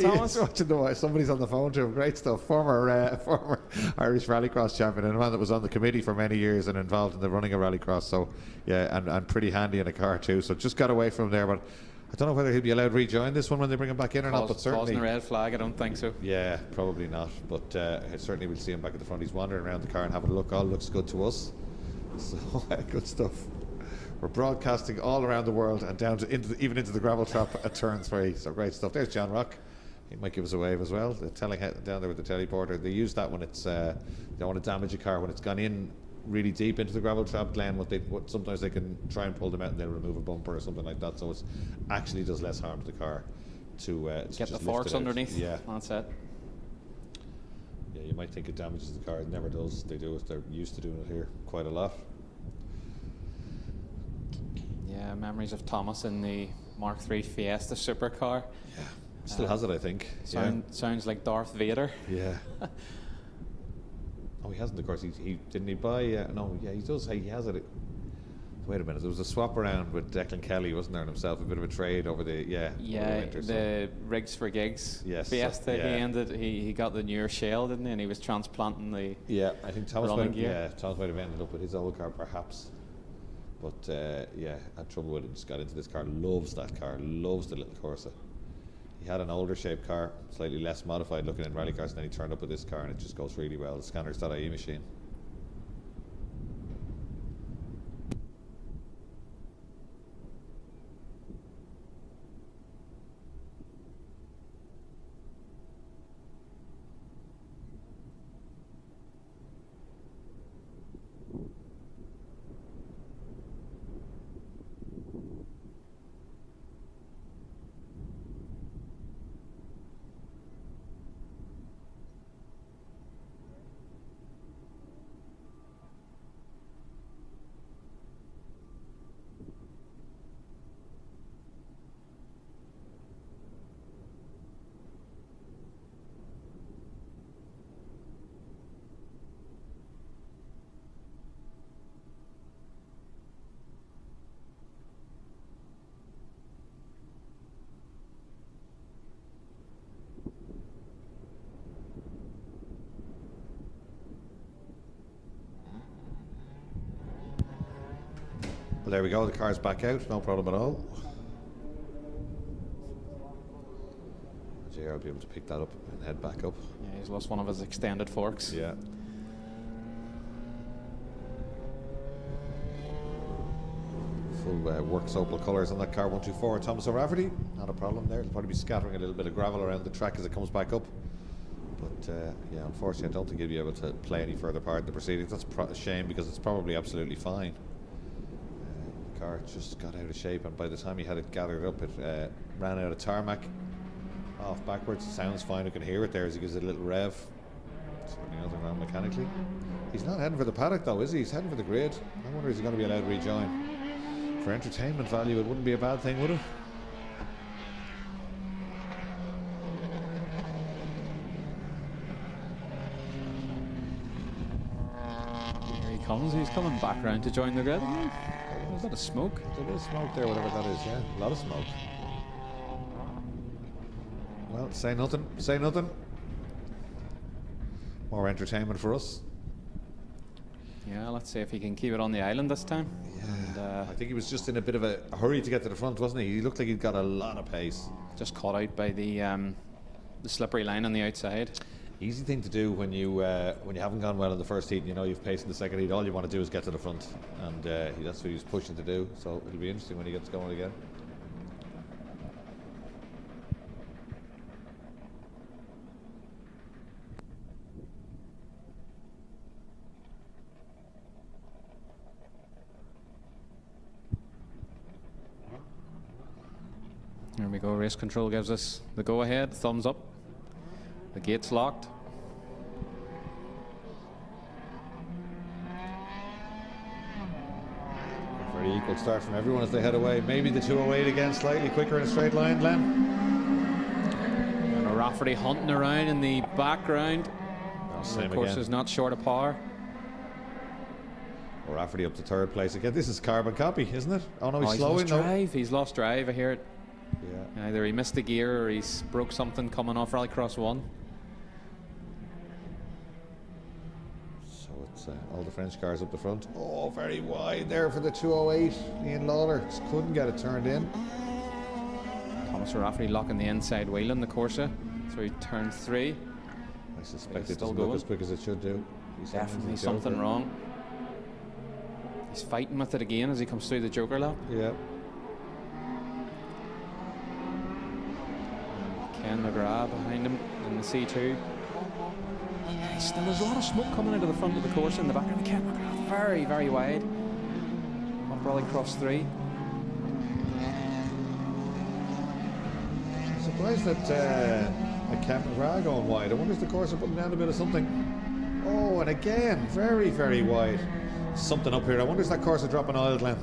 Thomas. Somebody's on the phone to him. Great stuff. Former Irish Rallycross champion, and a man that was on the committee for many years and involved in the running of Rallycross. So, yeah, and pretty handy in a car too. So just got away from there, but I don't know whether he'll be allowed to rejoin this one when they bring him back in or not. But certainly, causing a red flag, I don't think so. Yeah, probably not. But certainly we'll see him back at the front. He's wandering around the car and having a look. All looks good to us. So good stuff. We're broadcasting all around the world and down to even into the gravel trap at turn 3. So great stuff. There's John Rock. He might give us a wave as well. The telling down there with the teleporter. They use that when it's they don't want to damage a car when it's gone in really deep into the gravel trap. Glenn, sometimes they can try and pull them out and they'll remove a bumper or something like that. So it actually does less harm to the car to get the forks underneath. Yeah, that's it. Yeah, you might think it damages the car. It never does. They do it. They're used to doing it here quite a lot. Yeah, memories of Thomas in the Mark III Fiesta supercar. Yeah, still has it, I think. Sounds like Darth Vader. Yeah. Oh, he hasn't, of course. He didn't he buy? No, yeah, he does. He has it. Wait a minute. There was a swap around with Declan Kelly, wasn't there, himself? A bit of a trade over the winter, the Rigs for Gigs Fiesta. He got the newer shell, didn't he? And he was transplanting the I think Thomas might have ended up with his old car, perhaps. But had trouble with it. Just got into this car. Loves that car. Loves the little Corsa. He had an older shaped car, slightly less modified looking in rally cars, and then he turned up with this car, and it just goes really well. The Scanners.ie machine. Well, there we go. The car's back out. No problem at all. JR will be able to pick that up and head back up. Yeah, he's lost one of his extended forks. Yeah. Full works opal colours on that car. 124. Thomas O'Rafferty. Not a problem there. He'll probably be scattering a little bit of gravel around the track as it comes back up. But unfortunately, I don't think he'll be able to play any further part in the proceedings. That's a shame because it's probably absolutely fine. Car just got out of shape, and by the time he had it gathered up, it ran out of tarmac. Off backwards. It sounds fine. I can hear it there as he gives it a little rev. Something nothing wrong mechanically. He's not heading for the paddock though, is he? He's heading for the grid. I wonder is he going to be allowed to rejoin. For entertainment value, it wouldn't be a bad thing, would it? Here he comes. He's coming back round to join the grid. Is that a smoke? There is smoke there, whatever that is, yeah. A lot of smoke. Well, say nothing. Say nothing. more entertainment for us. Yeah, let's see if he can keep it on the island this time. Yeah, and, I think he was just in a bit of a hurry to get to the front, wasn't he? He looked like he'd got a lot of pace. Just caught out by the slippery line on the outside. Easy thing to do when you haven't gone well in the first heat and you know you've paced in the second heat. All you want to do is get to the front, and that's what he's pushing to do. So it'll be interesting when he gets going again. There we go. Race control gives us the go-ahead. Thumbs up. The gate's locked. Very equal start from everyone as they head away. Maybe the 208 again, slightly quicker in a straight line, Glenn. And O'Rafferty hunting around in the background. Same of course, again. is not short of power. O'Rafferty up to third place again. This is carbon copy, isn't it? Oh no, he's slowing. slowing. Drive. He's lost drive. I hear it. Yeah. Either he missed the gear or he's broke something coming off Rallycross 1. So it's all the French cars up the front. Oh, very wide there for the 208. Ian Lawler just couldn't get it turned in. Thomas O'Rafferty locking the inside wheel in the Corsa through turn 3. I suspect it doesn't look as quick as it should do. Definitely something wrong. He's fighting with it again as he comes through the Joker lap. Yeah. Ken McGrath behind him in the C2. Yeah, still there's a lot of smoke coming out of the front of the course in the back of the Ken McGrath. Very, very wide. Up Rallycross 3. I'm surprised that Ken McGrath going wide. I wonder if the course are putting down a bit of something. Oh, and again, very, very wide. Something up here. I wonder if that course are dropping oil, Glenn.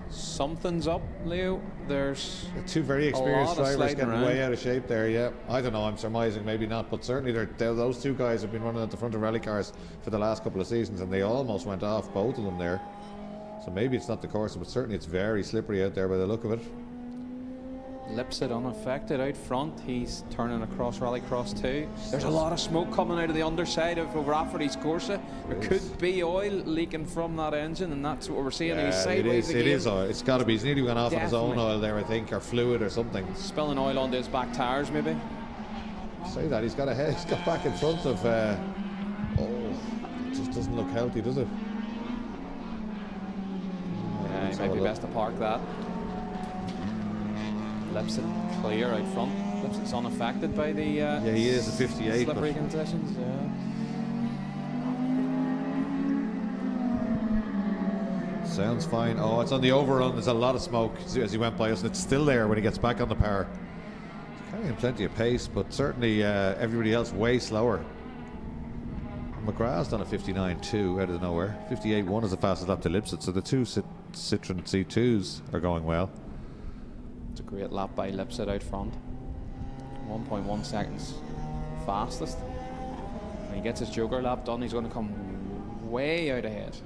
Something's up, Leo. There's two very experienced drivers getting around. way out of shape there. Yeah, I don't know. I'm surmising, maybe not, but certainly those two guys have been running at the front of rally cars for the last couple of seasons, and they almost went off, both of them there. So maybe it's not the course, but certainly it's very slippery out there by the look of it. Lipset unaffected out front. He's turning across Rallycross 2. There's a lot of smoke coming out of the underside of O'Rafferty's Corsa. There could be oil leaking from that engine, and that's what we're seeing. Yeah, He's sideways it is oil. It's got to be. He's nearly gone off on his own oil there, I think, or fluid or something. Spilling oil onto his back tires, maybe. Say that he's got a head. He's got back in front of. Oh, it just doesn't look healthy, does it? Yeah, he might be best to park that. Lipset clear out front. Lipset's unaffected by the yeah, he is a 58 slippery conditions. Yeah. Sounds fine. Oh, it's on the overrun. There's a lot of smoke as he went by us, and it's still there when he gets back on the power. He's carrying plenty of pace, but certainly everybody else way slower. McGrath's done a 59.2 out of nowhere. 58.1 is the fastest lap to Lipset, so the two Citroen C2s are going well. It's a great lap by Lipset out front. 1.1 seconds fastest. When he gets his Joker lap done, he's going to come way out ahead.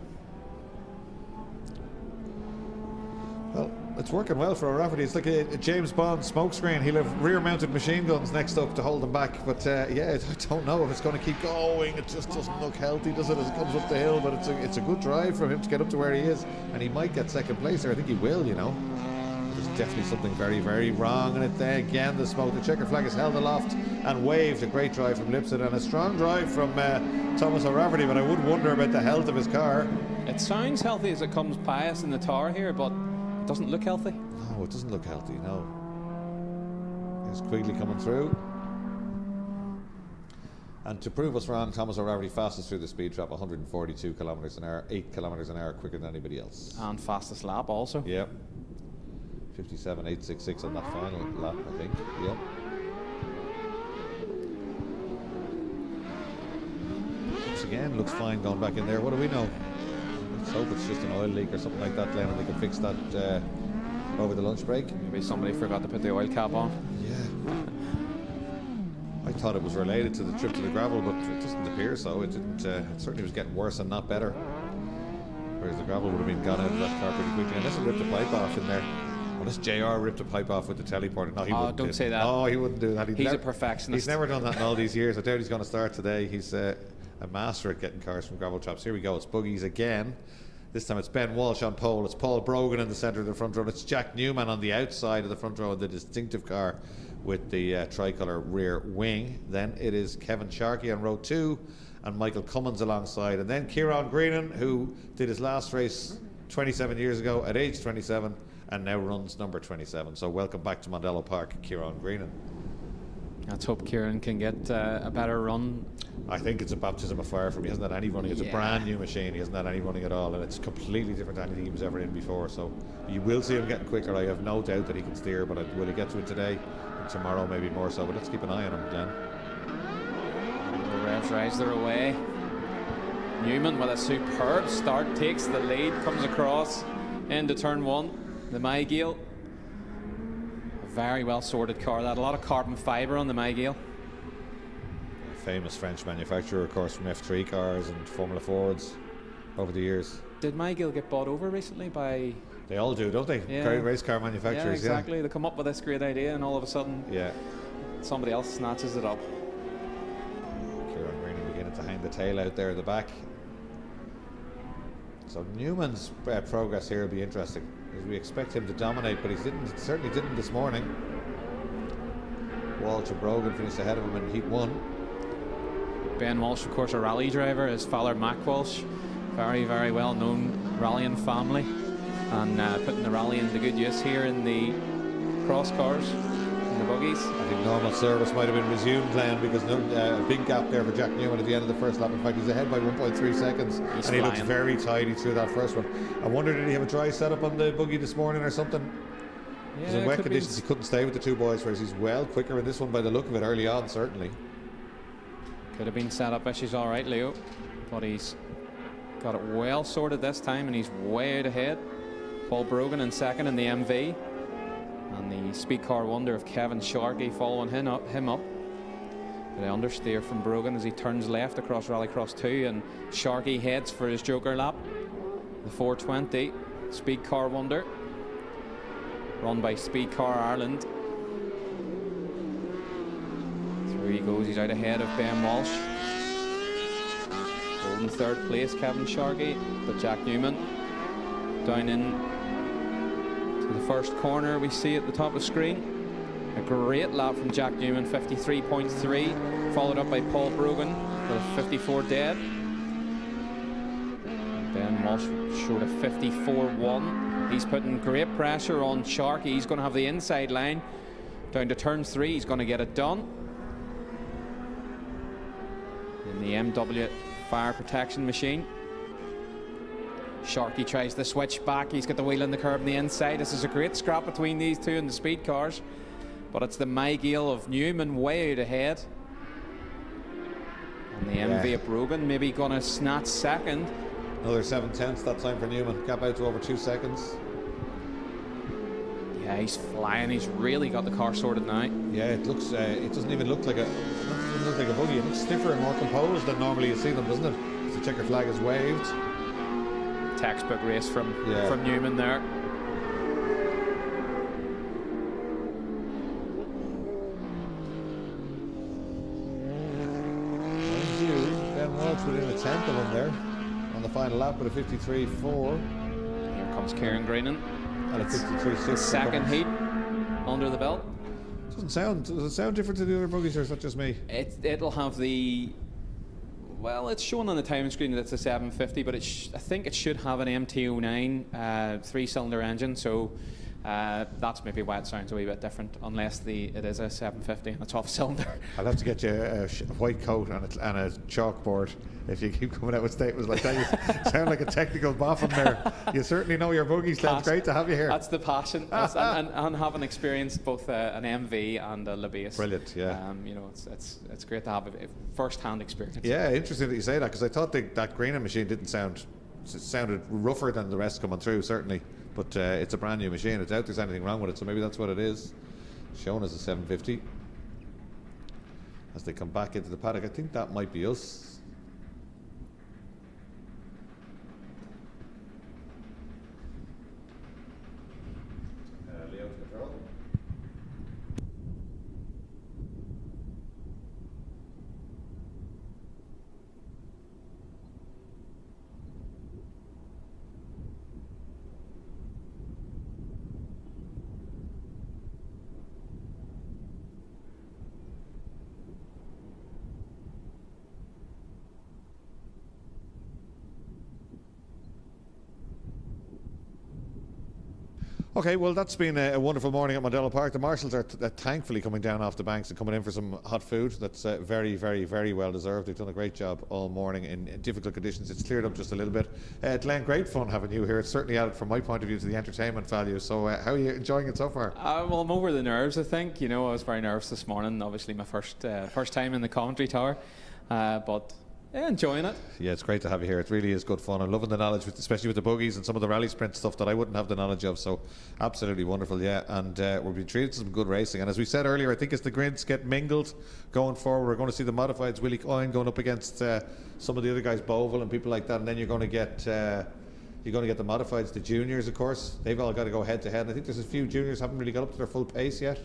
Well, it's working well for O'Rafferty. It's like a James Bond smokescreen. He'll have rear-mounted machine guns next up to hold him back. But yeah, I don't know if it's going to keep going. It just doesn't look healthy, does it, as it comes up the hill? But it's a good drive for him to get up to where he is, and he might get second place there. I think he will, you know. There's definitely something very, very wrong in it there. Again, the smoke. The checker flag is held aloft and waved. A great drive from Lipset and a strong drive from Thomas O'Rafferty, but I would wonder about the health of his car. It sounds healthy as it comes by us in the tower here, but it doesn't look healthy. No, it doesn't look healthy, no. There's Quigley coming through. And to prove us wrong, Thomas O'Rafferty fastest through the speed trap, 142 kilometres an hour, 8 kilometres an hour quicker than anybody else. And fastest lap also. Yep. 57.866 on that final lap, I think. Yep. Once again, looks fine going back in there. What do we know? Let's hope it's just an oil leak or something like that, Glenn, and they can fix that over the lunch break. Maybe somebody forgot to put the oil cap on. Yeah. I thought it was related to the trip to the gravel, but it doesn't appear so. It didn't. It certainly was getting worse and not better. Whereas the gravel would have been gone out of that car pretty quickly. Unless it ripped the pipe off in there. Unless JR ripped a pipe off with the teleporter. No, he wouldn't. Don't say that. No, he wouldn't do that. He's a perfectionist. He's never done that in all these years. I doubt he's going to start today. He's a master at getting cars from gravel traps. Here we go, it's buggies again. This time it's Ben Walsh on pole, it's Paul Brogan in the centre of the front row, and it's Jack Newman on the outside of the front row in the distinctive car with the tricolour rear wing. Then it is Kevin Sharkey on row 2 and Michael Cummins alongside, and then Kieran Greenan, who did his last race 27 years ago at age 27 and now runs number 27. So welcome back to Mondello Park, Kieran Greenan. Let's hope Kieran can get a better run. I think it's a baptism of fire for him. He hasn't had any running. It's a brand new machine. He hasn't had any running at all, and it's completely different to anything he was ever in before. So you will see him getting quicker. I have no doubt that he can steer, but will he get to it today and tomorrow? Maybe more so. But let's keep an eye on him, Glenn. The Revs rise their way. Newman with a superb start takes the lead, comes across into turn 1. The Mygale. Very well sorted car. That a lot of carbon fibre on the Mygale. Famous French manufacturer, of course, from F3 cars and Formula Fords over the years. Did Mygale get bought over recently by? They all do, don't they? Yeah. Race car manufacturers. Yeah, exactly. They come up with this great idea, and all of a sudden, somebody else snatches it up. Kieran Greenan beginning to hang the tail out there at the back. So Newman's progress here will be interesting, as we expect him to dominate, but he certainly didn't this morning. Walsh and Brogan finished ahead of him in heat 1. Ben Walsh, of course, a rally driver. His father, Mac Walsh, very, very well known rallying family, and putting the rallying to good use here in the cross cars, in the buggies. I think normal service might have been resumed, Glenn, because a big gap there for Jack Newman at the end of the first lap. In fact, he's ahead by 1.3 seconds, and he looks very tidy through that first one. I wonder, did he have a dry setup on the buggy this morning or something? Because in wet conditions he couldn't stay with the two boys, whereas he's well quicker in this one by the look of it early on, certainly. Could have been set up issues, all right, Leo, but he's got it well sorted this time, and he's way out ahead. Paul Brogan in second in the MV, and the speed car wonder of Kevin Sharkey following him up. But I understeer from Brogan as he turns left across Rallycross 2, and Sharkey heads for his joker lap. The 420 speed car wonder, run by Speed Car Ireland. There he goes, he's out ahead of Ben Walsh. Holding third place, Kevin Sharkey, but Jack Newman down in to the first corner we see at the top of the screen. A great lap from Jack Newman, 53.3, followed up by Paul Brogan with 54 dead. Ben Walsh showed a 54.1. He's putting great pressure on Sharkey. He's going to have the inside line down to turn 3. He's going to get it done. In the MW fire protection machine, Sharkey tries to switch back. He's got the wheel in the curb on the inside. This is a great scrap between these two in the speed cars, but it's the Mygale of Newman way out ahead, and the MV of Brogan maybe going to snatch second. Another 7/10 that time for Newman, gap out to over 2 seconds. Yeah, he's flying. He's really got the car sorted now. Yeah, it looks. It doesn't even look like a. It doesn't look like a buggy. It looks stiffer and more composed than normally you see them, doesn't it? The checker flag is waved. Textbook race from Newman there. Ben Walsh within a tenth of him there on the final lap with a 53.4. Here comes Kieran Greenan. And a 53.6. Second heat under the belt. Does it sound different to the other buggies, or is that just me? It'll have the, well, it's shown on the timing screen that it's a 750, but I think it should have an MT09 3-cylinder engine, so that's maybe why it sounds a wee bit different, unless it is a 750 and it's off cylinder. I'll have to get you a white coat and a chalkboard if you keep coming out with statements like that. You sound like a technical boffin there. You certainly know your buggies. It's great to have you here. That's the passion. and having experienced both an MV and a Labius. Brilliant, yeah. You know, it's great to have a first-hand experience. Yeah, interesting that you say that, because I thought that Greenan machine didn't sound. It sounded rougher than the rest coming through, certainly. But it's a brand new machine. I doubt there's anything wrong with it, so maybe that's what it is. Shown as a 750. As they come back into the paddock, I think that might be us. Leo to control. Okay, well, that's been a wonderful morning at Mondello Park. The marshals are thankfully coming down off the banks and coming in for some hot food. That's very, very, very well deserved. They've done a great job all morning in difficult conditions. It's cleared up just a little bit. Glenn, great fun having you here. It's certainly added, from my point of view, to the entertainment value. So how are you enjoying it so far? Well, I'm over the nerves, I think. You know, I was very nervous this morning. Obviously, my first time in the commentary tower. But yeah, enjoying it. Yeah, it's great to have you here. It really is good fun. I'm loving the knowledge, especially with the buggies and some of the rally sprint stuff that I wouldn't have the knowledge of. So absolutely wonderful, yeah. And we'll be treated to some good racing. And as we said earlier, I think as the grids get mingled going forward, we're going to see the modifieds, Willie Coyne going up against some of the other guys, Boville and people like that. And then you're going to get the modifieds, the juniors, of course. They've all got to go head to head. And I think there's a few juniors haven't really got up to their full pace yet.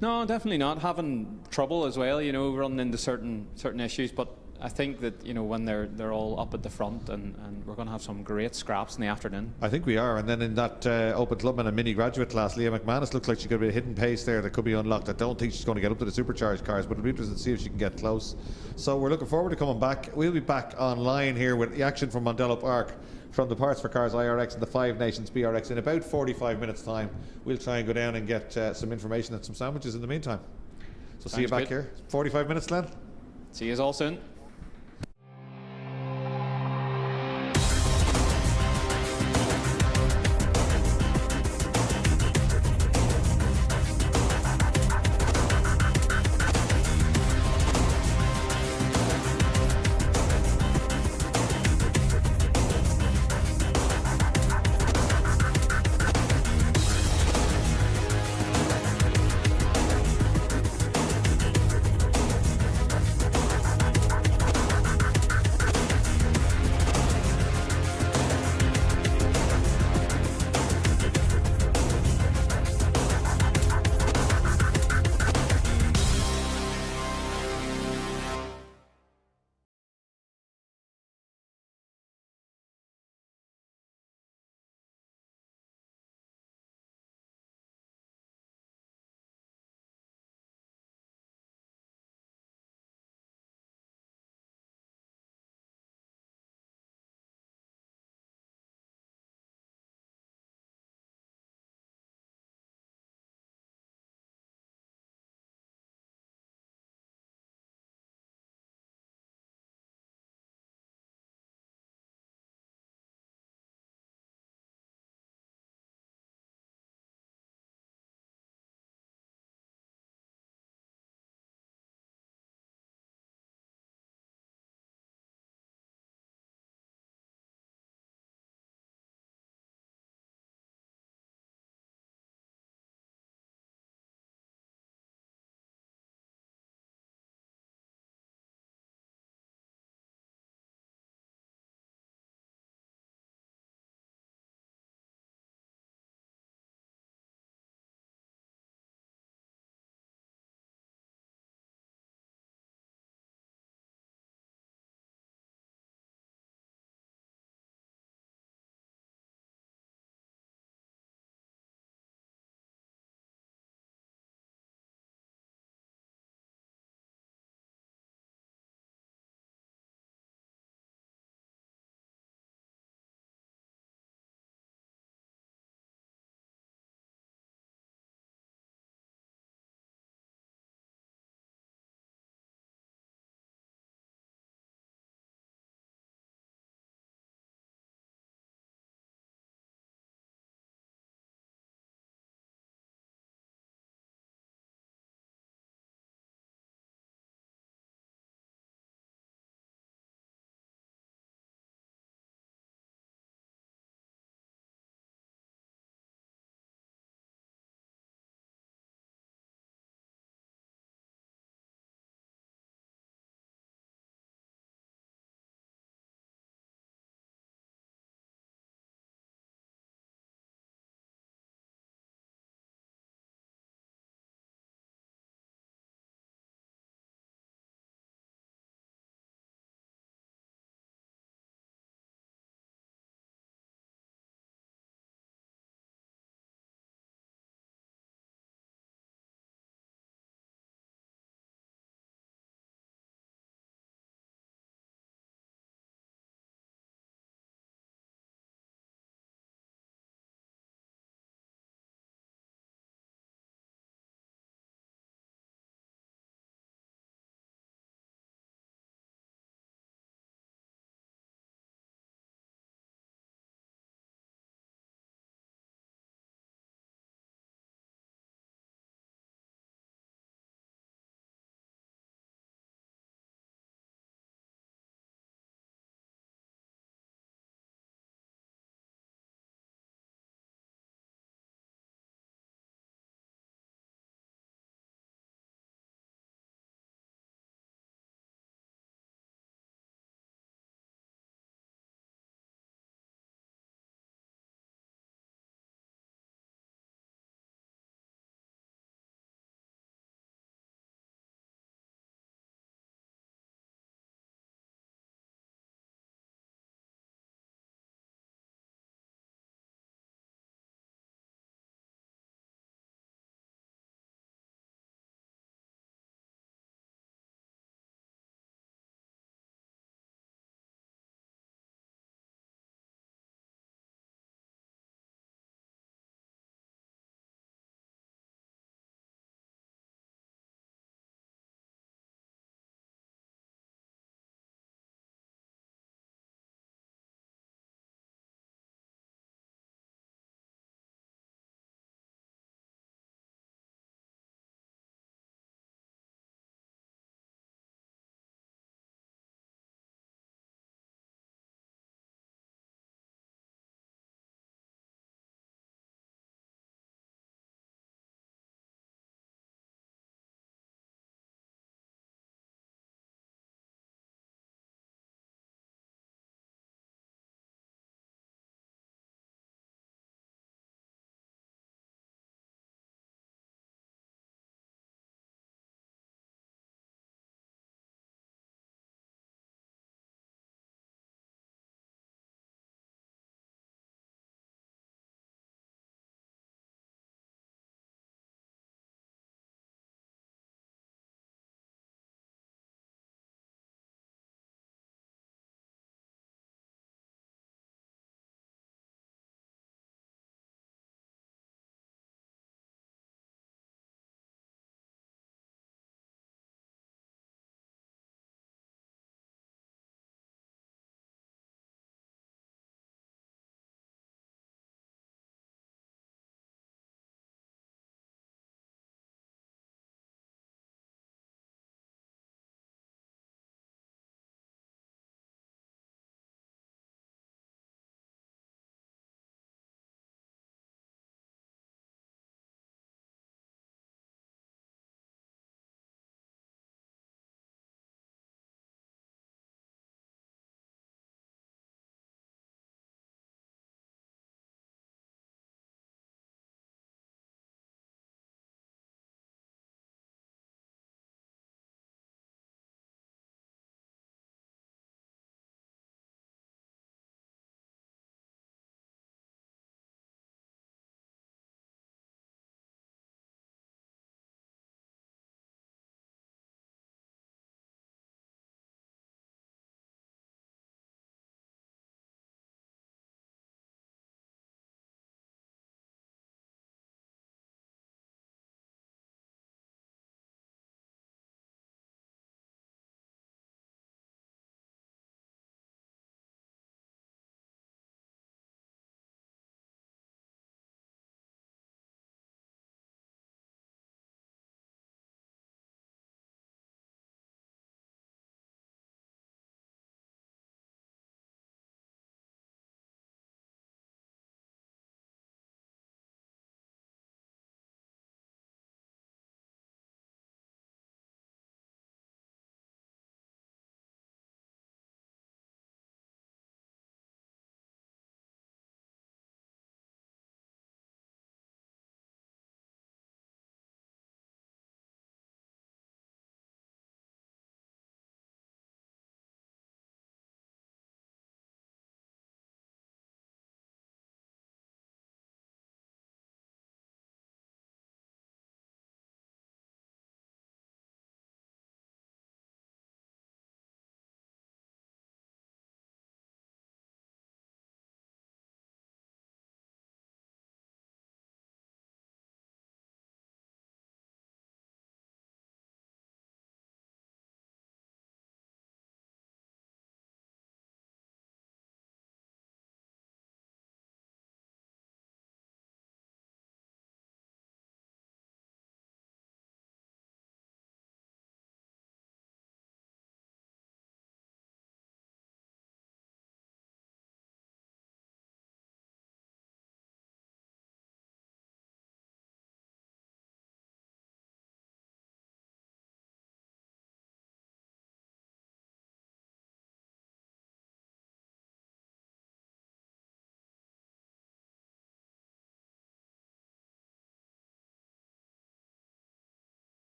No, definitely not. Having trouble as well, you know, running into certain issues. But I think that, you know, when they're all up at the front and we're going to have some great scraps in the afternoon. I think we are. And then in that Open Clubman and mini graduate class, Leah McManus looks like she's got a bit of hidden pace there that could be unlocked. I don't think she's going to get up to the supercharged cars, but it'll be interesting to see if she can get close. So we're looking forward to coming back. We'll be back online here with the action from Mondello Park from the Parts for Cars IRX and the Five Nations BRX in about 45 minutes time. We'll try and go down and get some information and some sandwiches in the meantime. So see you back here. 45 minutes, Glenn. See you all soon.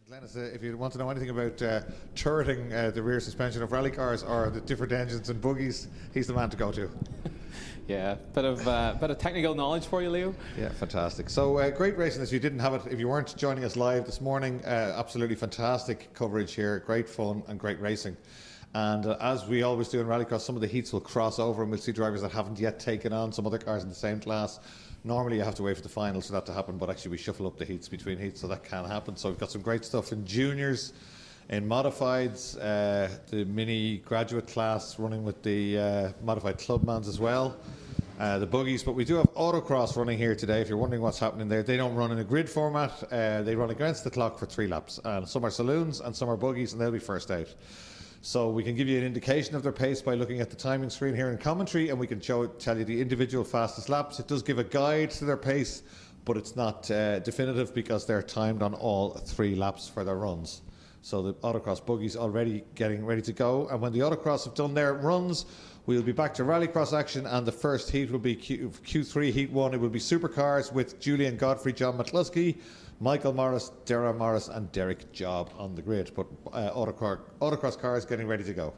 Lennis, if you want to know anything about turreting the rear suspension of rally cars or the different engines and buggies, he's the man to go to. Yeah, bit of technical knowledge for you, Leo. Yeah, fantastic. So great racing. If you didn't have it, if you weren't joining us live this morning, absolutely fantastic coverage here. Great fun and great racing. And as we always do in Rallycross, some of the heats will cross over and we'll see drivers that haven't yet taken on some other cars in the same class. Normally you have to wait for the finals for that to happen, but actually we shuffle up the heats between heats, so that can happen. So we've got some great stuff in juniors, in modifieds, the mini graduate class running with the modified Clubmans as well, the buggies. But we do have Autocross running here today. If you're wondering what's happening there, they don't run in a grid format. They run against the clock for 3 laps. Some are saloons and some are buggies, and they'll be first out. So we can give you an indication of their pace by looking at the timing screen here in commentary, and we can tell you the individual fastest laps. It does give a guide to their pace, but it's not definitive because they're timed on all 3 laps for their runs. So the Autocross buggies already getting ready to go, and when the Autocross have done their runs, we'll be back to Rallycross action, and the first heat will be Q3 Heat 1. It will be Supercars with Julian Godfrey, John McCluskey, Michael Morris, Dara Morris and Derek Job on the grid, but Autocross cars getting ready to go.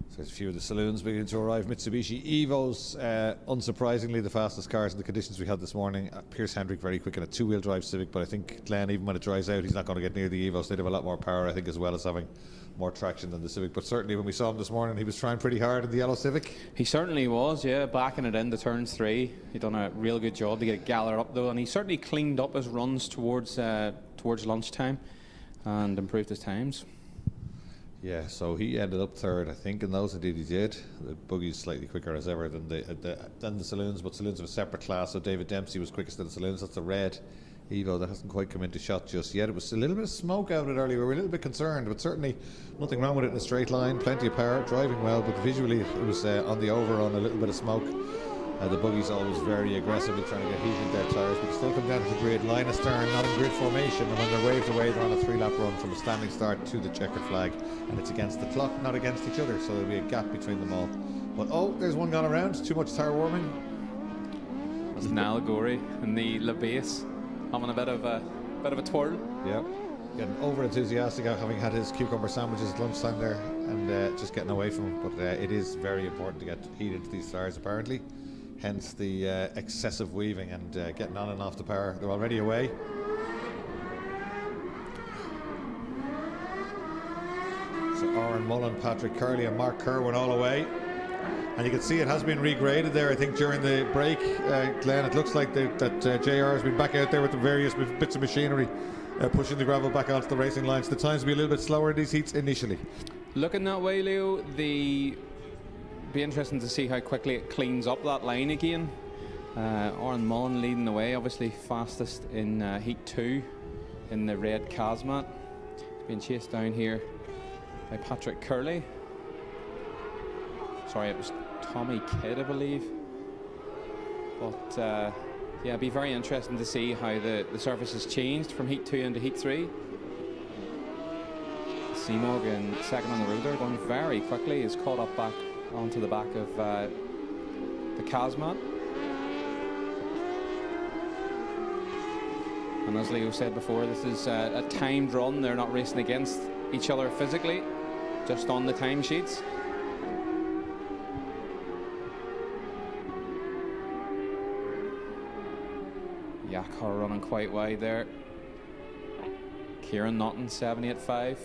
So there's a few of the saloons beginning to arrive. Mitsubishi Evos, unsurprisingly the fastest cars in the conditions we had this morning. Pierce Hendrick very quick in a 2-wheel drive Civic, but I think Glenn, even when it dries out, he's not going to get near the Evos. They'd have a lot more power, I think, as well as having more traction than the Civic. But certainly when we saw him this morning, he was trying pretty hard in the yellow Civic. He certainly was, yeah, backing it into turns 3. He'd done a real good job to get it gallered up though, and he certainly cleaned up his runs towards lunchtime and improved his times. Yeah, so he ended up 3rd, I think, in those. Indeed he did. The buggy's slightly quicker as ever than the saloons, but saloons of a separate class. So David Dempsey was quickest in the saloons. That's the red Evo that hasn't quite come into shot just yet. It was a little bit of smoke out of it earlier. We were a little bit concerned, but certainly nothing wrong with it in a straight line. Plenty of power, driving well, but visually it was on the overrun, a little bit of smoke. The buggy's always very aggressively trying to get heat in their tyres, but still come down to the grid, line astern, not in grid formation, and when they're waved away, they're on a 3-lap run from a standing start to the checkered flag, and it's against the clock, not against each other, so there'll be a gap between them all. But oh, there's one gone around, too much tyre warming. That's Niall Gorey in the La Base, having a bit of a twirl. Yeah, getting over enthusiastic out, having had his cucumber sandwiches at lunchtime there, and just getting away from him. But it is very important to get heat into these tyres apparently. Hence the excessive weaving and getting on and off the power. They're already away. So Oren Mullen, Patrick Curley and Mark Kerwin all away. And you can see it has been regraded there, I think, during the break. Glenn, it looks like that JR has been back out there with the various bits of machinery pushing the gravel back onto the racing lines. The times will be a little bit slower in these heats initially. Looking that way, Leo, be interesting to see how quickly it cleans up that line again. Oren Mullen leading the way, obviously fastest in Heat 2 in the red Casmat. Being chased down here by Patrick Curley. Sorry, it was Tommy Kidd, I believe. But yeah, it'd be very interesting to see how the surface has changed from Heat 2 into Heat 3. Seamog in second on the road there, going very quickly. He's caught up back onto the back of the Casmat. And as Leo said before, this is a timed run. They're not racing against each other physically, just on the timesheets. Yakar running quite wide there. Kieran Naughton 785.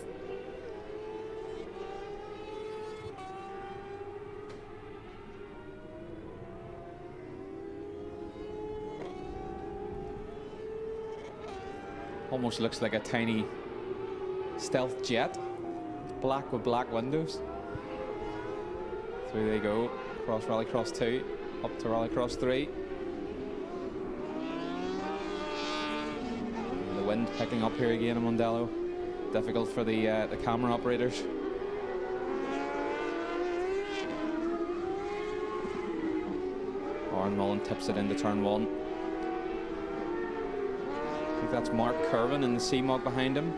Almost looks like a tiny stealth jet, black with black windows. Through they go, across Rallycross 2. up to Rallycross 3. The wind picking up here again in Mondello. Difficult for the camera operators. Aaron Mullen tips it into turn 1. I think that's Mark Kerwin in the C-Mog behind him.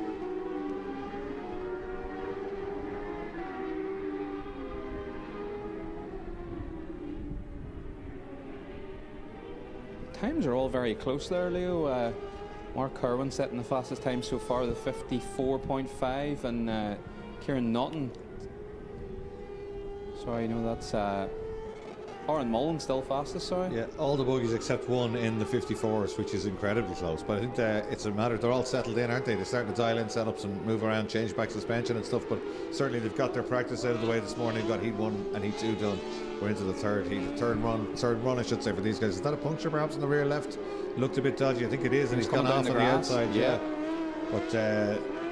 Times are all very close there, Leo. Mark Kerwin setting the fastest time so far, the 54.5, and Kieran Naughton. Sorry, no, that's Aaron Mullen still fastest, sorry. Yeah, all the buggies except one in the 54s, which is incredibly close. But I think it's a matter, they're all settled in, aren't they? They're starting to dial in setups and move around, change back suspension and stuff. But certainly they've got their practice out of the way this morning. They've got heat 1 and heat 2 done. We're into the third run, I should say, for these guys. Is that a puncture perhaps in the rear left? Looked a bit dodgy. I think it is, and he's gone off on the outside. Yeah. But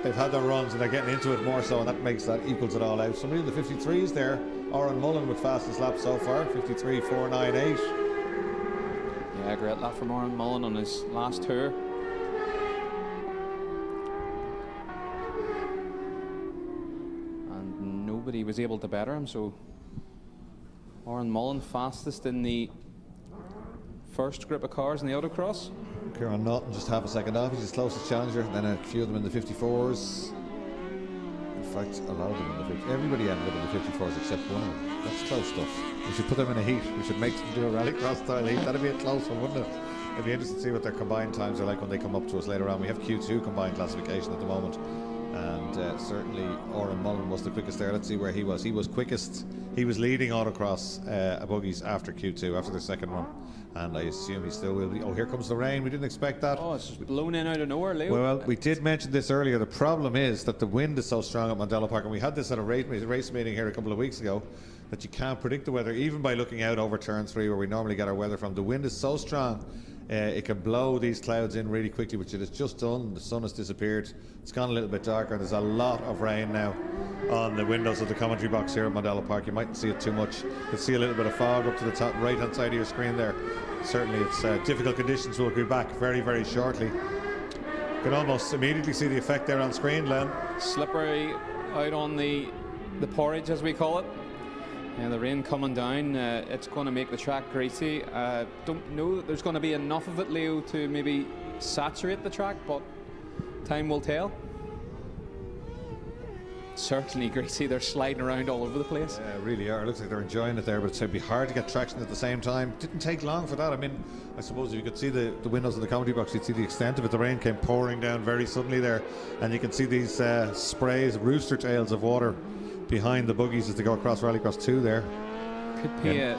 they've had their runs and they're getting into it more so, and that equals it all out. Somebody in the 53s there, Aaron Mullen with fastest lap so far, 53.498. Yeah, great lap from Aaron Mullen on his last tour. And nobody was able to better him, so Aaron Mullen fastest in the first group of cars in the Autocross. Kieran Naughton just half a second off. He's his closest challenger. Then a few of them in the 54s. In fact, a lot of them in the 50s. Everybody ended up in the 54s except one of them. That's close stuff. We should put them in a heat. We should make them do a rallycross style heat. That'd be a close one, wouldn't it? It'd be interesting to see what their combined times are like when they come up to us later on. We have Q2 combined classification at the moment. And certainly Aaron Mullen was the quickest there. Let's see where he was. He was quickest. He was leading Autocross buggies after Q2, after the second run. And I assume he still will be. Oh, here comes the rain. We didn't expect that. Oh, it's just blown in out of nowhere, Leo. Well, we did mention this earlier. The problem is that the wind is so strong at Mondello Park, and we had this at a race meeting here a couple of weeks ago, that you can't predict the weather, even by looking out over turn 3 where we normally get our weather from. The wind is so strong, it can blow these clouds in really quickly, which it has just done. The sun has disappeared. It's gone a little bit darker. There's a lot of rain now on the windows of the commentary box here at Mondello Park. You mightn't see it too much. You can see a little bit of fog up to the top right-hand side of your screen there. Certainly it's difficult conditions. We'll be back very, very shortly. You can almost immediately see the effect there on screen, Len. Slippery out on the porridge, as we call it. And the rain coming down, it's going to make the track greasy. Don't know that there's going to be enough of it, Leo, to maybe saturate the track, but time will tell. Certainly greasy. They're sliding around all over the place. Yeah, really are. It looks like they're enjoying it there, but it'd be hard to get traction at the same time. Didn't take long for that. I mean, I suppose if you could see the windows of the commentary box, you'd see the extent of it. The rain came pouring down very suddenly there, and you can see these sprays, rooster tails of water behind the buggies as they go across Rallycross 2 there. Could be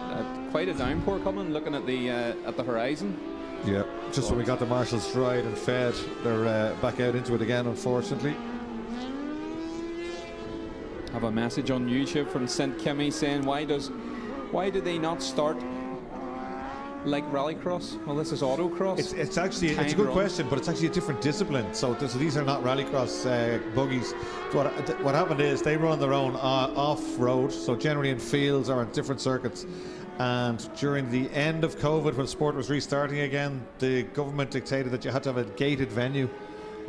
quite a downpour coming, looking at the horizon. Yeah, just when we got the marshals dried and fed, they're back out into it again, unfortunately. I have a message on YouTube from St. Kimmy saying, why do they not start like Rallycross? Well, this is Autocross. It's actually a good question, but it's actually a different discipline. So these are not Rallycross buggies. What happened is they run their own off-road, so generally in fields or on different circuits. And during the end of COVID, when sport was restarting again, the government dictated that you had to have a gated venue.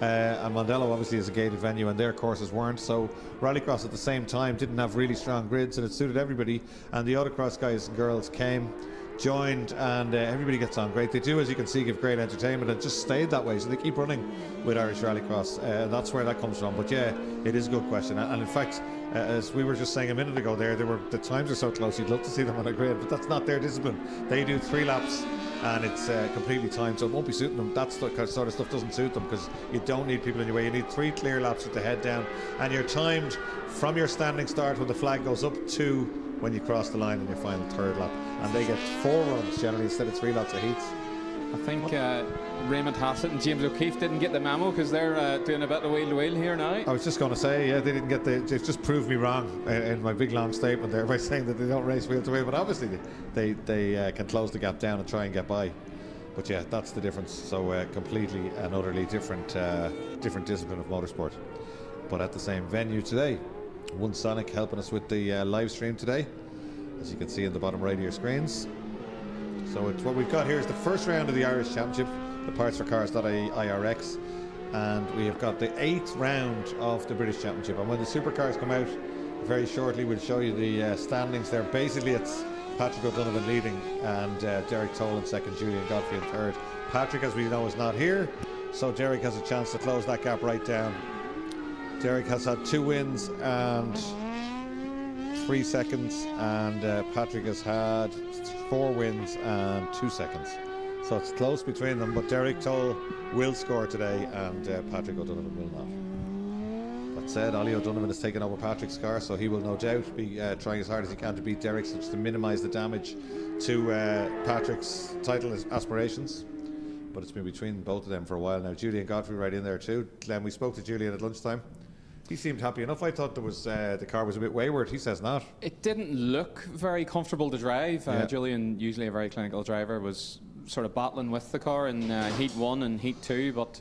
And Mondello obviously is a gated venue, and their courses weren't. So Rallycross at the same time didn't have really strong grids, and it suited everybody. And the Autocross guys and girls came, joined, and everybody gets on great. They do, as you can see, give great entertainment, and just stayed that way. So they keep running with Irish Rallycross. That's where that comes from. But yeah, it is a good question. And in fact, as we were just saying a minute ago there, the times are so close, you'd love to see them on a grid, but that's not their discipline. They do 3 laps. And it's completely timed, so it won't be suiting them. That sort of stuff doesn't suit them, because you don't need people in your way. You need 3 clear laps with the head down, and you're timed from your standing start when the flag goes up to when you cross the line in your final 3rd lap. And they get 4 runs generally instead of 3 lots of heats. I think Raymond Hassett and James O'Keefe didn't get the memo, because they're doing a bit of wheel-to-wheel here now. I was just going to say, yeah, they didn't get they've just proved me wrong in my big long statement there by saying that they don't race wheel-to-wheel, but obviously they can close the gap down and try and get by. But yeah, that's the difference. So completely and utterly different discipline of motorsport. But at the same venue today, OneSonic helping us with the live stream today, as you can see in the bottom right of your screens. So it's what we've got here is the first round of the Irish Championship, the partsforcars.ie IRX, and we have got the 8th round of the British Championship. And when the Supercars come out very shortly, we'll show you the standings there. Basically, it's Patrick O'Donovan leading, and Derek Toll in second, Julian Godfrey in third. Patrick, as we know, is not here, so Derek has a chance to close that gap right down. Derek has had 2 wins and 3 seconds, and Patrick has had 4 wins and 2 seconds. So it's close between them, but Derek Toll will score today, and Patrick O'Donovan will not. That said, Ollie O'Donovan has taken over Patrick's car, so he will no doubt be trying as hard as he can to beat Derek's, just to minimise the damage to Patrick's title aspirations. But it's been between both of them for a while now. Julian Godfrey right in there too. Glenn, we spoke to Julian at lunchtime. He seemed happy enough. I thought there was the car was a bit wayward. He says not. It didn't look very comfortable to drive. Julian, usually a very clinical driver, was sort of battling with the car in Heat 1 and Heat 2, but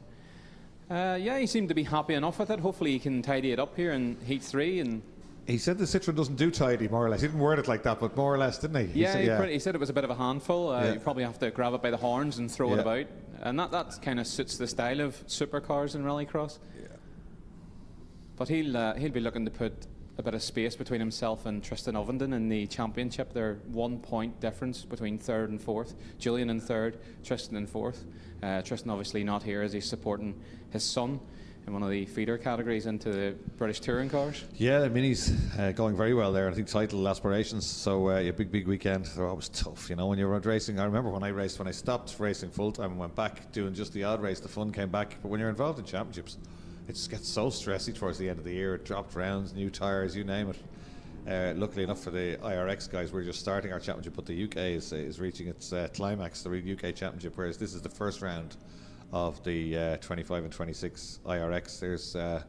he seemed to be happy enough with it. Hopefully he can tidy it up here in Heat 3. And he said the Citroen doesn't do tidy, more or less. He didn't word it like that, but more or less, didn't he? He said it was a bit of a handful. You probably have to grab it by the horns and throw it about. And that kind of suits the style of supercars in rallycross. But he'll be looking to put a bit of space between himself and Tristan Ovenden in the championship. They're 1 point difference between 3rd and 4th. Julian in 3rd, Tristan in 4th. Tristan obviously not here as he's supporting his son in one of the feeder categories into the British touring cars. Yeah, I mean, he's going very well there. I think title aspirations, so a big weekend. They're always tough, you know, when you're racing. I remember when I stopped racing full time and went back doing just the odd race, the fun came back. But when you're involved in championships, it just gets so stressy towards the end of the year. It dropped rounds, new tyres, you name it. Luckily enough for the IRX guys, we're just starting our championship, but the UK is reaching its climax, the UK championship, whereas this is the first round of the 25 and 26 IRX. There's the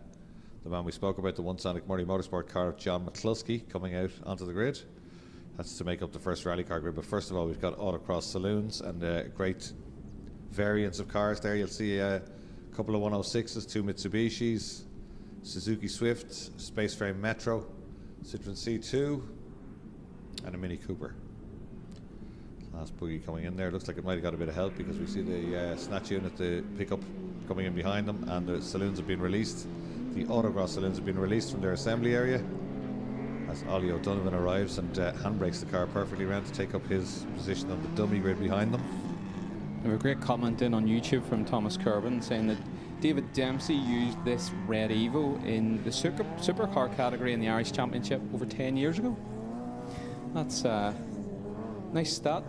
man we spoke about, the OneSonic Murray Motorsport car of John McCluskey coming out onto the grid. That's to make up the first rally car grid. But first of all, we've got Autocross saloons and great variants of cars there. You'll see a couple of 106s, 2 Mitsubishis, Suzuki Swift, Spaceframe Metro, Citroen C2, and a Mini Cooper. Last buggy coming in there. Looks like it might have got a bit of help because we see the snatch unit, the pickup coming in behind them, and the saloons have been released. The Autocross saloons have been released from their assembly area as Ollie O'Donovan arrives and handbrakes the car perfectly around to take up his position on the dummy grid behind them. We have a great comment in on YouTube from Thomas Kerbin saying that David Dempsey used this red Evo in the supercar category in the Irish Championship over 10 years ago. That's a nice stat.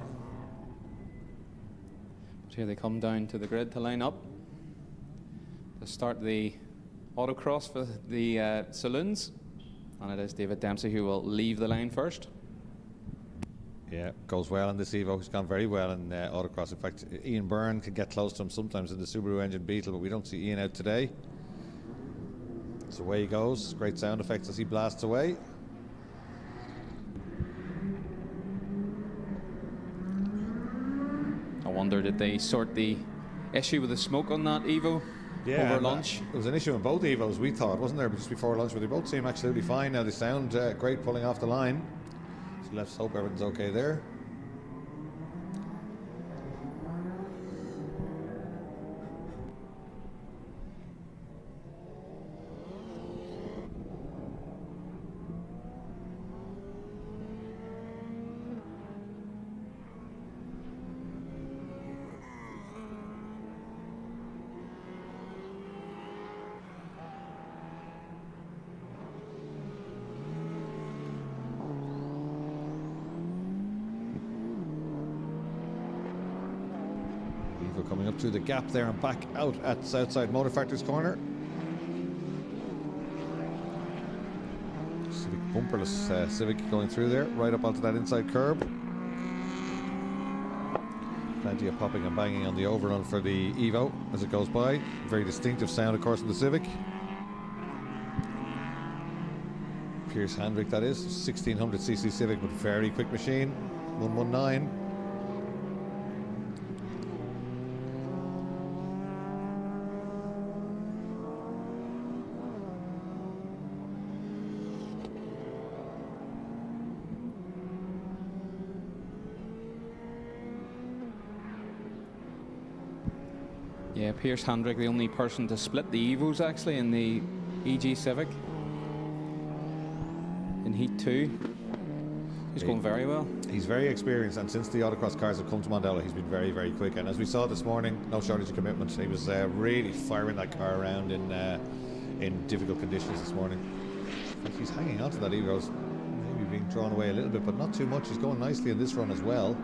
But here they come down to the grid to line up to start the autocross for the saloons. And it is David Dempsey who will leave the line first. Yeah, goes well in this Evo. He's gone very well in autocross. In fact, Ian Byrne can get close to him sometimes in the Subaru engine Beetle, but we don't see Ian out today. So away he goes. Great sound effects as he blasts away. I wonder, did they sort the issue with the smoke on that Evo over lunch? There was an issue in both Evos, we thought, wasn't there, just before lunch, but they both seem absolutely fine. Now they sound great pulling off the line. Let's hope everything's okay there. Coming up through the gap there and back out at Southside Motor Factory's corner. Civic bumperless Civic going through there, right up onto that inside curb. Plenty of popping and banging on the overrun for the Evo as it goes by. Very distinctive sound, of course, of the Civic. Pierce Handrick, that is. 1600cc Civic, but very quick machine. 119. Yeah, Piers Hendrick, the only person to split the Evos actually in the EG Civic in Heat 2. He's going very well. He's very experienced, and since the Autocross cars have come to Mondello, he's been very, very quick. And as we saw this morning, no shortage of commitment. He was really firing that car around in difficult conditions this morning. He's hanging on to that Evo, maybe being drawn away a little bit, but not too much. He's going nicely in this run as well.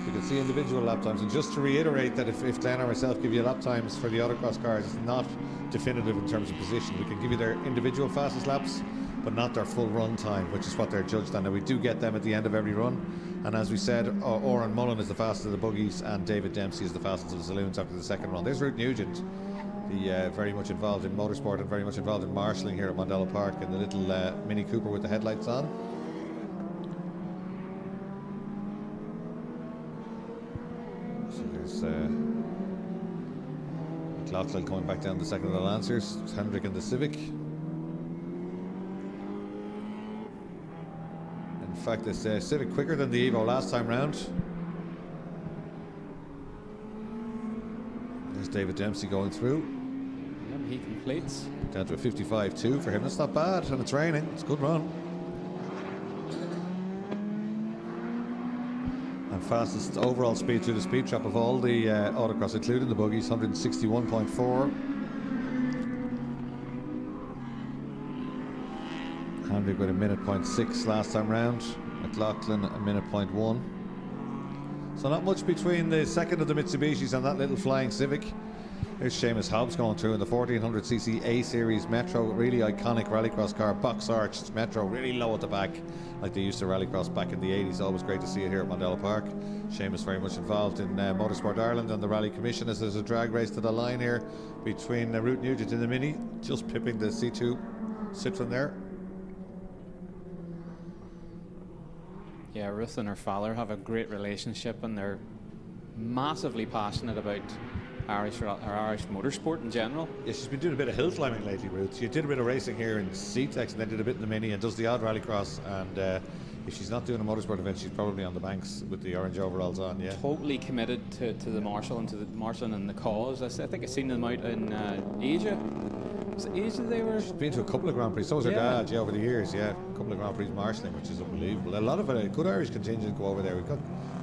You can see individual lap times, and just to reiterate that if Glenn or myself give you lap times for the Autocross cars, it's not definitive in terms of position. We can give you their individual fastest laps, but not their full run time, which is what they're judged on. Now, we do get them at the end of every run, and as we said, Oran Mullen is the fastest of the buggies, and David Dempsey is the fastest of the saloons after the second run. There's Ruth Nugent, the very much involved in motorsport and very much involved in marshalling here at Mondello Park, in the little Mini Cooper with the headlights on. So there's McLaughlin coming back down the second of the Lancers, Hendrick in the Civic. In fact, this Civic quicker than the Evo last time round. There's David Dempsey going through. Yep, he completes. Down to a 55.2 for him. That's not bad, and it's raining. It's a good run. And fastest overall speed through the speed trap of all the Autocross, including the buggies, 161.4. Hendrick with a minute 0.6 last time round. McLaughlin a minute 0.1. So not much between the second of the Mitsubishis and that little flying Civic. There's Seamus Hobbs going through in the 1400cc A-Series Metro, really iconic rallycross car, box arched Metro, really low at the back, like they used to rallycross back in the 80s. Always great to see it here at Mondello Park. Seamus very much involved in Motorsport Ireland and the Rally Commission, as there's a drag race to the line here between Ruth Nugent in the Mini, just pipping the C2 Citroen there. Yeah, Ruth and her father have a great relationship, and they're massively passionate about Irish motorsport in general. Yeah, she's been doing a bit of hill climbing lately, Ruth. She did a bit of racing here in C-Tex and then did a bit in the Mini and does the odd rallycross. And if she's not doing a motorsport event, she's probably on the banks with the orange overalls on. Yeah, totally committed to the marshal and to the marshalling and the cause. I think I've seen them out in Asia. Was it Asia they were? She's been to a couple of Grand Prix. So was her dad. Yeah, over the years. Yeah, a couple of Grand Prix marshalling, which is unbelievable. A lot of a good Irish contingent go over there.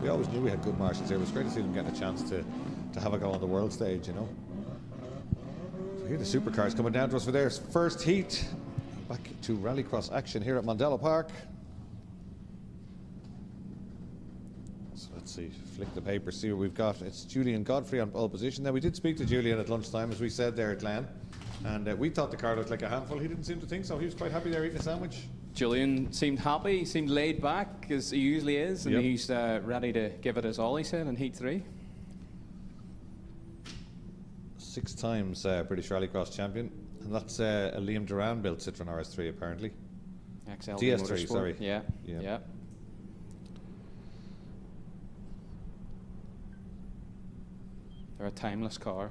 We always knew we had good marshals here. It was great to see them getting a chance to have a go on the world stage, you know. So here the Supercars coming down to us for their first heat. Back to rallycross action here at Mondello Park. So let's see, flick the paper, see what we've got. It's Julian Godfrey on pole position. Now, we did speak to Julian at lunchtime, as we said there at Glen, and we thought the car looked like a handful. He didn't seem to think so. He was quite happy there eating a sandwich. Julian seemed happy, he seemed laid back, as he usually is, and yep. He's ready to give it his all, he said, in Heat 3. 6 times British Rallycross champion, and that's a Liam Duran built Citroen RS3 apparently. XL DS3, Motorsport. sorry. Yeah. They're a timeless car.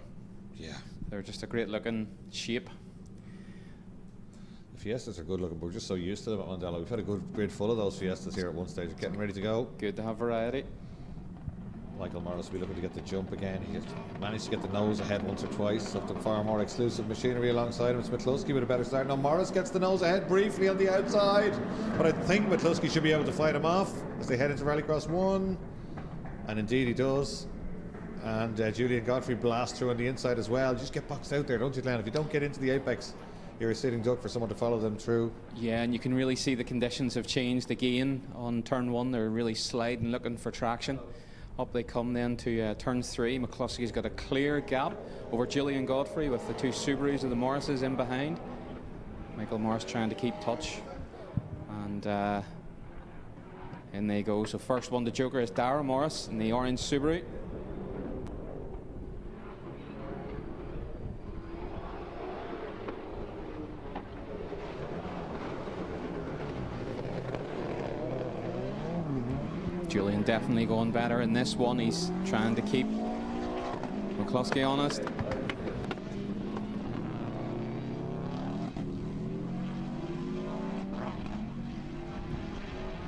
Yeah. They're just a great looking shape. The Fiestas are good looking, but we're just so used to them at Mondello. We've had a good grid full of those Fiestas here at one stage, getting ready to go. Good to have variety. Michael Morris will be looking to get the jump again. He managed to get the nose ahead once or twice of the far more exclusive machinery alongside him. It's McCluskey with a better start. Now Morris gets the nose ahead briefly on the outside, but I think McCluskey should be able to fight him off as they head into Rallycross 1. And indeed he does. And Julian Godfrey blasts through on the inside as well. Just get boxed out there, don't you, Glenn? If you don't get into the apex, you're a sitting duck for someone to follow them through. Yeah, and you can really see the conditions have changed again on turn 1. They're really sliding, looking for traction. Up they come then to turn 3. McCluskey's got a clear gap over Julian Godfrey with the 2 Subarus of the Morrises in behind. Michael Morris trying to keep touch. And in they go. So first one to Joker is Dara Morris in the orange Subaru. Julian definitely going better in this one. He's trying to keep McCluskey honest.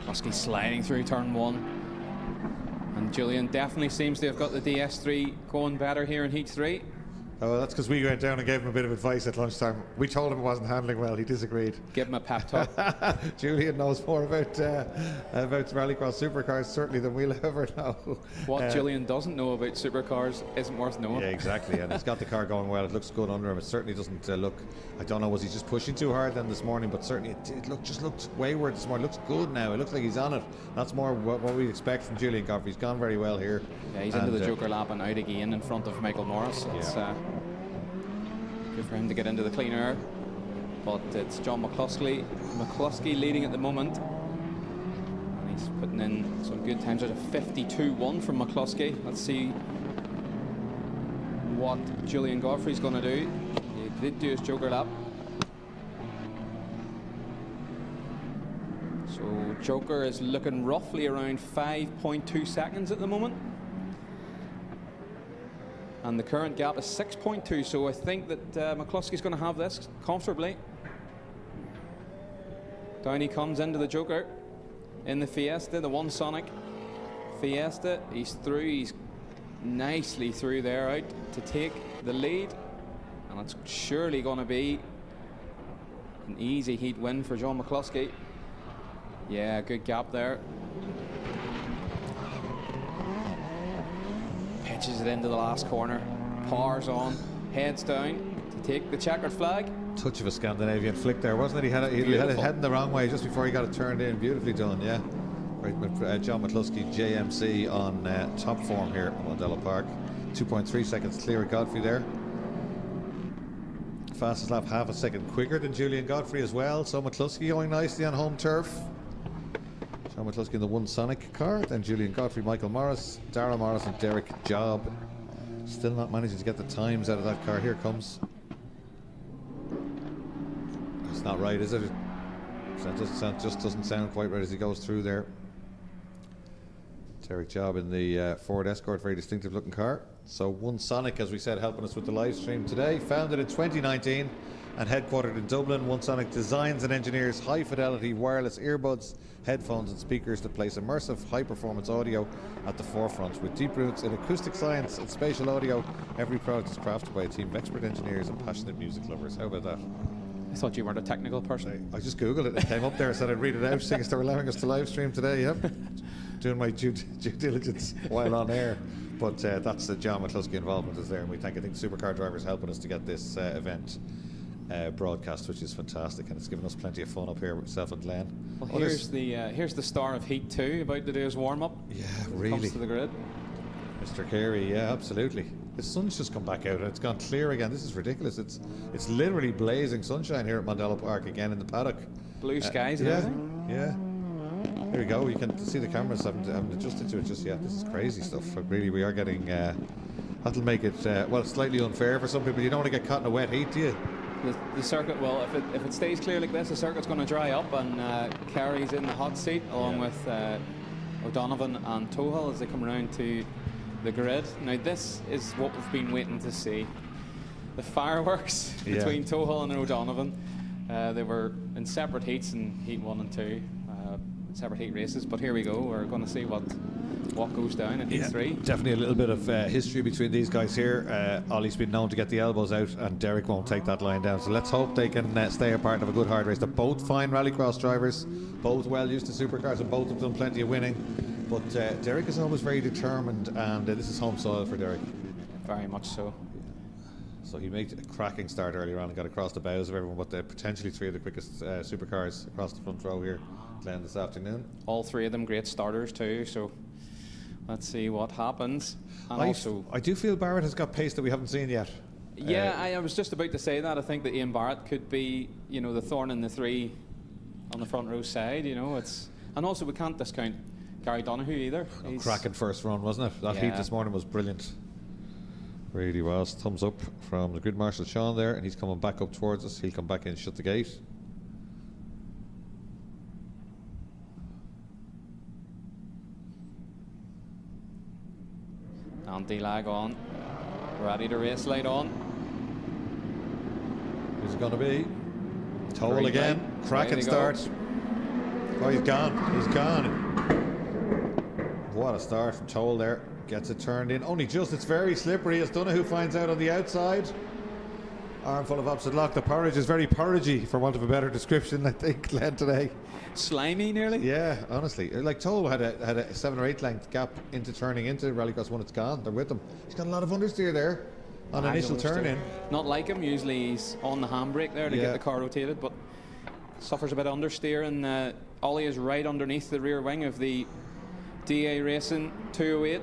McCluskey sliding through turn 1. And Julian definitely seems to have got the DS3 going better here in Heat 3. Oh, that's because we went down and gave him a bit of advice at lunchtime. We told him he wasn't handling well. He disagreed. Give him a pep talk. Julian knows more about rallycross supercars certainly than we'll ever know. What Julian doesn't know about supercars isn't worth knowing. Yeah, exactly. And he's got the car going well. It looks good under him. It certainly doesn't look. I don't know, was he just pushing too hard then this morning? But certainly it looked wayward this morning. It looks good now. It looks like he's on it. That's more what we expect from Julian Godfrey. He's gone very well here. Yeah, he's into the Joker lap and out again in front of Michael Morris. It's good for him to get into the clean air. But it's John McCluskey leading at the moment. And he's putting in some good times out of 52.1 from McCluskey. Let's see what Julian Godfrey's going to do. He did do his Joker lap. So Joker is looking roughly around 5.2 seconds at the moment. And the current gap is 6.2, so I think that McCluskey's going to have this comfortably. Down he comes into the Joker in the Fiesta, the OneSonic Fiesta. He's through, he's nicely through there out to take the lead. And it's surely going to be an easy heat win for John McCluskey. Yeah, good gap there. Pitches it into the last corner, powers on, heads down to take the checkered flag. Touch of a Scandinavian flick there, wasn't it? He had it heading the wrong way just before he got it turned in. Beautifully done, yeah. Right, John McCluskey, JMC on top form here at Mondello Park. 2.3 seconds clear of Godfrey there. Fastest lap half a second quicker than Julian Godfrey as well. So McCluskey going nicely on home turf. John McCluskey in the OneSonic car, then Julian Godfrey, Michael Morris, Darrell Morris and Derek Job. Still not managing to get the times out of that car. Here comes. It's not right, is it? That doesn't sound quite right as he goes through there. Derek Job in the Ford Escort, very distinctive looking car. So OneSonic, as we said, helping us with the live stream today. Founded in 2019 and headquartered in Dublin, OneSonic designs and engineers high fidelity wireless earbuds, headphones and speakers to place immersive high performance audio at the forefront. With deep roots in acoustic science and spatial audio, every product is crafted by a team of expert engineers and passionate music lovers. How about that? I thought you weren't a technical person. I just googled it. It came up there. I said I'd read it out. Seeing as they're allowing us to live stream today. Yep. Doing my due diligence while on air. But that's the John McCluskey involvement is there, and I think Supercar drivers helping us to get this event broadcast, which is fantastic, and it's given us plenty of fun up here with myself and Glenn. Well, here's the star of Heat 2 about to do his warm up. Yeah, really. Comes to the grid. Mr. Carey, yeah, absolutely. The sun's just come back out and it's gone clear again. This is ridiculous. It's literally blazing sunshine here at Mondello Park again in the paddock. Blue skies and everything. Yeah. There we go. You can see the cameras haven't adjusted to it just yet. This is crazy stuff. Really, we are getting. That'll make it slightly unfair for some people. You don't want to get caught in a wet heat, do you? The circuit, well, if it stays clear like this, the circuit's going to dry up, and Carey's in the hot seat along with O'Donovan and Tohill as they come around to the grid. Now this is what we've been waiting to see. The fireworks between Tohill and O'Donovan. They were in separate heats in Heat 1 and 2, separate heat races, but here we go. We're going to see what goes down in Heat 3. Definitely a little bit of history between these guys here. Ollie's been known to get the elbows out, and Derek won't take that line down, so let's hope they can stay a part of a good hard race. They're both fine rallycross drivers, both well used to supercars, and both have done plenty of winning, but Derek is always very determined, and this is home soil for Derek. Very much so. So he made a cracking start earlier on and got across the bows of everyone, but potentially three of the quickest supercars across the front row here, Glenn, this afternoon. All three of them great starters too, so let's see what happens. And I do feel Barrett has got pace that we haven't seen yet. Yeah, I was just about to say that. I think that Ian Barrett could be, the thorn in the three on the front row side. And also we can't discount Gary Donoghue either. Cracking first run, wasn't it? That heat this morning was brilliant. Really was. Thumbs up from the grid marshal Sean there, and he's coming back up towards us. He'll come back in and shut the gate. Anti-lag on, ready to race light on. Who's it going to be? Toll again, cracking start. Oh, he's gone. What a start from Toll there. Gets it turned in. Only just. It's very slippery as Donahue finds out on the outside. Armful of opposite lock. The porridge is very porridgey, for want of a better description, I think, Glenn, today. Slimy, nearly. Yeah, honestly. Like Toll had a 7 or 8 length gap into turning into Rallycross 1. It's gone. They're with him. He's got a lot of understeer there on initial turn in. Not like him. Usually he's on the handbrake there to get the car rotated, but suffers a bit of understeer, and Ollie is right underneath the rear wing of the DA Racing 208.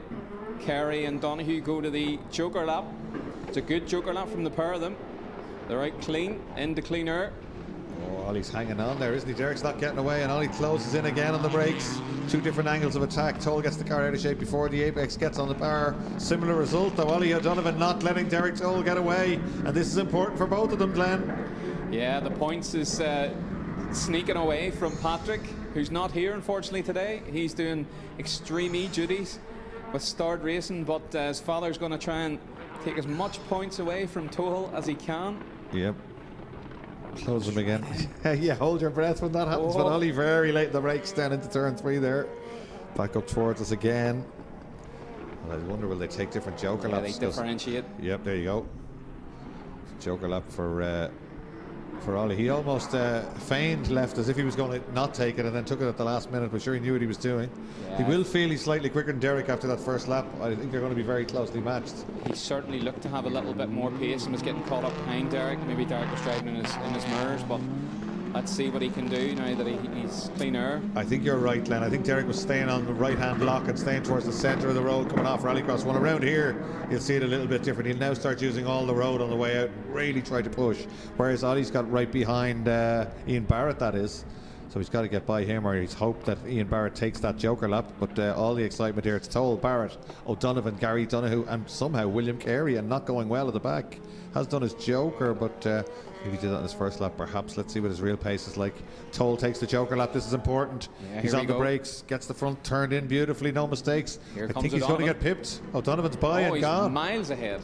Carey and Donahue go to the joker lap. It's a good joker lap from the pair of them. They're out clean, into clean air. Oh, Ollie's hanging on there, isn't he? Derek's not getting away, and Ollie closes in again on the brakes. 2 different angles of attack. Toll gets the car out of shape before the apex gets on the bar. Similar result, though. Ollie O'Donovan not letting Derek Toll get away, and this is important for both of them, Glenn. Yeah, the points is sneaking away from Patrick, who's not here, unfortunately, today. He's doing extreme E duties with Start Racing, but his father's going to try and take as much points away from Toll as he can. Yep. Close them again. Yeah, hold your breath when that happens. But Ollie very late in the brakes down into turn 3 there. Back up towards us again. And I wonder, will they take different joker laps? They differentiate. Yep, there you go. Joker lap for Ollie. He almost feigned left as if he was going to not take it and then took it at the last minute, but sure, he knew what he was doing. Yeah. He will feel he's slightly quicker than Derek after that first lap. I think they're going to be very closely matched. He certainly looked to have a little bit more pace and was getting caught up behind Derek. Maybe Derek was driving in his mirrors, but let's see what he can do now that he's clean air. I think you're right, Glenn. I think Derek was staying on the right-hand block and staying towards the centre of the road coming off Rallycross 1. Around here, you'll see it a little bit different. He'll now start using all the road on the way out, really try to push. Whereas Ollie's got right behind Ian Barrett, that is. So he's got to get by him, or he's hoped that Ian Barrett takes that joker lap. But all the excitement here, it's Toll, Barrett, O'Donovan, Gary Donahue, and somehow William Carey, and not going well at the back. Has done his joker, but if he did that in his first lap, perhaps. Let's see what his real pace is like. Toll takes the joker lap. This is important. Yeah, he's on the brakes, gets the front turned in beautifully, no mistakes. I think he's going to get pipped. O'Donovan's by and gone. Miles ahead.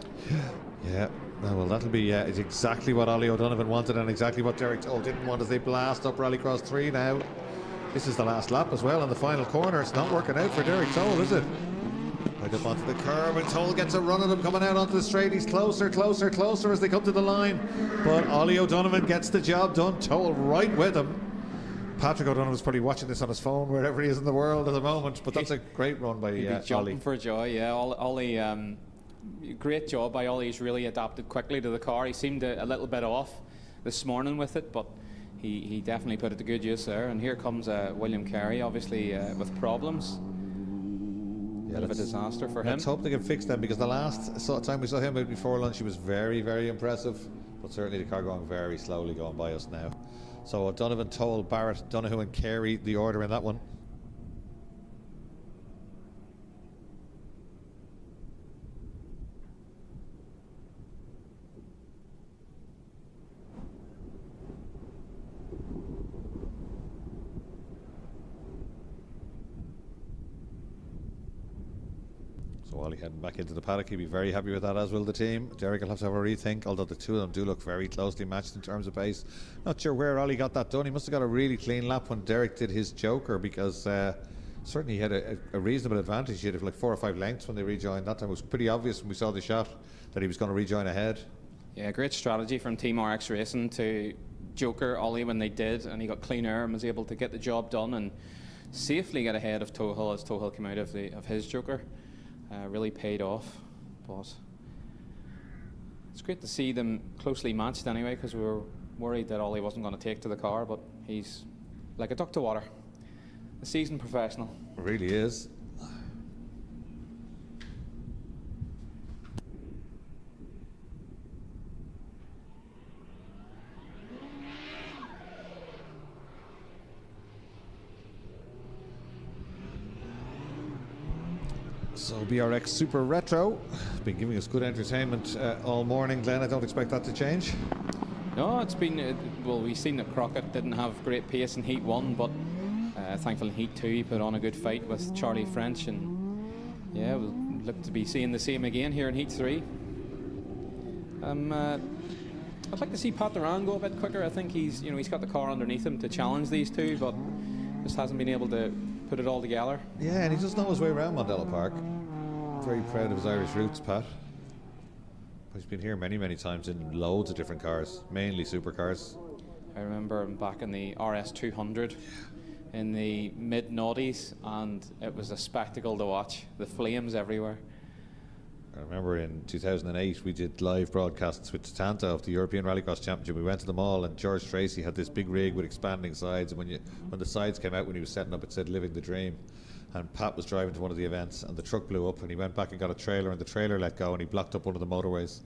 Yeah. Oh, well, that'll be it's exactly what Ollie O'Donovan wanted and exactly what Derek Toll didn't want as they blast up Rallycross 3 now. This is the last lap as well on the final corner. It's not working out for Derek Toll, is it? Right up onto the curb, and Toll gets a run at him coming out onto the straight. He's closer as they come to the line. But Ollie O'Donovan gets the job done. Toll right with him. Patrick O'Donovan's probably watching this on his phone wherever he is in the world at the moment. But that's a great run by Ollie. Jumping for joy, yeah. Ollie, great job by Ollie. He's really adapted quickly to the car. He seemed a little bit off this morning with it, but he definitely put it to good use there. And here comes William Carey, obviously with problems. Yeah, bit of a disaster for him. Let's hope they can fix them, because the last time we saw him before lunch, he was very, very impressive. But certainly the car going very slowly going by us now. So O'Donovan, Toll, Barrett, Donahue and Carey, the order in that one. So Ollie heading back into the paddock, he'll be very happy with that, as will the team. Derek will have to have a rethink, although the two of them do look very closely matched in terms of pace. Not sure where Ollie got that done. He must have got a really clean lap when Derek did his joker, because certainly he had a reasonable advantage. He had like 4 or 5 lengths when they rejoined. That time it was pretty obvious when we saw the shot that he was going to rejoin ahead. Yeah, great strategy from Team RX Racing to joker Ollie when they did, and he got clean air and was able to get the job done and safely get ahead of Tohill as Tohill came out of his joker. Really paid off, but it's great to see them closely matched anyway, because we were worried that Ollie wasn't going to take to the car, but he's like a duck to water, a seasoned professional. Really is. So BRX Super Retro been giving us good entertainment all morning, Glenn. I don't expect that to change. No, it's been well, we've seen that Crockett didn't have great pace in Heat 1, but thankfully in Heat 2 he put on a good fight with Charlie French, and yeah, we'll look to be seeing the same again here in Heat 3. I'd like to see Pat Duran go a bit quicker. I think he's got the car underneath him to challenge these two, but just hasn't been able to put it all together. Yeah, and he doesn't know his way around Mondello Park. Very proud of his Irish roots, Pat. He's been here many, many times in loads of different cars, mainly supercars. I remember him back in the RS200 in the mid-noughties, and it was a spectacle to watch. The flames everywhere. I remember in 2008 we did live broadcasts with Tanta of the European Rallycross Championship. We went to the mall and George Tracy had this big rig with expanding sides, and when the sides came out when he was setting up, it said "Living the Dream." And Pat was driving to one of the events and the truck blew up, and he went back and got a trailer, and the trailer let go and he blocked up one of the motorways,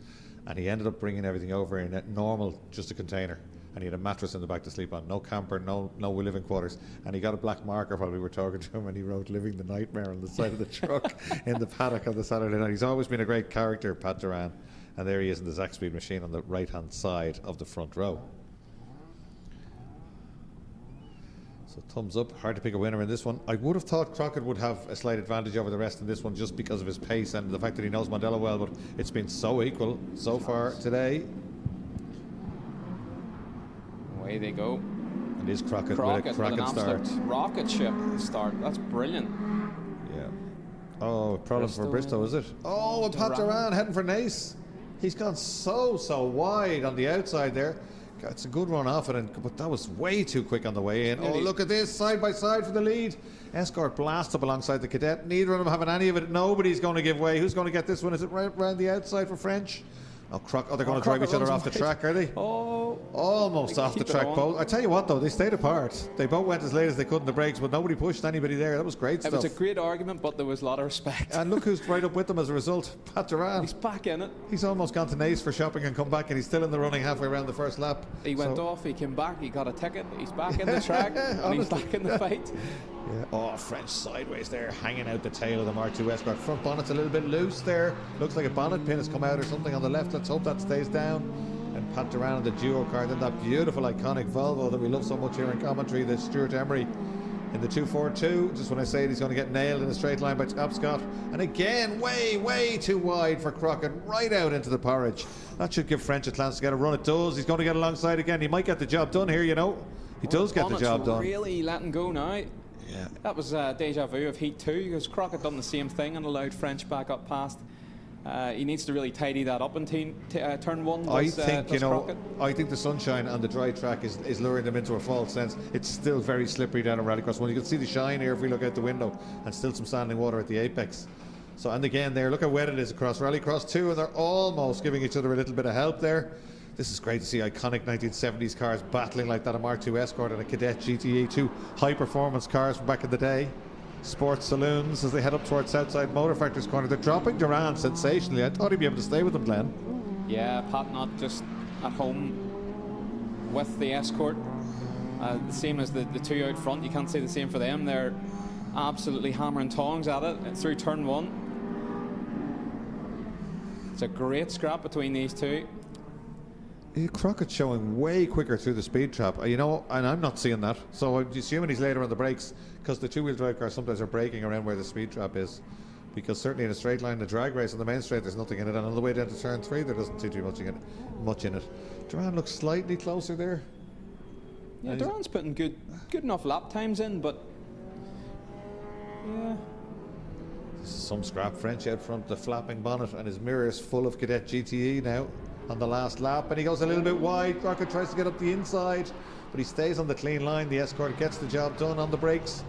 and he ended up bringing everything over in a normal, just a container, and he had a mattress in the back to sleep on, no camper, no living quarters, and he got a black marker while we were talking to him and he wrote "Living the Nightmare" on the side of the truck in the paddock on the Saturday night. He's always been a great character, Pat Duran, and there he is in the Zack Speed machine on the right hand side of the front row. So thumbs up. Hard to pick a winner in this one. I would have thought Crockett would have a slight advantage over the rest in this one just because of his pace and the fact that he knows Mondello well, but it's been so equal so far today. Away they go. And is Crockett with a cracking start. Rocket ship start. That's brilliant. Yeah. Oh, problem for Bristow, is it? Oh, and Pat Duran heading for Nace. He's gone so wide on the outside there. It's a good run off it, but that was way too quick on the way in. Oh, look at this, side by side for the lead. Escort blasts up alongside the Cadet. Neither of them having any of it. Nobody's going to give way. Who's going to get this one? Is it right around the outside for French? Oh, they're going to drive each other off the track, are they? Oh, almost off the track. Both. I tell you what, though, they stayed apart. They both went as late as they could in the brakes, but nobody pushed anybody there. That was great stuff. It was a great argument, but there was a lot of respect. And look who's right up with them as a result. Pat Duran. He's back in it. He's almost gone to Nace for shopping and come back, and he's still in the running halfway around the first lap. He went off, he came back, he got a ticket, he's back in the track, and he's back in the fight. Yeah. Oh, French sideways there, hanging out the tail of the Mark II Escort. Front bonnet's a little bit loose there. Looks like a bonnet pin has come out or something on the left. Let's hope that stays down. And Pat Duran in the duo car, then that beautiful iconic Volvo that we love so much here in commentary, the Stuart Emery in the 242. Just when I say it, he's going to get nailed in a straight line by Tapscott. And again, way too wide for Crockett, right out into the porridge. That should give French a chance to get a run. It does. He's going to get alongside again. He might get the job done here, you know. He does get the job done. Really letting go now. Yeah. That was deja vu of Heat 2, because Crockett done the same thing and allowed French back up past. He needs to really tidy that up in turn one. I think I think the sunshine on the dry track is luring them into a false sense. It's still very slippery down at Rallycross 1. You can see the shine here if we look out the window, and still some standing water at the apex. So, and again there, look how wet it is across Rallycross 2, and they're almost giving each other a little bit of help there. This is great to see iconic 1970s cars battling like that, a Mark II Escort and a Cadet GTE, two high-performance cars from back in the day. Sports saloons as they head up towards Southside Motor Factory's corner. They're dropping Duran sensationally. I thought he'd be able to stay with them, Glenn. Yeah, Pat not just at home with the Escort. The same as the two out front. You can't say the same for them. They're absolutely hammering tongs at it through turn one. It's a great scrap between these two. Crockett's showing way quicker through the speed trap, you know, and I'm not seeing that. So I'm assuming he's later on the brakes, because the two-wheel drive cars sometimes are braking around where the speed trap is. Because certainly in a straight line, the drag race on the main straight, there's nothing in it, and on the way down to turn 3, there doesn't seem to be much in it. Duran looks slightly closer there. Yeah, Duran's putting good enough lap times in, but yeah. This is some scrap. French out front, the flapping bonnet, and his mirrors full of Cadet GTE now on the last lap, and he goes a little bit wide. Crockett tries to get up the inside, but he stays on the clean line. The Escort gets the job done on the brakes.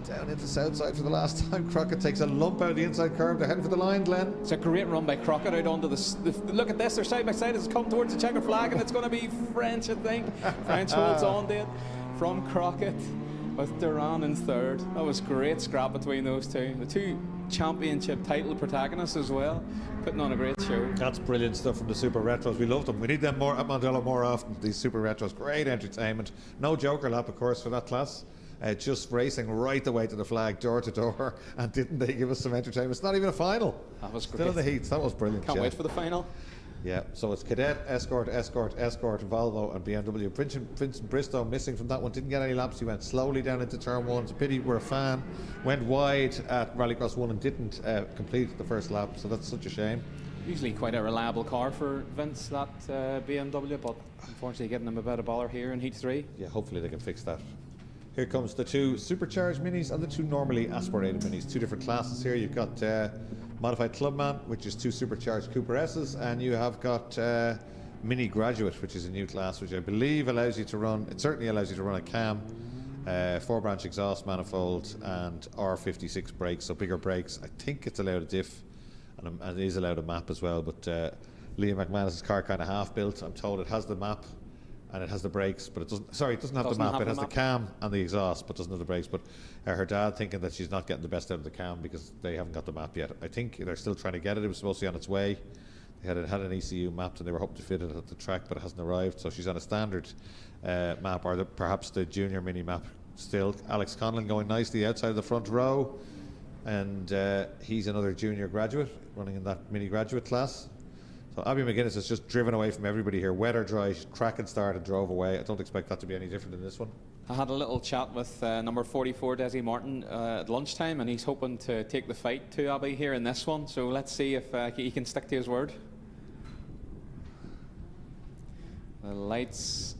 Down into Southside for the last time. Crockett takes a lump out of the inside curve. They're heading for the line, Glenn. It's a great run by Crockett out onto the look at this, they're side by side. It's come towards the checker flag, and it's going to be French, I think. French holds on to it from Crockett with Duran in third. That was great scrap between those two. The two championship title protagonists as well, putting on a great show. That's brilliant stuff from the Super Retros. We love them. We need them more at Mondello more often, these Super Retros. Great entertainment. No joker lap, of course, for that class. Just racing right the way to the flag, door to door, and didn't they give us some entertainment? It's not even a final. That was great. Still in the heats. That was brilliant. Can't wait for the final. Yeah, so it's Cadet, Escort, Volvo and BMW. Vincent Bristow missing from that one, didn't get any laps. He went slowly down into turn 1. It's a pity, we're a fan. Went wide at Rallycross 1 and didn't complete the first lap, so that's such a shame. Usually quite a reliable car for Vince, that BMW, but unfortunately getting him a bit of bother here in Heat 3. Yeah, hopefully they can fix that. Here comes the two supercharged minis and the two normally aspirated minis. Two different classes here. You've got Modified Clubman, which is 2 supercharged Cooper S's, and you have got Mini Graduate, which is a new class, which I believe allows you to run, it certainly allows you to run a cam, 4-branch exhaust manifold, and R56 brakes, so bigger brakes. I think it's allowed a diff, and it is allowed a map as well, but Liam McManus's car kind of half built. I'm told it has the map and it has the brakes, but it doesn't, sorry, it doesn't have the map. It has the cam and the exhaust, but doesn't have the brakes. But her dad thinking that she's not getting the best out of the cam because they haven't got the map yet. I think they're still trying to get it. It was supposed to be on its way. They had an ECU mapped and they were hoping to fit it at the track, but it hasn't arrived. So she's on a standard map, or perhaps the junior mini map still. Alex Conlon going nicely outside of the front row, and he's another junior graduate running in that mini graduate class. So Abby McGuinness has just driven away from everybody here, wet or dry, cracking start and drove away. I don't expect that to be any different in this one. I had a little chat with number 44, Desi Martin, at lunchtime, and he's hoping to take the fight to Abby here in this one. So let's see if he can stick to his word. The lights.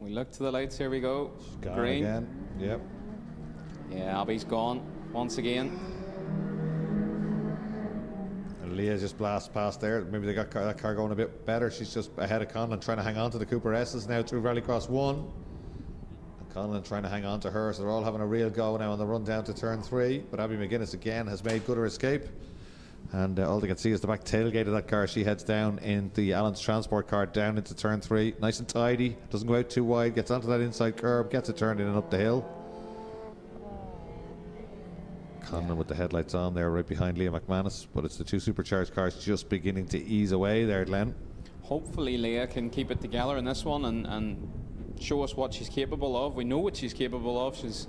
We look to the lights. Here we go. Green again. Yep. Yeah, Abby's gone once again. And Leah just blasts past there. Maybe they got that car going a bit better. She's just ahead of Conlon, trying to hang on to the Cooper S's now through Rallycross 1. And Conlon trying to hang on to her, so they're all having a real go now on the run down to turn 3. But Abby McGuinness again has made good her escape. And all they can see is the back tailgate of that car. She heads down in the Allen's transport car down into turn 3. Nice and tidy. Doesn't go out too wide. Gets onto that inside curb. Gets it turned in and up the hill. Conlon with the headlights on there right behind Leah McManus. But it's the 2 supercharged cars just beginning to ease away there, Glenn. Hopefully Leah can keep it together in this one and show us what she's capable of. We know what she's capable of. She's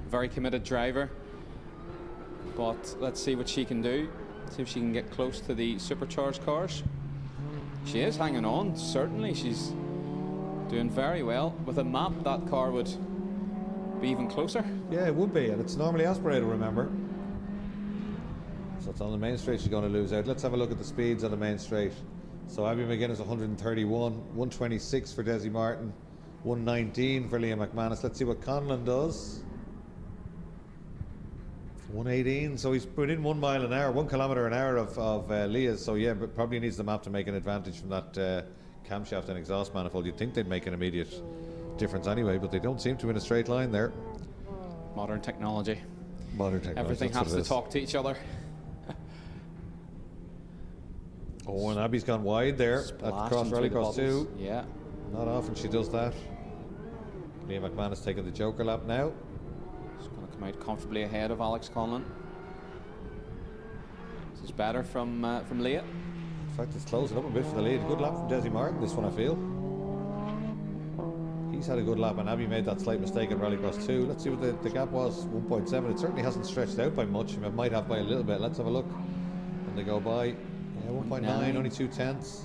a very committed driver. But let's see what she can do. See if she can get close to the supercharged cars. She is hanging on, certainly. She's doing very well. With a map, that car would be even closer. Yeah, it would be, and it's normally aspirated, remember. So it's on the main straight she's going to lose out. Let's have a look at the speeds on the main straight. So Abby McGuinness 131, 126 for Desi Martin, 119 for Liam McManus. Let's see what Conlon does. 118, so he's put in 1 mile an hour, 1 kilometre an hour of Leah's. So yeah, but probably needs the map to make an advantage from that camshaft and exhaust manifold. You'd think they'd make an immediate difference anyway, but they don't seem to in a straight line there. Modern technology. Modern technology. Everything has to talk to each other. Oh, and Abby's gone wide there at Cross Rallycross 2. Yeah. Not often she does that. Liam McManus taking the Joker lap now. She's going to come out comfortably ahead of Alex Conlon. This is better from Leah. In fact, it's closing up a bit for the lead. Good lap from Desi Martin, this one I feel. He's had a good lap, and Abby made that slight mistake at Rallycross 2. Let's see what the gap was, 1.7. It certainly hasn't stretched out by much. It might have by a little bit. Let's have a look when they go by. Yeah, 1.9, only 2/10.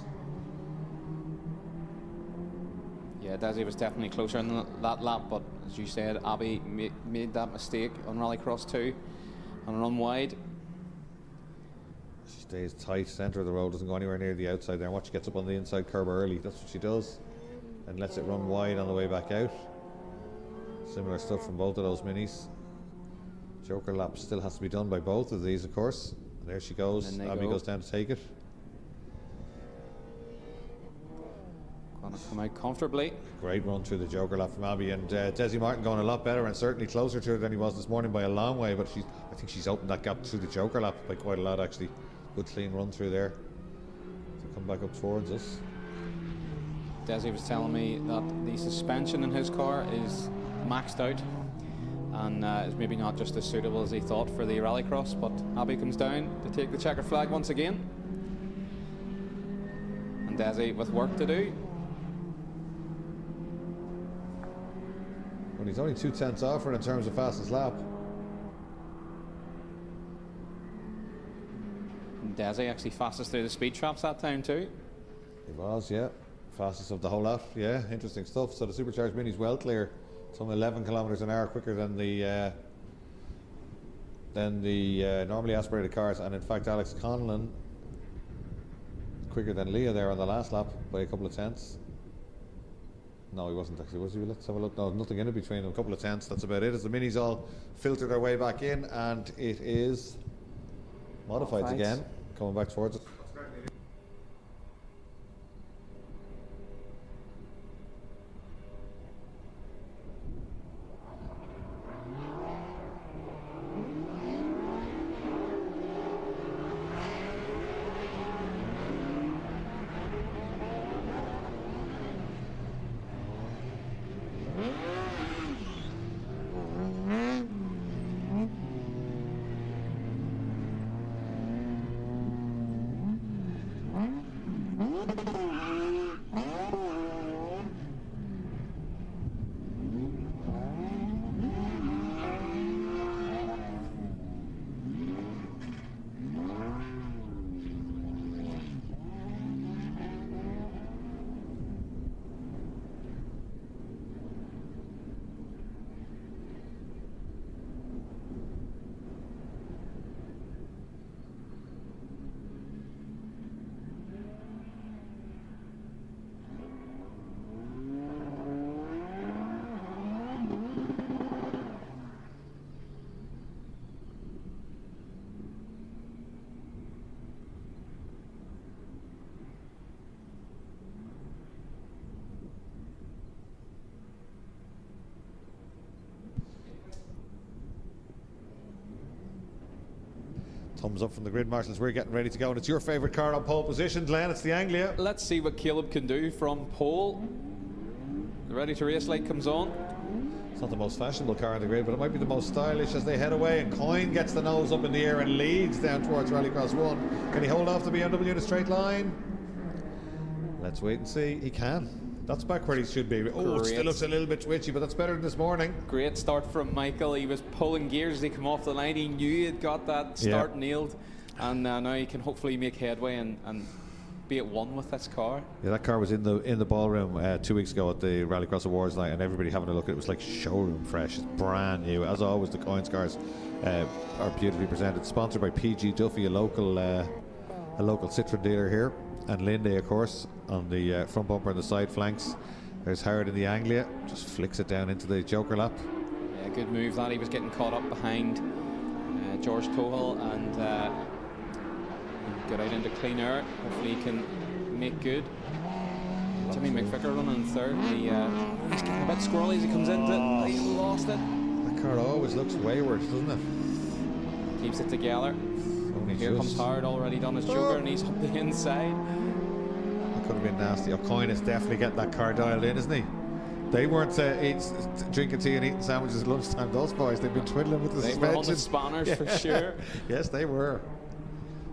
Yeah, Desi was definitely closer in that lap, but as you said, Abby made that mistake on Rallycross 2 and run wide. She stays tight, centre of the road, doesn't go anywhere near the outside there. And watch, she gets up on the inside curb early. That's what she does. And lets it run wide on the way back out. Similar stuff from both of those minis. Joker lap still has to be done by both of these, of course. And there she goes. Abby goes down to take it. Gonna come out comfortably. Great run through the Joker lap from Abby, and Desi Martin going a lot better and certainly closer to her than he was this morning by a long way. But I think she's opened that gap through the Joker lap by quite a lot actually. Good clean run through there to come back up towards us. Desi was telling me that the suspension in his car is maxed out and is maybe not just as suitable as he thought for the Rallycross, but Abby comes down to take the checker flag once again. And Desi with work to do. Well, he's only 2/10 off her in terms of fastest lap. And Desi actually fastest through the speed traps that time too. He was, yeah. Fastest of the whole lot, yeah, interesting stuff. So the supercharged mini's well clear, some 11 kilometres an hour quicker than the normally aspirated cars, and in fact Alex Conlon quicker than Leah there on the last lap by a couple of tenths. No, he wasn't actually, was he? Let's have a look. No, nothing in it between them, a couple of tenths, that's about it. As the minis all filter their way back in, and it is Modifieds again, coming back towards it. Thumbs up from the grid marshals. We're getting ready to go, and it's your favourite car on pole position, Glenn. It's the Anglia. Let's see what Caleb can do from pole. The ready to race light comes on. It's not the most fashionable car on the grid, but it might be the most stylish as they head away, and Coyne gets the nose up in the air and leads down towards Rallycross 1. Can he hold off the BMW in a straight line? Let's wait and see. He can. That's back where he should be. Oh, it still looks a little bit twitchy, but that's better than this morning. Great start from Michael. He was pulling gears as he came off the line. He knew he had got that start nailed, and now he can hopefully make headway and be at one with this car. Yeah, that car was in the ballroom 2 weeks ago at the Rallycross Awards night, and everybody having a look at it. It was like showroom fresh. It's brand new. As always, the Coyne cars are beautifully presented. Sponsored by PG Duffy, a local Citroen dealer here, and Linde, of course, on the front bumper and the side flanks. There's Howard in the Anglia, just flicks it down into the Joker lap. Yeah, good move that. He was getting caught up behind George Tohill, and got out into clean air. Hopefully he can make good. Jimmy McVicker running in third. He's getting a bit squirrely as he comes into it. He lost it. That car always looks wayward, doesn't it? Keeps it together. Here comes Howard, already done his Joker, and he's up the inside. That could have been nasty. Coyne is definitely getting that car dialed in, isn't he? They weren't drinking tea and eating sandwiches at lunchtime, those boys. They've been twiddling with the suspension. They were on the spanners for sure. Yes, they were.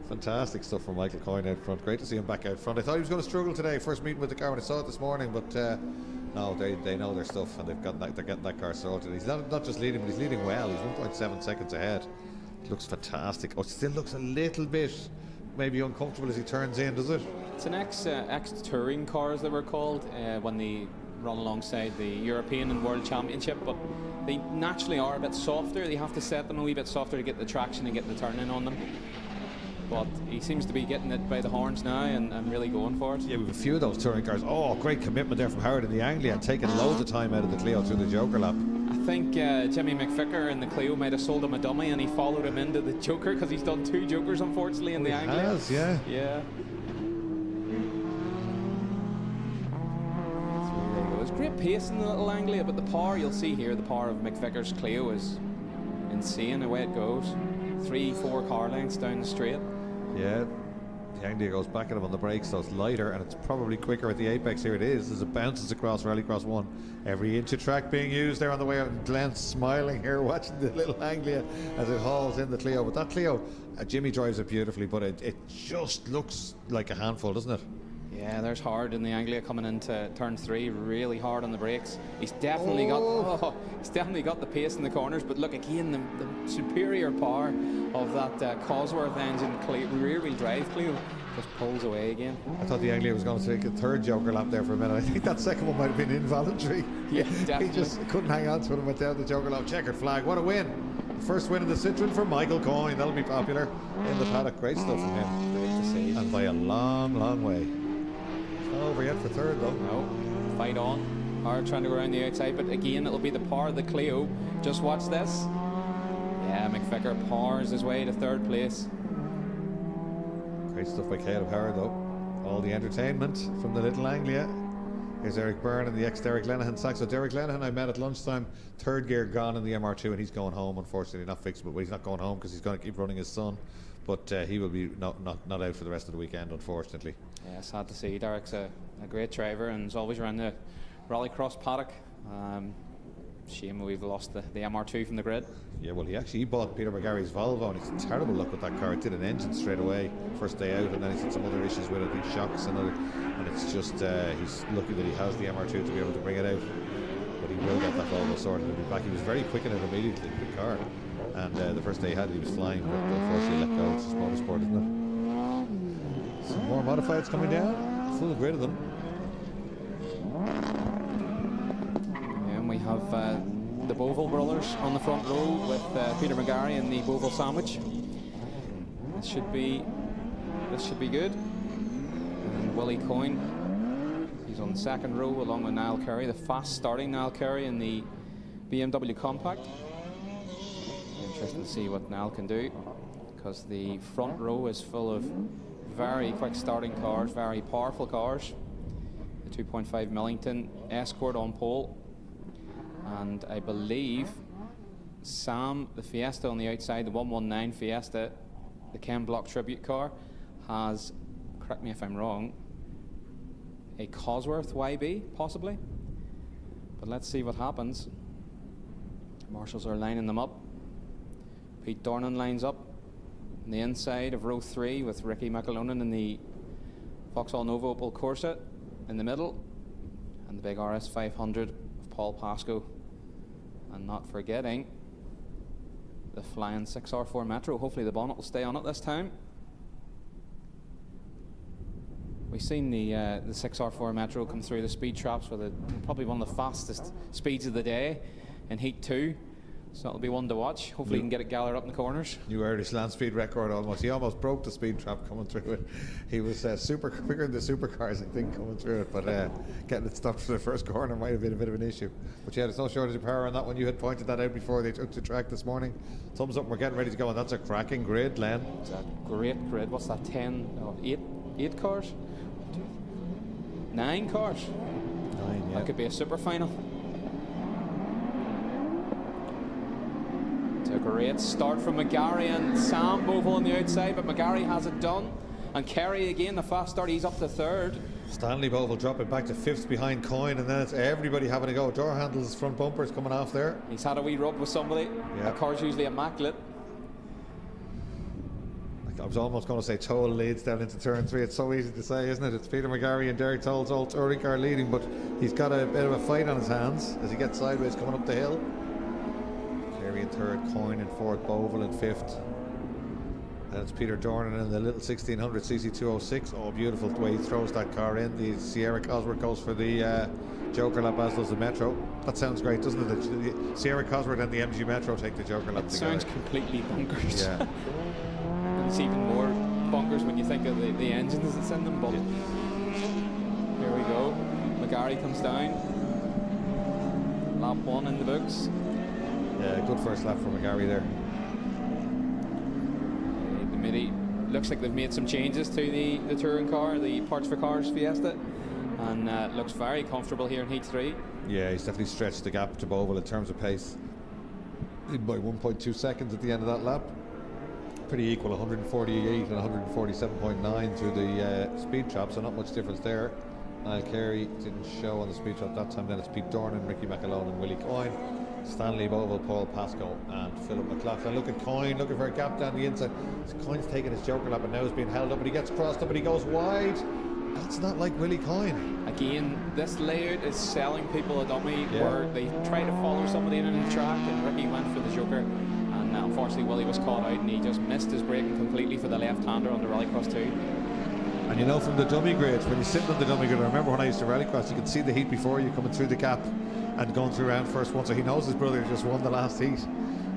Fantastic stuff from Michael Coyne out front. Great to see him back out front. I thought he was going to struggle today. First meeting with the car when I saw it this morning, but no, they know their stuff, and they're getting that car sorted. He's not just leading, but he's leading well. He's 1.7 seconds ahead. It looks fantastic. Oh, it still looks a little bit maybe uncomfortable as he turns in, does it? It's an ex-touring car, as they were called, when they run alongside the European and World Championship, but they naturally are a bit softer. They have to set them a wee bit softer to get the traction and get the turn in on them. But he seems to be getting it by the horns now and really going for it. Yeah, we have a few of those touring cars. Oh, great commitment there from Howard in the Anglia, and taking loads of time out of the Clio through the Joker lap. I think Jimmy McVicker in the Clio might have sold him a dummy, and he followed him into the Joker because he's done 2 Jokers, unfortunately, in the Anglia. He has, yeah. Yeah. There's great pace in the little Anglia, but the power, you'll see here, the power of McVicker's Clio is insane the way it goes. 3-4 car lengths down the straight. Yeah, the Anglia goes back at him on the brakes, so it's lighter, and it's probably quicker at the apex. Here it is as it bounces across Rallycross 1. Every inch of track being used there on the way out, and Glenn's smiling here watching the little Anglia as it hauls in the Clio. But that Clio, Jimmy drives it beautifully, but it just looks like a handful, doesn't it? Yeah, there's Hard in the Anglia coming into turn 3, really hard on the brakes. He's definitely got the pace in the corners, but look again, the superior power of that Cosworth engine rear-wheel drive Clio just pulls away again. I thought the Anglia was going to take a third Joker lap there for a minute. I think that second one might have been involuntary. Yeah, definitely. He just couldn't hang on to it and went down the Joker lap. Checkered flag, what a win. First win in the Citroen for Michael Coyne. That'll be popular in the paddock. Great stuff from him. Great to see. And by a long, long way. Not over yet for third though. No, fight on. Hard trying to go around the outside, but again it'll be the power of the Clio. Just watch this. Yeah, McVicker powers his way to third place. Great stuff by Caleb Howard, though. All the entertainment from the Little Anglia. Here's Eric Byrne and the ex-Derek Lenihan sack. So Derek Lenihan I met at lunchtime, third gear gone in the MR2, and he's going home, unfortunately, not fixable. But he's not going home because he's going to keep running his son. But he will be not out for the rest of the weekend, unfortunately. Yeah, sad to see. Derek's a great driver and is always around the Rallycross paddock. Shame we've lost the MR2 from the grid. Yeah, well, he bought Peter McGarry's Volvo, and he's terrible luck with that car. It did an engine straight away, first day out, and then he's had some other issues with it, these shocks and it's just, he's lucky that he has the MR2 to be able to bring it out. But he will get that Volvo sorted and be back. He was very quick in it immediately, the car. And the first day he had it, he was flying, but unfortunately let go. It's just motorsport, isn't it? Some more modifieds coming down, full grid of them. And we have the Boville brothers on the front row with Peter McGarry and the Boville sandwich. This should be good. And Willie Coyne, he's on the second row along with Niall Curry, the fast starting Niall Curry in the BMW Compact. Interesting to see what Niall can do, because the front row is full of very quick starting cars, very powerful cars. The 2.5 Millington Escort on pole, and I believe Sam, the Fiesta on the outside, the 119 Fiesta, the Ken Block tribute car, has, correct me if I'm wrong, a Cosworth YB possibly, but let's see what happens. Marshals are lining them up. Pete Dornan lines up on the inside of row 3 with Ricky McAlonan in the Vauxhall Nova Opel Corsa in the middle, and the big RS 500 of Paul Pascoe, and not forgetting the flying 6R4 Metro. Hopefully the bonnet will stay on it this time. We've seen the 6R4 Metro come through the speed traps with probably one of the fastest speeds of the day in Heat 2. So that'll be one to watch. Hopefully he can get it gallered up in the corners. New Irish land speed record almost. He almost broke the speed trap coming through it. He was super quicker than the supercars, I think, coming through it. But getting it stopped for the first corner might have been a bit of an issue. But yeah, there's no shortage of power on that one. You had pointed that out before they took the track this morning. Thumbs up, we're getting ready to go. And that's a cracking grid, Len. It's a great grid. What's that, 8 cars? 9 cars? 9, yeah. That could be a super final. A great start from McGarry and Sam Boville on the outside, but McGarry has it done. And Kerry again, the fast start, he's up to third. Stanley Boville dropping back to 5th behind Coyne, and then it's everybody having a go. Door handles, front bumpers coming off there. He's had a wee rub with somebody. Yeah. That car's usually immaculate. I was almost going to say Toll leads down into turn 3. It's so easy to say, isn't it? It's Peter McGarry and Derek Toll's old touring car leading, but he's got a bit of a fight on his hands as he gets sideways coming up the hill. In third, Coyne in fourth, Boville in fifth. And it's Peter Dornan in the little 1600 CC206. Oh, beautiful the way he throws that car in. The Sierra Cosworth goes for the Joker lap, as does the Metro. That sounds great, doesn't it? The Sierra Cosworth and the MG Metro take the Joker lap together. Sounds completely bonkers. Yeah. And it's even more bonkers when you think of the engines that's in them. But here we go. McGarry comes down. Lap 1 in the books. Yeah, good first lap for McGarry there. Looks like they've made some changes to the touring car, the Parts for Cars Fiesta, and looks very comfortable here in Heat 3. Yeah, he's definitely stretched the gap to Boville in terms of pace. By 1.2 seconds at the end of that lap. Pretty equal, 148 and 147.9 through the speed trap, so not much difference there. Niall Carey didn't show on the speed trap that time. Then it's Pete Dornan, Ricky McAlonan and Willie Coyne. Stanley Boville, Paul Pascoe and Philip McLaughlin. Look at Coyne looking for a gap down the inside. Coyne's taking his Joker lap and now he's being held up, and he gets crossed up and he goes wide. That's not like Willie Coyne. Again, this layout is selling people a dummy where they try to follow somebody in the track, and Ricky went for the Joker, and unfortunately Willie was caught out and he just missed his braking completely for the left-hander on the Rallycross 2. And you know, from the dummy grid, when you're sitting on the dummy grid, I remember when I used to Rallycross, you could see the heat before you coming through the gap and going through round first one, so he knows his brother just won the last heat.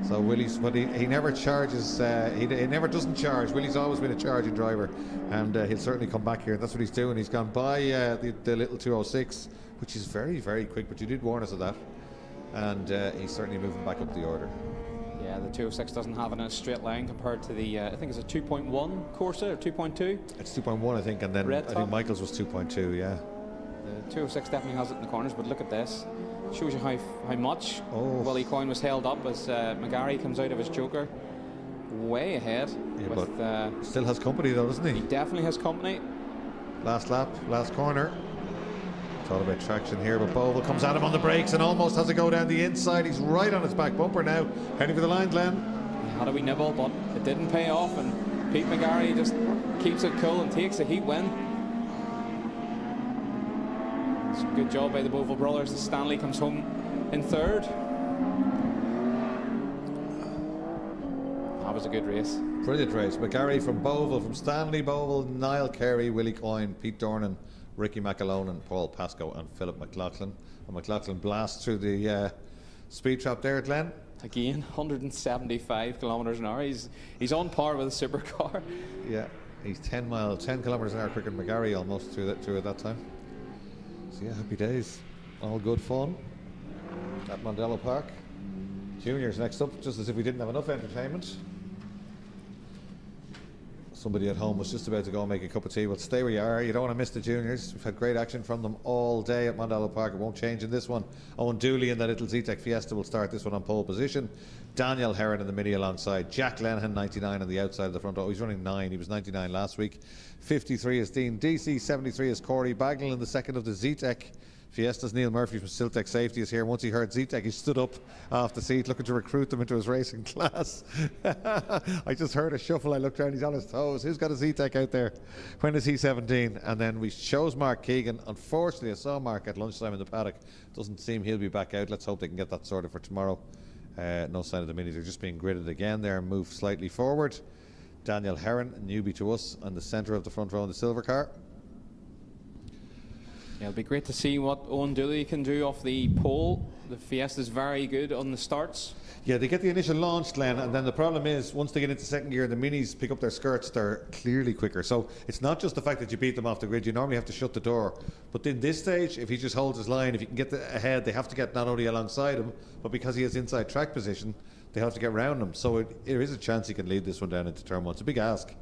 So Willie's, but he never charges, he never doesn't charge. Willie's always been a charging driver, and he'll certainly come back here, and that's what he's doing. He's gone by the little 206, which is very, very quick, but you did warn us of that, and he's certainly moving back up the order. Yeah, the 206 doesn't have it in a straight line compared to the, I think it's a 2.1 Corsa or 2.2. It's 2.1, I think, and then I think Michael's was 2.2, yeah. The 206 definitely has it in the corners, but look at this. Shows you how much Willie Coyne was held up as McGarry comes out of his joker. Way ahead. Yeah, but still has company though, doesn't he? He definitely has company. Last lap, last corner. It's all about traction here, but Bogle comes at him on the brakes and almost has to go down the inside. He's right on his back bumper now. Heading for the line, Glenn. He had a wee nibble, but it didn't pay off, and Pete McGarry just keeps it cool and takes a heat win. It's a good job by the Bogle brothers. Stanley comes home in third. That was a good race. Brilliant race. McGarry from Bogle, from Stanley Bogle, Niall Carey, Willie Coyne, Pete Dornan, Ricky McAlonan, Paul Pascoe and Philip McLaughlin. And McLaughlin blasts through the speed trap there, Glenn. Again, 175 kilometres an hour. He's on par with a supercar. Yeah, he's 10 kilometres an hour quicker than McGarry almost through at that time. So yeah, happy days. All good fun at Mondello Park. Juniors next up, just as if we didn't have enough entertainment. Somebody at home was just about to go and make a cup of tea. Well, stay where you are. You don't want to miss the juniors. We've had great action from them all day at Mondello Park. It won't change in this one. Owen Dooley in the little Zetec Fiesta will start this one on pole position. Daniel Heron in the Mini alongside. Jack Lenihan, 99 on the outside of the front row. He's running 9. He was 99 last week. 53 is Dean DC. 73 is Corey Bagnall in the second of the Zetec Fiestas. Neil Murphy from Siltec Safety is here. Once he heard Zetec, he stood up off the seat looking to recruit them into his racing class. I just heard a shuffle. I looked around, he's on his toes. Who's got a Zetec out there? When is he 17? And then we chose Mark Keegan. Unfortunately, I saw Mark at lunchtime in the paddock. Doesn't seem he'll be back out. Let's hope they can get that sorted for tomorrow. No sign of the minis. They're just being gridded again there and moved slightly forward. Daniel Heron, a newbie to us, on the centre of the front row in the silver car. Yeah, it'll be great to see what Owen Dooley can do off the pole. The Fiesta's very good on the starts. Yeah, they get the initial launch, Glenn, and then the problem is once they get into second gear, the minis pick up their skirts, they're clearly quicker. So it's not just the fact that you beat them off the grid. You normally have to shut the door. But in this stage, if he just holds his line, if you can get ahead, they have to get not only alongside him, but because he has inside track position, they have to get round him. So there is a chance he can lead this one down into turn 1. It's a big ask.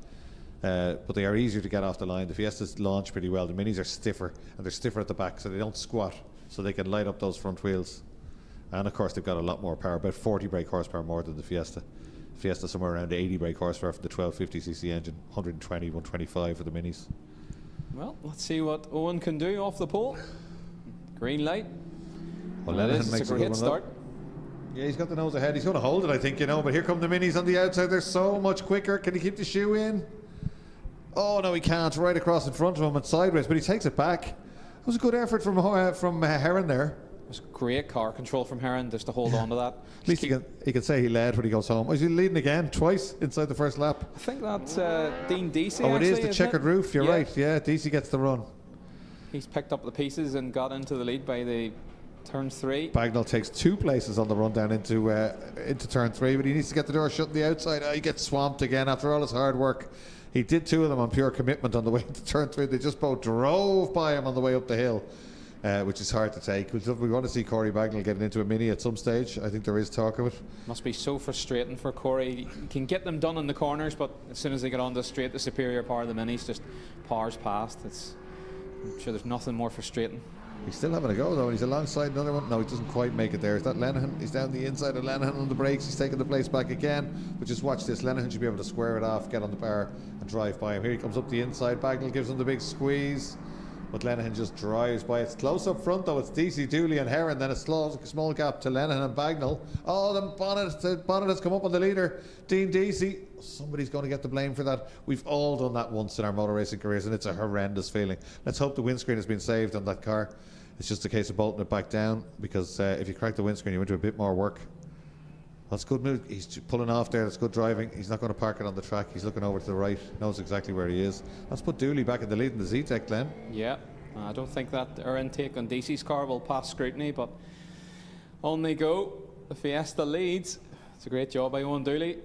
But they are easier to get off the line. The Fiestas launch pretty well. The minis are stiffer, and they're stiffer at the back, so they don't squat, so they can light up those front wheels. And of course, they've got a lot more power, about 40 brake horsepower more than the Fiesta. Fiesta somewhere around 80 brake horsepower for the 1250cc engine, 120, 125 for the minis. Well, let's see what Owen can do off the pole. Green light. Well, Lenihan makes a great start. Yeah, he's got the nose ahead. He's going to hold it, I think, you know. But here come the minis on the outside. They're so much quicker. Can he keep the shoe in? Oh, no, he can't. Right across in front of him and sideways, but he takes it back. It was a good effort from Heron there. It was great car control from Heron just to hold on to that. At least he can say he led when he goes home. Was he leading again twice inside the first lap? I think that's Dean Deasy. Oh, it is the checkered roof. You're right. Yeah, Deasy gets the run. He's picked up the pieces and got into the lead by the turn 3. Bagnall takes 2 places on the run down into turn 3, but he needs to get the door shut on the outside. He gets swamped again after all his hard work. He did 2 of them on pure commitment on the way to turn 3. They just both drove by him on the way up the hill, which is hard to take. We want to see Corey Bagnall getting into a mini at some stage. I think there is talk of it. Must be so frustrating for Corey. He can get them done in the corners, but as soon as they get on the straight, the superior power of the minis just powers past. I'm sure there's nothing more frustrating. He's still having a go though, and he's alongside another one. No, he doesn't quite make it there. Is that Lenihan? He's down the inside of Lenihan on the brakes. He's taking the place back again. But just watch this. Lenihan should be able to square it off, get on the bar and drive by him. Here he comes up the inside. Bagnall gives him the big squeeze, but Lenihan just drives by. It's close up front though. It's DC, Dooley and Heron. Then a small gap to Lenihan and Bagnall. Oh, the bonnet has come up on the leader, Dean DC. Somebody's going to get the blame for that. We've all done that once in our motor racing careers, and it's a horrendous feeling. Let's hope the windscreen has been saved on that car. It's just a case of bolting it back down, because if you crack the windscreen, you're into a bit more work. That's good move. He's pulling off there. That's good driving. He's not going to park it on the track. He's looking over to the right. Knows exactly where he is. Let's put Dooley back in the lead in the Zetec, Glenn. Yeah, I don't think that our intake on DC's car will pass scrutiny, but on they go. The Fiesta leads. It's a great job by Owen Dooley.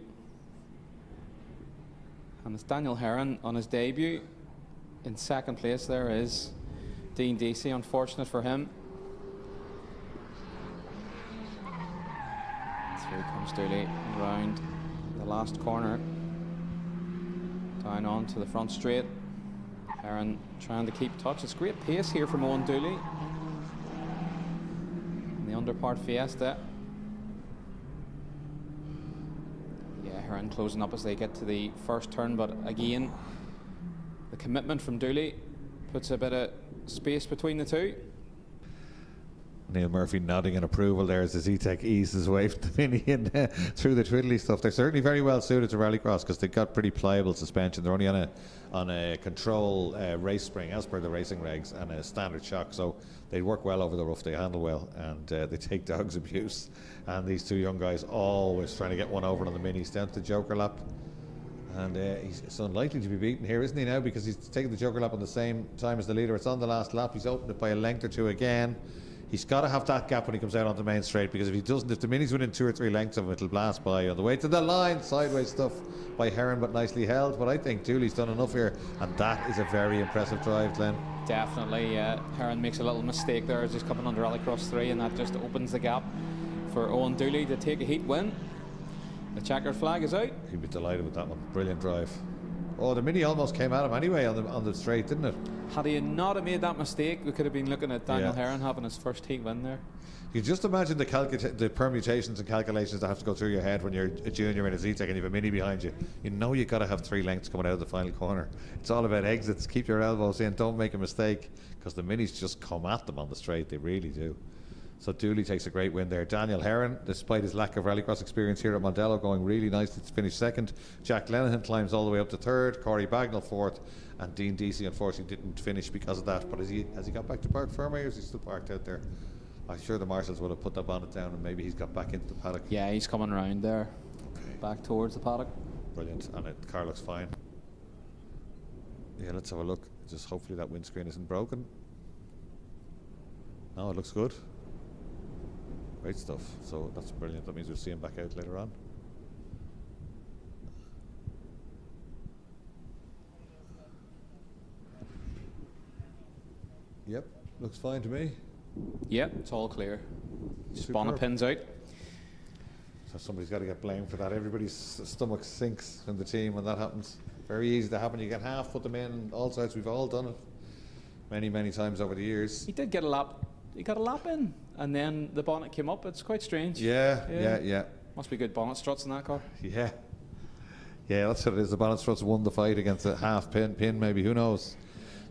And it's Daniel Heron on his debut. In second place there is Dean DC, unfortunate for him. Here comes Dooley round the last corner. Down onto the front straight. Heron trying to keep touch. It's great pace here from Owen Dooley. In the underpart Fiesta. Yeah, Heron closing up as they get to the first turn, but again, the commitment from Dooley puts a bit of space between the two. Neil Murphy nodding in approval there as the Z-Tech eases his way from the Mini and through the twiddly stuff. They're certainly very well suited to rallycross because they've got pretty pliable suspension. They're only on a control race spring as per the racing regs and a standard shock, so they work well over the rough. They handle well and they take dog's abuse. And these two young guys always trying to get one over on the Minis down to the Joker lap. And he's unlikely to be beaten here, isn't he now? Because he's taken the Joker lap on the same time as the leader. It's on the last lap. He's opened it by a length or two again. He's got to have that gap when he comes out onto Main Straight, because if he doesn't, if the Mini's within 2 or 3 lengths of him, it'll blast by on the way to the line. Sideways stuff by Heron, but nicely held. But I think Dooley's done enough here, and that is a very impressive drive, Glenn. Definitely, yeah. Heron makes a little mistake there, just coming under Rallycross 3, and that just opens the gap for Owen Dooley to take a heat win. The checkered flag is out. He'd be delighted with that one. Brilliant drive. Oh, the Mini almost came at him anyway on the straight, didn't it? Had he not have made that mistake, we could have been looking at Daniel Heron having his first heat win there. You just imagine the permutations and calculations that have to go through your head when you're a junior in a Z-Tech and you have a Mini behind you. You know you've got to have 3 lengths coming out of the final corner. It's all about exits. Keep your elbows in. Don't make a mistake, because the Minis just come at them on the straight. They really do. So Dooley takes a great win there. Daniel Heron, despite his lack of rallycross experience here at Mondello, going really nicely to finish second. Jack Lenihan climbs all the way up to third. Corey Bagnall fourth. And Dean Deasy unfortunately didn't finish because of that. But has he got back to Park Ferme, or is he still parked out there? I'm sure the marshals would have put that bonnet down and maybe he's got back into the paddock. Yeah, he's coming around there. Okay. Back towards the paddock. Brilliant. And the car looks fine. Yeah, let's have a look. Just hopefully that windscreen isn't broken. No, it looks good. Great stuff. So that's brilliant. That means we'll see him back out later on. Yep, looks fine to me. Yep, it's all clear. Superb. Bonnet pins out. So somebody's got to get blamed for that. Everybody's stomach sinks in the team when that happens. Very easy to happen. You get half, put them in, all sides. We've all done it many, many times over the years. He did get a lap. He got a lap in, and then the bonnet came up. It's quite strange. Yeah. Must be good bonnet struts in that car. Yeah, that's what it is. The bonnet struts won the fight against a half pin maybe, who knows.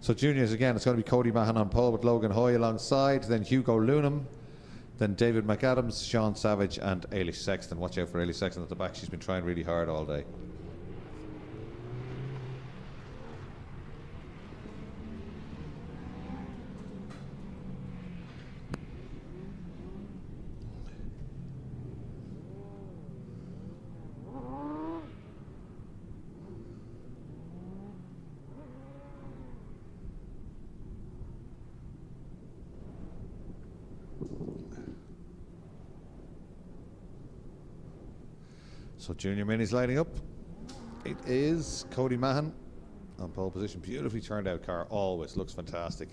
So juniors again, it's going to be Cody Mahan on pole with Logan Hoy alongside, then Hugo Lunam, then David McAdams, Sean Savage and Ailish Sexton. Watch out for Ailish Sexton at the back. She's been trying really hard all day. So junior minis lighting up. It is Cody Mahan on pole position. Beautifully turned out car, always looks fantastic.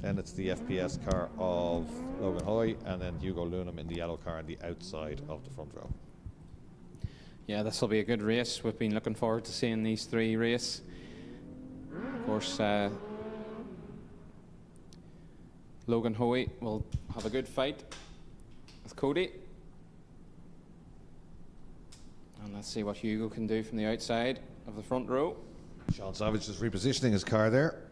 Then it's the FPS car of Logan Hoy, and then Hugo Lunam in the yellow car on the outside of the front row. Yeah, this will be a good race. We've been looking forward to seeing these 3 race. Of course, Logan Hoy will have a good fight with Cody. And let's see what Hugo can do from the outside of the front row. Sean Savage just repositioning his car there.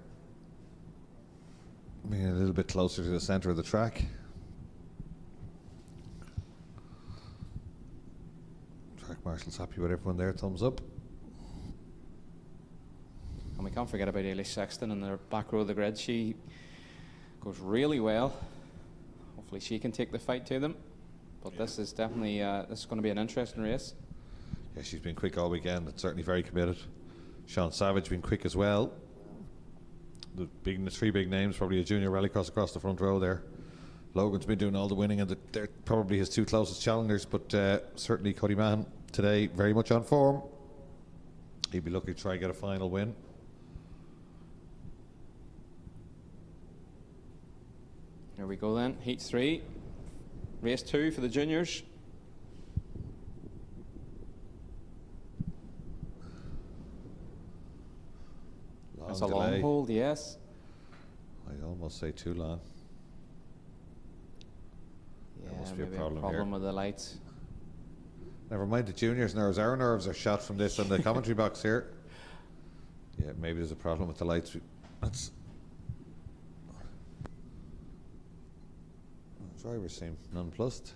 Being a little bit closer to the centre of the track. Track marshal's happy with everyone there, thumbs up. And we can't forget about Ailish Sexton in the back row of the grid. She goes really well. Hopefully she can take the fight to them. But this is definitely this is going to be an interesting race. Yeah, she's been quick all weekend and certainly very committed. Sean Savage been quick as well. The 3 big names, probably a junior rallycross across the front row there. Logan's been doing all the winning, and they're probably his 2 closest challengers, but certainly Cody Mahan today very much on form. He'd be lucky to try and get a final win. Here we go then, heat 3. Race 2 for the juniors. That's a long hold, yes. I'd almost say too long. Yeah, there must be maybe a problem with the lights. Never mind the juniors' nerves. Our nerves are shot from this on the commentary box here. Yeah, maybe there's a problem with the lights. That's... Drivers seem nonplussed.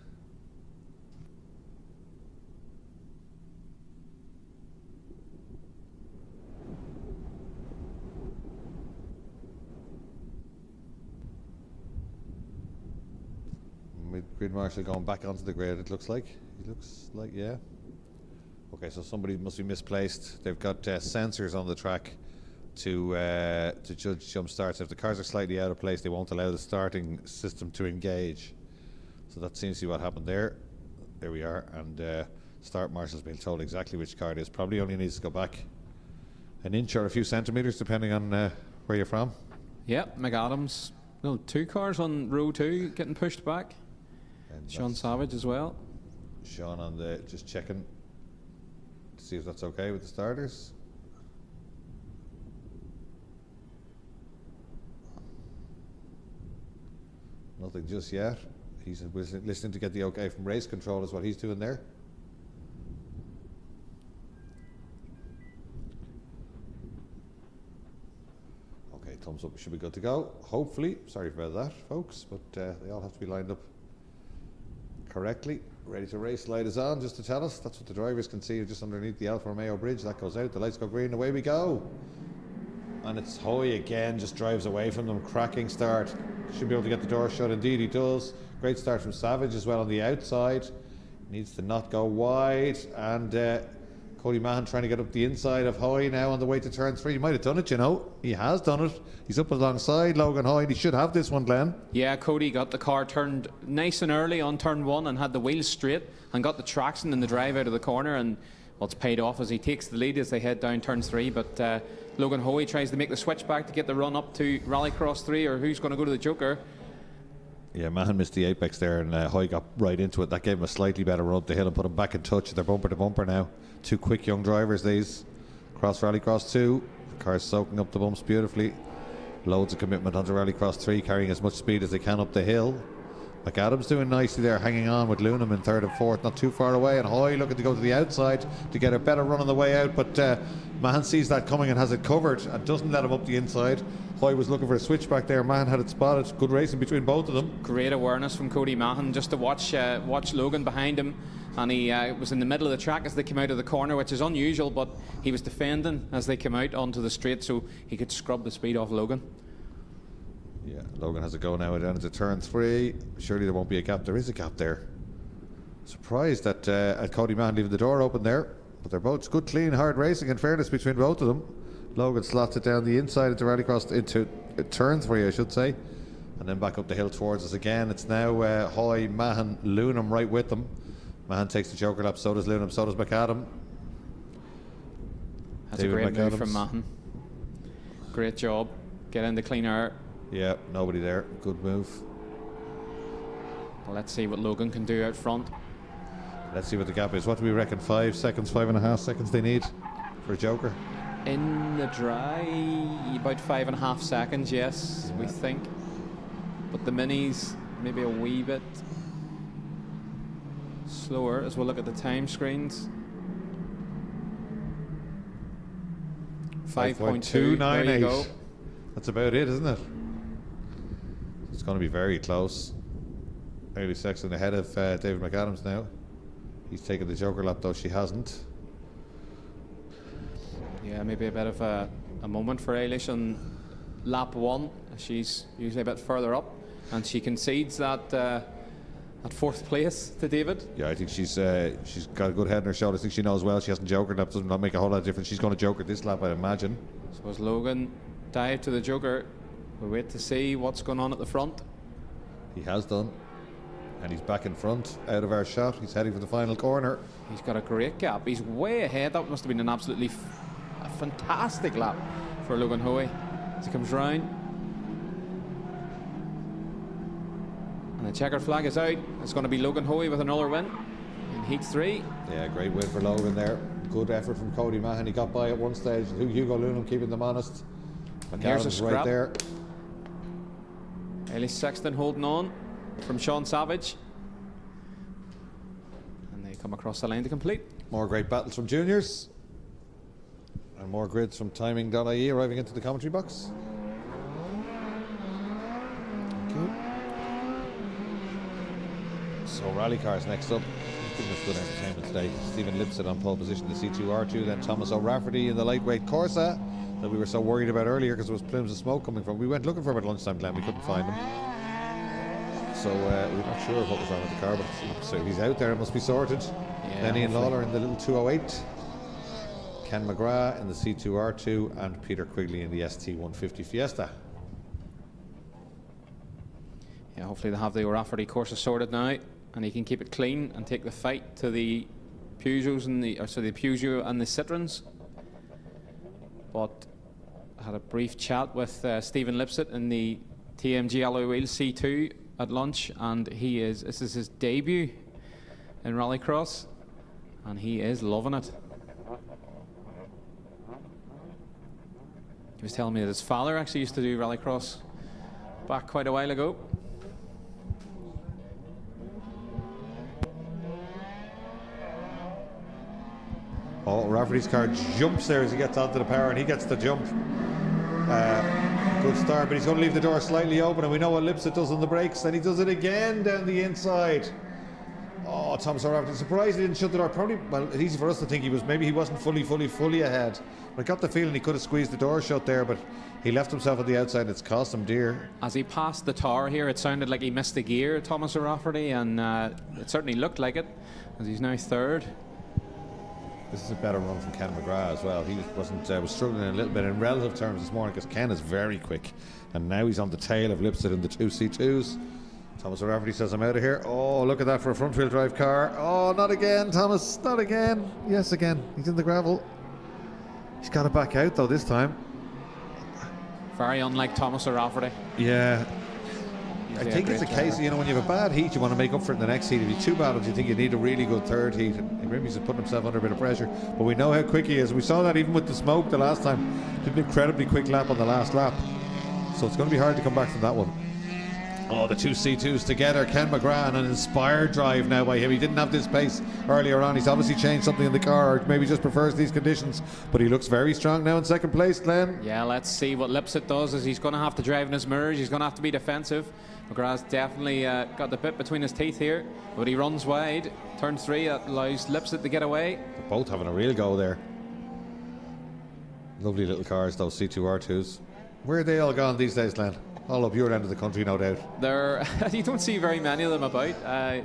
Grid marshal going back onto the grid, it looks like. He looks like, yeah. Okay, so somebody must be misplaced. They've got sensors on the track to judge jump starts. If the cars are slightly out of place, they won't allow the starting system to engage. So that seems to be what happened there. There we are, and start marshal's been told exactly which car it is. Probably only needs to go back an inch or a few centimetres, depending on where you're from. Yep, McAdams. No, 2 cars on row 2 getting pushed back. And Sean Savage as well. Sean on the, just checking to see if that's okay with the starters. Nothing just yet. He's listening to get the okay from race control is what he's doing there. Okay, thumbs up, we should be good to go. Hopefully, sorry about that, folks, but they all have to be lined up correctly. Ready to race, light is on, just to tell us. That's what the drivers can see just underneath the Alfa Romeo bridge. That goes out, the lights go green, away we go. And it's Hoy again, just drives away from them. Cracking start. Should be able to get the door shut. Indeed he does. Great start from Savage as well on the outside. Needs to not go wide. And Cody Mahan trying to get up the inside of Hoy now on the way to turn 3. He might have done it, you know. He has done it. He's up alongside Logan Hoy. He should have this one, Glenn. Yeah, Cody got the car turned nice and early on turn 1 and had the wheels straight and got the traction in the drive out of the corner, and well, it's paid off as he takes the lead as they head down turn 3. But Logan Hoy tries to make the switch back to get the run up to Rallycross 3, or who's going to go to the Joker. Yeah, Mahan missed the apex there, and Hoy got right into it. That gave him a slightly better run up the hill and put him back in touch. They're bumper to bumper now. 2 quick young drivers, these. Cross Rallycross 2. The car's soaking up the bumps beautifully. Loads of commitment onto Rallycross 3, carrying as much speed as they can up the hill. McAdams doing nicely there, hanging on with Lunham in 3rd and 4th, not too far away, and Hoy looking to go to the outside to get a better run on the way out, but Mahan sees that coming and has it covered and doesn't let him up the inside. Hoy was looking for a switch back there. Mahan had it spotted. Good racing between both of them. Great awareness from Cody Mahan just to watch Logan behind him, and he was in the middle of the track as they came out of the corner, which is unusual, but he was defending as they came out onto the straight so he could scrub the speed off Logan. Yeah, Logan has a go now down into turn 3. Surely there won't be a gap. There is a gap there. Surprised at Cody Mahan leaving the door open there, but they're both good, clean, hard racing in fairness between both of them. Logan slots it down the inside into Rallycross, into turn 3 I should say, and then back up the hill towards us again. It's now Hoy, Mahan, Lunham right with them. Mahan takes the Joker lap, so does Lunham, so does McAdam. That's David a great move from Mahan. Great job. Get in the clean air. Yeah, nobody there. Good move. Well, let's see what Logan can do out front. Let's see what the gap is. What do we reckon? 5 seconds, 5.5 seconds they need for a Joker? In the dry, about 5.5 seconds, yes, we think. But the minis, maybe a wee bit slower as we'll look at the time screens. 5.298. There you go. That's about it, isn't it? It's going to be very close. Early Sexton ahead of David McAdams now. He's taken the Joker lap, though she hasn't. Yeah, maybe a bit of a moment for Eilish on lap 1. She's usually a bit further up, and she concedes that at 4th place to David. Yeah, I think she's got a good head on her shoulders. I think she knows well she hasn't jokered. That does not make a whole lot of difference. She's going to joker this lap, I imagine. So as Logan dive to the Joker, we'll wait to see what's going on at the front. He has done, and he's back in front, out of our shot. He's heading for the final corner. He's got a great gap. He's way ahead. That must have been an absolutely fantastic lap for Logan Hoy as he comes round. And the checkered flag is out. It's going to be Logan Hoy with another win in Heat 3. Yeah, great win for Logan there. Good effort from Cody Mahan. He got by at one stage. Hugo Lunham keeping them honest. Here's a McAdams right scrap. there. Ellie Sexton holding on from Sean Savage. And they come across the line to complete. More great battles from juniors. And more grids from timing.ie arriving into the commentary box. Thank you. So rally cars next up. Giving us good entertainment today. Stephen Lipset on pole position, the C2R2, then Thomas O'Rafferty in the lightweight Corsa that we were so worried about earlier because there was plumes of smoke coming from. We went looking for him at lunchtime, Glenn, we couldn't find him. So we're not sure what was wrong with the car, but so he's out there, it must be sorted. Yeah, Then Ian Lawler in the little 208. Ken McGrath in the C2R2 and Peter Quigley in the ST150 Fiesta. Yeah, hopefully they'll have the O'Rafferty Corsa sorted now, and he can keep it clean and take the fight to the Peugeots and the Peugeot and the Citroens. But I had a brief chat with Stephen Lipset in the TMG alloy wheel C2 at lunch, and this is his debut in Rallycross, and he is loving it. He was telling me that his father actually used to do Rallycross back quite a while ago. Oh, Rafferty's car jumps there as he gets onto the power, and he gets the jump. Good start, but he's going to leave the door slightly open, and we know what Lipset does on the brakes. Then he does it again down the inside. Oh, Thomas O'Rafferty, surprised he didn't shut the door. Probably, well, it's easy for us to think maybe he wasn't fully ahead. But I got the feeling he could have squeezed the door shut there, but he left himself on the outside. It's cost him dear. As he passed the tower here, it sounded like he missed the gear, Thomas O'Rafferty, and it certainly looked like it, as he's now third. This is a better run from Ken McGrath as well. He was struggling a little bit in relative terms this morning because Ken is very quick, and now he's on the tail of Lipset in the 2C2s. Thomas O'Rafferty says, I'm out of here. Oh, look at that for a front wheel drive car. Oh, not again, Thomas, not again. Yes, again. He's in the gravel. He's got it back out though this time. Very unlike Thomas O'Rafferty. Yeah. I think it's a case, you know, when you have a bad heat, you want to make up for it in the next heat. If you have two battles, you think you need a really good third heat. And maybe he's putting himself under a bit of pressure. But we know how quick he is. We saw that even with the smoke the last time. Did an incredibly quick lap on the last lap. So it's going to be hard to come back from that one. Oh, the two C2s together. Ken McGrath, an inspired drive now by him. He didn't have this pace earlier on. He's obviously changed something in the car, or maybe just prefers these conditions. But he looks very strong now in second place, Glenn. Yeah, let's see what Lipset does, as he's going to have to drive in his mirrors. He's going to have to be defensive. McGrath's definitely got the bit between his teeth here, but he runs wide. Turn 3, that allows Lipset to get away. They're both having a real go there. Lovely little cars, those C2R2s. Where are they all gone these days, Glenn? All up your end of the country, no doubt. You don't see very many of them about.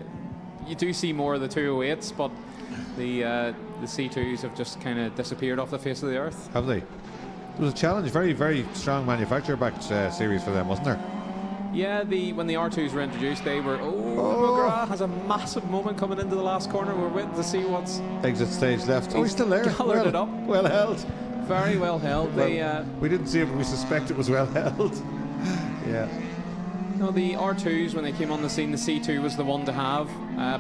You do see more of the 208s, but the C2s have just kind of disappeared off the face of the earth. Have they? It was a challenge, very, very strong manufacturer-backed series for them, wasn't there? Yeah, when the R2s were introduced, they were. McGrath has a massive moment coming into the last corner. We're waiting to see what's. Exit stage left. Oh, he's still there. Collared it up. Well held. Very well held. Well, we didn't see it, but we suspect it was well held. Yeah. No, the R2s, when they came on the scene, the C2 was the one to have,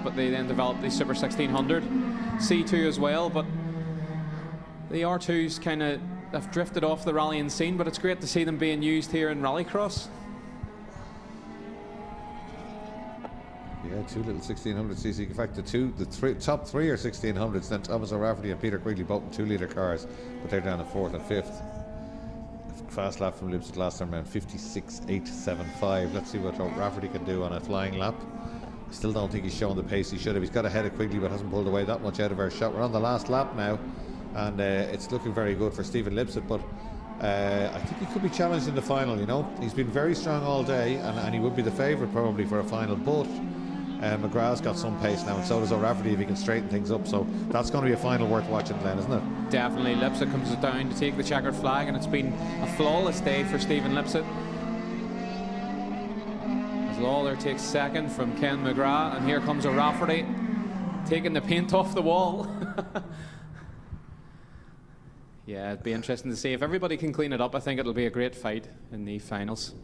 but they then developed the Super 1600 C2 as well. But the R2s kind of have drifted off the rallying scene, but it's great to see them being used here in Rallycross. Yeah, two little 1600cc. In fact, the top three are 1600s. Then Thomas O'Rafferty and Peter Quigley both in 2-litre cars, but they're down at 4th and 5th. Fast lap from Lipset last time around, 56.875. Let's see what O'Rafferty can do on a flying lap. I still don't think he's showing the pace he should have. He's got ahead of Quigley, but hasn't pulled away that much out of our shot. We're on the last lap now, and it's looking very good for Stephen Lipset, but I think he could be challenged in the final. You know, he's been very strong all day, and he would be the favourite probably for a final, but McGrath's got some pace now, and so does O'Rafferty if he can straighten things up. So that's going to be a final worth watching, Glenn, isn't it? Definitely. Lipset comes down to take the checkered flag, and it's been a flawless day for Stephen Lipset. As Lawler takes second from Ken McGrath, and here comes O'Rafferty taking the paint off the wall. Yeah, it'd be interesting to see if everybody can clean it up. I think it'll be a great fight in the finals.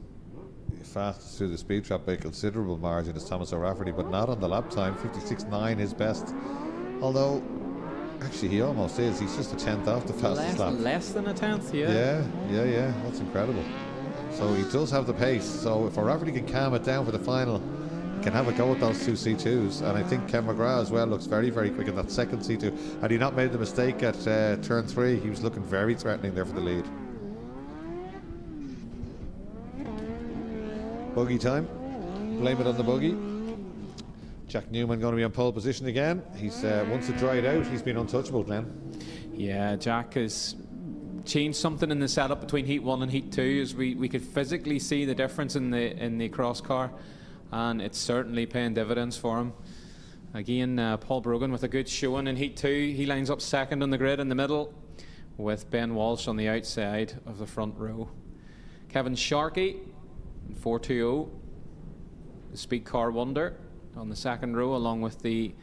Fastest through the speed trap by a considerable margin is Thomas O'Rafferty, but not on the lap time. 56.9 his best. Although Actually, he almost is. He's just a tenth off the fastest lap. Less than a tenth, yeah. Yeah. That's incredible. So he does have the pace. So if O'Rafferty can calm it down for the final, he can have a go at those two C2s. And I think Ken McGrath as well looks very, very quick in that second C2. Had he not made the mistake at turn 3, he was looking very threatening there for the lead. Buggy time. Blame it on the buggy. Jack Newman going to be on pole position again. He's once it dried out, he's been untouchable, Glenn. Yeah, Jack has changed something in the setup between Heat 1 and Heat 2, as we could physically see the difference in the cross car, and it's certainly paying dividends for him. Again, Paul Brogan with a good showing in Heat 2. He lines up second on the grid in the middle, with Ben Walsh on the outside of the front row. Kevin Sharkey in 420, the speed car wonder, on the second row, along with the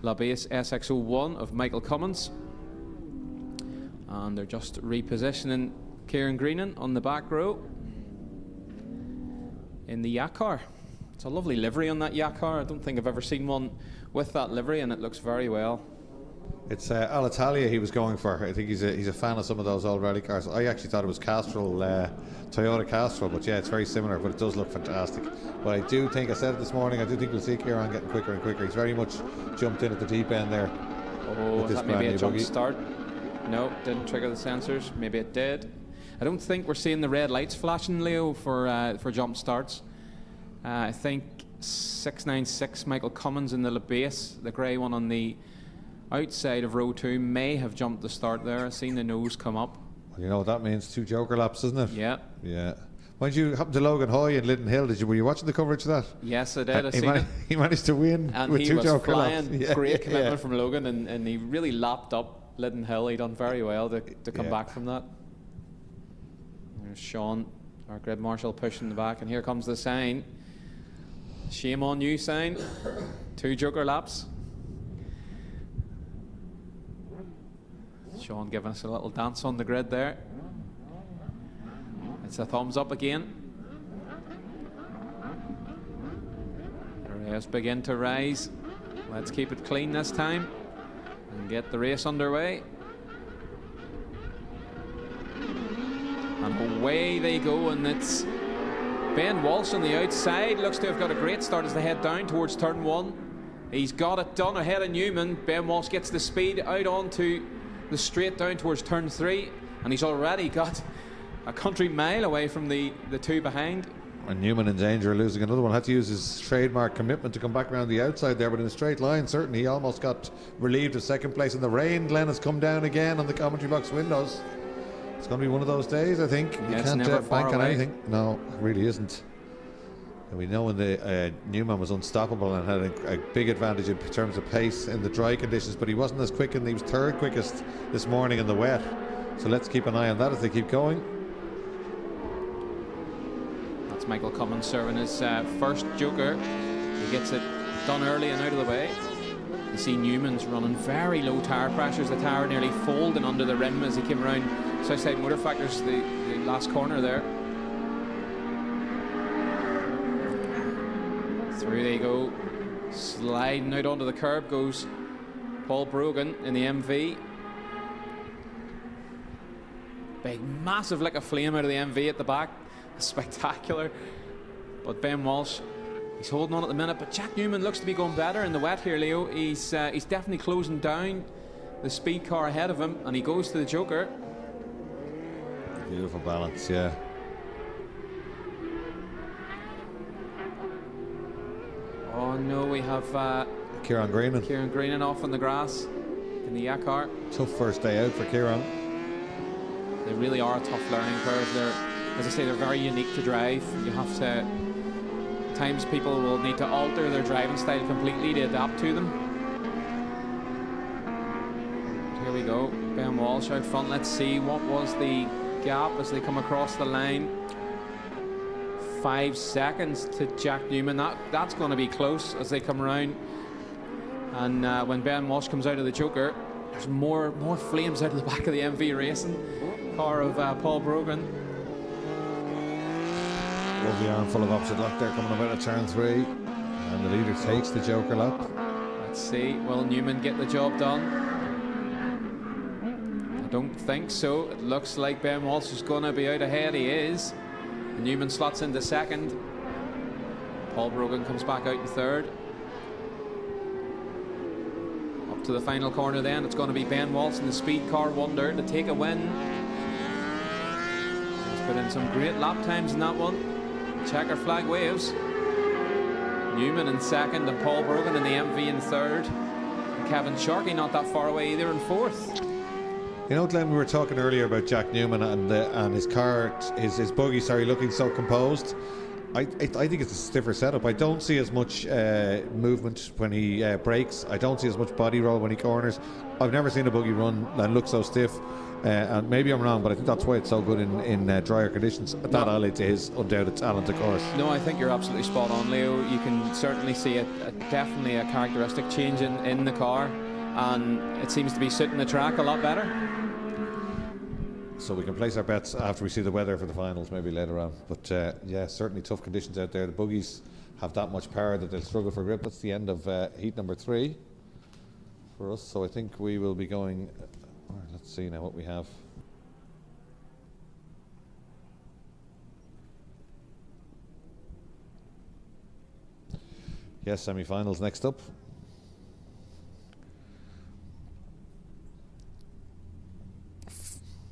La Base SX01 of Michael Cummins. And they're just repositioning Kieran Greenan on the back row in the Yak car. It's a lovely livery on that Yak car. I don't think I've ever seen one with that livery, and it looks very well. It's Alitalia he was going for. I think he's a fan of some of those old rally cars. I actually thought it was Castrol, Toyota Castrol, but yeah, it's very similar, but it does look fantastic. But I do think, I said it this morning, I do think we'll see Kieran getting quicker and quicker. He's very much jumped in at the deep end there. Oh, is that maybe a jump start? No, didn't trigger the sensors. Maybe it did. I don't think we're seeing the red lights flashing, Leo, for jump starts. I think 696 Michael Cummins in the La Base, the grey one on the outside of row 2, may have jumped the start there. I've seen the nose come up. Well, you know what that means, 2 joker laps, isn't it? Yeah. Yeah. Mind you, happened to Logan Hoy in Linden Hill. Were you watching the coverage of that? Yes, I did. I seen it. He managed to win and with 2 joker laps. And he was flying. Great commitment from Logan, and he really lapped up Linden Hill. He done very well to come back from that. There's Sean, our grid marshal, pushing the back, and here comes the sign. Shame on you sign. 2 joker laps. Sean giving us a little dance on the grid there. It's a thumbs up again. The race begin to rise. Let's keep it clean this time and get the race underway. And away they go, and it's Ben Walsh on the outside. Looks to have got a great start as they head down towards turn 1. He's got it done ahead of Newman. Ben Walsh gets the speed out onto the straight down towards turn 3, and he's already got a country mile away from the 2 behind. And Newman in danger of losing another one. Had to use his trademark commitment to come back around the outside there, but in a straight line, certainly he almost got relieved of second place. And the rain, Glenn, has come down again on the commentary box windows. It's going to be one of those days, I think. Yeah, you can't bank on anything. No, it really isn't. And we know when the Newman was unstoppable and had a big advantage in terms of pace in the dry conditions, but he wasn't as quick, and he was 3rd quickest this morning in the wet. So let's keep an eye on that as they keep going. That's Michael Cummins serving his first joker. He gets it done early and out of the way. You see Newman's running very low tyre pressures. The tyre nearly folding under the rim as he came around Southside Motor Factors, the last corner there. Through they go, sliding out onto the curb goes Paul Brogan in the MV. Big massive lick of flame out of the MV at the back, spectacular. But Ben Walsh, he's holding on at the minute, but Jack Newman looks to be going better in the wet here, Leo. He's definitely closing down the speed car ahead of him, and he goes to the joker. Beautiful balance, yeah. Oh no, we have Kieran Greenan. Kieran Greenan off on the grass in the Yak car. Tough first day out for Kieran. They really are a tough learning curve. They're, as I say, they're very unique to drive. You have to, at times people will need to alter their driving style completely to adapt to them. But here we go, Ben Walsh out front. Let's see, what was the gap as they come across the line? 5 seconds to Jack Newman. That's going to be close as they come around. And when Ben Walsh comes out of the joker, there's more flames out of the back of the MV Racing car of Paul Brogan. Lovely armful of opposite lock there coming about at turn 3, and the leader takes the joker lap. Let's see, will Newman get the job done? Don't think so. It looks like Ben Walsh is going to be out ahead. He is. Newman slots into second. Paul Brogan comes back out in third. Up to the final corner then. It's going to be Ben Walsh and the Speed Car Wonder to take a win. He's put in some great lap times in that one. Checker flag waves. Newman in second and Paul Brogan in the MV in third. And Kevin Sharkey not that far away either in fourth. You know, Glenn, we were talking earlier about Jack Newman and his car, his buggy, sorry, looking so composed. I think it's a stiffer setup. I don't see as much movement when he brakes. I don't see as much body roll when he corners. I've never seen a buggy run and look so stiff. And maybe I'm wrong, but I think that's why it's so good in drier conditions. That allied to his undoubted talent, of course. No, I think you're absolutely spot on, Leo. You can certainly see definitely a characteristic change in the car, and it seems to be suiting the track a lot better. So we can place our bets after we see the weather for the finals, maybe later on. But yeah, certainly tough conditions out there. The buggies have that much power that they'll struggle for grip. That's the end of heat number 3 for us. So I think we will be going. Let's see now what we have. Yes, semi-finals next up.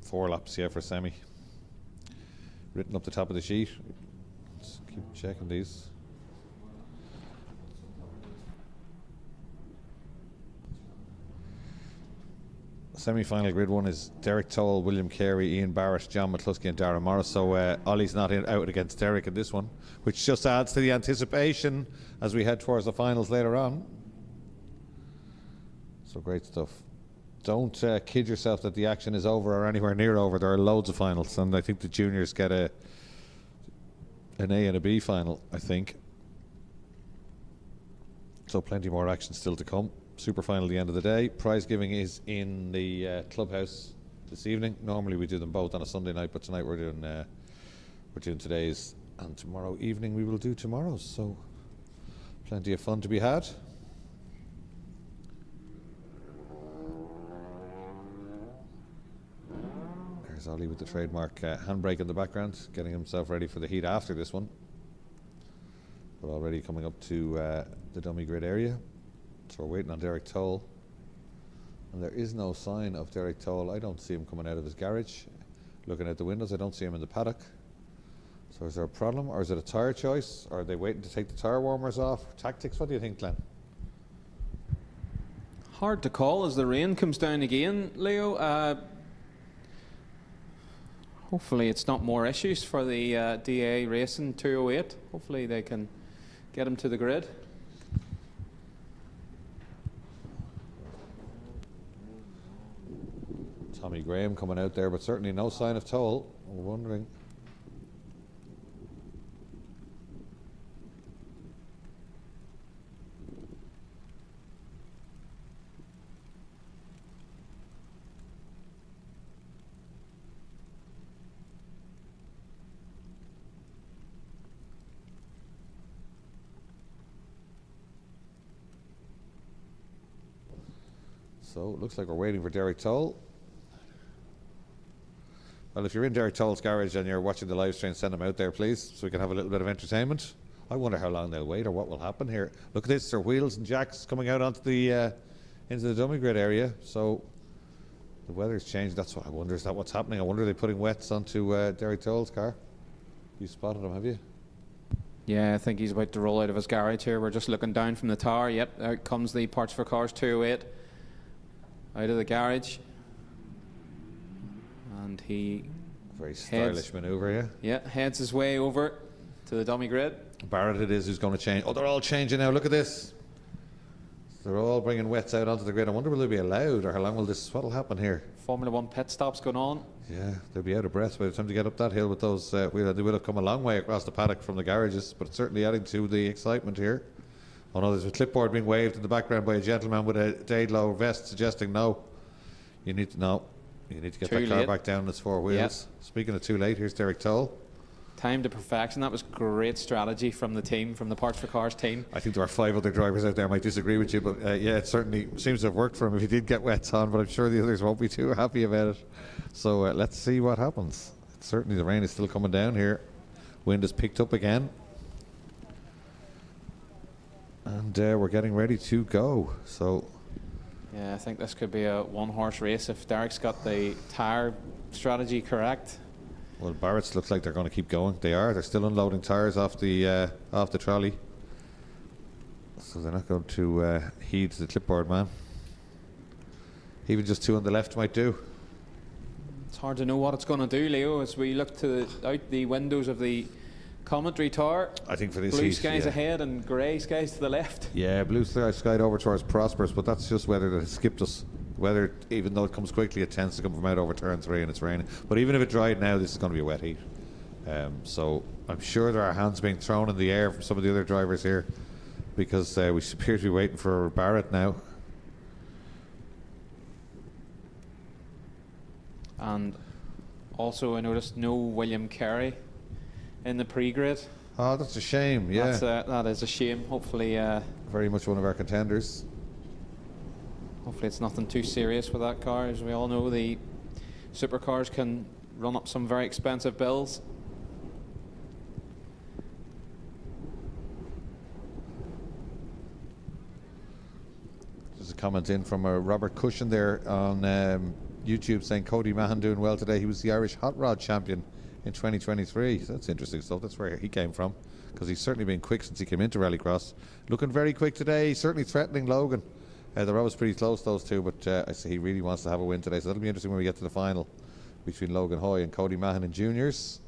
Four laps, yeah, for semi. Written up the top of the sheet. Let's keep checking these. Semi-final grid 1 is Derek Toll, William Carey, Ian Barrett, John McCluskey and Darren Morris. So Ollie's not out against Derek in this one, which just adds to the anticipation as we head towards the finals later on. So great stuff. Don't kid yourself that the action is over or anywhere near over. There are loads of finals, and I think the juniors get an A and a B final, I think. So plenty more action still to come. Super final at the end of the day. Prize giving is in the clubhouse this evening. Normally we do them both on a Sunday night, but tonight we're doing today's, and tomorrow evening we will do tomorrow's. So plenty of fun to be had. There's Ollie with the trademark handbrake in the background, getting himself ready for the heat after this one. But already coming up to the dummy grid area. So we're waiting on Derek Toll. And there is no sign of Derek Toll. I don't see him coming out of his garage. Looking out the windows, I don't see him in the paddock. So is there a problem, or is it a tyre choice? Or are they waiting to take the tyre warmers off? Tactics, what do you think, Glenn? Hard to call as the rain comes down again, Leo. Hopefully it's not more issues for the DA Racing 208. Hopefully they can get him to the grid. Tommy Graham coming out there, but certainly no sign of Toll. We're wondering. So it looks like we're waiting for Derek Toll. Well, if you're in Derek Toll's garage and you're watching the live stream, send him out there, please, so we can have a little bit of entertainment. I wonder how long they'll wait or what will happen here. Look at this, there are wheels and jacks coming out onto the into the dummy grid area. So the weather's changed. That's what I wonder. Is that what's happening? I wonder, are they putting wets onto Derek Toll's car? You spotted him, have you? Yeah, I think he's about to roll out of his garage here. We're just looking down from the tower. Yep, out comes the Parts for Cars 208 out of the garage. And he very stylish manoeuvre, yeah. Yeah, heads his way over to the dummy grid. Barrett it is who's going to change. Oh, they're all changing now. Look at this. They're all bringing wets out onto the grid. I wonder will they be allowed, or how long will this? What'll happen here? Formula One pit stops going on. Yeah, they'll be out of breath by the time they get up that hill with those wheels. They will have come a long way across the paddock from the garages, but it's certainly adding to the excitement here. Oh no, there's a clipboard being waved in the background by a gentleman with a Daedlow vest suggesting no. You need to get that car back down its four wheels. Yep. Speaking of too late, here's Derek Toll. Time to perfection. That was great strategy from the team, from the Parts for Cars team. I think there are 5 other drivers out there might disagree with you, but yeah, it certainly seems to have worked for him if he did get wets on, but I'm sure the others won't be too happy about it. So let's see what happens. Certainly the rain is still coming down here. Wind has picked up again. And we're getting ready to go. So yeah, I think this could be a one-horse race if Derek's got the tyre strategy correct. Well, Barrett's looks like they're going to keep going. They are. They're still unloading tyres off the trolley. So they're not going to heed the clipboard man. Even just 2 on the left might do. It's hard to know what it's going to do, Leo, as we look out the windows of the commentary tower. I think for this blue heat, skies ahead and grey skies to the left. Yeah, blue skies over towards Prosperous, but that's just weather that has skipped us. Weather, even though it comes quickly, it tends to come from out over turn 3 and it's raining. But even if it dried now, this is going to be a wet heat. So I'm sure there are hands being thrown in the air from some of the other drivers here, because we appear to be waiting for Barrett now. And also I noticed no William Carey in the pre-grid. Oh, that's a shame, yeah. That is a shame. Hopefully very much one of our contenders. Hopefully it's nothing too serious with that car. As we all know, the supercars can run up some very expensive bills. There's a comment in from Robert Cushion there on YouTube saying Cody Mahan doing well today. He was the Irish Hot Rod champion in 2023. So that's interesting stuff. That's where he came from, because he's certainly been quick since he came into Rallycross. Looking very quick today. He's certainly threatening Logan. They're always pretty close, those two, but I see he really wants to have a win today. So that'll be interesting when we get to the final between Logan Hoy and Cody Mahan in juniors.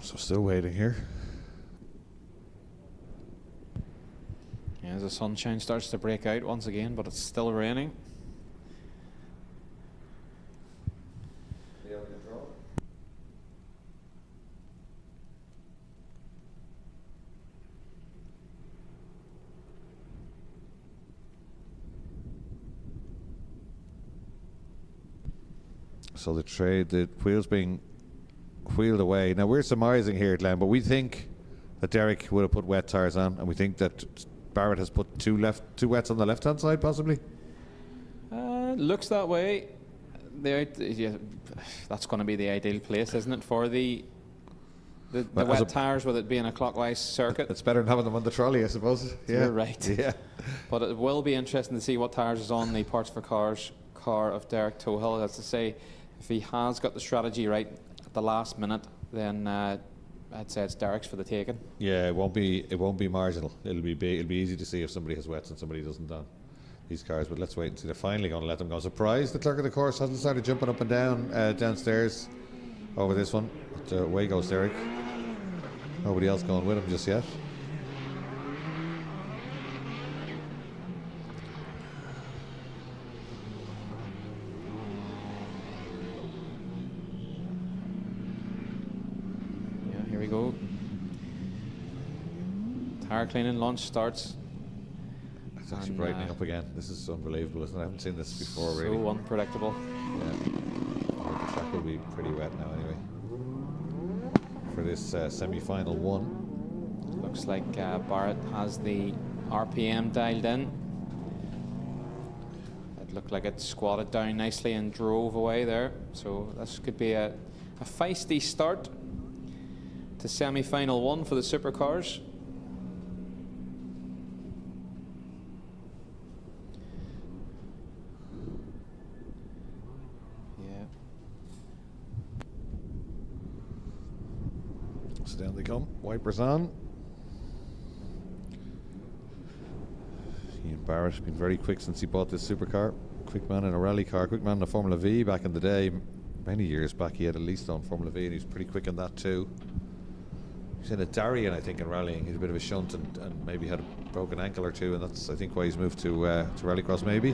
So still waiting here. Yeah, the sunshine starts to break out once again, but it's still raining. So the wheels being wheeled away. Now we're surmising here, Glenn, but we think that Derek would have put wet tyres on, and we think that Barrett has put two wets on the left-hand side, possibly. Looks that way. Yeah, that's going to be the ideal place, isn't it, for the wet tyres, with it being a clockwise circuit. It's better than having them on the trolley, I suppose. Yeah. You're right. Yeah. But it will be interesting to see what tyres is on the Parts for Cars car of Derek Tohill. As to say, if he has got the strategy right at the last minute, then I'd say it's Derek's for the taking. Yeah, it won't be marginal. It'll be big. It'll be easy to see if somebody has wets and somebody doesn't on these cars. But let's wait and see. They're finally going to let them go. Surprised the clerk of the course hasn't started jumping up and down downstairs over this one. But away goes Derek. Nobody else going with him just yet. Here we go. Tire cleaning lunch starts. It's actually brightening up again. This is unbelievable, isn't it? I haven't seen this before, really. So unpredictable. Yeah. The track will be pretty wet now, anyway, for this semi-final one. Looks like Barrett has the RPM dialed in. It looked like it squatted down nicely and drove away there. So this could be a feisty start to semi-final one for the supercars. Yeah. So down they come, wipers on. Ian Barrett's been very quick since he bought this supercar. Quick man in a rally car, quick man in a Formula V back in the day. Many years back he had a lease on Formula V and he was pretty quick in that too. He's in a Darien, I think, in rallying. He's a bit of a shunt and maybe had a broken ankle or two, and that's, I think, why he's moved to Rallycross, maybe.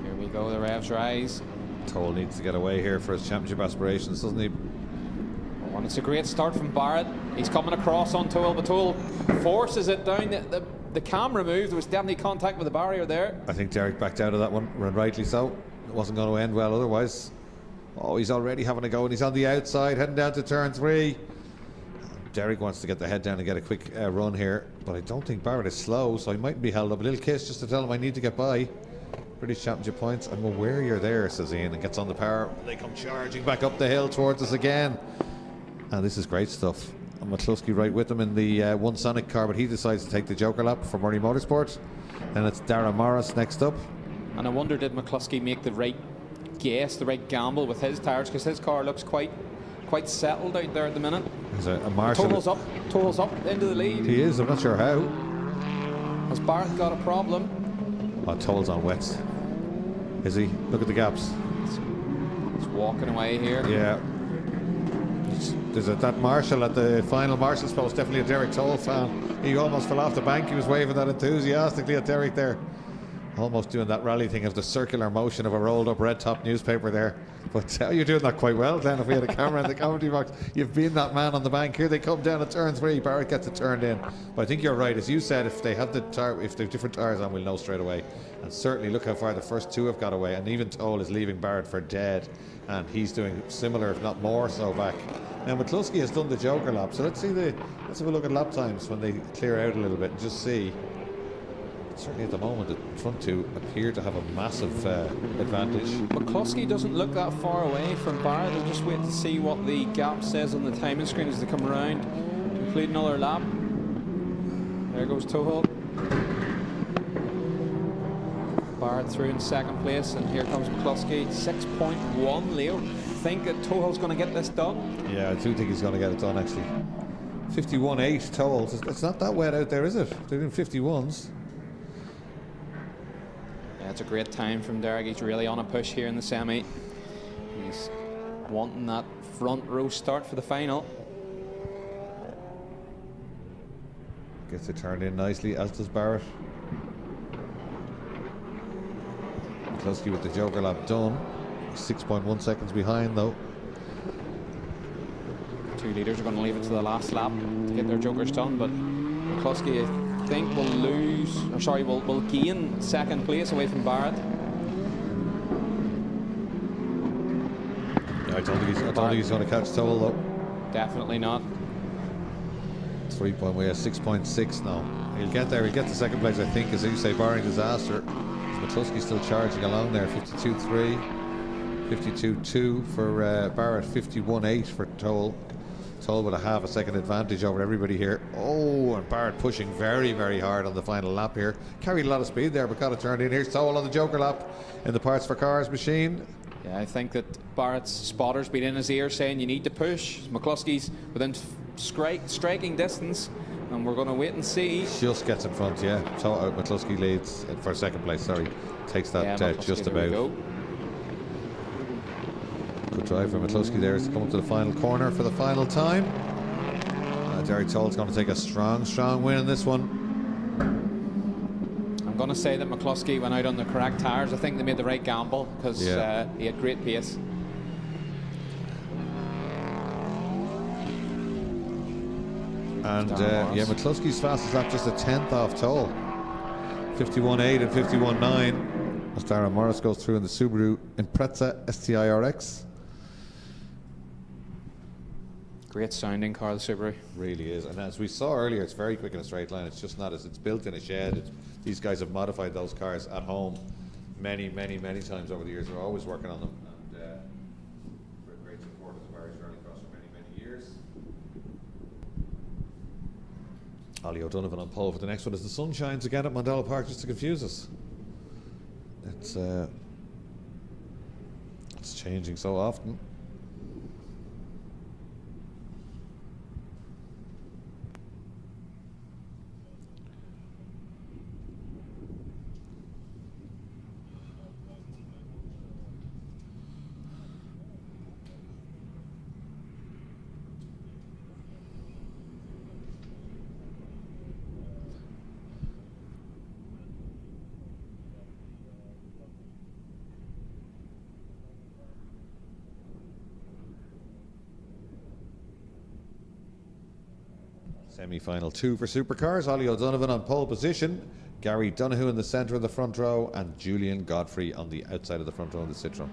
Here we go, the revs rise. Toll needs to get away here for his championship aspirations, doesn't he? I want it's a great start from Barrett. He's coming across on Toll, but Toll forces it down. The camera moved. There was definitely contact with the barrier there. I think Derek backed out of that one, and rightly so. It wasn't going to end well otherwise. Oh, he's already having a go, and he's on the outside, heading down to turn 3. Derek wants to get the head down and get a quick run here, but I don't think Barrett is slow, so he might be held up. A little kiss just to tell him I need to get by. British Championship points. I'm aware you're there, says Ian, and gets on the power. They come charging back up the hill towards us again. And this is great stuff. And McCluskey right with them in the OneSonic car, but he decides to take the Joker lap for Murray Motorsport. Then it's Darragh Morris next up. And I wonder, did McCluskey make the right guess, the right gamble with his tyres, because his car looks quite settled out there at the minute. There's a Marshall. Toll's up into the lead. He is, I'm not sure how. Has Barrett got a problem? Oh, Toll's on wets. Is he? Look at the gaps. He's walking away here. Yeah. There's that Marshall at the final Marshall's post, definitely a Derek Toll fan. He almost fell off the bank. He was waving that enthusiastically at Derek there. Almost doing that rally thing of the circular motion of a rolled up red top newspaper there. But you're doing that quite well, Glenn. If we had a camera in the commentary box, you've been that man on the bank. Here they come down at turn 3. Barrett gets it turned in. But I think you're right. As you said, if they have different tyres on, we'll know straight away. And certainly look how far the first 2 have got away. And even Toll is leaving Barrett for dead. And he's doing similar, if not more so, back. Now McCluskey has done the Joker lap. So let's have a look at lap times when they clear out a little bit and just see. Certainly at the moment, the front 2 appear to have a massive advantage. McCluskey doesn't look that far away from Barrett. They'll just wait to see what the gap says on the timing screen as they come around to complete another lap. There goes Toll. Barrett through in second place, and here comes McCluskey. 6.1. Leo, think that Toll's going to get this done? Yeah, I do think he's going to get it done actually. 51.8 Toll. It's not that wet out there, is it? They're doing 51s. It's a great time from Derek. He's really on a push here in the semi. He's wanting that front row start for the final. Gets it turned in nicely, as does Barrett. McCluskey with the Joker lap done. 6.1 seconds behind though. 2 leaders are going to leave it to the last lap to get their Jokers done, but McCluskey, I think, will gain second place away from Barrett. Yeah, I don't think he's going to catch Toll though. Definitely not. 6.6 now. He'll get there. He'll get to second place, I think, as you say, barring disaster. McCluskey's still charging along there. 52.3, 52.2 for Barrett, 51.8 for Toll. Toll with a half a second advantage over everybody here. Oh, and Barrett pushing very, very hard on the final lap here. Carried a lot of speed there, but got it turned in. Here's Toll on the Joker lap in the Parts for Cars machine. Yeah, I think that Barrett's spotter's been in his ear saying you need to push. McCluskey's within striking distance, and we're going to wait and see. Just gets in front, yeah. McCluskey leads for second place, sorry. Takes that just about. Good drive for McCluskey there as to come up to the final corner for the final time. Derek Toll's going to take a strong win in this one. I'm going to say that McCluskey went out on the correct tyres. I think they made the right gamble because he had great pace. And McCluskey's fastest lap just a 10th off Toll. 51.8 and 51.9 as Darragh Morris goes through in the Subaru Impreza STI-RX. Great sounding car, the Subaru. Really is, and as we saw earlier, it's very quick in a straight line. It's just not as it's built in a shed. These guys have modified those cars at home many times over the years. They're always working on them, and great support of the Irish Rallycross for many years. Ollie O'Donovan on pole for the next one as the sun shines again at Mondello Park, just to confuse us. It's changing so often. Semi-final 2 for Supercars. Ollie O'Donovan on pole position, Gary Donoghue in the centre of the front row, and Julian Godfrey on the outside of the front row in the Citroen.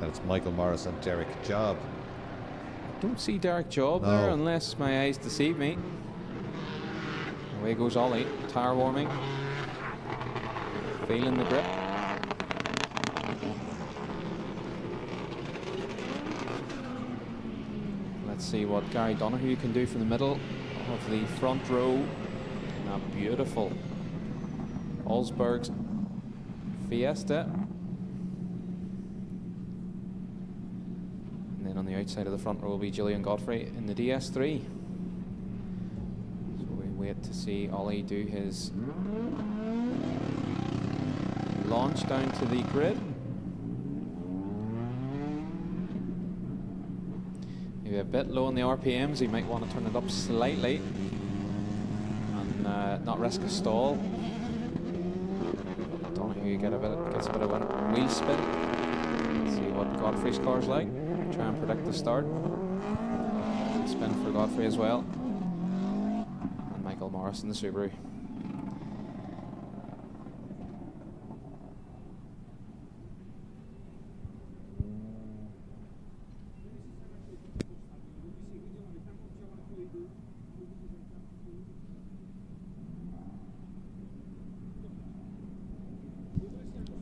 And it's Michael Morris and Derek Job. Don't see Derek Job there unless my eyes deceive me. Away goes Ollie, tyre warming, feeling the grip. Let's see what Gary Donoghue can do from the middle of the front row in that beautiful Olsberg's Fiesta. And then on the outside of the front row will be Julian Godfrey in the DS3. So we wait to see Ollie do his launch down to the grid. Maybe a bit low on the RPMs, he might want to turn it up slightly and not risk a stall. Donoghue gets a bit of a wheel spin. Let's see what Godfrey's car's like. Try and predict the start. Spin for Godfrey as well. And Michael Morris in the Subaru.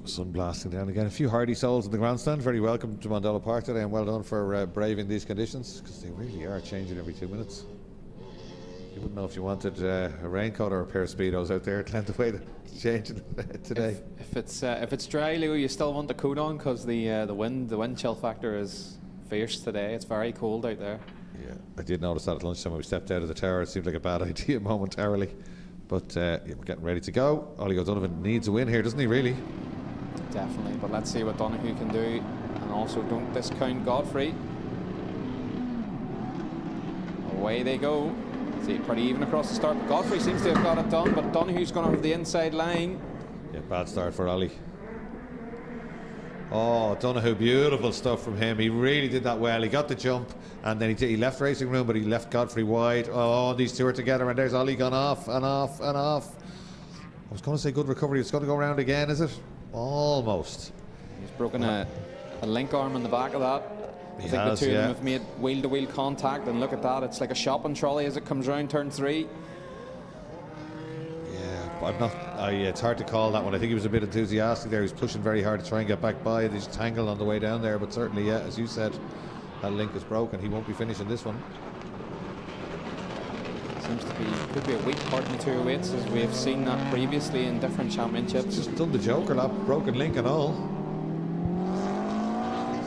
Sun blasting down again. A few hardy souls in the grandstand. Very welcome to Mondello Park today, and well done for braving these conditions, because they really are changing every 2 minutes. You wouldn't know if you wanted a raincoat or a pair of Speedos out there. Plenty of way to change it today. If it's dry, Leo, you still want the coat on, because the wind chill factor is fierce today. It's very cold out there. Yeah, I did notice that at lunchtime when we stepped out of the tower. It seemed like a bad idea momentarily, but yeah, we're getting ready to go. Ollie O'Donovan needs a win here, doesn't he? Really. Definitely, but let's see what Donoghue can do, and also don't discount Godfrey. Away they go. See, pretty even across the start, but Godfrey seems to have got it done, but Donoghue's going to have the inside line. Yeah, bad start for Ollie. Oh, Donoghue, beautiful stuff from him. He really did that well. He got the jump, and then he left racing room, but he left Godfrey wide. Oh, these two are together, and there's Ollie gone off and off and off. I was going to say good recovery. It's going to go around again, is it? Almost. He's broken a link arm in the back of that. I think the two of them have made wheel-to-wheel contact, and look at that. It's like a shopping trolley as it comes round turn 3. Yeah, it's hard to call that one. I think he was a bit enthusiastic there. He was pushing very hard to try and get back by. They just tangled on the way down there, but certainly, yeah, as you said, that link is broken. He won't be finishing this one. Seems to be, could be a weak part in the 208s, as we have seen that previously in different championships. Just done the Joker lap, broken link and all.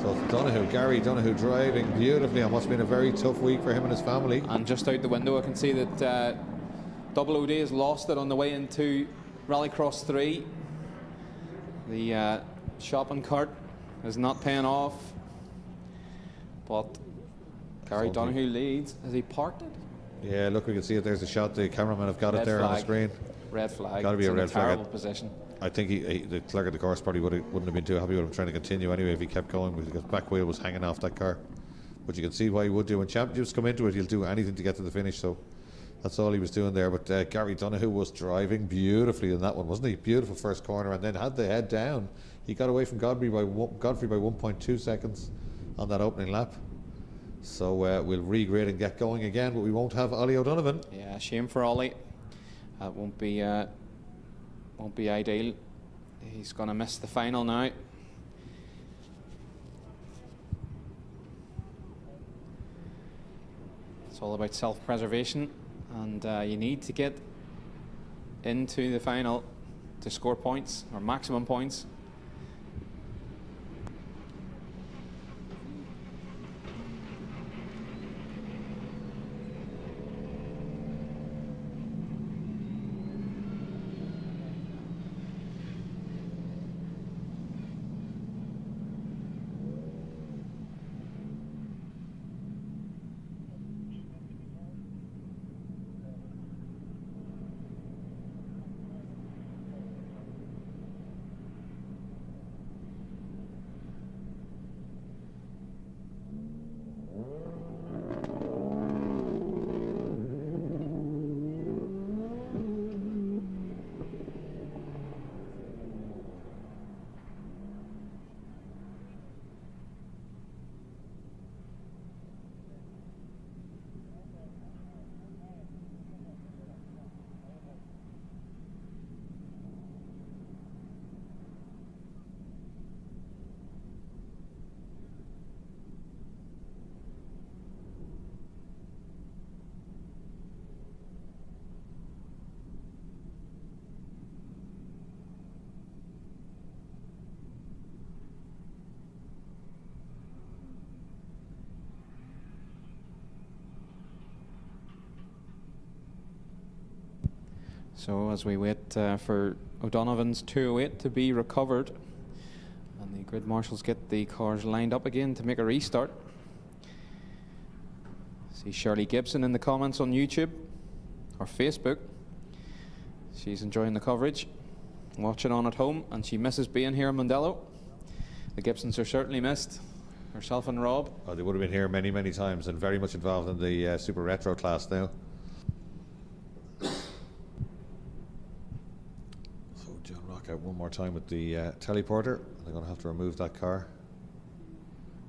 So Donoghue, Gary Donoghue driving beautifully on what's been a very tough week for him and his family. And just out the window I can see that Double OD has lost it on the way into Rallycross 3. The shopping cart is not paying off, but Gary Donoghue leads. Has he parked it? Yeah, look, we can see it. There's a shot. The cameraman have got it there on the screen. Red flag. Got to be a red flag. Terrible position. I think the clerk of the course probably wouldn't have been too happy with him trying to continue anyway if he kept going, because the back wheel was hanging off that car. But you can see why he would do. When championships come into it, he'll do anything to get to the finish. So that's all he was doing there. But Gary Donoghue was driving beautifully in that one, wasn't he? Beautiful first corner, and then had the head down. He got away from Godfrey by 1.2 seconds on that opening lap. So we'll regrid and get going again, but we won't have Ollie O'Donovan. Yeah, shame for Ollie. That won't be ideal. He's going to miss the final now. It's all about self-preservation, and you need to get into the final to score points, or maximum points. So as we wait for O'Donovan's 208 to be recovered, and the grid marshals get the cars lined up again to make a restart. See Shirley Gibson in the comments on YouTube or Facebook. She's enjoying the coverage, watching on at home, and she misses being here in Mondello. The Gibsons are certainly missed, herself and Rob. Oh, they would have been here many, many times, and very much involved in the Super Retro class now. So John Rock out one more time with the teleporter. They're going to have to remove that car.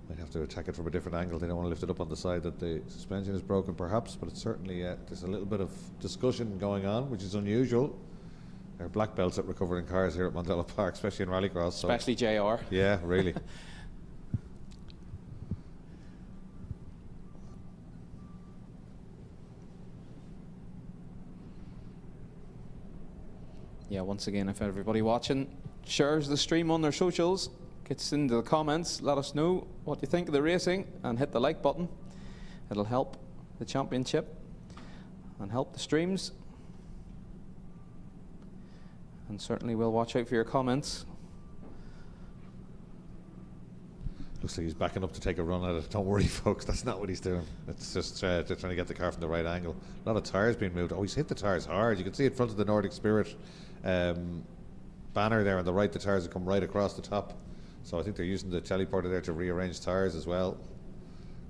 Might have to attack it from a different angle. They don't want to lift it up on the side that the suspension is broken, perhaps, but it's certainly there's a little bit of discussion going on, which is unusual. There are black belts at recovering cars here at Mondello Park, especially in Rallycross. Especially JR. Yeah, really. Yeah, once again, if everybody watching shares the stream on their socials, gets into the comments, let us know what you think of the racing, and hit the like button. It'll help the championship and help the streams. And certainly we'll watch out for your comments. Looks like he's backing up to take a run at it. Don't worry, folks, that's not what he's doing. It's just they're trying to get the car from the right angle. A lot of tyres being moved. Oh, he's hit the tyres hard. You can see in front of the Nordic Spirit banner there on the right, the tyres have come right across the top. So I think they're using the teleporter there to rearrange tyres as well.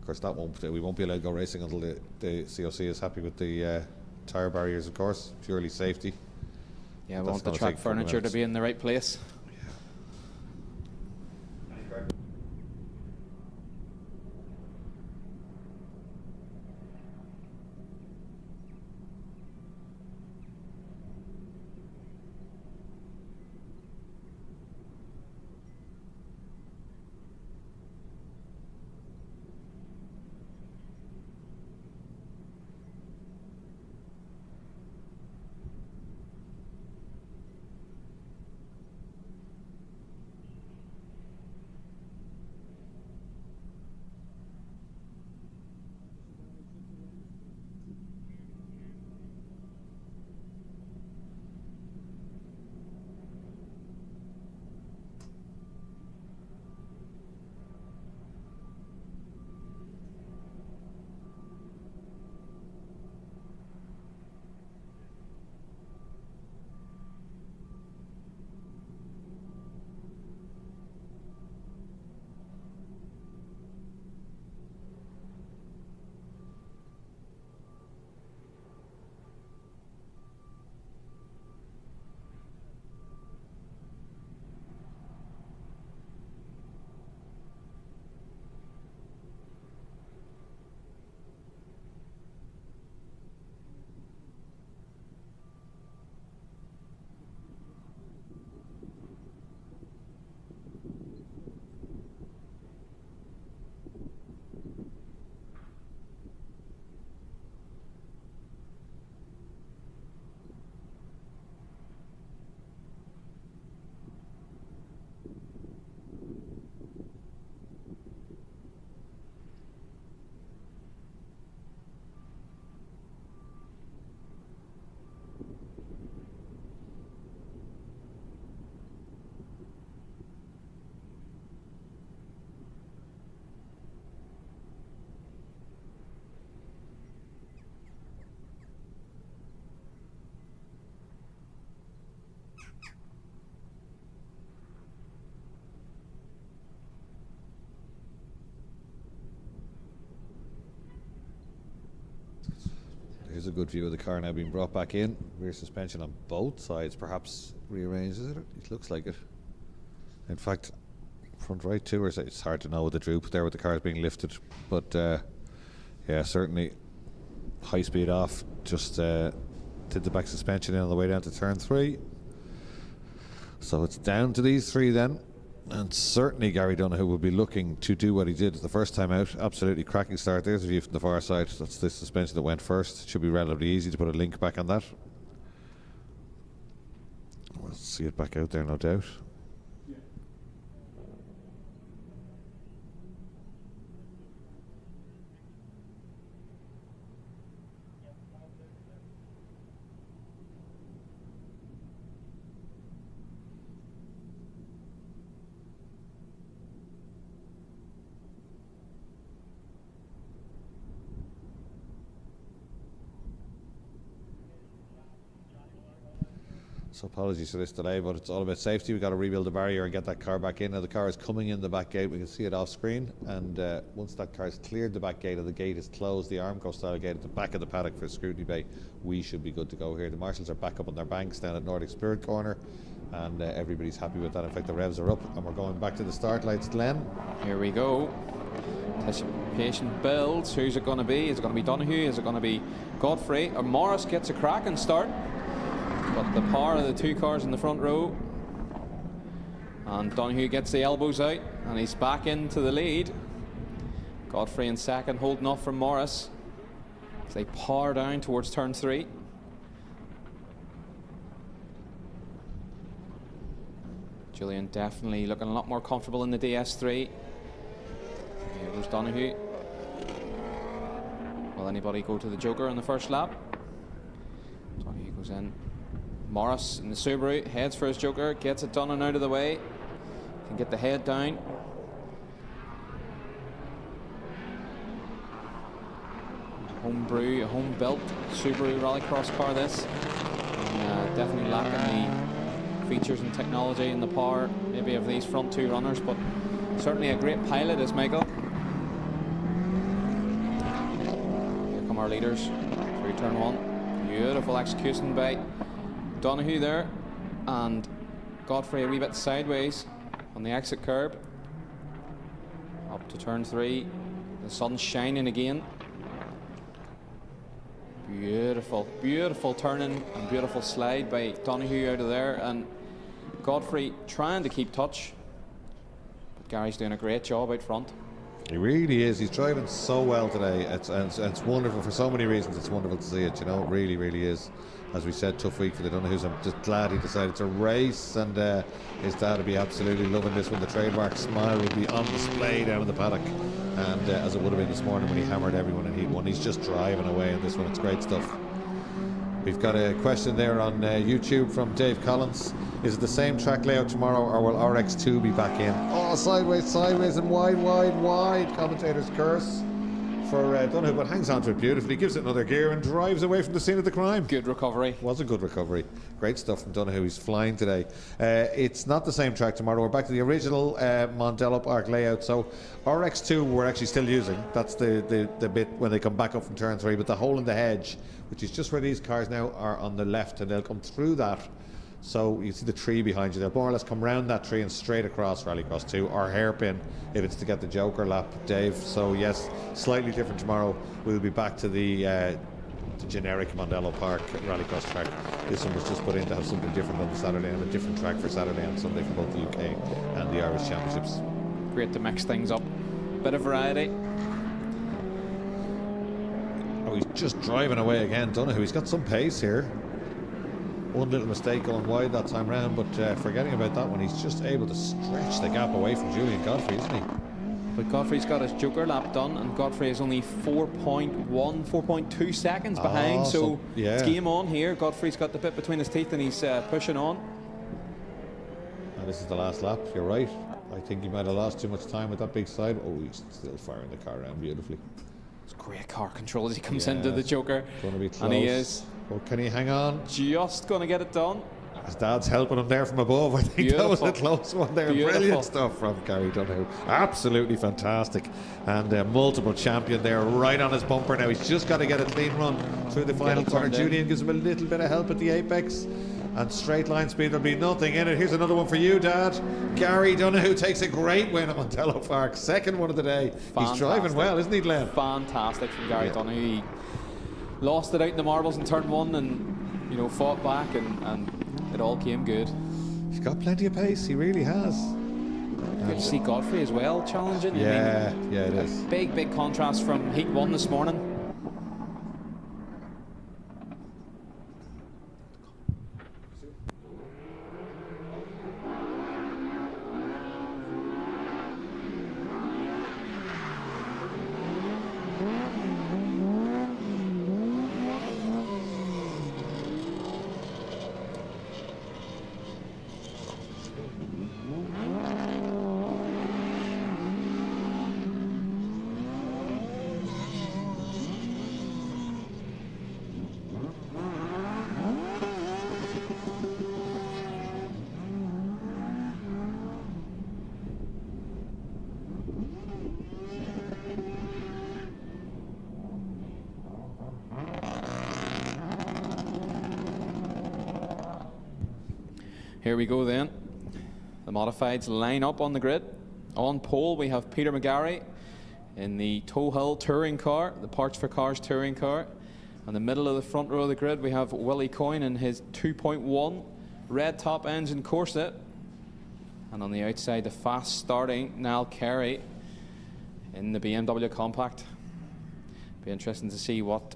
Of course, we won't be allowed to go racing until the COC is happy with the tyre barriers, of course, purely safety. Yeah, we want the track furniture to be in the right place. Here's a good view of the car now being brought back in. Rear suspension on both sides, perhaps rearranged, is it? It looks like it. In fact, front right too, or it's hard to know with the droop there with the cars being lifted. But yeah, certainly high speed off. Just did the back suspension in on the way down to turn 3. So it's down to these 3 then. And certainly Gary Donoghue will be looking to do what he did the first time out. Absolutely cracking start. There's a view from the far side. That's the suspension that went first. It should be relatively easy to put a link back on that. We'll see it back out there, no doubt. So apologies for this delay, but it's all about safety. We've got to rebuild the barrier and get that car back in. Now the car is coming in the back gate. We can see it off screen. And once that car's cleared the back gate and the gate is closed, the Armco style gate at the back of the paddock for scrutiny bay, we should be good to go here. The marshals are back up on their banks down at Nordic Spirit Corner. And everybody's happy with that. In fact, the revs are up and we're going back to the start lights. Glenn? Here we go. Anticipation builds. Who's it going to be? Is it going to be Donoghue? Is it going to be Godfrey? Or Morris gets a cracking start. But the power of the two cars in the front row. And Donoghue gets the elbows out and he's back into the lead. Godfrey in second, holding off from Morris as they power down towards turn 3. Julian definitely looking a lot more comfortable in the DS3. Here goes Donoghue. Will anybody go to the Joker in the first lap? Donoghue goes in. Morris in the Subaru heads for his Joker, gets it done and out of the way. Can get the head down. Homebrew, a home-built Subaru Rallycross car this. And, definitely lacking the features and technology and the power maybe of these front two runners, but certainly a great pilot is Michael. Here come our leaders through turn 1. Beautiful execution by Donoghue there, and Godfrey a wee bit sideways on the exit curb. Up to turn 3, the sun's shining again. Beautiful, beautiful turning and beautiful slide by Donoghue out of there, and Godfrey trying to keep touch, but Gary's doing a great job out front. He really is. He's driving so well today. It's wonderful for so many reasons. It's wonderful to see it, you know. It really, really is. As we said, tough week for the Donoghues. I'm just glad he decided to race, and his dad would be absolutely loving this one. The trademark smile would be on display down in the paddock, and as it would have been this morning when he hammered everyone in Heat 1. He's just driving away in this one. It's great stuff. We've got a question there on YouTube from Dave Collins. Is it the same track layout tomorrow, or will RX2 be back in? Oh, sideways, sideways, and wide, wide, wide. Commentator's curse for Donoghue, but hangs on to it beautifully, gives it another gear and drives away from the scene of the crime. Good recovery. Was a good recovery. Great stuff from Donoghue. He's flying today. It's not the same track tomorrow. We're back to the original Mondello Park layout. So RX2 we're actually still using. That's the bit when they come back up from turn 3. But the hole in the hedge, which is just where these cars now are on the left, and they'll come through that. So you see the tree behind you. They'll more or less come round that tree and straight across Rallycross 2, or hairpin if it's to get the Joker lap, Dave. So yes, slightly different tomorrow. We'll be back to the generic Mondello Park Rallycross track. This one was just put in to have something different on the Saturday, and a different track for Saturday and Sunday for both the UK and the Irish Championships. Great to mix things up. Bit of variety. Oh, he's just driving away again, Donoghue. He's got some pace here. One little mistake going wide that time round, but forgetting about that one, he's just able to stretch the gap away from Julian Godfrey, isn't he? But Godfrey's got his Joker lap done, and Godfrey is only 4.2 seconds behind, so yeah. It's game on here. Godfrey's got the bit between his teeth and he's pushing on. And this is the last lap, you're right. I think he might have lost too much time with that big side. Oh, he's still firing the car around beautifully. It's great car control as he comes into the Joker. Going to be close. And he is. Oh, can he hang on? Just going to get it done. His dad's helping him there from above. I think Beautiful. that was a close one there. Beautiful. Brilliant stuff from Gary Donoghue. Absolutely fantastic. And multiple champion there right on his bumper now. He's just got to get a clean run through the final corner. Julian gives him a little bit of help at the apex. And straight line speed, there'll be nothing in it. Here's another one for you, Dad. Gary Donoghue takes a great win at Mondello Park. Second one of the day. Fantastic. He's driving well, isn't he, Glenn? Fantastic from Gary Donoghue. He lost it out in the marbles in turn 1 and, you know, fought back and it all came good. He's got plenty of pace. He really has. Good to see Godfrey as well challenging. Yeah, yeah, it is. Big contrast from Heat 1 this morning. Here we go then. The modifieds line up on the grid. On pole we have Peter McGarry in the Tow Hill touring car, the Parts for Cars touring car. In the middle of the front row of the grid we have Willie Coyne in his 2.1 red top engine Corset. And on the outside the fast starting Niall Carey in the BMW Compact. Be interesting to see what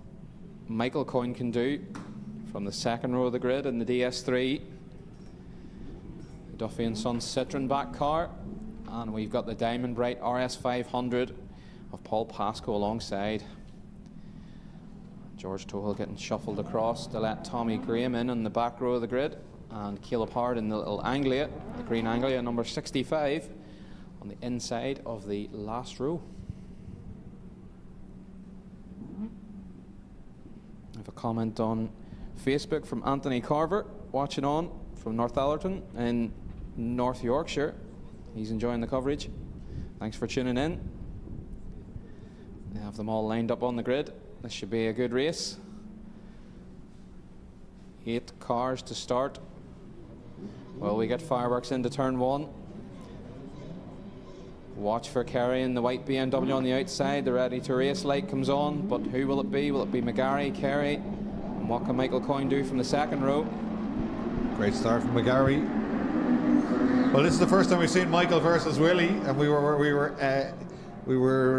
Michael Coyne can do from the second row of the grid in the DS3. The Duffy & Son Citroen back car. And we've got the Diamond Bright RS500 of Paul Pascoe alongside. George Tohill getting shuffled across to let Tommy Graham in on the back row of the grid. And Caleb Howard in the little Anglia, the green Anglia, number 65, on the inside of the last row. I have a comment on Facebook from Anthony Carver, watching on from Northallerton in North Yorkshire. He's enjoying the coverage. Thanks for tuning in. They have them all lined up on the grid. This should be a good race. 8 cars to start. Well, we get fireworks into turn 1. Watch for Kerry in the white BMW on the outside. The ready to race light comes on, but who will it be? Will it be McGarry, Kerry? And what can Michael Coyne do from the second row? Great start from McGarry. Well, this is the first time we've seen Michael versus Willie, and we were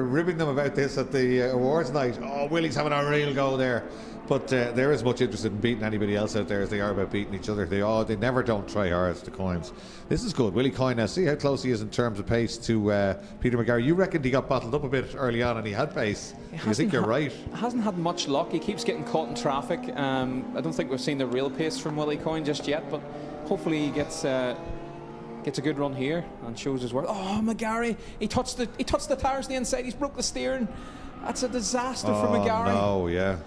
ribbing them about this at the awards night. Oh, Willie's having a real go there. But they're as much interested in beating anybody else out there as they are about beating each other. They never don't try hard, the Coynes. This is good. Willie Coyne, now see how close he is in terms of pace to Peter McGarry. You reckoned he got bottled up a bit early on and he had pace. You think you're right? Hasn't had much luck. He keeps getting caught in traffic. I don't think we've seen the real pace from Willie Coyne just yet, but hopefully he gets a good run here and shows his worth. Oh, McGarry, he touched the tires on the inside. He's broke the steering. That's a disaster for McGarry. Oh, no, yeah.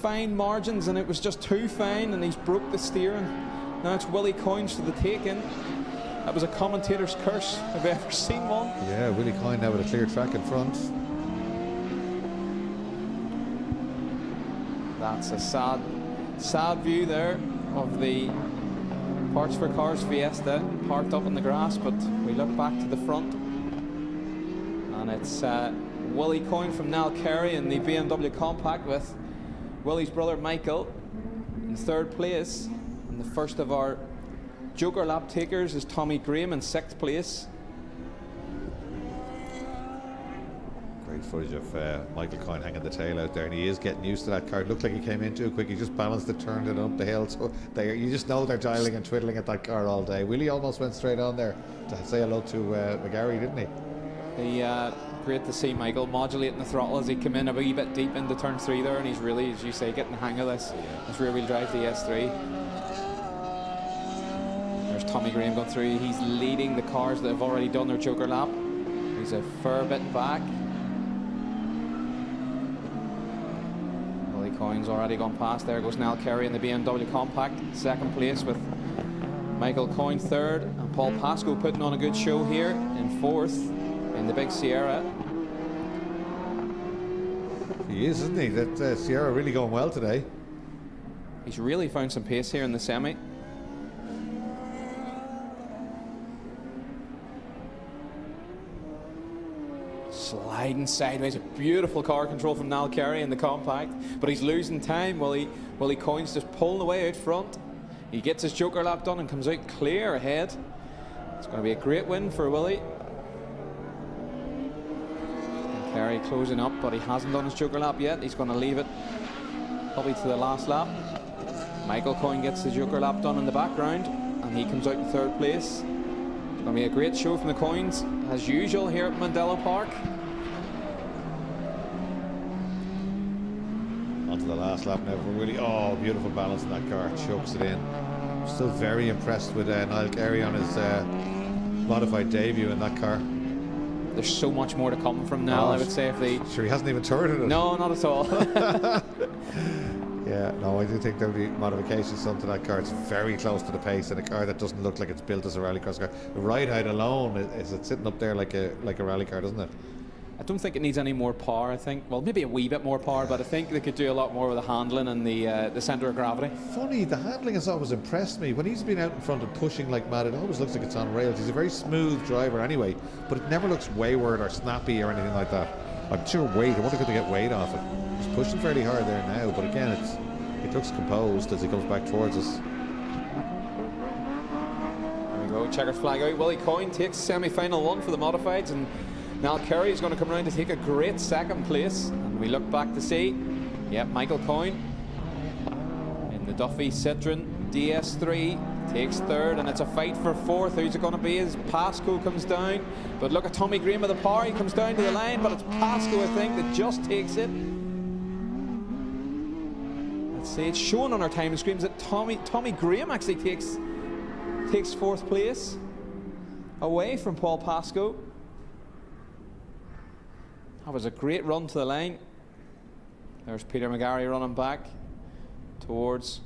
Fine margins, and it was just too fine, and he's broke the steering. Now it's Willie Coyne's for the taking. That was a commentator's curse, if I've ever seen one. Yeah, Willie Coyne now with a clear track in front. That's a sad view there of the Parts for Cars Fiesta parked up in the grass, but we look back to the front, and it's Willie Coyne from Niall Carey in the BMW Compact with Willie's brother Michael in third place, and the first of our Joker lap takers is Tommy Graham in 6th place. Great footage of Michael Coyne hanging the tail out there, and he is getting used to that car. It looked like he came in too quick. He just balanced it, turned it up the hill. So you just know they're dialing and twiddling at that car all day. Willie almost went straight on there to say hello to McGarry, didn't he? Great to see Michael modulating the throttle as he came in a wee bit deep into turn 3 there, and he's really, as you say, getting the hang of this rear-wheel drive DS3. There's Tommy Graham going through. He's leading the cars that have already done their Joker lap. He's a fair bit back. Willie Coyne's already gone past. There goes Niall Carey in the BMW Compact, 2nd place with Michael Coyne 3rd, and Paul Pascoe putting on a good show here in 4th. In the big Sierra. He is, isn't he? That Sierra really going well today. He's really found some pace here in the semi. Sliding sideways, a beautiful car control from Niall Carey in the Compact, but he's losing time. Willie Coyne's just pulling away out front. He gets his Joker lap done and comes out clear ahead. It's going to be a great win for Willie. Carey closing up, but he hasn't done his Joker lap yet. He's going to leave it probably to the last lap. Michael Coyne gets the Joker lap done in the background, and he comes out in 3rd place. It's going to be a great show from the Coynes, as usual, here at Mondello Park. Onto the last lap now for Willie. Oh, beautiful balance in that car. Chokes it in. Still very impressed with Niall Carey on his modified debut in that car. There's so much more to come from Niall, I would say. Sure, he hasn't even turreted it. No, not at all. Yeah, no, I do think there'll be modifications done to that car. It's very close to the pace, and a car that doesn't look like it's built as a rallycross car. The ride height alone is it sitting up there like a rally car, doesn't it? I don't think it needs any more power. I think, well, maybe a wee bit more power, but I think they could do a lot more with the handling and the centre of gravity. Funny, the handling has always impressed me. When he's been out in front and pushing like mad, it always looks like it's on rails. He's a very smooth driver anyway, but it never looks wayward or snappy or anything like that. I'm sure Wade, I wonder if they get weight off it. He's pushing fairly hard there now, but again, it looks composed as he comes back towards us. There we go, checkers flag out. Willie Coyne takes semi-final 1 for the modifieds, and Niall Kerry is going to come around to take a great second place. And we look back to see, yep, Michael Coyne in the Duffy Citroen DS3 takes third, and it's a fight for fourth. Who's it going to be as Pascoe comes down? But look at Tommy Graham with the power. He comes down to the line, but it's Pascoe, I think, that just takes it. Let's see, it's shown on our time screens that Tommy Graham actually takes fourth place away from Paul Pascoe. That was a great run to the line. There's Peter McGarry running back towards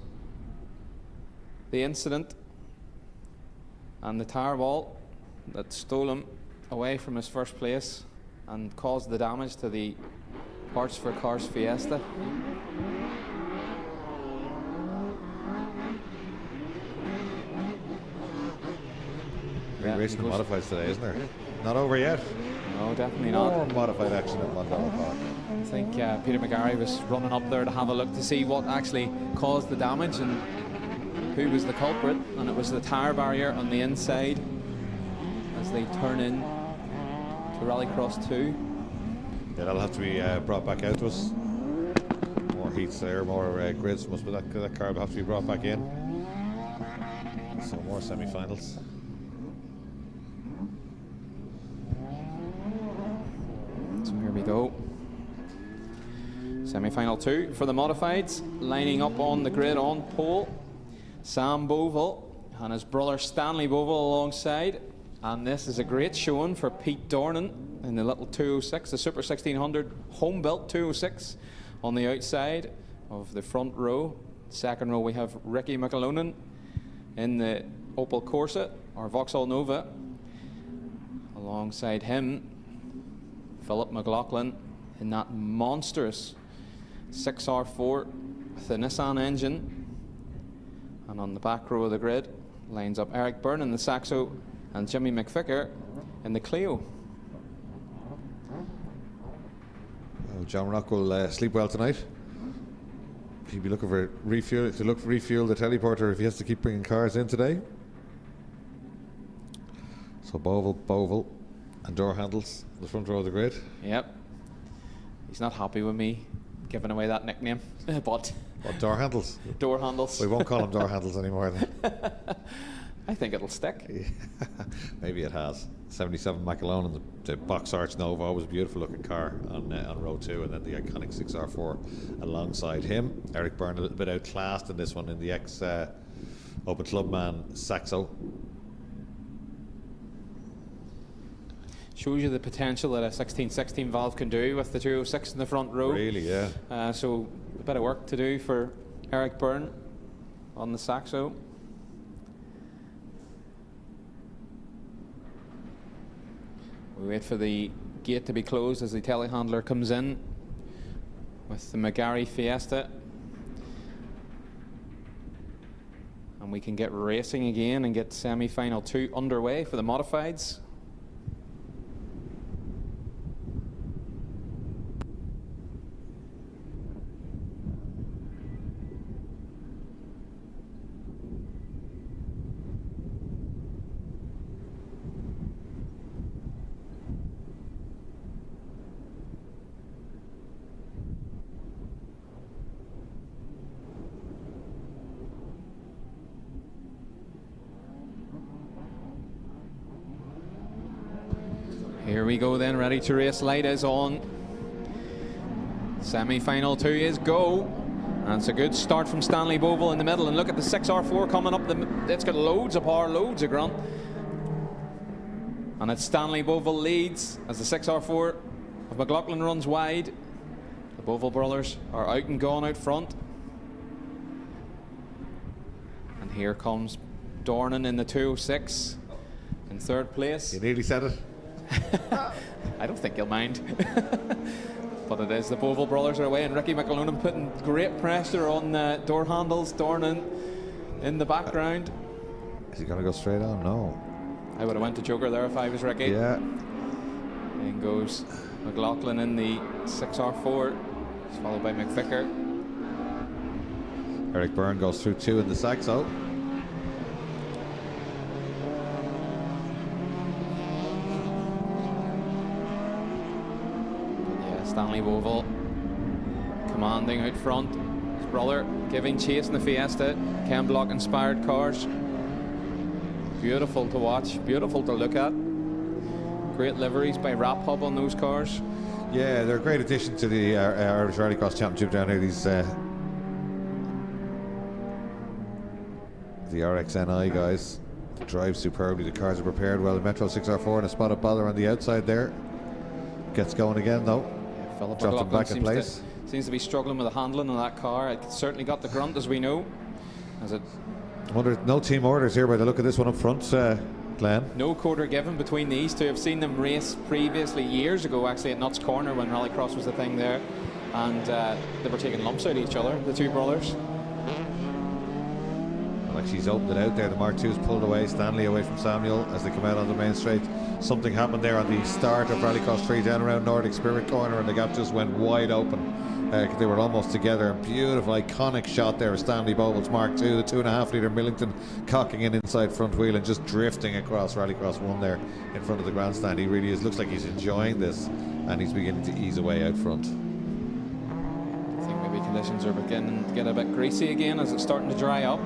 the incident and the tire ball that stole him away from his first place and caused the damage to the Parts for Cars Fiesta. Great racing the modifieds today, isn't there? Not over yet. No, definitely not. More modified action at Mondello Park. I think Peter McGarry was running up there to have a look to see what actually caused the damage and who was the culprit, and it was the tyre barrier on the inside as they turn in to Rallycross 2. Yeah, that'll have to be brought back out to us. More heats there, more grids. That car will have to be brought back in. So more semi-finals. So here we go. Semi-final 2 for the modifieds. Lining up on the grid on pole, Sam Bovell and his brother Stanley Bovell alongside. And this is a great showing for Pete Dornan in the little 206, the Super 1600 home-built 206 on the outside of the front row. Second row we have Ricky McAlonan in the Opel Corsa or Vauxhall Nova. Alongside him, Philip McLaughlin in that monstrous 6R4 with the Nissan engine. And on the back row of the grid lines up Eric Byrne in the Saxo and Jimmy McVicker in the Clio. Oh, John Rock will sleep well tonight. He'll be looking for refuel the teleporter if he has to keep bringing cars in today. So Bovell and door handles the front row of the grid. Yep. He's not happy with me giving away that nickname, but what, door handles? Door handles. We won't call him door handles anymore then. I think it'll stick. Maybe it has. 77 McAlonan, the box arch Nova, was a beautiful looking car on row 2, and then the iconic 6R4 alongside him. Eric Byrne a little bit outclassed in this one in the Open Clubman Saxo. Shows you the potential that a 1616 valve can do with the 206 in the front row. Really, yeah. So a bit of work to do for Eric Byrne on the Saxo. We wait for the gate to be closed as the telehandler comes in with the McGarry Fiesta. And we can get racing again and get semi-final 2 underway for the modifieds. Here we go then, ready to race. Light is on. Semi-final 2 is go. And it's a good start from Stanley Bovell in the middle. And look at the 6R4 coming up. It's got loads of power, loads of grunt. And it's Stanley Bovell leads as the 6R4 of McLaughlin runs wide. The Bovell brothers are out and gone out front. And here comes Dornan in the 206 in third place. You nearly said it. I don't think he'll mind. But it is the Bovell brothers are away, and Ricky McAloon putting great pressure on door handles. Dornan in the background. Is he going to go straight on? No. I would have went to Joker there if I was Ricky. Yeah. In goes McLaughlin in the 6R4, followed by McVicker. Eric Byrne goes through 2 in the Saxo. Stanley Bovell commanding out front. His brother giving chase in the Fiesta. Ken Block inspired cars. Beautiful to watch, beautiful to look at. Great liveries by Rap Hub on those cars. Yeah, they're a great addition to the Irish Rallycross Championship down here. These the RXNI guys drive superbly. The cars are prepared well. The Metro 6R4 and a spotted bother on the outside there. Gets going again though. Philip Dropped him back in place. Seems to be struggling with the handling of that car. It certainly got the grunt, as we know. I wonder, no team orders here by the look of this one up front, Glenn. No quarter given between these two. I've seen them race previously, years ago, actually, at Nuts Corner when Rallycross was a thing there. And they were taking lumps out of each other, the two brothers. Like she's opened it out there. The Mark II's pulled away. Stanley away from Samuel as they come out on the main straight. Something happened there on the start of Rallycross 3 down around Nordic Spirit Corner, and the gap just went wide open. They were almost together. Beautiful, iconic shot there of Stanley Bovell's Mark II, the 2.5 litre Millington, cocking in inside front wheel and just drifting across Rallycross 1 there in front of the grandstand. He really is. Looks like he's enjoying this, and he's beginning to ease away out front. I think maybe conditions are beginning to get a bit greasy again as it's starting to dry up.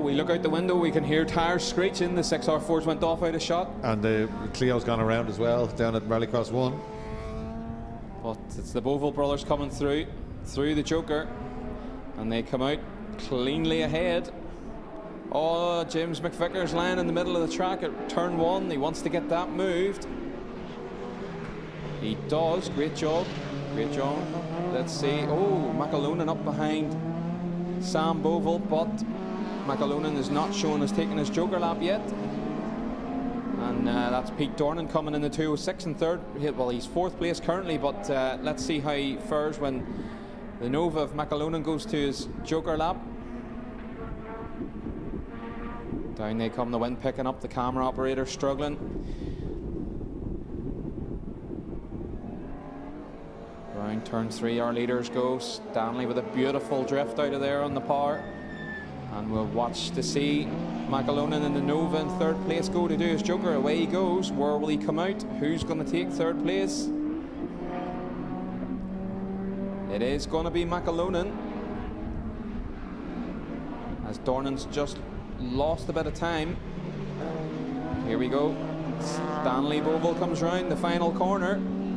We look out the window, we can hear tyres screeching. The 6R4s went off out of shot. And the Clio's gone around as well down at Rallycross 1. But it's the Bovell brothers coming through the Joker, and they come out cleanly ahead. Oh, James McVicker's lying in the middle of the track at turn 1. He wants to get that moved. He does. Great job. Great job. Let's see. Oh, McAloon up behind Sam Bovell, but McAloon is not shown as taking his Joker lap yet. And that's Pete Dornan coming in the 206 and third. Well, he's 4th place currently, but let's see how he fares when the Nova of McAloon goes to his Joker lap. Down they come, the wind picking up, the camera operator struggling. Around turn 3 our leaders go. Stanley with a beautiful drift out of there on the power. And we'll watch to see McAloon in the Nova in 3rd place go to do his Joker. Away he goes. Where will he come out? Who's going to take 3rd place? It is going to be McAloon, as Dornan's just lost a bit of time. Here we go. Stanley Bovell comes round the final corner,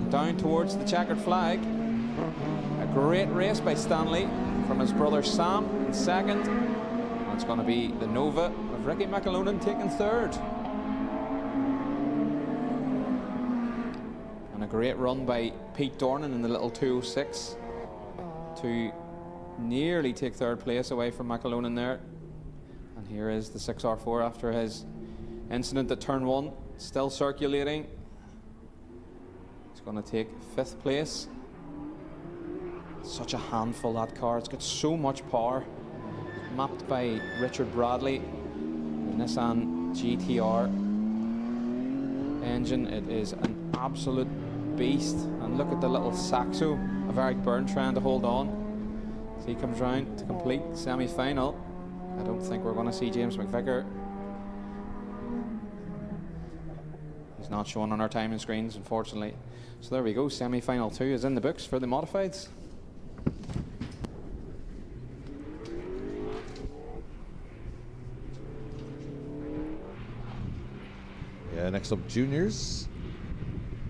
down towards the checkered flag. A great race by Stanley from his brother Sam in 2nd. It's going to be the Nova of Ricky McAloon taking 3rd. And a great run by Pete Dornan in the little 206 to nearly take 3rd place away from McAloon there. And here is the 6R4 after his incident at turn 1, still circulating. He's going to take 5th place. Such a handful, that car. It's got so much power. Mapped by Richard Bradley, the Nissan GTR engine. It is an absolute beast. And look at the little Saxo of Eric Byrne trying to hold on. So he comes round to complete semi-final. I don't think we're going to see James McVicker. He's not shown on our timing screens, unfortunately. So there we go, semi-final 2 is in the books for the modifieds. Next up, juniors.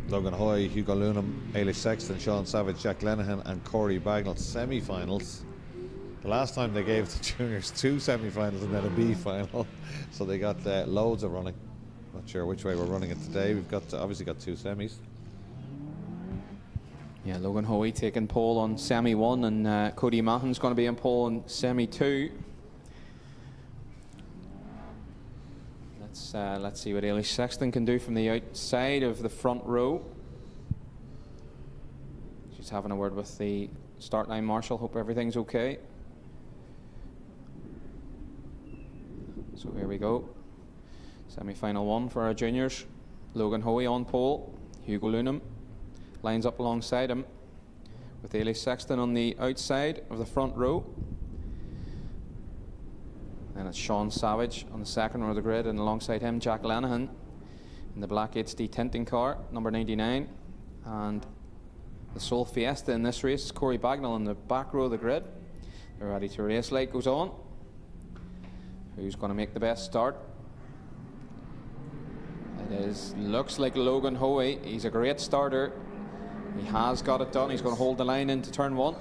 Logan Hoy, Hugo Lunham, Ailish Sexton, Sean Savage, Jack Lenihan and Corey Bagnall semi-finals. The last time they gave the juniors 2 semi-finals and then a B final, so they got loads of running. Not sure which way we're running it today. We've got obviously got 2 semis. Yeah, Logan Hoy taking pole on semi 1 and Cody Mahon's going to be in pole on semi 2. Let's Let's see what Eilish Sexton can do from the outside of the front row. She's having a word with the start line marshal. Hope everything's okay. So here we go. Semi-final one for our juniors. Logan Hoey on pole. Hugo Lunham lines up alongside him, with Eilish Sexton on the outside of the front row. And it's Sean Savage on the second row of the grid, and alongside him Jack Lenihan in the black HD tinting car, number 99. And the sole Fiesta in this race is Corey Bagnall in the back row of the grid. They're ready to race. Light goes on. Who's going to make the best start? Looks like Logan Hoey. He's a great starter. He has got it done. He's going to hold the line into turn one.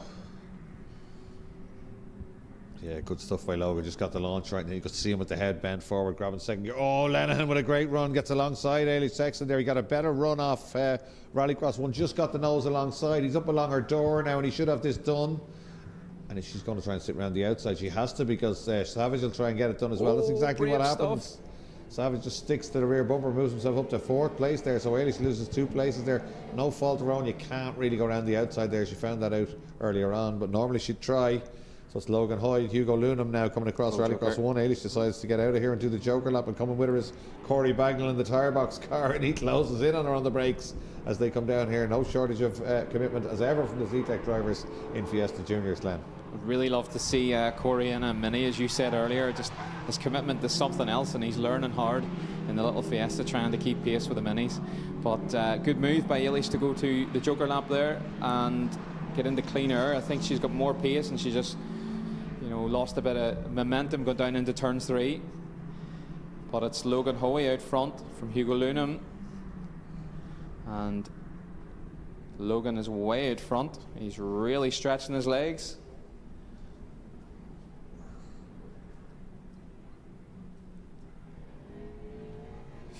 Yeah, good stuff by Logan. Just got the launch right now. You could see him with the head bent forward, grabbing second gear. Oh, Lenihan with a great run. Gets alongside Eilish Sexton there. He got a better run off Rallycross 1. Just got the nose alongside. He's up along her door now, and he should have this done. And if she's going to try and sit around the outside, she has to, because Savage will try and get it done as well. That's exactly what happens. Savage just sticks to the rear bumper, moves himself up to 4th place there. So Eilish loses 2 places there. No fault of her own. You can't really go around the outside there. She found that out earlier on, but normally she'd try. So it's Logan Hoy, Hugo Lunham now coming across Rallycross 1. Eilish decides to get out of here and do the Joker lap, and coming with her is Corey Bagnall in the tyre box car, and he closes in on her on the brakes as they come down here. No shortage of commitment as ever from the Z-Tech drivers in Fiesta Juniors, Glenn. I'd really love to see Corey in a Mini, as you said earlier. Just his commitment to something else, and he's learning hard in the little Fiesta, trying to keep pace with the Minis. But good move by Eilish to go to the Joker lap there and get into clean air. I think she's got more pace, and she just, you know, lost a bit of momentum going down into turn 3. But it's Logan Hoey out front from Hugo Lunham, and Logan is way out front. He's really stretching his legs.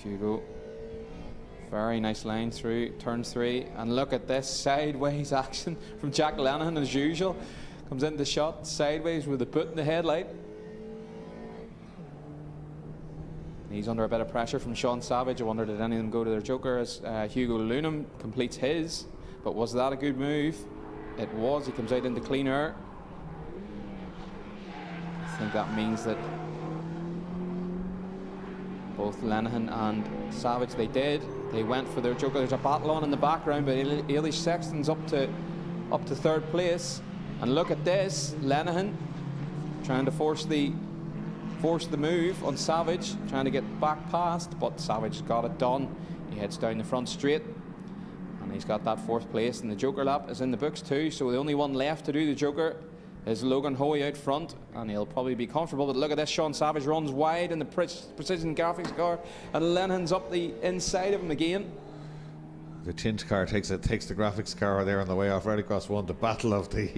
Hugo, very nice line through turn 3, and look at this sideways action from Jack Lenihan as usual. Comes into shot sideways with a boot in the headlight. He's under a bit of pressure from Sean Savage. I wonder did any of them go to their Joker as Hugo Lunham completes his. But was that a good move? It was. He comes out into clean air. I think that means that both Lenihan and Savage, they went for their Joker. There's a battle on in the background, but Eilish Sexton's up to 3rd place. And look at this, Lenihan trying to force the move on Savage, trying to get back past, but Savage got it done. He heads down the front straight, and he's got that 4th place, and the Joker lap is in the books too. So the only one left to do the Joker is Logan Hoey out front, and he'll probably be comfortable. But look at this, Sean Savage runs wide in the precision graphics car, and Lenihan's up the inside of him again. The tint car takes the graphics car there on the way off Rallycross 1. The battle of the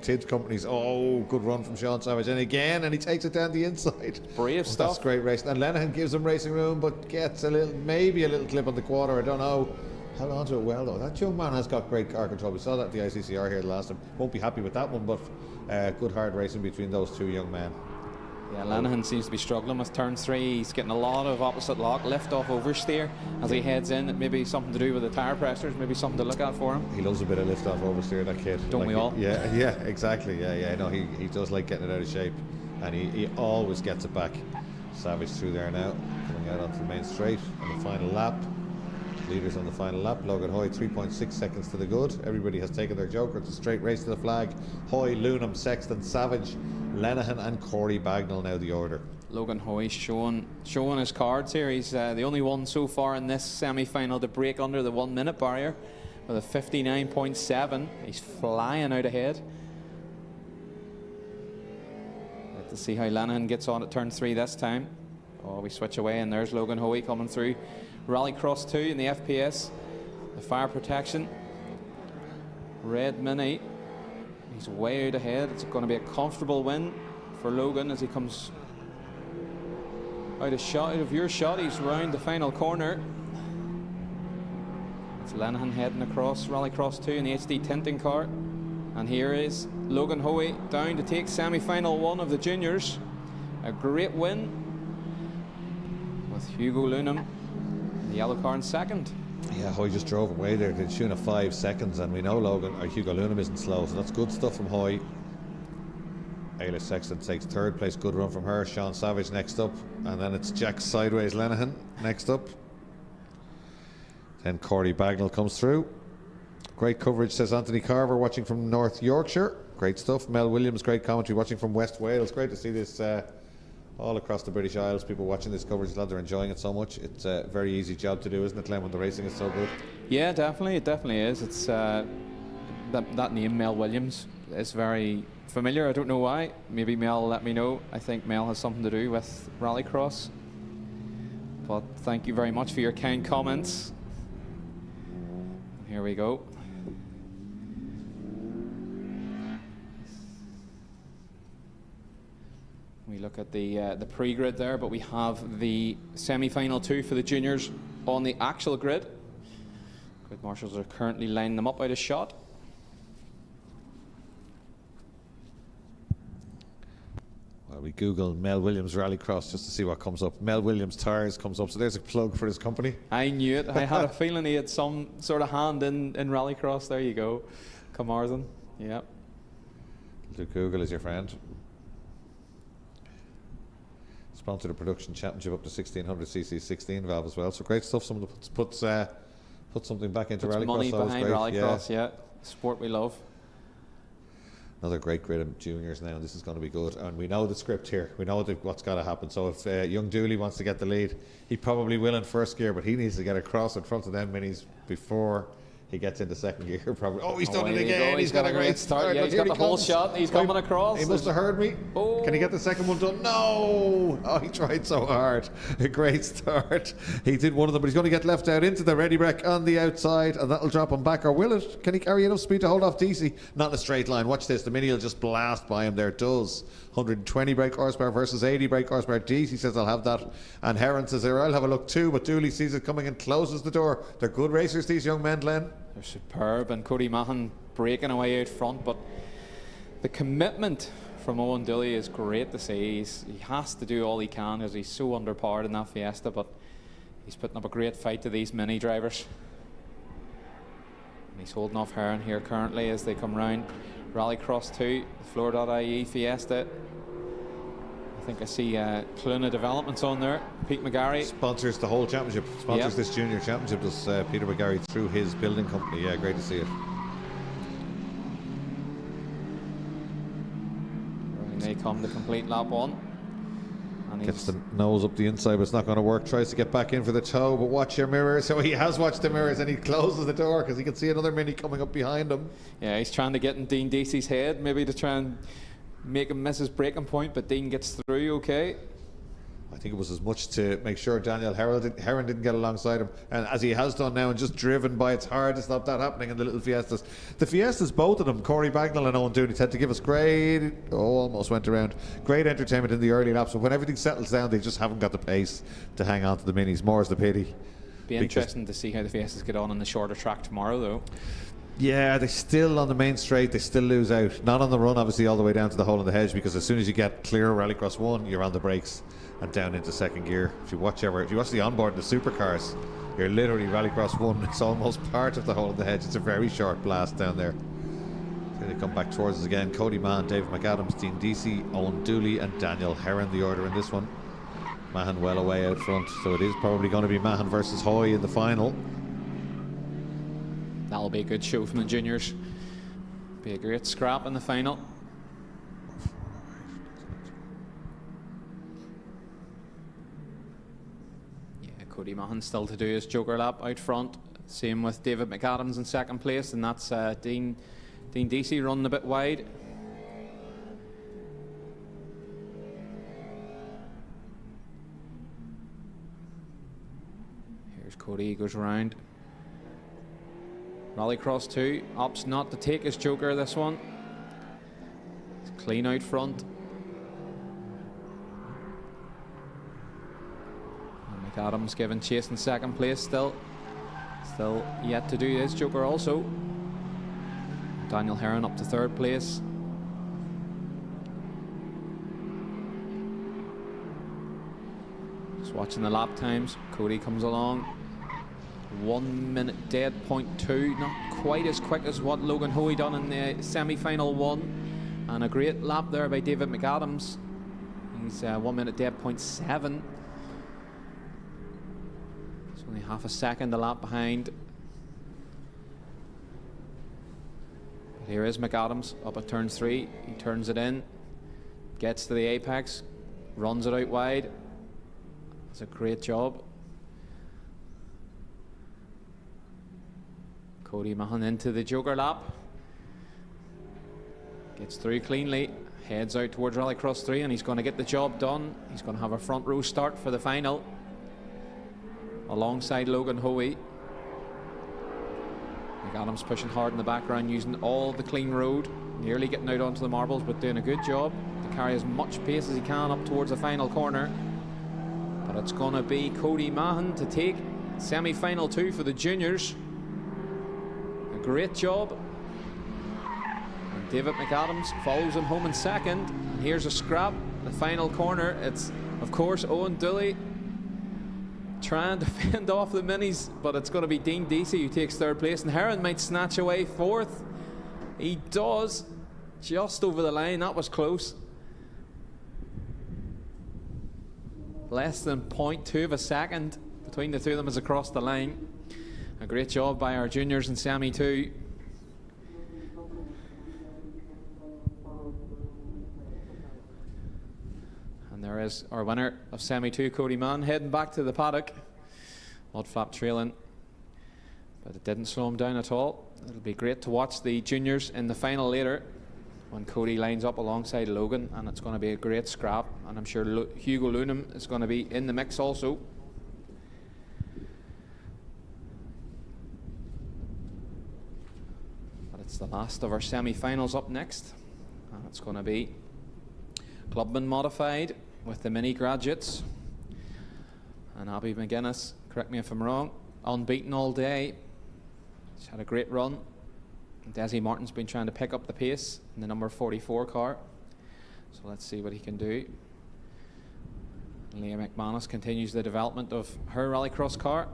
tint companies. Oh, good run from Sean Savage, and he takes it down the inside. Brave stuff. That's great racing, and Lenihan gives him racing room, but gets maybe a little clip on the quarter. I don't know. Held on to it well though. That young man has got great car control. We saw that at the ICCR here last time. Won't be happy with that one, but good hard racing between those 2 young men. Yeah, Lenihan seems to be struggling with turn 3. He's getting a lot of opposite lock, lift off oversteer as he heads in. It may be something to do with the tyre pressures, maybe something to look at for him. He loves a bit of lift off oversteer, that kid. Don't we all? Yeah, exactly. Yeah. No, he does like getting it out of shape, and he always gets it back. Savage through there now, coming out onto the main straight on the final lap. Leaders on the final lap. Logan Hoy 3.6 seconds to the good. Everybody has taken their Joker. It's a straight race to the flag. Hoy, Lunham, Sexton, Savage, Lenihan and Corey Bagnall now the order. Logan Hoy showing his cards here. He's the only one so far in this semi-final to break under the 1 minute barrier with a 59.7. He's flying out ahead. Let's see how Lenihan gets on at turn 3 this time. Oh, we switch away, and there's Logan Hoy coming through Rallycross 2 in the FPS. The fire protection. Red Mini. He's way out ahead. It's going to be a comfortable win for Logan as he comes out of your shot. He's round the final corner. It's Lenihan heading across Rallycross 2 in the HD tinting car. And here is Logan Hoey down to take semi-final 1 of the juniors. A great win with Hugo Lunham, the yellow car in second. Yeah, Hoy just drove away there to the tune of 5 seconds, and we know Hugo Lunham isn't slow, so that's good stuff from Hoy. Ayla Sexton takes third place, good run from her. Sean Savage next up, and then it's Jack Sideways Lenihan next up. Then Corey Bagnall comes through. Great coverage, says Anthony Carver, watching from North Yorkshire. Great stuff. Mel Williams, great commentary, watching from West Wales. Great to see this all across the British Isles, people watching this coverage. Glad they're enjoying it so much. It's a very easy job to do, isn't it, Glenn, when the racing is so good? Yeah, definitely. It definitely is. It's that name, Mel Williams, is very familiar. I don't know why. Maybe Mel will let me know. I think Mel has something to do with Rallycross. But thank you very much for your kind comments. Here we go. We look at the pre-grid there, but we have the semi-final 2 for the juniors on the actual grid. Grid marshals are currently lining them up out of shot. Well, we Googled Mel Williams Rallycross just to see what comes up. Mel Williams Tyres comes up, so there's a plug for his company. I knew it. I had a feeling he had some sort of hand in Rallycross. There you go. Carmarthen. Yep. Google is your friend. Sponsor the production championship up to 1600cc 16 valve as well. So great stuff. Someone puts something back into Rallycross. Money behind Rallycross, yeah. Sport we love. Another great grid of juniors now, and this is going to be good. And we know the script here. We know what's got to happen. So if young Dooley wants to get the lead, he probably will in first gear, but he needs to get across in front of them minis before he gets into second gear. Probably. Oh, he's done it again. He's got a great start. Yeah, he's got the whole shot. He's coming across. He must have heard me. Oh. Can he get the second one done? No! Oh, he tried so hard. A great start. He did one of them, but he's going to get left out into the ready wreck on the outside, and that'll drop him back. Or will it? Can he carry enough speed to hold off DC? Not in a straight line. Watch this. The Mini will just blast by him there. It does. 120 brake horsepower versus 80 brake horsepower. DC says I'll have that, and Heron says I'll have a look too, but Dooley sees it coming and closes the door. They're good racers, these young men, Glenn. They're superb, and Cody Mahan breaking away out front, but the commitment from Owen Dooley is great to see. He has to do all he can as he's so underpowered in that Fiesta, but he's putting up a great fight to these mini drivers. And he's holding off Heron here currently as they come round Rallycross 2, Floor.ie Fiesta. I think I see Cluna Developments on there. Pete McGarry sponsors the whole championship. Sponsors this junior championship. Does Peter McGarry through his building company? Yeah, great to see it. And they come to complete lap 1. And gets the nose up the inside, but it's not going to work. Tries to get back in for the toe, but watch your mirrors. So he has watched the mirrors, and he closes the door because he can see another Mini coming up behind him. Yeah, he's trying to get in Dean Deacy's head, maybe to try and make him miss his breaking point, but Dean gets through okay. I think it was as much to make sure Daniel Heron didn't get alongside him, and as he has done now, and just driven by. It's hard to stop that happening in the little Fiestas. The Fiestas, both of them, Corey Bagnall and Owen Dooney, had to give us great, almost went around, great entertainment in the early laps, but when everything settles down, they just haven't got the pace to hang on to the Minis. More is the pity. Be interesting to see how the Fiestas get on the shorter track tomorrow, though. Yeah, they still on the main straight, they still lose out. Not on the run, obviously, all the way down to the hole in the hedge, because as soon as you get clear of Rallycross 1, you're on the brakes and down into second gear. If you watch the onboard, the supercars, you're literally Rallycross 1. It's almost part of the hole in the hedge. It's a very short blast down there. So they come back towards us again. Cody Mann, David McAdams, Dean Deacy, Owen Dooley, and Daniel Heron, the order in this one. Mahan well away out front, so it is probably going to be Mahan versus Hoy in the final. That'll be a good show from the juniors. Be a great scrap in the final. Yeah, Cody Mahan still to do his joker lap out front. Same with David McAdams in second place, and that's Dean Deacy running a bit wide. Here's Cody, goes round. Rallycross 2 opts not to take his joker this one. It's clean out front. And McAdams giving chase in second place still. Still yet to do his joker also. Daniel Heron up to third place. Just watching the lap times. Cody comes along. 1 minute dead, 0.2. Not quite as quick as what Logan Hoey done in the semi-final one. And a great lap there by David McAdams. He's 1 minute dead, 0.7. It's only half a second a lap behind. But here is McAdams up at turn 3. He turns it in, gets to the apex, runs it out wide. It's a great job. Cody Mahan into the Joker lap. Gets through cleanly, heads out towards Rallycross 3, and he's going to get the job done. He's going to have a front row start for the final alongside Logan Hoey. McAdams pushing hard in the background, using all the clean road, nearly getting out onto the marbles, but doing a good job to carry as much pace as he can up towards the final corner. But it's going to be Cody Mahan to take semi-final 2 for the juniors. A great job. And David McAdams follows him home in second. And here's a scrap, the final corner. It's, of course, Owen Dooley trying to fend off the minis, but it's going to be Dean Deasy who takes third place, and Heron might snatch away fourth. He does, just over the line. That was close. Less than 0.2 of a second between the two of them as across the line. A great job by our juniors in Semi 2. And there is our winner of Semi 2, Cody Mann, heading back to the paddock. Mudflap trailing, but it didn't slow him down at all. It'll be great to watch the juniors in the final later when Cody lines up alongside Logan, and it's going to be a great scrap, and I'm sure Hugo Lunham is going to be in the mix also. But it's the last of our semi-finals up next, and it's going to be Clubman modified with the mini graduates, and Abby McGuinness, correct me if I'm wrong, unbeaten all day. She's had a great run. Desi Martin's been trying to pick up the pace in the number 44 car. So let's see what he can do. Leah McManus continues the development of her rallycross car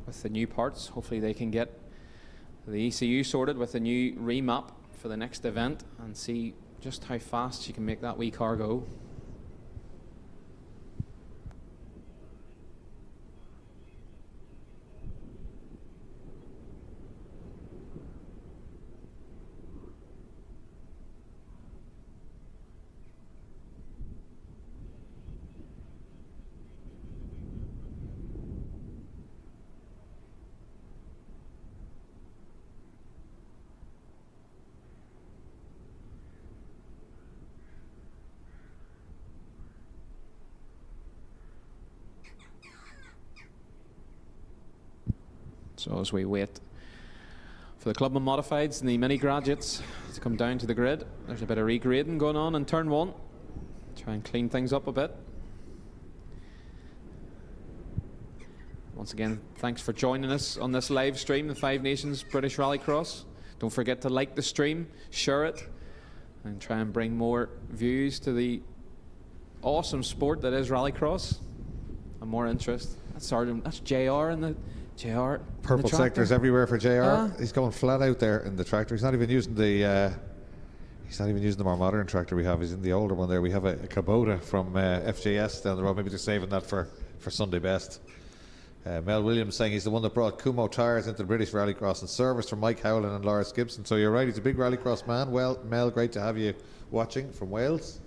with the new parts. Hopefully they can get the ECU sorted with the new remap for the next event and see just how fast she can make that wee car go. So as we wait for the Clubman modifieds and the mini graduates to come down to the grid, there's a bit of regrading going on in turn 1. Try and clean things up a bit. Once again, thanks for joining us on this live stream, the 5 Nations British Rallycross. Don't forget to like the stream, share it, and try and bring more views to the awesome sport that is Rallycross and more interest. That's Sergeant, that's JR in the JR. Purple sectors everywhere for JR. He's going flat out there in the tractor. He's not even using the more modern tractor we have. He's in the older one there. We have a Kubota from FJS down the road. Maybe they're saving that for Sunday best. Mel Williams saying he's the one that brought Kumo tyres into the British Rallycross and service for Mike Howland and Lawrence Gibson. So you're right, he's a big Rallycross man. Well, Mel, great to have you watching from Wales.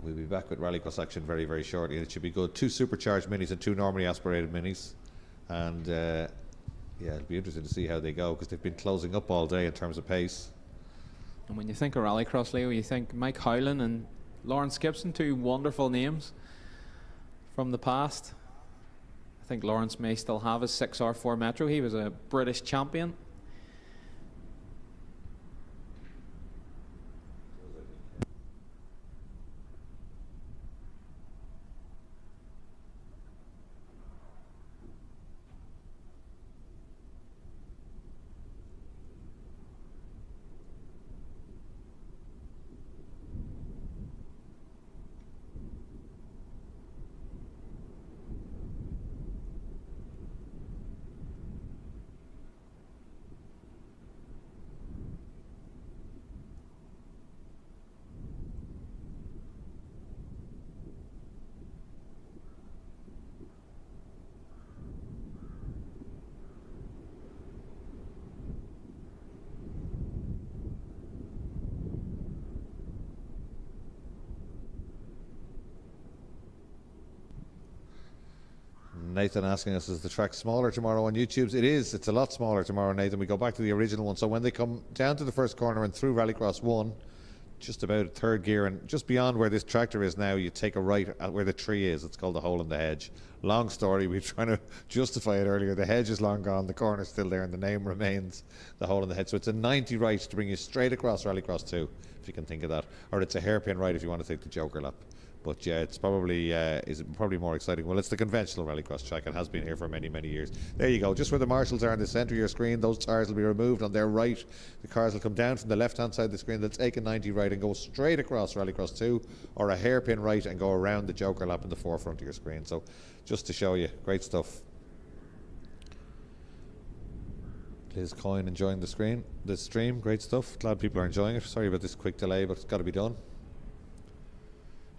We'll be back with Rallycross action very, very shortly, and it should be good. 2 supercharged minis and 2 normally aspirated minis. And yeah, it'll be interesting to see how they go, because they've been closing up all day in terms of pace. And when you think of Rallycross, Leo, you think Mike Howland and Lawrence Gibson, 2 wonderful names from the past. I think Lawrence may still have his 6R4 Metro. He was a British champion. Nathan asking us, is the track smaller tomorrow on YouTube's? It is. It's a lot smaller tomorrow, Nathan. We go back to the original one. So when they come down to the first corner and through Rallycross 1, just about third gear and just beyond where this tractor is now, you take a right at where the tree is. It's called the hole in the hedge. Long story. We're trying to justify it earlier. The hedge is long gone. The corner's still there and the name remains the hole in the hedge. So it's a 90 right to bring you straight across Rallycross 2, if you can think of that. Or it's a hairpin right if you want to take the Joker lap. But yeah, it's probably more exciting. Well, it's the conventional rallycross track. It has been here for many, many years. There you go. Just where the marshals are in the centre of your screen, those tyres will be removed on their right. The cars will come down from the left-hand side of the screen. They'll take a 90 right and go straight across Rallycross 2, or a hairpin right and go around the Joker lap in the forefront of your screen. So just to show you, great stuff. Liz Coyne enjoying the stream. Great stuff. Glad people are enjoying it. Sorry about this quick delay, but it's got to be done.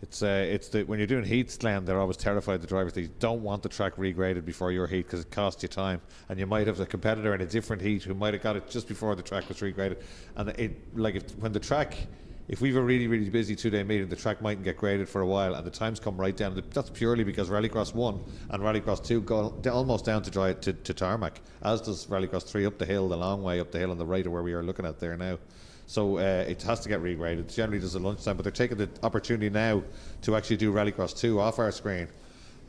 It's when you're doing heats, Glenn, they're always terrified, the drivers. They don't want the track regraded before your heat because it costs you time, and you might have the competitor in a different heat who might have got it just before the track was regraded. And if we've a really, really busy 2-day meeting, the track mightn't get graded for a while, and the times come right down. That's purely because Rallycross 1 and Rallycross 2 go almost down to tarmac, as does Rallycross 3 up the hill, the long way up the hill on the right of where we are looking at there now. So it has to get regraded. It generally does at lunchtime, but they're taking the opportunity now to actually do Rallycross 2 off our screen.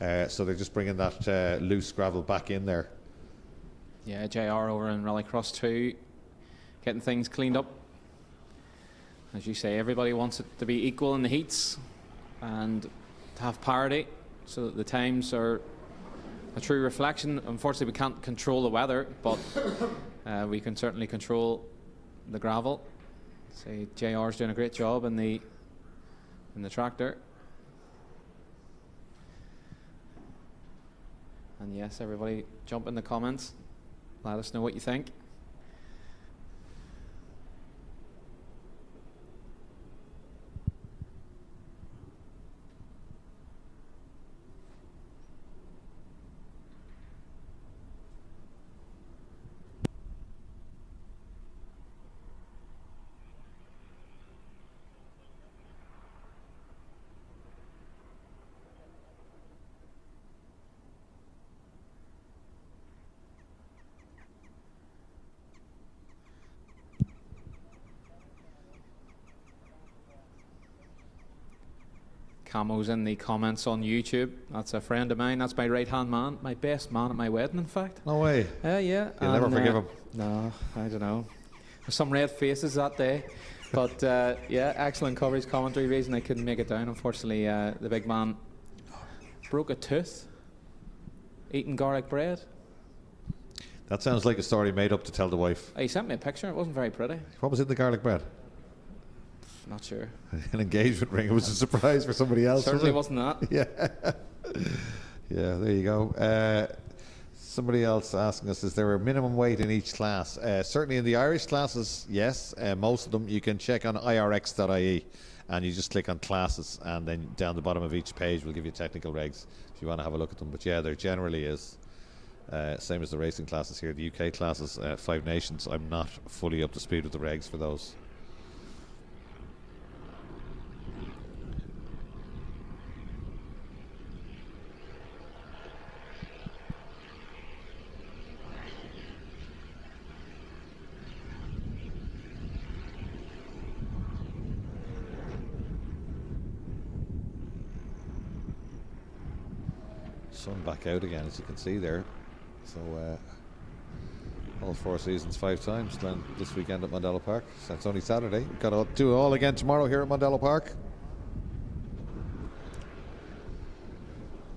So they're just bringing that loose gravel back in there. Yeah, JR over in Rallycross 2, getting things cleaned up. As you say, everybody wants it to be equal in the heats and to have parity so that the times are a true reflection. Unfortunately, we can't control the weather, but we can certainly control the gravel. Say JR's doing a great job in the tractor. And yes, everybody jump in the comments. Let us know what you think. Camo's in the comments on YouTube. That's a friend of mine. That's my right-hand man. My best man at my wedding, in fact. No way. Yeah. You'll never forgive him. No, I don't know. There's some red faces that day. But yeah, excellent coverage, commentary. Reason I couldn't make it down, unfortunately, the big man broke a tooth eating garlic bread. That sounds like a story made up to tell the wife. He sent me a picture. It wasn't very pretty. What was in the garlic bread? Not sure. An engagement ring. It was a surprise for somebody else. Certainly wasn't that. Yeah. Yeah, there you go. Somebody else asking us, is there a minimum weight in each class? Certainly in the Irish classes, yes. Most of them you can check on irx.ie, and you just click on classes, and then down the bottom of each page will give you technical regs if you want to have a look at them. But yeah, there generally is. Same as the racing classes here. The UK classes, 5 Nations, I'm not fully up to speed with the regs for those. Sun back out again, as you can see there. So all 4 seasons 5 times then this weekend at Mondello Park. So it's only Saturday. We've got to do it all again tomorrow here at Mondello Park.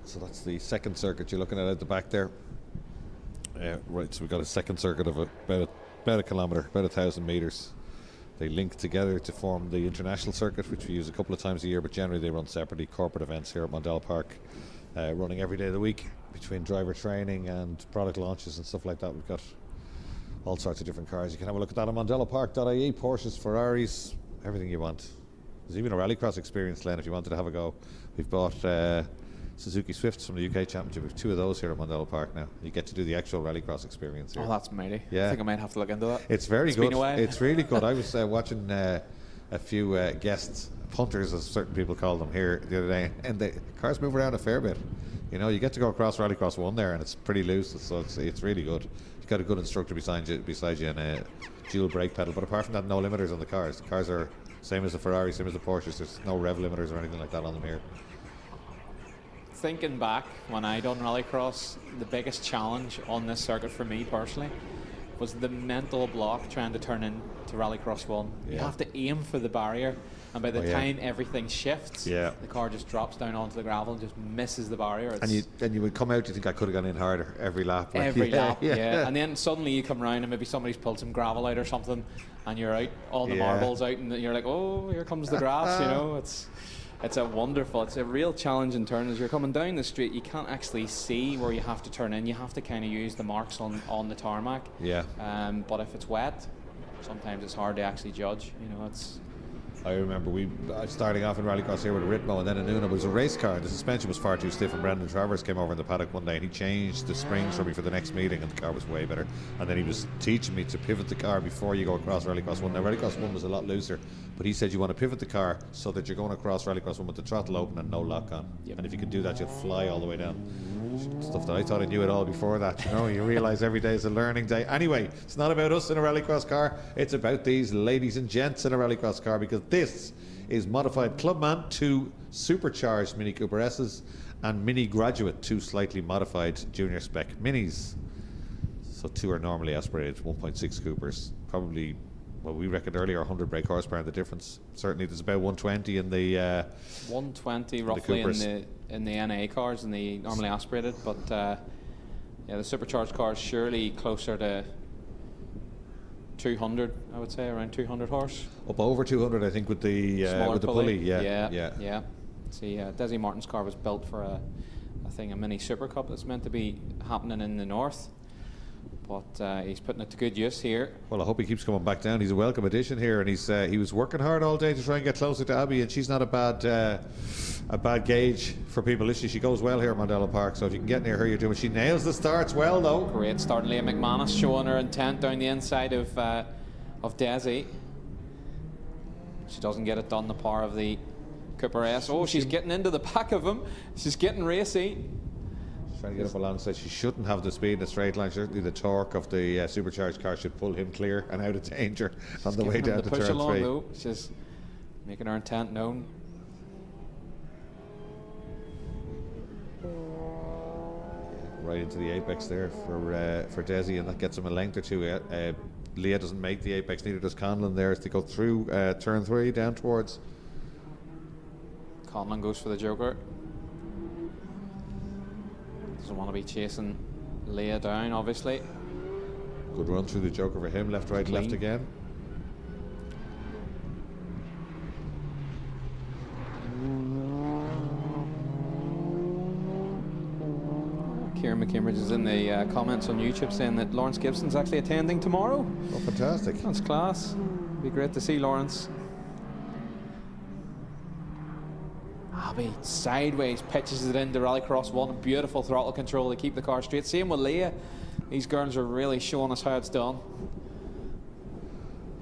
So that's the second circuit you're looking at the back there. Right, so we've got a second circuit of about a kilometre, about 1,000 metres. They link together to form the international circuit, which we use a couple of times a year, but generally they run separately. Corporate events here at Mondello Park, running every day of the week between driver training and product launches and stuff like that. We've got all sorts of different cars. You can have a look at that on mondellopark.ie. Porsches, Ferraris, everything you want. There's even a rallycross experience lane if you wanted to have a go. We've bought Suzuki Swifts from the UK Championship. We have 2 of those here at Mondello Park now. You get to do the actual rallycross experience here. Oh, that's mighty. Yeah. I think I might have to look into that. It's very good. Been a while. It's really good. I was watching a few guests, punters as certain people call them, here the other day, and the cars move around a fair bit. You know, you get to go across Rallycross 1 there, and it's pretty loose, so it's really good. You've got a good instructor beside you and a dual brake pedal, but apart from that, no limiters on the cars. The cars are same as the Ferrari, same as the Porsches. There's no rev limiters or anything like that on them here. Thinking back when I done Rallycross, the biggest challenge on this circuit for me personally was the mental block trying to turn into Rallycross 1. You have to aim for the barrier, and by the time everything shifts, the car just drops down onto the gravel and just misses the barrier. And you would come out, you think I could have gone in harder every lap. Like, every lap, and then suddenly you come around and maybe somebody's pulled some gravel out or something, and you're out, all the marbles out, and you're like, oh, here comes the grass. You know, it's a real challenge in turn. As you're coming down the street, you can't actually see where you have to turn in. You have to kind of use the marks on the tarmac. But if it's wet, sometimes it's hard to actually judge. You know, I remember starting off in Rallycross here with a Ritmo, and then in Una was a race car. The suspension was far too stiff, and Brendan Travers came over in the paddock one day and he changed the springs for me for the next meeting, and the car was way better. And then he was teaching me to pivot the car before you go across Rallycross 1. Now Rallycross 1 was a lot looser, but he said you want to pivot the car so that you're going across Rallycross 1 with the throttle open and no lock on. And if you can do that, you'll fly all the way down. Stuff that I thought I knew it all before that. You know, you realise every day is a learning day. Anyway, it's not about us in a Rallycross car. It's about these ladies and gents in a Rallycross car, because this is modified Clubman 2 supercharged Mini Cooper S's and Mini Graduate 2 slightly modified junior spec Minis. So 2 are normally aspirated 1.6 Coopers. Probably, well, we reckoned earlier 100 brake horsepower. The difference, certainly there's about 120 in the 120 roughly in the NA cars, and the normally aspirated, but the supercharged cars surely closer to 200, I would say, around 200 horse. Up over 200, I think, with the pulley. Yeah. See, Desi Martin's car was built for a mini Super Cup that's meant to be happening in the north, but he's putting it to good use here. Well, I hope he keeps coming back down. He's a welcome addition here, and he was working hard all day to try and get closer to Abby, and she's not a bad gauge for people, is she? She goes well here at Mondello Park, so if you can get near her, you're doing it. She nails the starts well, though. Great start. Leah McManus showing her intent down the inside of Desi. She doesn't get it done the power of the Cooper S. Oh, she's getting into the back of him. She's getting racy. She's trying to get up alongside. She shouldn't have the speed in a straight line. Certainly the torque of the supercharged car should pull him clear and out of danger on the way down to turn 3. Though. She's making her intent known. Right into the apex there for Desi, and that gets him a length or two. Leah doesn't make the apex, neither does Conlon there as they go through turn 3 down towards. Conlon goes for the Joker. Doesn't want to be chasing Leah down, obviously. Good run through the Joker for him, left, right, left again. Kieran McKimbridge is in the comments on YouTube saying that Lawrence Gibson's actually attending tomorrow. Oh, fantastic. That's class. Be great to see Lawrence. Abby sideways pitches it into Rallycross 1. Beautiful throttle control to keep the car straight. Same with Leah. These girls are really showing us how it's done.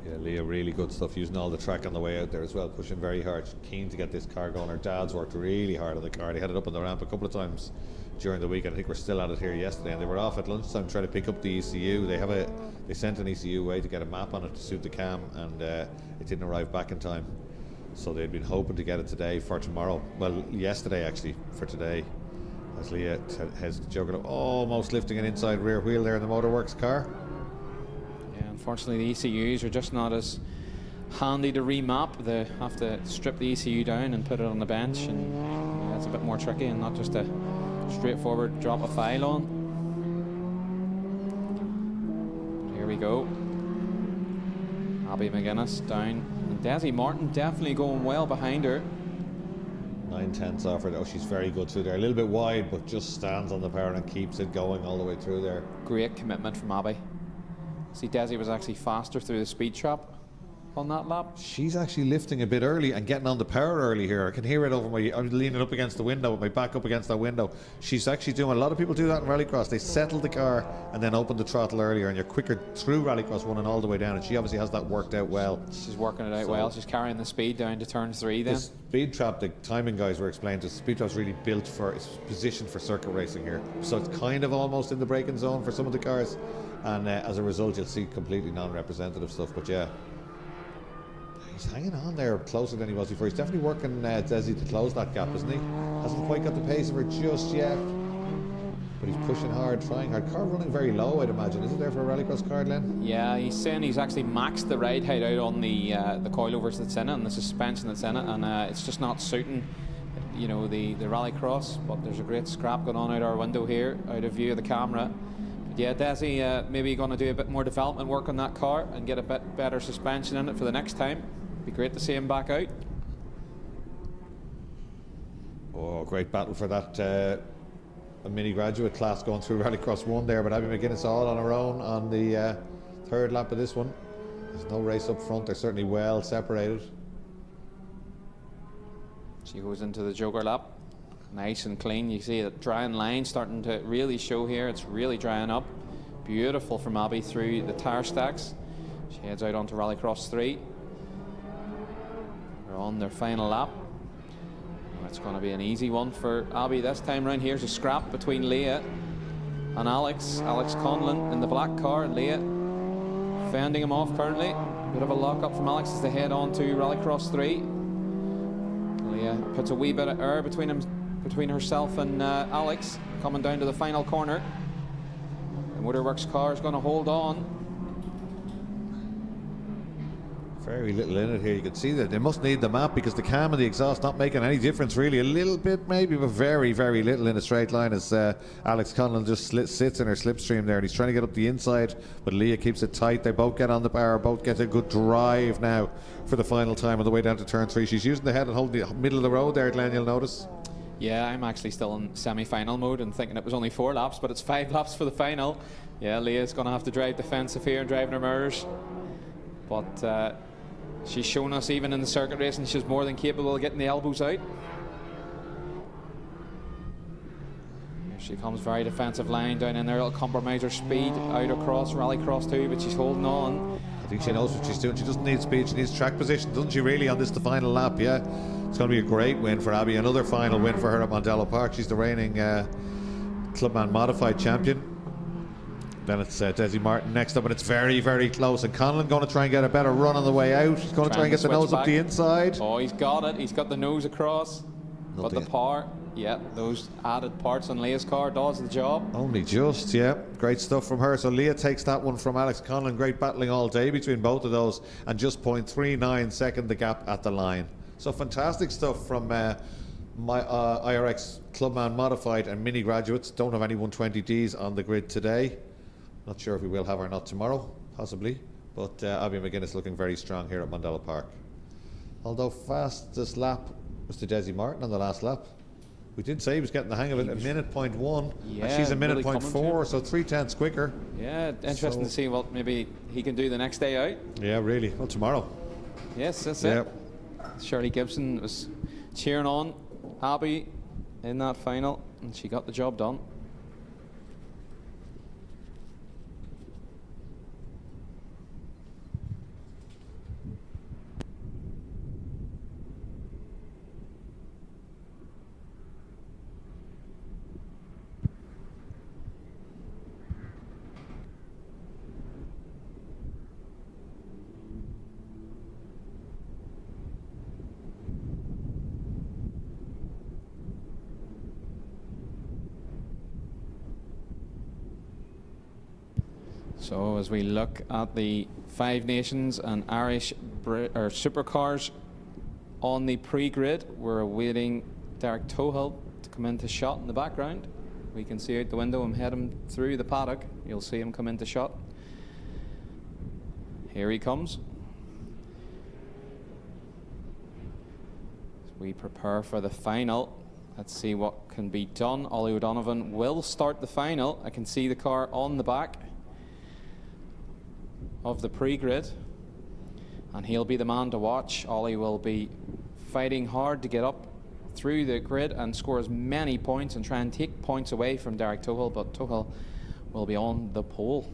Yeah, Leah, really good stuff, using all the track on the way out there as well, pushing very hard, keen to get this car going. Her dad's worked really hard on the car. They had it up on the ramp a couple of times during the week, and I think we're still at it here yesterday, and they were off at lunchtime trying to pick up the ECU. They sent an ECU away to get a map on it to suit the cam, and it didn't arrive back in time. So they'd been hoping to get it today for tomorrow. Well, yesterday actually for today, as Leah has juggled up, almost lifting an inside rear wheel there in the Motorworks car. Yeah, unfortunately the ECUs are just not as handy to remap. They have to strip the ECU down and put it on the bench, and that's a bit more tricky and not just a straightforward drop a file on. But here we go. Abby McGuinness down, and Desi Martin definitely going well behind her. 9/10 off her. Oh, she's very good through there. A little bit wide, but just stands on the power and keeps it going all the way through there. Great commitment from Abby. See, Desi was actually faster through the speed trap. on that lap. She's actually lifting a bit early and getting on the power early here. I can hear it over I'm leaning up against the window with my back up against that window. She's actually doing, a lot of people do that in Rallycross. They settle the car and then open the throttle earlier, and you're quicker through Rallycross 1 and all the way down, and she obviously has that worked out well. She's working it out well. She's carrying the speed down to turn 3 then. The speed trap, the timing guys were explaining, the speed trap's really built for, it's positioned for circuit racing here. So it's kind of almost in the braking zone for some of the cars, and as a result you'll see completely non-representative stuff. But yeah, he's hanging on there closer than he was before. He's definitely working Desi to close that gap, isn't he? Hasn't quite got the pace of her just yet, but he's pushing hard, trying hard. Car running very low, I'd imagine. Is it there for a Rallycross car, Glenn? Yeah, he's saying he's actually maxed the ride height out on the coilovers that's in it and the suspension that's in it, and it's just not suiting, you know, the Rallycross. But there's a great scrap going on out our window here, out of view of the camera. But yeah, Desi maybe going to do a bit more development work on that car and get a bit better suspension in it for the next time. Be great to see him back out. Oh, great battle for that a mini graduate class going through Rallycross 1 there, but Abby McGuinness all on her own on the third lap of this one. There's no race up front. They're certainly well separated. She goes into the Joker lap, nice and clean. You see that drying line starting to really show here. It's really drying up. Beautiful from Abby through the tire stacks. She heads out onto Rallycross 3. They're on their final lap. It's going to be an easy one for Abby this time round. Here's a scrap between Leah and Alex. Alex Conlon in the black car, and Leah fending him off currently. Bit of a lock-up from Alex as they head on to Rallycross 3. Leah puts a wee bit of air between herself and Alex, coming down to the final corner. The Motorworks car is going to hold on. Very little in it here. You can see that they must need the map because the cam and the exhaust not making any difference really. A little bit maybe, but very, very little in a straight line as Alex Conlon just sits in her slipstream there, and he's trying to get up the inside, but Leah keeps it tight. They both get on the bar, both get a good drive now for the final time on the way down to turn 3. She's using the head and holding the middle of the road there, Glenn, you'll notice. Yeah, I'm actually still in semi-final mode and thinking it was only 4 laps, but it's 5 laps for the final. Yeah, Leah's going to have to drive defensive here and driving her mirrors. But she's shown us even in the circuit racing she's more than capable of getting the elbows out. Here she comes, very defensive line down in there. It'll compromise her speed out across Rallycross 2, but she's holding on. I think she knows what she's doing. She doesn't need speed, she needs track position, doesn't she really, on this the final lap? Yeah, it's going to be a great win for Abby. Another final win for her at Mondello Park. She's the reigning Clubman Modified champion. Then it's Desi Martin next up, and it's very, very close. And Conlon going to try and get a better run on the way out. He's going to try and get the nose up the inside. Oh, he's got it. He's got the nose across. But the power, yeah, those added parts on Leah's car does the job. Only just, yeah. Great stuff from her. So Leah takes that one from Alex Conlon. Great battling all day between both of those. And just 0.39 second the gap at the line. So fantastic stuff from my IRX Clubman Modified and Mini Graduates. Don't have any 120Ds on the grid today. Not sure if we will have or not tomorrow, possibly. But Abby McGuinness looking very strong here at Mondello Park. Although fastest lap was to Desi Martin on the last lap. We did say he was getting the hang of it, a minute 0.1. Yeah, and she's a minute really 0.4, so 3/10 quicker. Yeah, interesting to see what maybe he can do the next day out. Yeah, really. Well, tomorrow. Yes, that's it. Shirley Gibson was cheering on Abby in that final, and she got the job done. So as we look at the 5 Nations and Irish Supercars on the pre-grid, we're awaiting Derek Tohill to come into shot in the background. We can see out the window him heading through the paddock. You'll see him come into shot. Here he comes. As we prepare for the final, let's see what can be done. Ollie O'Donovan will start the final. I can see the car on the back of the pre-grid, and he'll be the man to watch. Ollie will be fighting hard to get up through the grid and score as many points and try and take points away from Derek Tuchel, but Tuchel will be on the pole.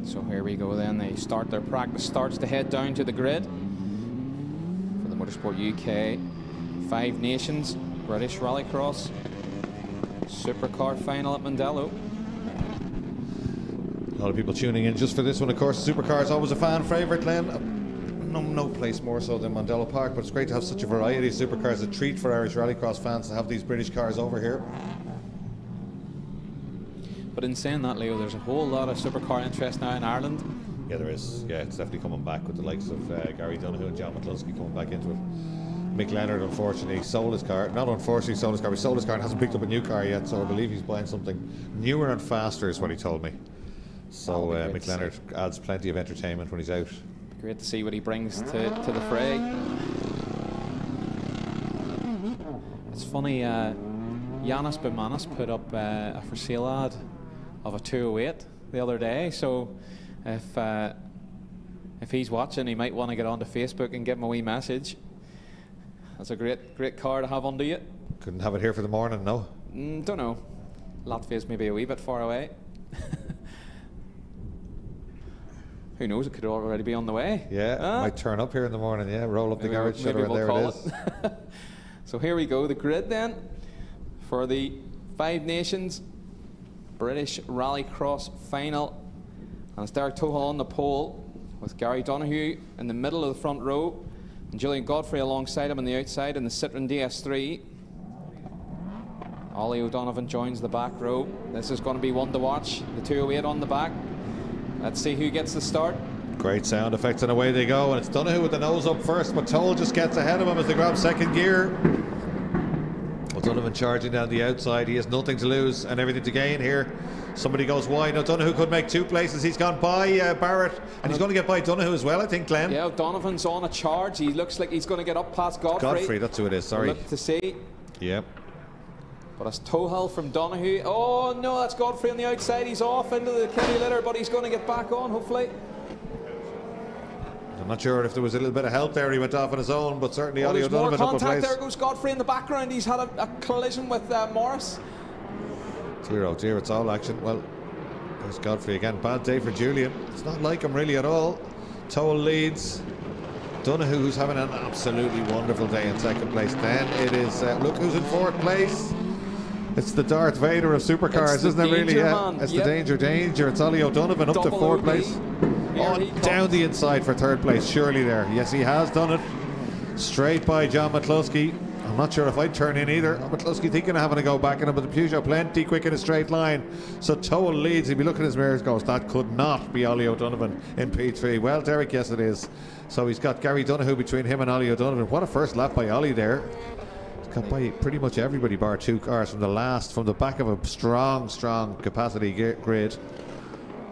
So here we go then, they start their practice starts to head down to the grid for the Motorsport UK 5 Nations British Rallycross Supercar final at Mondello. A lot of people tuning in just for this one, of course. Supercar is always a fan favourite, Glenn. No place more so than Mondello Park, but it's great to have such a variety of supercars. A treat for Irish Rallycross fans to have these British cars over here. But in saying that, Leo, there's a whole lot of supercar interest now in Ireland. Yeah, there is. Yeah, it's definitely coming back with the likes of Gary Donoghue and John McCluskey coming back into it. Mick Leonard, unfortunately, sold his car. Not unfortunately sold his car, but he sold his car and hasn't picked up a new car yet, so I believe he's buying something newer and faster is what he told me. So Mick Leonard adds plenty of entertainment when he's out. Great to see what he brings to the fray. It's funny, Yanis Bimanis put up a for sale ad of a 208 the other day, so if he's watching, he might want to get onto Facebook and give him a wee message. That's a great car to have under you. Couldn't have it here for the morning, no? Don't know. Latvia's maybe a wee bit far away. Who knows, it could already be on the way. Yeah, might turn up here in the morning, yeah, roll up the garage shutter and there it is. So here we go, the grid then for the 5 Nations British Rallycross final. And it's Derek Tuchel on the pole with Gary Donoghue in the middle of the front row and Julian Godfrey alongside him on the outside in the Citroen DS3. Ollie O'Donovan joins the back row. This is going to be one to watch. The 208 on the back. Let's see who gets the start. Great sound effects and away they go. And it's Donoghue with the nose up first, but Toll just gets ahead of him as they grab second gear. O'Donovan charging down the outside. He has nothing to lose and everything to gain here. Somebody goes wide. O'Donoghue could make 2 places. He's gone by Barrett, and he's going to get by Donoghue as well, I think, Glenn. Yeah, O'Donovan's on a charge. He looks like he's going to get up past Godfrey. Godfrey, that's who it is, sorry. Look to see. Yep. But it's Tuchel from Donoghue. Oh no, that's Godfrey on the outside. He's off into the kitty litter, but he's going to get back on, hopefully. I'm not sure if there was a little bit of help there. He went off on his own, but certainly Ollie O'Donovan more up a contact. place. There goes Godfrey in the background. He's had a collision with Morris. Dear, oh dear, it's all action. Well, there's Godfrey again. Bad day for Julian. It's not like him really at all. Toll leads. Donoghue, who's having an absolutely wonderful day in second place. Then it is, look who's in 4th place. It's the Darth Vader of supercars, isn't it really? Yeah, it's the danger. It's Ollie O'Donovan up to 4th place. Down the inside for 3rd place, surely there. Yes, he has done it. Straight by John McCluskey. I'm not sure if I'd turn in either. McCluskey thinking of having to go back in him, but the Peugeot plenty quick in a straight line. So Toll leads. He'd be looking at his mirrors, goes, that could not be Ollie O'Donovan in P3. Well, Derek, yes it is. So he's got Gary Donoghue between him and Ollie O'Donovan. What a first lap by Ollie there. He's got by pretty much everybody bar 2 cars from the back of a strong capacity grid.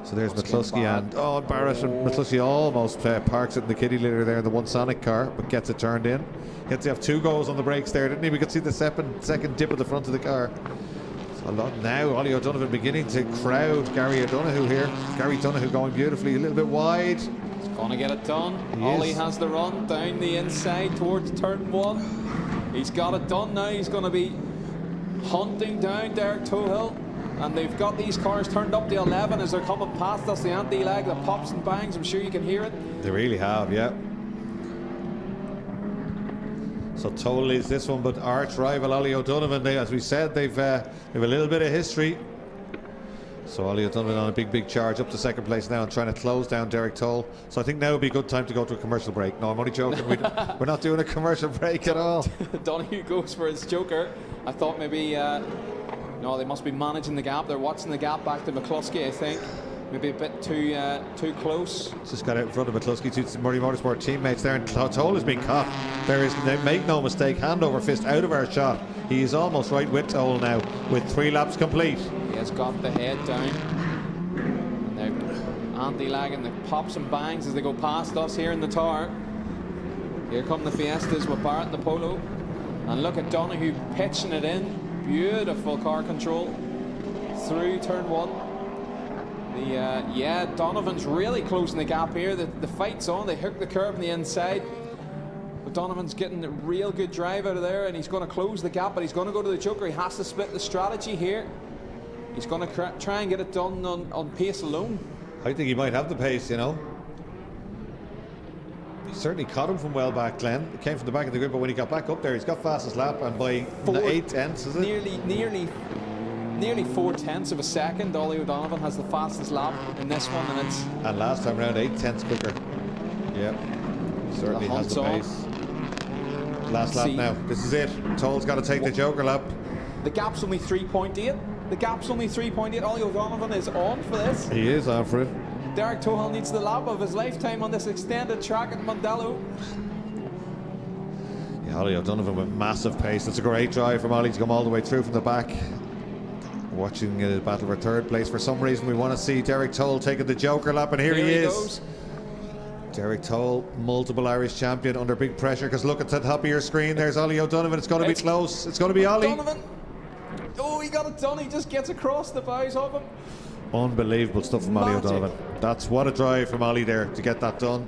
So there's McCluskey and Barrett, and McCluskey almost parks it in the kitty litter there in the OneSonic car, but gets it turned in. He had to have 2 goes on the brakes there, didn't he? We could see the second dip at the front of the car. So now Ollie O'Donovan beginning to crowd Gary Donoghue here. Gary Donoghue going beautifully, a little bit wide. He's going to get it done. Ollie has the run down the inside towards turn 1. He's got it done now. He's going to be hunting down Derek Tuchel. And they've got these cars turned up to 11 as they're coming past us. The anti-lag that pops and bangs, I'm sure you can hear it. They really have, yeah. So Toll leads this one, but arch rival Ollie O'Donovan, as we said, they've a little bit of history. So Ollie O'Donovan on a big charge up to second place now and trying to close down Derek Toll. So I think now would be a good time to go to a commercial break. No, I'm only joking. We're not doing a commercial break at all. Donahue goes for his joker. I thought maybe, no, they must be managing the gap. They're watching the gap back to McCluskey, I think. Maybe a bit too close. Just got out in front of McCluskey, two Murray Motorsport teammates there, and Toll is being caught. Make no mistake, hand over fist out of our shot. He is almost right with Toll now, with 3 laps complete. He has got the head down. And they're anti-lagging the pops and bangs as they go past us here in the tower. Here come the Fiestas with Barrett and the Polo. And look at Donahue pitching it in. Beautiful car control through turn 1. Yeah, Donovan's really closing the gap here. The fight's on. They hook the curb on the inside. But Donovan's getting a real good drive out of there, and he's going to close the gap, but he's going to go to the joker. He has to split the strategy here. He's going to try and get it done on pace alone. I think he might have the pace, you know. He certainly caught him from well back, Glenn. It came from the back of the grid, but when he got back up there, he's got fastest lap, and by 8 tenths, is it? Nearly 4 tenths of a second. Ollie O'Donovan has the fastest lap in this one, and last time around 8 tenths quicker. Yeah, certainly has the pace. Last lap now. This is it. Toll's got to take the joker lap. The gap's only 3.8. The gap's only 3.8. Ollie O'Donovan is on for this. He is on for it. Derek Toll needs the lap of his lifetime on this extended track at Mondello. Yeah, Ollie O'Donovan with massive pace. It's a great drive from Ollie to come all the way through from the back. Watching a battle for third place. For some reason we want to see Derek Toll taking the joker lap, and here he is. Goes. Derek Toll, multiple Irish champion, under big pressure, because look at the top of your screen, there's Ollie O'Donovan. It's going to be close. It's going to be Ollie. O'Donovan. Oh, he got it done. He just gets across the bows of him. Unbelievable stuff from Ollie O'Donovan. That's what a drive from Ollie there to get that done.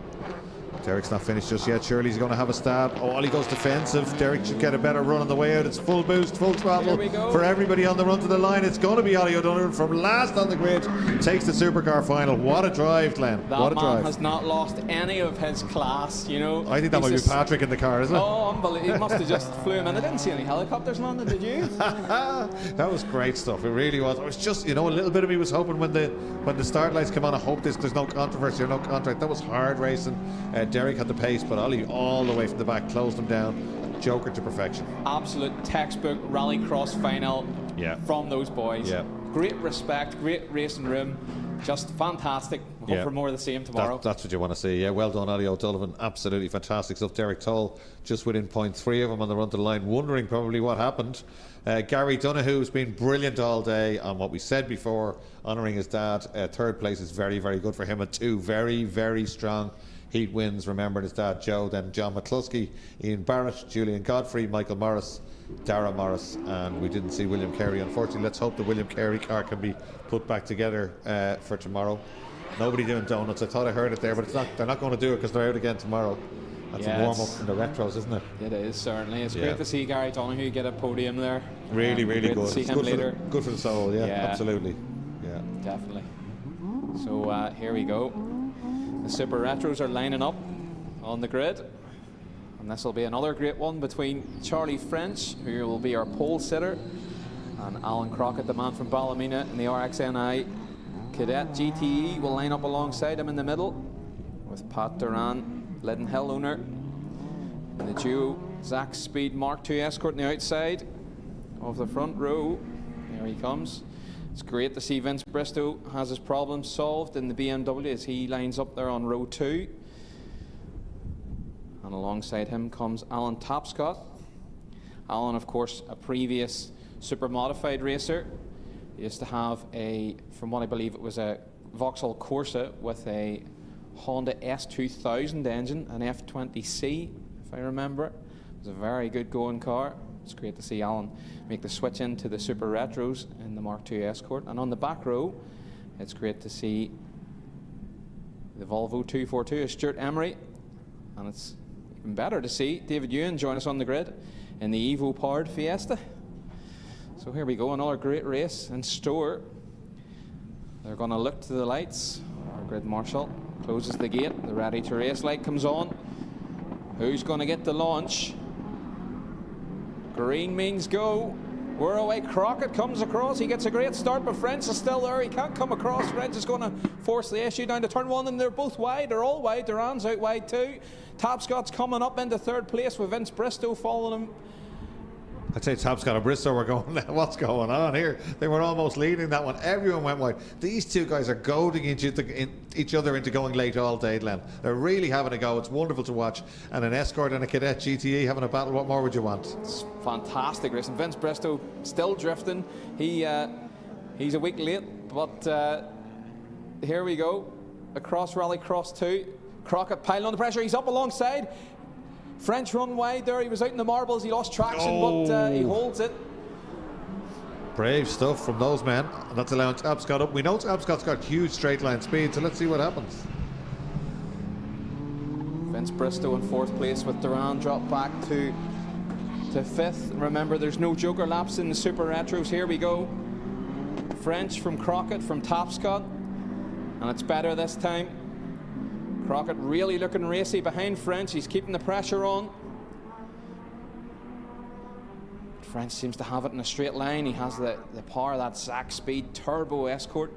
Derek's not finished just yet. Surely he's going to have a stab. Oh, Ollie goes defensive. Derek should get a better run on the way out. It's full boost, full throttle for everybody on the run to the line. It's going to be Ollie O'Donovan from last on the grid. Takes the Supercar final. What a drive, Glenn. That man has not lost any of his class, you know. I think that might be Patrick in the car, isn't it? Oh, unbelievable. He must have just flew him in. I didn't see any helicopters landing, did you? That was great stuff. It really was. I was just, you know, a little bit of me was hoping when the start lights come on, I hope there's no controversy or no contract. That was hard racing. Derek had the pace, but Ollie all the way from the back closed him down. Joker to perfection. Absolute textbook rallycross final from those boys. Yeah. Great respect, great racing room, just fantastic. Hope for more of the same tomorrow. That's what you want to see. Yeah, well done, Ollie O'Donovan. Absolutely fantastic stuff. Derek Toll just within 0.3 of him on the run to the line, wondering probably what happened. Gary Donahue has been brilliant all day on what we said before, honouring his dad. Third place is very, very good for him, and 2 very, very strong heat wins, remembering his dad Joe, then John McCluskey, Ian Barrett, Julian Godfrey, Michael Morris, Dara Morris, and we didn't see William Carey. Unfortunately, let's hope the William Carey car can be put back together for tomorrow. Nobody doing donuts. I thought I heard it there, but it's not. They're not going to do it because they're out again tomorrow. That's a warm up from the retros, isn't it? It is, certainly. It's great to see Gary Donahue get a podium there. Really, really good. To see him later. Good for the soul, absolutely. Yeah, definitely. So here we go. The Super Retros are lining up on the grid, and this will be another great one between Charlie French, who will be our pole sitter, and Alan Crockett, the man from Ballymena in the RXNI Cadet GTE, will line up alongside him in the middle, with Pat Duran, Leaden Hill owner, and the duo Zach Speed Mark II Escort on the outside of the front row. There he comes. It's great to see Vince Bristow has his problems solved in the BMW as he lines up there on row 2. And alongside him comes Alan Tapscott. Alan, of course, a previous super modified racer. He used to have from what I believe it was a Vauxhall Corsa with a Honda S2000 engine, an F20C, if I remember. It was a very good going car. It's great to see Alan make the switch into the Super Retros in the Mark II Escort. And on the back row, it's great to see the Volvo 242 of Stuart Emery. And it's even better to see David Ewan join us on the grid in the Evo powered Fiesta. So here we go, another great race in store. They're going to look to the lights. Our grid marshal closes the gate. The ready to race light comes on. Who's going to get the launch? Green means go. We're away. Crockett comes across. He gets a great start, but French is still there. He can't come across. French is going to force the issue down to turn 1, and they're both wide. They're all wide. Duran's out wide too. Tapscott's coming up into 3rd place with Vince Bristow following him. I'd say Tapscott and Bristow were going, what's going on here? They were almost leading that one. Everyone went wide. These two guys are goading each other into going late all day, Glenn. They're really having a go. It's wonderful to watch. And an Escort and a Cadet GTE having a battle. What more would you want? It's fantastic racing. Vince Bristow still drifting. He's a week late, but here we go. Across Rallycross 2. Crockett piling on the pressure. He's up alongside. French run wide there. He was out in the marbles. He lost traction, but he holds it. Brave stuff from those men. And that's allowing Tapscott up. We know Tapscott's got huge straight line speed, so let's see what happens. Vince Bristow in 4th place with Duran dropped back to 5th. Remember, there's no joker laps in the Super Retros. Here we go. French from Crockett from Tapscott. And it's better this time. Crockett really looking racy behind French. He's keeping the pressure on. French seems to have it in a straight line. He has the power of that Zach Speed Turbo Escort.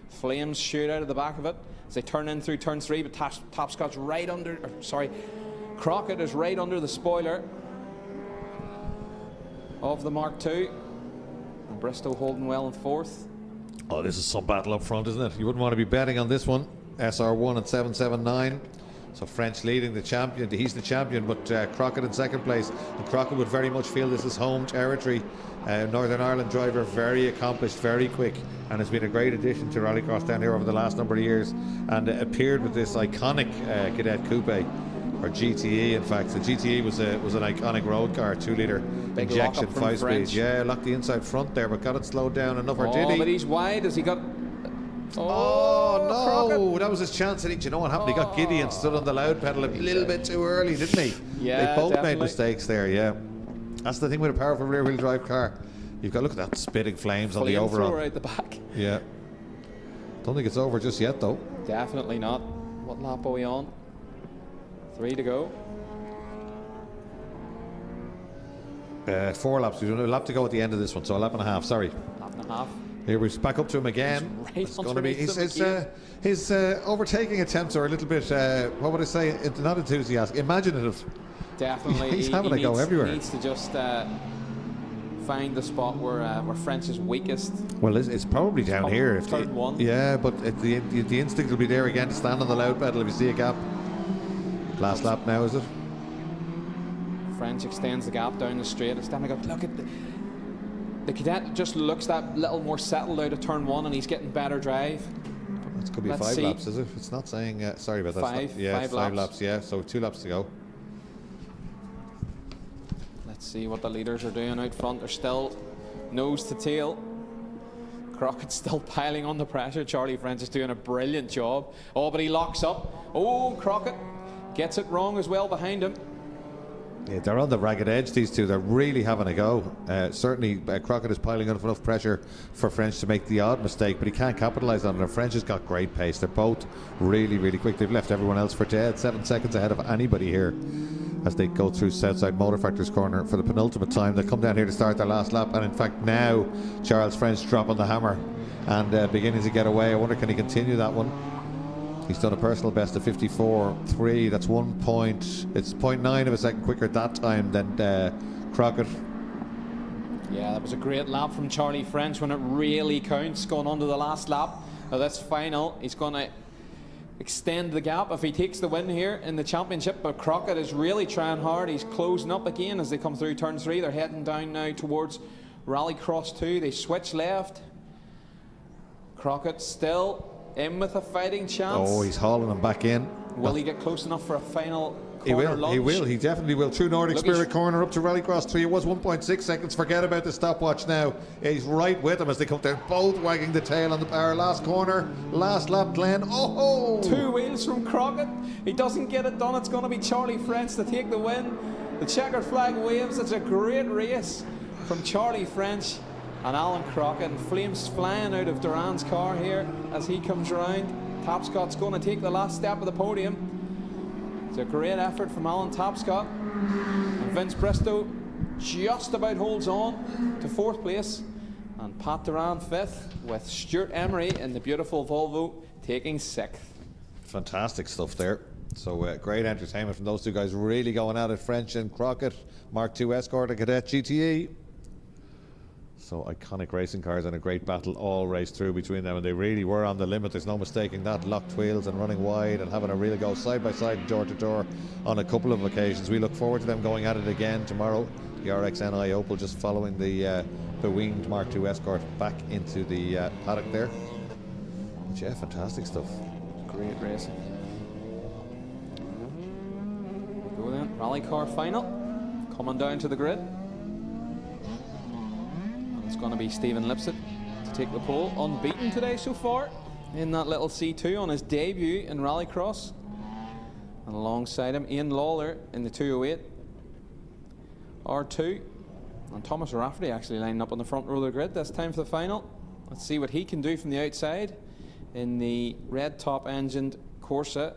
Flames shoot out of the back of it as they turn in through turn 3, but Tapscott's right under, Crockett is right under the spoiler of the Mark II. And Bristow holding well in 4th. Oh, this is some battle up front, isn't it? You wouldn't want to be betting on this one. SR1 at 779. So French leading the champion. He's the champion, but Crockett in 2nd place. And Crockett would very much feel this is home territory. Northern Ireland driver, very accomplished, very quick, and has been a great addition to Rallycross down here over the last number of years, and appeared with this iconic Cadet Coupe, or GTE in fact. The GTE was an iconic road car, 2-litre injection, 5-speed. Yeah, locked the inside front there, but got it slowed down enough. Or did he? But he's wide. Has he got... Oh no, Crockett. That was his chance. And you know what happened? He got giddy and stood on the loud pedal a little bit too early, didn't he? Yeah, they both definitely made mistakes there. Yeah, that's the thing with a powerful rear-wheel drive car. You've got to look at that spitting flames on the overall. Right the back. Yeah, don't think it's over just yet though. Definitely not. What lap are we on? 3 to go. 4 laps. We've got a lap to go at the end of this one, so a lap and a half. Sorry. Lap and a half. Here we're back up to him again. Right, it's going to be his overtaking attempts are a little bit what would I say? Not enthusiastic, imaginative. Definitely, he's having to go everywhere. He needs to just find the spot where French is weakest. Well, it's probably down here. If turn 1. Yeah, but the instinct will be there again to stand on the loud pedal if you see a gap. Last lap now, is it? French extends the gap down the straight. It's time to go. Look at the Cadet just looks that little more settled out of turn 1, and he's getting better drive. It could be 5 laps, is it? It's not saying. Sorry about that. 5. Yeah, 5 laps. Yeah, so 2 laps to go. Let's see what the leaders are doing out front. They're still nose to tail. Crockett's still piling on the pressure. Charlie French is doing a brilliant job. Oh, but he locks up. Oh, Crockett gets it wrong as well behind him. Yeah, they're on the ragged edge, these two. They're really having a go. Certainly, Crockett is piling on enough pressure for French to make the odd mistake, but he can't capitalise on it. And French has got great pace. They're both really, really quick. They've left everyone else for dead. 7 seconds ahead of anybody here as they go through Southside Motor Factory's corner for the penultimate time. They come down here to start their last lap, and in fact now Charles French dropping the hammer and beginning to get away. I wonder, can he continue that one? He's done a personal best of 54.3. That's 1 point. It's 0.9 of a second quicker that time than Crockett. Yeah, that was a great lap from Charlie French when it really counts, going on to the last lap of this final. He's going to extend the gap if he takes the win here in the championship, but Crockett is really trying hard. He's closing up again as they come through turn 3. They're heading down now towards Rallycross 2. They switch left. Crockett still in with a fighting chance. Oh, he's hauling him back in. Will he get close enough for a final He corner will, lunge? he will, he definitely will. Through Nordic Look, Spirit corner up to Rallycross 3. It was 1.6 seconds. Forget about the stopwatch now. He's right with him as they come down, both wagging the tail on the power. Last corner, last lap, Glenn. Oh! 2 wheels from Crockett. He doesn't get it done. It's going to be Charlie French to take the win. The checkered flag waves. It's a great race from Charlie French and Alan Crockett, and flames flying out of Duran's car here as he comes round. Tapscott's going to take the last step of the podium. It's a great effort from Alan Tapscott. And Vince Bristow just about holds on to 4th place. And Pat Duran 5th, with Stuart Emery in the beautiful Volvo taking 6th. Fantastic stuff there. So great entertainment from those two guys, really going at it. French and Crockett, Mark II Escort and Cadet GTE. So iconic racing cars, and a great battle all raced through between them, and they really were on the limit. There's no mistaking that. Locked wheels and running wide and having a real go side by side, door to door on a couple of occasions. We look forward to them going at it again tomorrow. The RXNI Opel just following the winged Mark II Escort back into the paddock there. But yeah, fantastic stuff. Great racing. We go then, rally car final, coming down to the grid. And it's going to be Stephen Lipsett to take the pole, unbeaten today so far in that little C2 on his debut in Rallycross. And alongside him, Ian Lawler in the 208 R2. And Thomas Rafferty actually lining up on the front row of the grid this time for the final. Let's see what he can do from the outside in the red top engined Corsa.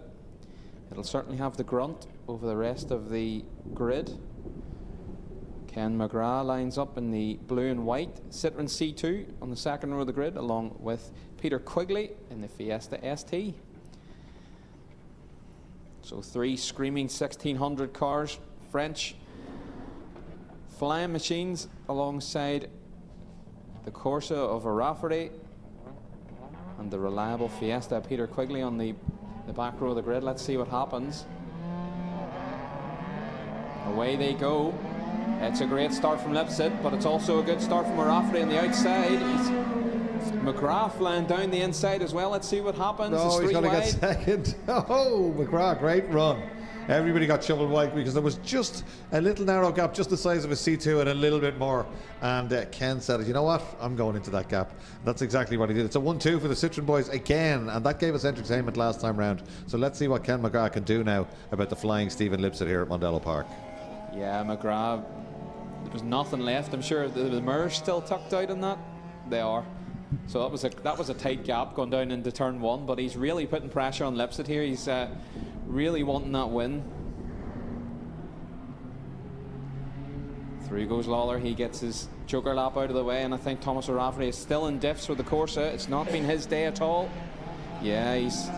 It'll certainly have the grunt over the rest of the grid. Ken McGrath lines up in the blue and white Citroen C2 on the second row of the grid, along with Peter Quigley in the Fiesta ST. So 3 screaming 1600 cars, French flying machines alongside the Corsa of a Rafferty and the reliable Fiesta Peter Quigley on the back row of the grid. Let's see what happens. Away they go. It's a great start from Lipsett, but it's also a good start from Rafferty on the outside. McGrath flying down the inside as well. Let's see what happens. No, he's going to get second. Oh, McGrath, great run. Everybody got shoveled wide because there was just a little narrow gap, just the size of a C2 and a little bit more. And Ken said, you know what, I'm going into that gap. That's exactly what he did. It's a 1-2 for the Citroen boys again, and that gave us entertainment last time round. So let's see what Ken McGrath can do now about the flying Stephen Lipsett here at Mondello Park. Yeah, McGrath, there was nothing left. I'm sure the mirrors still tucked out in that. They are. So that was a tight gap going down into turn 1, but he's really putting pressure on Lipsett here. He's really wanting that win. Through goes Lawler. He gets his joker lap out of the way, and I think Thomas O'Rafferty is still in diffs with the Corsa. It's not been his day at all. Yeah, he's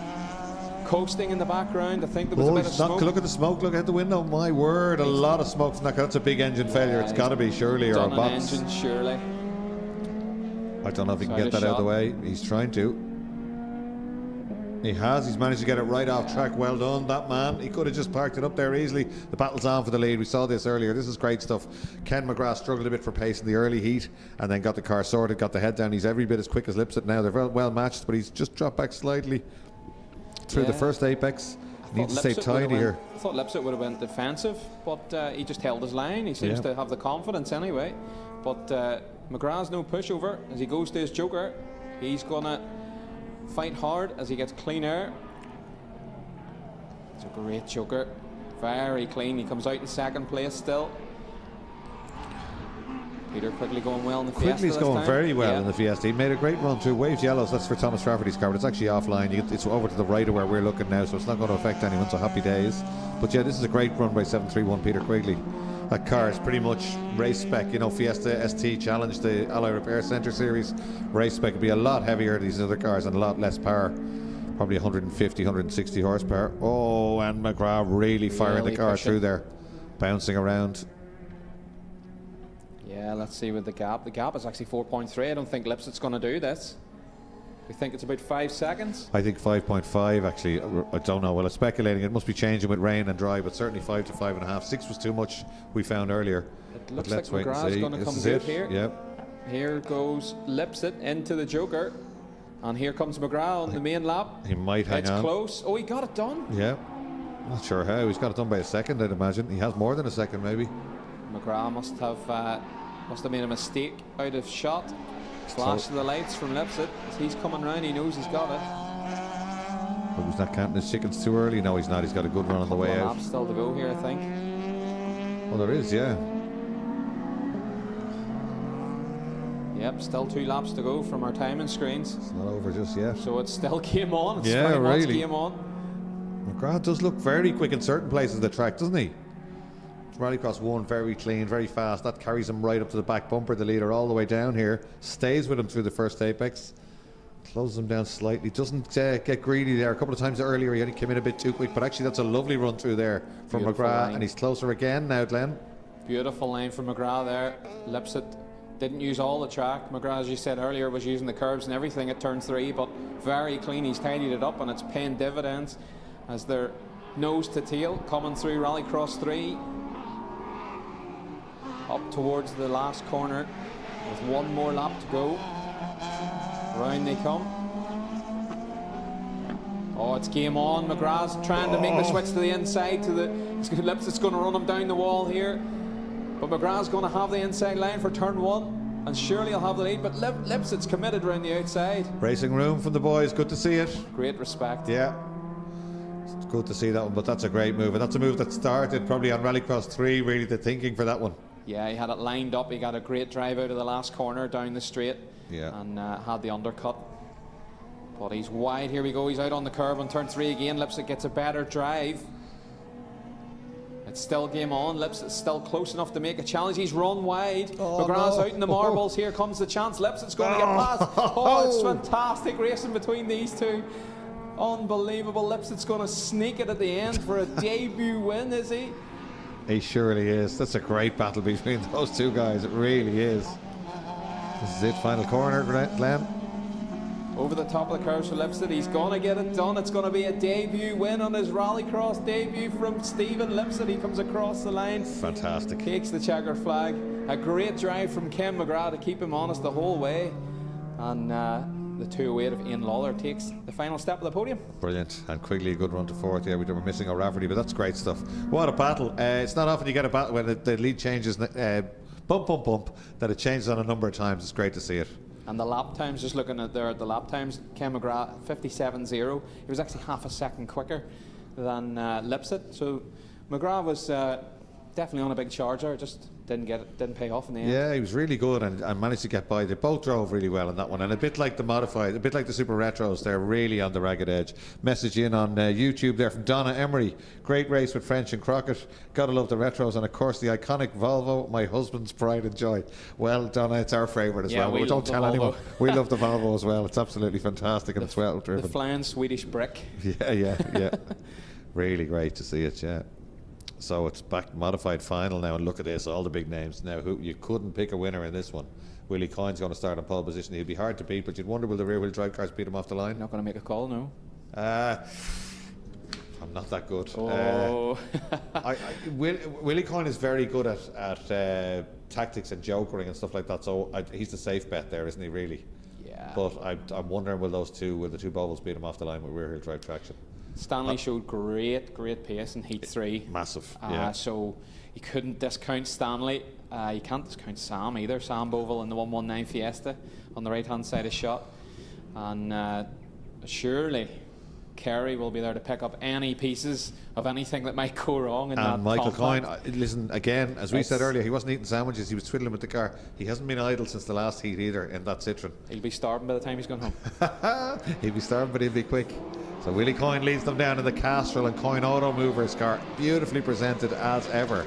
coasting in the background. I think there was a bit of smoke. Look at the smoke. Look out the window. My word, a lot of smoke from that. That's a big engine failure. It's got to be, surely, or a box. Engine, surely. I don't know if he can get that out of the way. He's trying to. He has. He's managed to get it right off track. Well done, that man. He could have just parked it up there easily. The battle's on for the lead. We saw this earlier. This is great stuff. Ken McGrath struggled a bit for pace in the early heat and then got the car sorted, got the head down. He's every bit as quick as Lipsett now. They're well matched, but he's just dropped back slightly through the first apex. Needs to stay tidy here. I thought Lipsett would have went defensive, but he just held his line. He seems to have the confidence anyway. But McGrath's no pushover as he goes to his joker. He's going to fight hard as he gets clean air. It's a great joker, very clean. He comes out in second place still. Peter Quigley going well in the Fiesta. Quigley's going very well in the Fiesta. He made a great run through waves yellows. That's for Thomas Rafferty's car, but it's actually offline. It's over to the right of where we're looking now, so it's not going to affect anyone, so happy days. But yeah, this is a great run by 731 Peter Quigley. That car is pretty much race spec, you know. Fiesta ST Challenge, the Alloy Repair Centre series race spec would be a lot heavier than these other cars and a lot less power, probably 150, 160 horsepower. Oh, and McGrath really firing the car through there, bouncing around. Yeah, let's see with the gap. The gap is actually 4.3. I don't think Lipsett's going to do this. We think it's about 5 seconds. I think 5.5 actually. I don't know. Well, I'm speculating. It must be changing with rain and dry, but certainly 5 to 5.5. 6 was too much, we found earlier. It looks like McGrath's going to come good here. Yep. Here goes Lipsett into the joker. And here comes McGrath on the main lap. He might hang on. It's close. Oh, he got it done. Yeah. Not sure how. He's got it done by a second, I'd imagine. He has more than a second, maybe. McGrath must have made a mistake out of shot. Flash of the lights from Lipsett. As he's coming round, he knows he's got it. But he's not counting his chickens too early. No, he's not. He's got a good run on the way out. Laps still to go here, I think. Well, there is, yeah. Yep, still 2 laps to go from our timing screens. It's not over just yet. So it's still game on. It's yeah, very much really. game on. McGrath does look very quick in certain places of the track, doesn't he? Rallycross 1, very clean, very fast. That carries him right up to the back bumper, the leader, all the way down here. Stays with him through the first apex. Closes him down slightly. Doesn't get greedy there. A couple of times earlier he only came in a bit too quick, but actually that's a lovely run through there from McGrath, and he's closer again now, Glenn. Beautiful line from McGrath there. Lipset didn't use all the track. McGrath, as you said earlier, was using the curbs and everything at turn 3, but very clean. He's tidied it up, and it's paying dividends as they're nose to tail coming through Rallycross 3. Up towards the last corner with one more lap to go. Round they come. Oh, it's game on. McGrath's trying to make the switch to the inside. Lipset's going to run him down the wall here. But McGrath's going to have the inside line for turn 1. And surely he'll have the lead. But Lipset's committed round the outside. Racing room from the boys. Good to see it. Great respect. Yeah. It's good to see that one. But that's a great move. And that's a move that started probably on Rallycross 3, really, the thinking for that one. Yeah, he had it lined up. He got a great drive out of the last corner down the straight. Yeah. And had the undercut. But he's wide. Here we go. He's out on the curve on turn 3 again. Lipset gets a better drive. It's still game on. Lipset's still close enough to make a challenge. He's run wide. McGrath's out in the marbles. Here comes the chance. Lipset's going to get past. Oh, it's fantastic racing between these two. Unbelievable. Lipset's going to sneak it at the end for a debut win, is he? He surely is. That's a great battle between those two guys. It really is. This is it. Final corner, Glenn. Over the top of the curve for Lipset. He's going to get it done. It's going to be a debut win on his Rallycross debut from Stephen Lipset. He comes across the line. Fantastic. Takes the checker flag. A great drive from Ken McGrath to keep him honest the whole way. And the 208 of Ian Lawler takes the final step of the podium. Brilliant. And Quigley, a good run to 4th. Yeah, we were missing O'Rafferty, but that's great stuff. What a battle. It's not often you get a battle when the lead changes bump, that it changes on a number of times. It's great to see it. And the lap times, just looking at there at the lap times, Ken McGrath 57.0. He was actually half a second quicker than Lipset. So McGrath was definitely on a big charge there. Just didn't pay off in the end. Yeah, he was really good and managed to get by. They both drove really well in that one, and a bit like the modified, a bit like the Super Retros, they're really on the ragged edge. Message in on YouTube there from Donna Emery. Great race with French and Crockett. Gotta love the Retros, and of course the iconic Volvo, my husband's pride and joy. Well, Donna, it's our favourite as well. We don't tell anyone. We love the Volvo as well. It's absolutely fantastic, and it's well driven. The flying Swedish brick. Yeah. Really great to see it. Yeah. So it's back modified final now, and look at this, all the big names now. Who you couldn't pick a winner in this one. Willie Coyne's going to start on pole position. He'll be hard to beat, but you'd wonder will the rear wheel drive cars beat him off the line? Not going to make a call, no. I'm not that good. Oh. Willie Coyne is very good at tactics and jokering and stuff like that. So he's the safe bet there, isn't he? Really? Yeah. But I'm wondering will the two Bovals beat him off the line with rear wheel drive traction? Stanley showed great pace in Heat 3. Massive, yeah. So you couldn't discount Stanley. You can't discount Sam either. Sam Bovell in the 119 Fiesta on the right-hand side of shot. And surely Kerry will be there to pick up any pieces of anything that might go wrong in that. And Michael Coyne, compact. listen, again, as we said earlier, he wasn't eating sandwiches, he was twiddling with the car. He hasn't been idle since the last heat either in that Citroen. He'll be starving by the time he's gone home. He'll be starving, but he'll be quick. So Willie Coyne leads them down in the Castrol and Coyne Auto Movers car, beautifully presented as ever.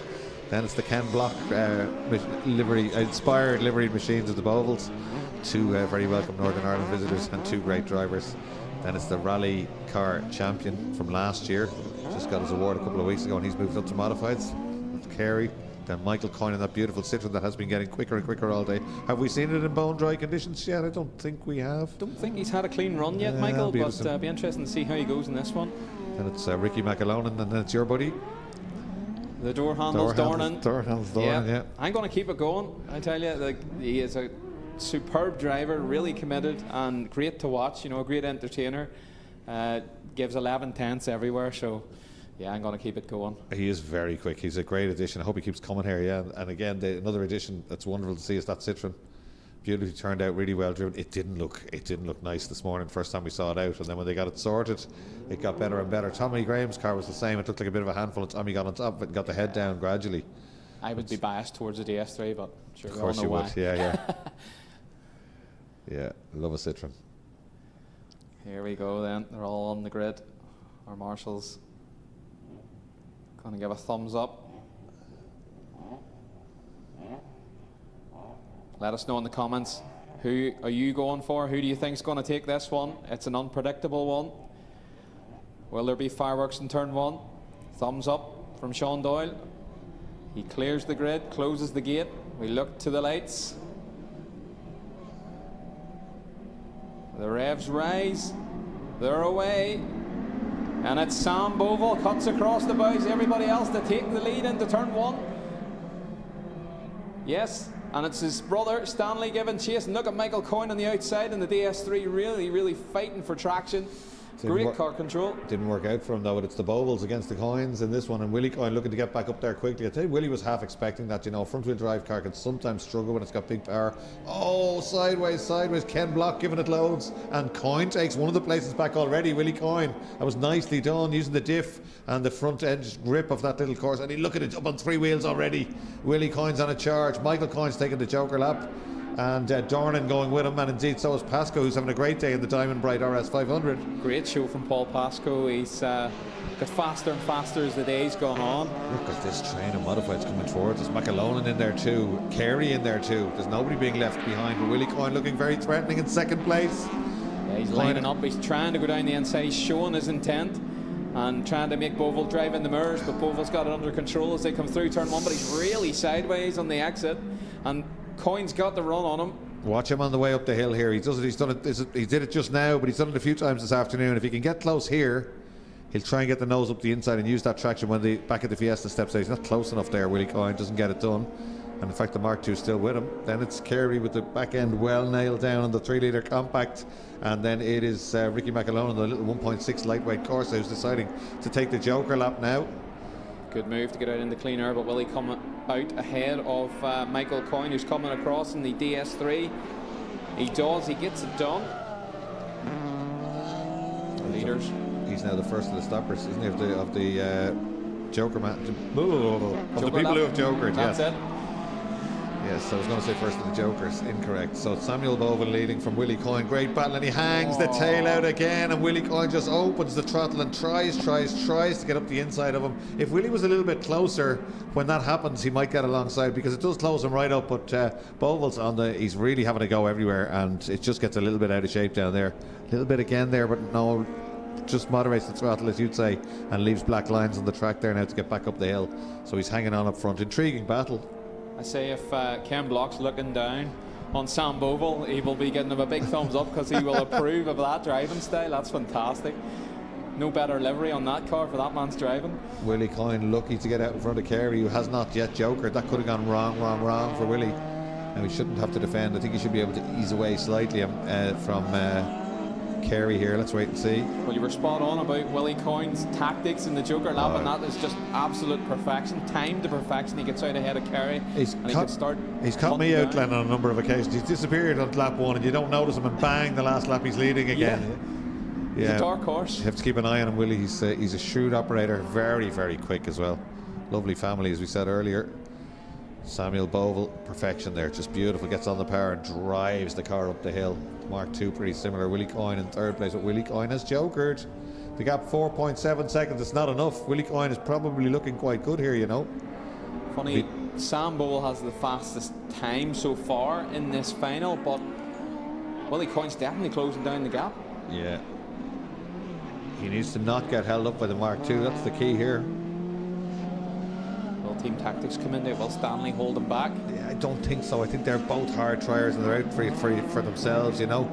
Then it's the Ken Block inspired liveried machines of the Bovals. Two very welcome Northern Ireland visitors and two great drivers. Then it's the Rally Car Champion from last year. Just got his award a couple of weeks ago, and he's moved up to modifieds. That's Carey. Then Michael Coyne in that beautiful Citroen that has been getting quicker and quicker all day. Have we seen it in bone dry conditions yet? I don't think we have. Don't think he's had a clean run yet, Michael, but it'll be interesting to see how he goes in this one. And it's Ricky McAlonan, and then it's your buddy. The door handles Dornan. Yeah. I'm going to keep it going. I tell you, he is a superb driver, really committed and great to watch. You know, a great entertainer. Gives 11 tenths everywhere, so yeah, I'm going to keep it going. He is very quick. He's a great addition. I hope he keeps coming here. Yeah, and again, another addition that's wonderful to see is that Citroen. Beautifully turned out, really well driven. It didn't look nice this morning. First time we saw it out, and then when they got it sorted, it got better and better. Tommy Graham's car was the same. It looked like a bit of a handful, and Tommy got on top of it and got the head down gradually. I would be biased towards the DS3, but sure, of course you would. Yeah. Yeah, love a Citroen. Here we go then. They're all on the grid. Our marshals going to give a thumbs up. Let us know in the comments. Who are you going for? Who do you think is going to take this one? It's an unpredictable one. Will there be fireworks in turn 1? Thumbs up from Sean Doyle. He clears the grid, closes the gate. We look to the lights. The revs rise. They're away. And it's Sam Bovell, cuts across the bows. Everybody else to take the lead into turn 1. Yes, and it's his brother Stanley giving chase. And look at Michael Coyne on the outside in the DS3, really fighting for traction. Great car control. Didn't work out for him though, but it's the Bovilles against the Coynes in this one, and Willie Coyne looking to get back up there quickly. I tell you, Willie was half expecting that, you know, front wheel drive car can sometimes struggle when it's got big power. Oh, sideways, Ken Block giving it loads, and Coyne takes one of the places back already, Willie Coyne. That was nicely done, using the diff and the front edge grip of that little course, and look at it, up on 3 wheels already. Willie Coyne's on a charge. Michael Coyne's taking the Joker lap, and Dornan going with him, and indeed so is Pascoe, who's having a great day in the Diamond Bright RS 500. Great show from Paul Pascoe. He's got faster and faster as the day's gone on. Look at this train of modifieds coming towards us. McAlonan in there too, Carey in there too. There's nobody being left behind, but Willie Coyne looking very threatening in second place. Yeah, he's lining up, he's trying to go down the inside, he's showing his intent and trying to make Bovell drive in the mirrors, but Bovell's got it under control as they come through turn 1, but he's really sideways on the exit, and Coyne's got the run on him. Watch him on the way up the hill here. He does it. He's done it. He did it just now, but he's done it a few times this afternoon. If he can get close here, he'll try and get the nose up the inside and use that traction when the back of the Fiesta steps out. He's not close enough there. Willie Coyne doesn't get it done, and in fact the Mark II is still with him. Then it's Carey with the back end well nailed down on the 3-litre compact, and then it is Ricky McAlonan, the little 1.6 lightweight Corsa, who's deciding to take the Joker lap now. Good move to get out into clean air, but Willie coming out ahead of Michael Coyne, who's coming across in the DS3. He does, he gets it done. Leaders. He's now the first of the stoppers, isn't he, of the Joker man. Of the people who have Jokered, that's it. Yes, I was going to say first of the Jokers, incorrect. So Samuel Bovell leading from Willie Coyne. Great battle, and he hangs the tail out again, and Willie Coyne just opens the throttle and tries to get up the inside of him. If Willie was a little bit closer when that happens, he might get alongside, because it does close him right up, but Bovell's he's really having to go everywhere, and it just gets a little bit out of shape down there. A little bit again there, but no, just moderates the throttle, as you'd say, and leaves black lines on the track there now to get back up the hill. So he's hanging on up front. Intriguing battle. I say if Ken Block's looking down on Sam Bovell, he will be getting him a big thumbs up, because he will approve of that driving style. That's fantastic. No better livery on that car for that man's driving. Willie Coyne lucky to get out in front of Carey, who has not yet jokered. That could have gone wrong for Willie. And he shouldn't have to defend. I think he should be able to ease away slightly from Carey here. Let's wait and see. Well, you were spot on about Willie Coyne's tactics in the Joker lap, and that is just absolute perfection, timed to perfection. He gets out ahead of Carey, He's caught me out, Glenn, on a number of occasions. He's disappeared on lap 1, and you don't notice him, and bang, the last lap he's leading again. Yeah. He's a dark horse. You have to keep an eye on him, Willie. He's a shrewd operator, very quick as well. Lovely family, as we said earlier. Samuel Bovell, perfection there, just beautiful. Gets on the power and drives the car up the hill. Mark II pretty similar. Willie Coyne in third place, but Willie Coyne has jokered. The gap 4.7 seconds. It's not enough. Willie Coyne is probably looking quite good here, you know. Funny, Sam Bovell has the fastest time so far in this final, but Willie Coyne's definitely closing down the gap. Yeah. He needs to not get held up by the Mark II. That's the key here. Will team tactics come in there? Will Stanley hold him back? Yeah, I don't think so. I think they're both hard triers, and they're out for themselves, you know.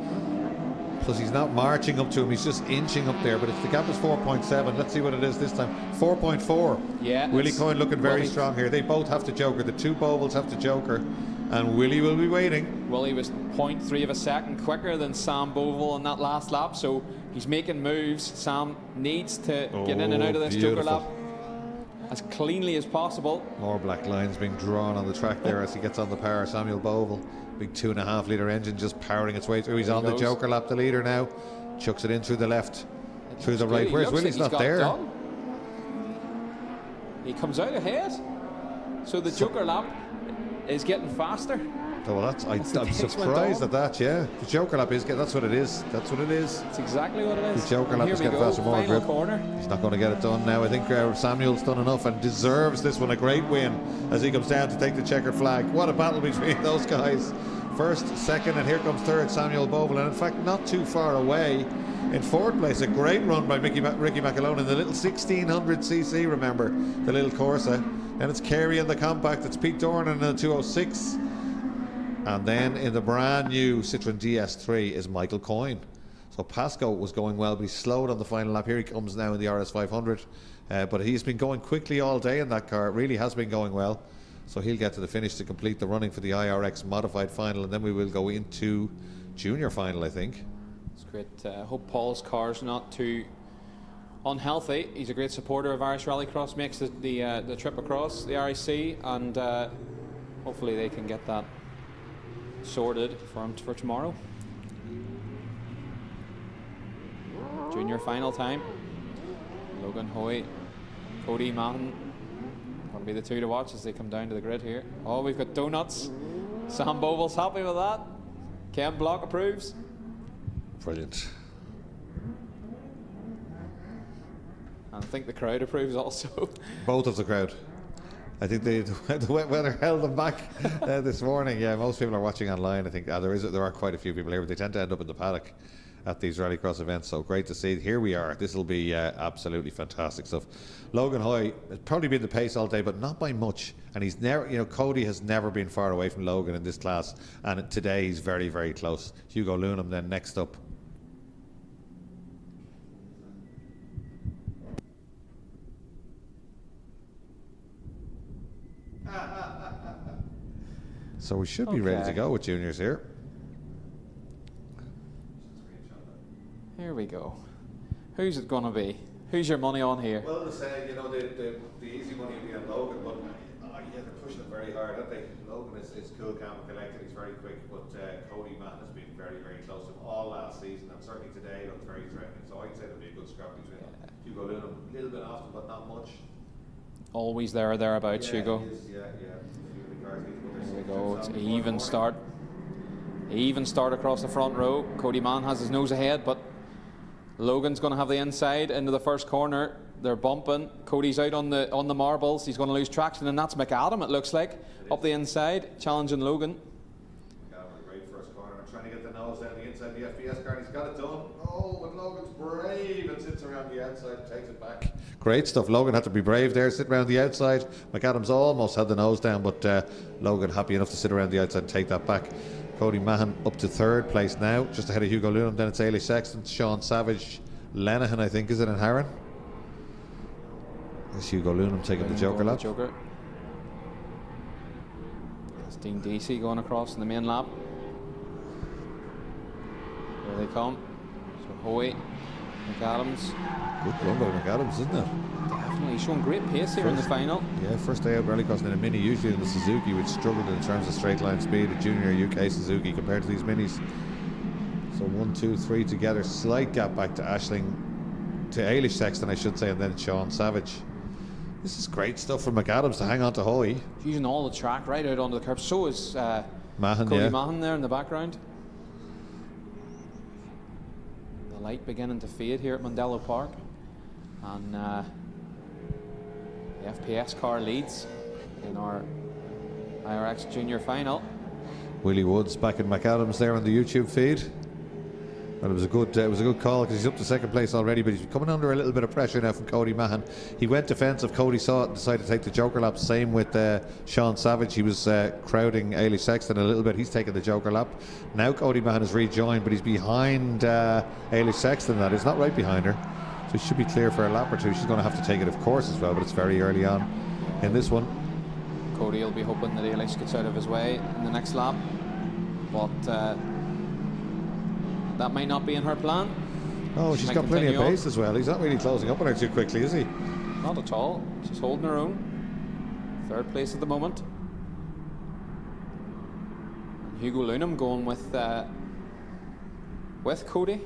Plus he's not marching up to him, he's just inching up there, but the gap is 4.7. Let's see what it is this time. 4.4. Yeah. Willie Coyne looking very strong here. They both have to joker. The two Bovilles have to joker, and Willie will be waiting. Willie was 0.3 of a second quicker than Sam Bovell on that last lap, so he's making moves. Sam needs to get in and out of this joker lap as cleanly as possible. More black lines being drawn on the track there as he gets on the power. Samuel Bovell, big 2.5 litre engine just powering its way through. He's on the joker lap, the leader now. Chucks it in through the left, through the right. Where's Willie's not there? He comes out ahead. So the joker lap is getting faster. Oh, well, I'm surprised at that. Yeah, the Joker lap is. That's what it is. That's what it is. That's exactly what it is. The Joker lap is getting faster, more grip. Corner. He's not going to get it done now. I think Samuel's done enough and deserves this one. A great win as he comes down to take the checkered flag. What a battle between those guys. First, second, and here comes third, Samuel Boble. And in fact, not too far away in fourth place. A great run by Ricky McAlone in the little 1600cc. Remember the little Corsa. Then it's Carey in the compact. It's Pete Dornan in the 206. And then in the brand new Citroen DS3 is Michael Coyne. So Pasco was going well, but he slowed on the final lap. Here he comes now in the RS 500. But he's been going quickly all day in that car. It really has been going well. So he'll get to the finish to complete the running for the IRX modified final. And then we will go into junior final, I think. It's great. I hope Paul's car's not too unhealthy. He's a great supporter of Irish Rallycross. Makes the trip across the RIC. And hopefully they can get that sorted for tomorrow. Junior final time. Logan Hoy, Cody Mahon will be the two to watch as they come down to the grid here. Oh, we've got donuts. Sam Boville's happy with that. Ken Block approves. Brilliant. And I think the crowd approves also. Both of the crowd. I think the wet weather held them back this morning. Yeah, most people are watching online. I think there are quite a few people here, but they tend to end up in the paddock at these rallycross events. So great to see. Here we are. This will be absolutely fantastic stuff. Logan Hoy has probably been the pace all day, but not by much. And he's never, Cody has never been far away from Logan in this class. And today he's very, very close. Hugo Lunham then next up. So we should be ready to go with juniors here. Here we go. Who's it going to be? Who's your money on here? Well, to say, the easy money would be on Logan, but they're pushing it very hard, aren't they? Logan is cool, calm, and collected. He's very quick, but Cody Mann has been very, very close to him all last season, and certainly today looked very threatening. So I'd say there'll be a good scrap between Hugo Lunham, a little bit off, but not much. Always there or thereabouts, Hugo. Yeah. Here we go. It's an even start. Even start across the front row. Cody Mann has his nose ahead, but Logan's going to have the inside into the first corner. They're bumping. Cody's out on the marbles. He's going to lose traction, and that's McAdam, it looks like, up the inside, challenging Logan. McAdam with a great first corner and trying to get the nose down the inside of the FBS car. He's got it done. Oh, but Logan's brave and sits around the outside and takes it back. Great stuff. Logan had to be brave there, sit around the outside. McAdam's almost had the nose down, but Logan happy enough to sit around the outside and take that back. Cody Mahon up to third place now, just ahead of Hugo Lunham. Then it's Ailey Sexton, Sean Savage, Lenihan, I think, is it in Harran? It's Hugo Lunham taking the Joker lap. It's Dean Deasy going across in the main lap. Here they come. So Hoy, McAdams. Good run by McAdams, isn't it? Definitely, he's showing great pace here in the final. Yeah, first day out rallycross in a mini. Usually in the Suzuki, which struggled in terms of straight line speed, a junior UK Suzuki compared to these minis. So 1, 2, 3 together. Slight gap back to Ailish Sexton, I should say, and then Sean Savage. This is great stuff for McAdams to hang on to Hoy. He's using all the track right out onto the curb. So is Mahon, Cody Mahon there in the background. The light beginning to fade here at Mondello Park. And the FPS car leads in our IRX Junior final. Willie Woods back in McAdams there on the YouTube feed. Well, it was a good call because he's up to second place already, but he's coming under a little bit of pressure now from Cody Mahon. He went defensive. Cody saw it and decided to take the Joker lap. Same with Sean Savage. He was crowding Ailey Sexton a little bit. He's taking the Joker lap. Now Cody Mahon has rejoined, but he's behind Ailey Sexton. That is not right behind her. So he should be clear for a lap or two. She's going to have to take it, of course, as well, but it's very early on in this one. Cody will be hoping that Ailey gets out of his way in the next lap, but that might not be in her plan. Oh, she's got plenty of pace as well. He's not really closing up on her too quickly, is he? Not at all. She's holding her own. Third place at the moment. And Hugo Lunham going with Cody.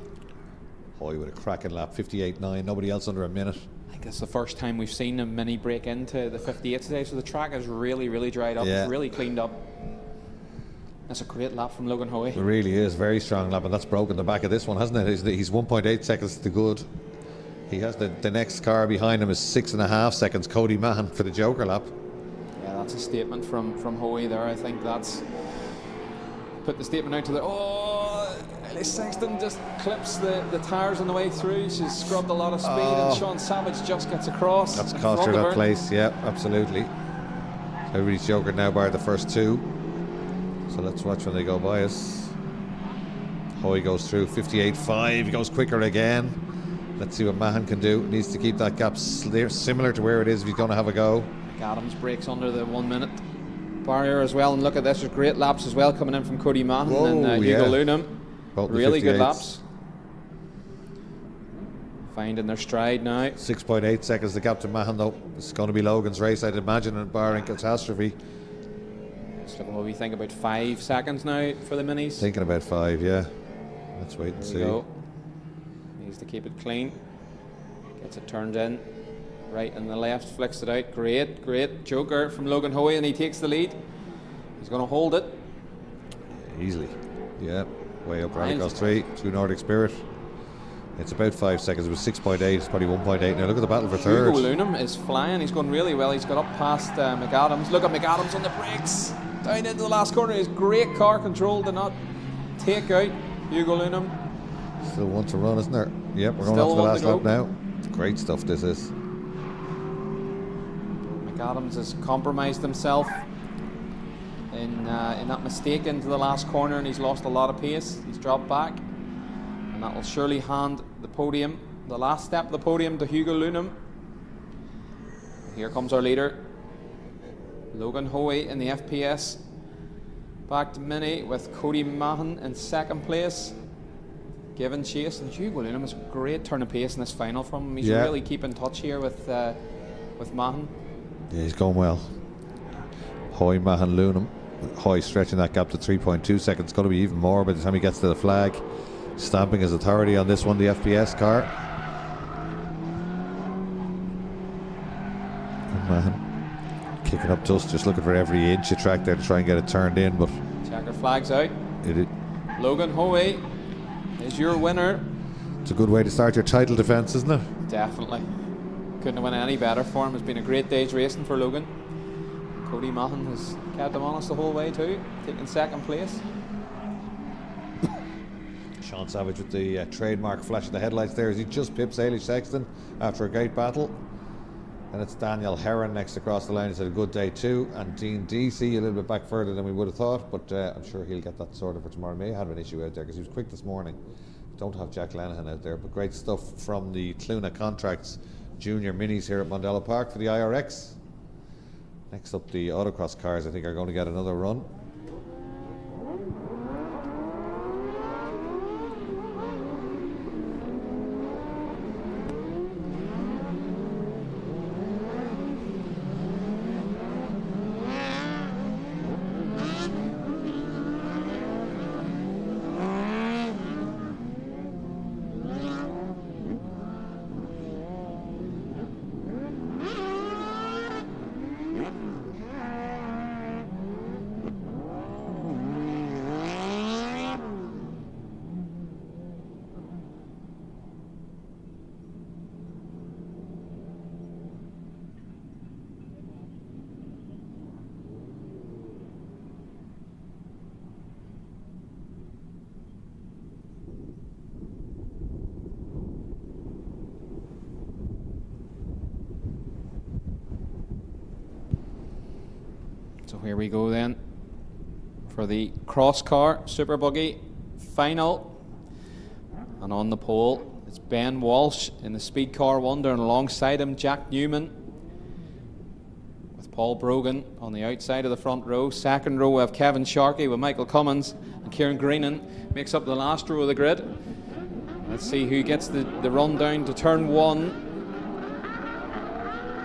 Hoy with a cracking lap, 58.9. Nobody else under a minute. I think it's the first time we've seen a mini break into the 58 today, so the track is really, really dried up. Yeah. It's really cleaned up. That's a great lap from Logan Hoey. It really is, very strong lap, and that's broken the back of this one, hasn't it? He's 1.8 seconds to good. He has the next car behind him is 6.5 seconds, Cody Mahan, for the Joker lap. Yeah, that's a statement from Hoey there. I think that's put the statement out to the... Oh, Ellie Sexton just clips the tyres on the way through. She's scrubbed a lot of speed, and Sean Savage just gets across. That's cost her that place, yeah, absolutely. Everybody's Joker now bar the first two. So let's watch when they go by us. Hoey goes through 58.5, he goes quicker again. Let's see what Mahan can do. Needs to keep that gap similar to where it is if he's going to have a go. Adams breaks under the 1 minute barrier as well, and look at this, there's great laps as well coming in from Cody Mahan and Hugo Lunam. Really good laps. Finding their stride now. 6.8 seconds the gap to Mahan though. It's going to be Logan's race, I'd imagine, and barring catastrophe. So what we think, about 5 seconds now for the minis? Thinking about 5, yeah. Let's wait and see. Go. Needs to keep it clean. Gets it turned in. Right and the left, flicks it out. Great Joker from Logan Hoey, and he takes the lead. He's going to hold it. Easily. Yeah. Way up Rallycross 3 through Nordic Spirit. It's about 5 seconds. It was 6.8. It's probably 1.8 now. Look at the battle for third. Hugo Lunam is flying. He's going really well. He's got up past McAdams. Look at McAdams on the brakes. Down into the last corner. His great car control to not take out Hugo Lunam. Still one to run, isn't there? Yep, we're going on to the last lap now. Great stuff this is. McAdams has compromised himself in that mistake into the last corner, and he's lost a lot of pace. He's dropped back, and that will surely hand the podium, the last step of the podium, to Hugo Lunam. Here comes our leader, Logan Hoey in the FPS. Back to Mini with Cody Mahan in second place. Giving chase, and Hugo Lunam has a great turn of pace in this final from him. He's really keeping touch here with Mahan. Yeah, he's going well. Hoy, Mahan, Lunam. Hoy stretching that gap to 3.2 seconds. It's going to be even more by the time he gets to the flag. Stamping his authority on this one, the FPS car. And Mahan kicking up dust, just looking for every inch of track there to try and get it turned in, but checker flags out. Logan Hoey is your winner. It's a good way to start your title defence, isn't it? Definitely. Couldn't have went any better for him. It's been a great day's racing for Logan. Cody Mahan has kept him honest the whole way too, taking second place. Sean Savage with the trademark flash of the headlights there as he just pips Ailish Sexton after a great battle. And it's Daniel Heron next across the line. He's had a good day too. And Dean DC a little bit back further than we would have thought, but I'm sure he'll get that sorted for tomorrow. May have an issue out there because he was quick this morning. Don't have Jack Lenihan out there, but great stuff from the Cluna Contracts Junior Minis here at Mondello Park for the IRX. Next up, the Autocross cars I think are going to get another run. So here we go then for the cross car super buggy final, and on the pole it's Ben Walsh in the speed car wonder, and alongside him Jack Newman with Paul Brogan on the outside of the front row. Second row we have Kevin Sharkey with Michael Cummins, and Kieran Greenan makes up the last row of the grid. Let's see who gets the run down to turn one.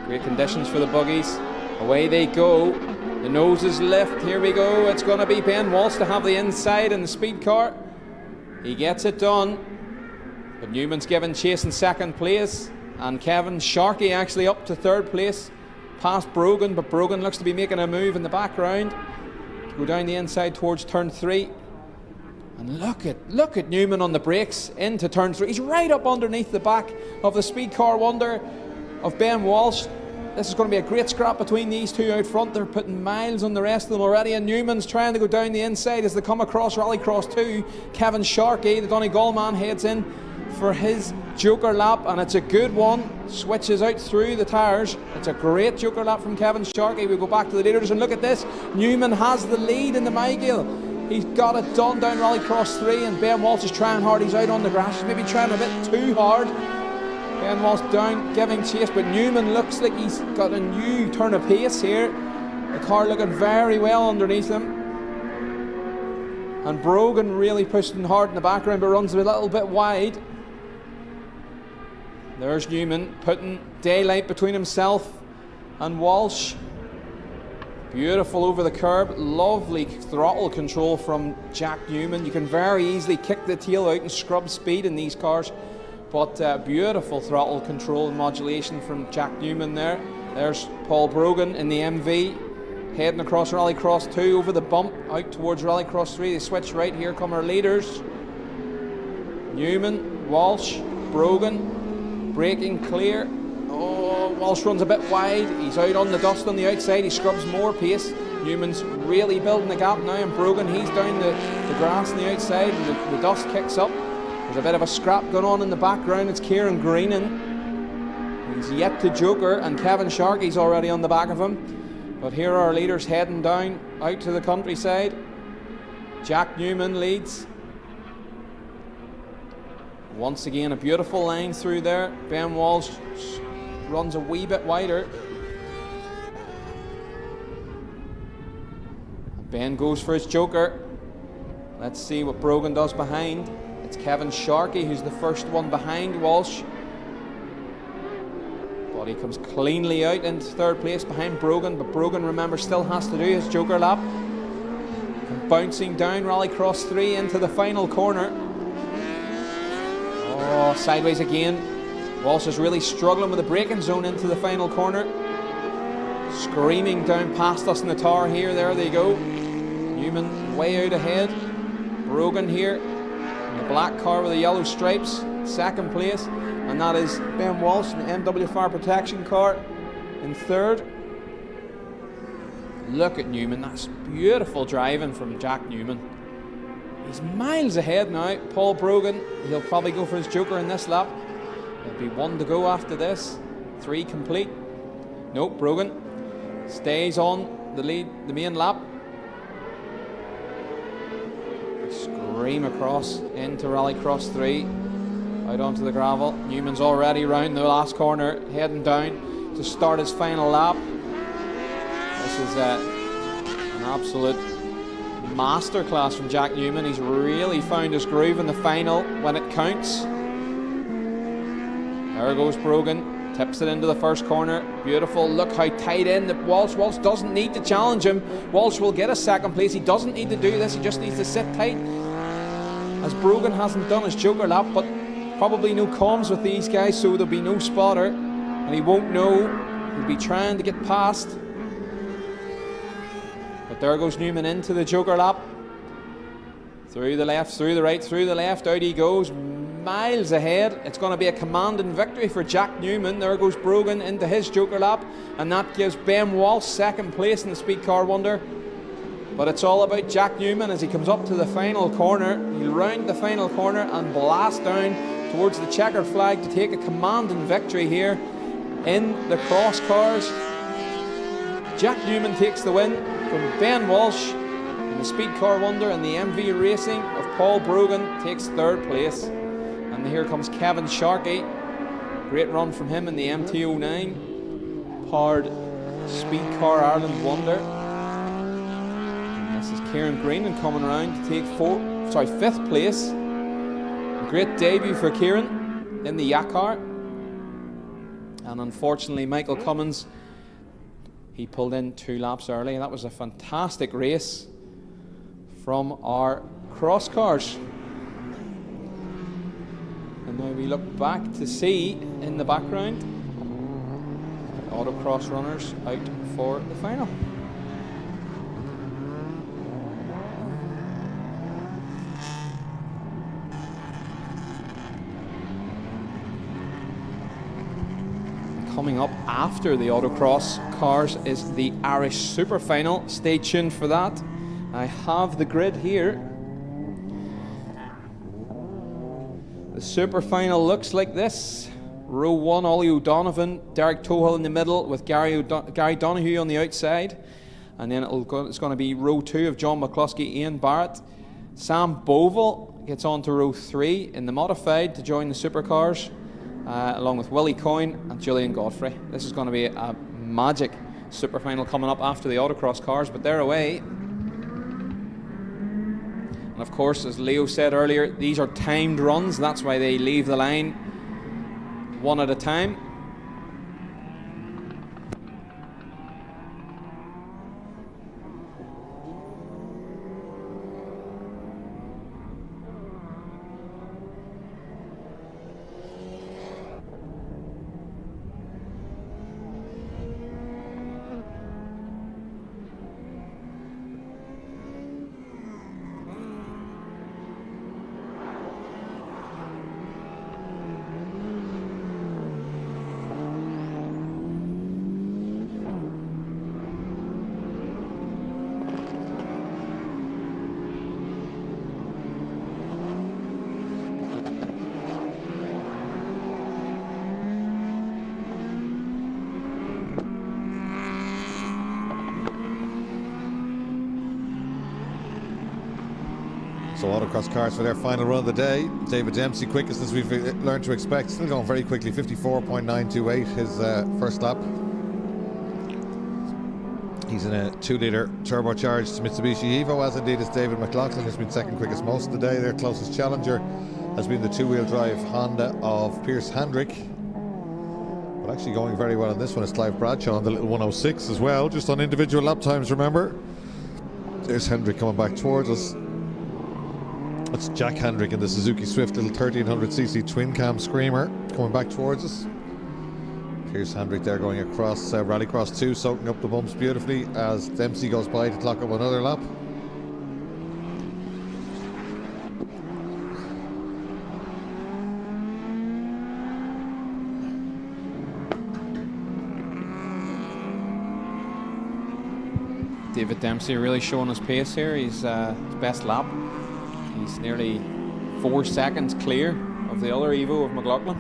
Great conditions for the buggies. Away they go. The noses lift. Here we go. It's going to be Ben Walsh to have the inside in the speed car. He gets it done. But Newman's given chase in second place. And Kevin Sharkey actually up to third place past Brogan. But Brogan looks to be making a move in the background. to go down the inside towards turn 3. And look at Newman on the brakes into turn 3. He's right up underneath the back of the Speed Car Wonder of Ben Walsh. This is going to be a great scrap between these two out front. They're putting miles on the rest of them already, and Newman's trying to go down the inside as they come across Rallycross 2. Kevin Sharkey, the Donegal man, heads in for his Joker lap, and it's a good one. Switches out through the tyres. It's a great Joker lap from Kevin Sharkey. We go back to the leaders, and look at this. Newman has the lead in the Mygale. He's got it done down Rallycross 3, and Ben Walsh is trying hard. He's out on the grass. He's maybe trying a bit too hard. Ben Walsh down, giving chase, but Newman looks like he's got a new turn of pace here. The car looking very well underneath him. And Brogan really pushing hard in the background, but runs a little bit wide. There's Newman putting daylight between himself and Walsh. Beautiful over the curb. Lovely throttle control from Jack Newman. You can very easily kick the tail out and scrub speed in these cars. But beautiful throttle control and modulation from Jack Newman there. There's Paul Brogan in the MV, heading across Rallycross 2 over the bump, out towards Rallycross 3. They switch right, here come our leaders. Newman, Walsh, Brogan, braking clear. Oh, Walsh runs a bit wide. He's out on the dust on the outside. He scrubs more pace. Newman's really building the gap now, and Brogan, he's down the grass on the outside, and the dust kicks up. There's a bit of a scrap going on in the background. It's Kieran Greenan. He's yet to Joker, and Kevin Sharkey's already on the back of him. But here are our leaders heading down out to the countryside. Jack Newman leads. Once again, a beautiful line through there. Ben Walsh runs a wee bit wider. Ben goes for his Joker. Let's see what Brogan does behind. It's Kevin Sharkey who's the first one behind Walsh. But he comes cleanly out into third place behind Brogan, but Brogan, remember, still has to do his Joker lap. And bouncing down Rallycross 3 into the final corner. Oh, sideways again. Walsh is really struggling with the braking zone into the final corner. Screaming down past us in the tower here. There they go. Newman way out ahead. Brogan here. The black car with the yellow stripes, second place, and that is Ben Walsh in the MW Fire Protection car in third. Look at Newman, that's beautiful driving from Jack Newman. He's miles ahead now. Paul Brogan, he'll probably go for his Joker in this lap. There'll be one to go after this. 3 complete. Nope, Brogan stays on the lead, the main lap. Scream across into Rallycross 3, out onto the gravel. Newman's already round the last corner, heading down to start his final lap. This is an absolute masterclass from Jack Newman. He's really found his groove in the final when it counts. There goes Brogan, tips it into the first corner. Beautiful, look how tight in that Walsh. Walsh doesn't need to challenge him. Walsh will get a second place. He doesn't need to do this, he just needs to sit tight. As Brogan hasn't done his Joker lap, but probably no comms with these guys, so there'll be no spotter, and he won't know. He'll be trying to get past. But there goes Newman into the Joker lap. Through the left, through the right, through the left, out he goes, miles ahead. It's going to be a commanding victory for Jack Newman. There goes Brogan into his Joker lap, and that gives Ben Walsh second place in the Speed Car Wonder. But it's all about Jack Newman as he comes up to the final corner. He'll round the final corner and blast down towards the checkered flag to take a commanding victory here in the cross cars. Jack Newman takes the win from Ben Walsh in the Speed Car Wonder, and the MV Racing of Paul Brogan takes third place. And here comes Kevin Sharkey. Great run from him in the MT09 powered Speed Car Ireland Wonder. This is Kieran Greenan coming around to take fifth place. A great debut for Kieran in the Yak car. And unfortunately, Michael Cummins, he pulled in 2 laps early. That was a fantastic race from our cross cars. And now we look back to see in the background Autocross runners out for the final. coming up after the Autocross cars is the Irish Super Final. Stay tuned for that. I have the grid here. The Super Final looks like this. Row 1, Ollie O'Donovan, Derek Tohill in the middle with Gary Donoghue on the outside. And then it's going to be row 2 of John McCluskey, Ian Barrett. Sam Bovell gets on to row 3 in the modified to join the Supercars, along with Willie Coyne and Julian Godfrey. This is going to be a magic Super Final coming up after the Autocross cars, but they're away. And of course, as Leo said earlier, these are timed runs. That's why they leave the line one at a time. So Autocross cars for their final run of the day. David Dempsey, quickest as we've learned to expect. Still going very quickly, 54.928 his first lap. He's in a 2-litre turbocharged Mitsubishi Evo, as indeed is David McLaughlin, who's been second quickest most of the day. Their closest challenger has been the 2-wheel drive Honda of Piers Handrick. But actually going very well on this one is Clive Bradshaw on the little 106 as well, just on individual lap times, remember. There's Hendrick coming back towards us. That's Jack Hendrick in the Suzuki Swift little 1300cc twin cam screamer coming back towards us. Piers Hendrick there going across Rallycross 2, soaking up the bumps beautifully as Dempsey goes by to clock up another lap. David Dempsey really showing his pace here. He's his best lap. He's nearly 4 seconds clear of the other Evo of McLaughlin.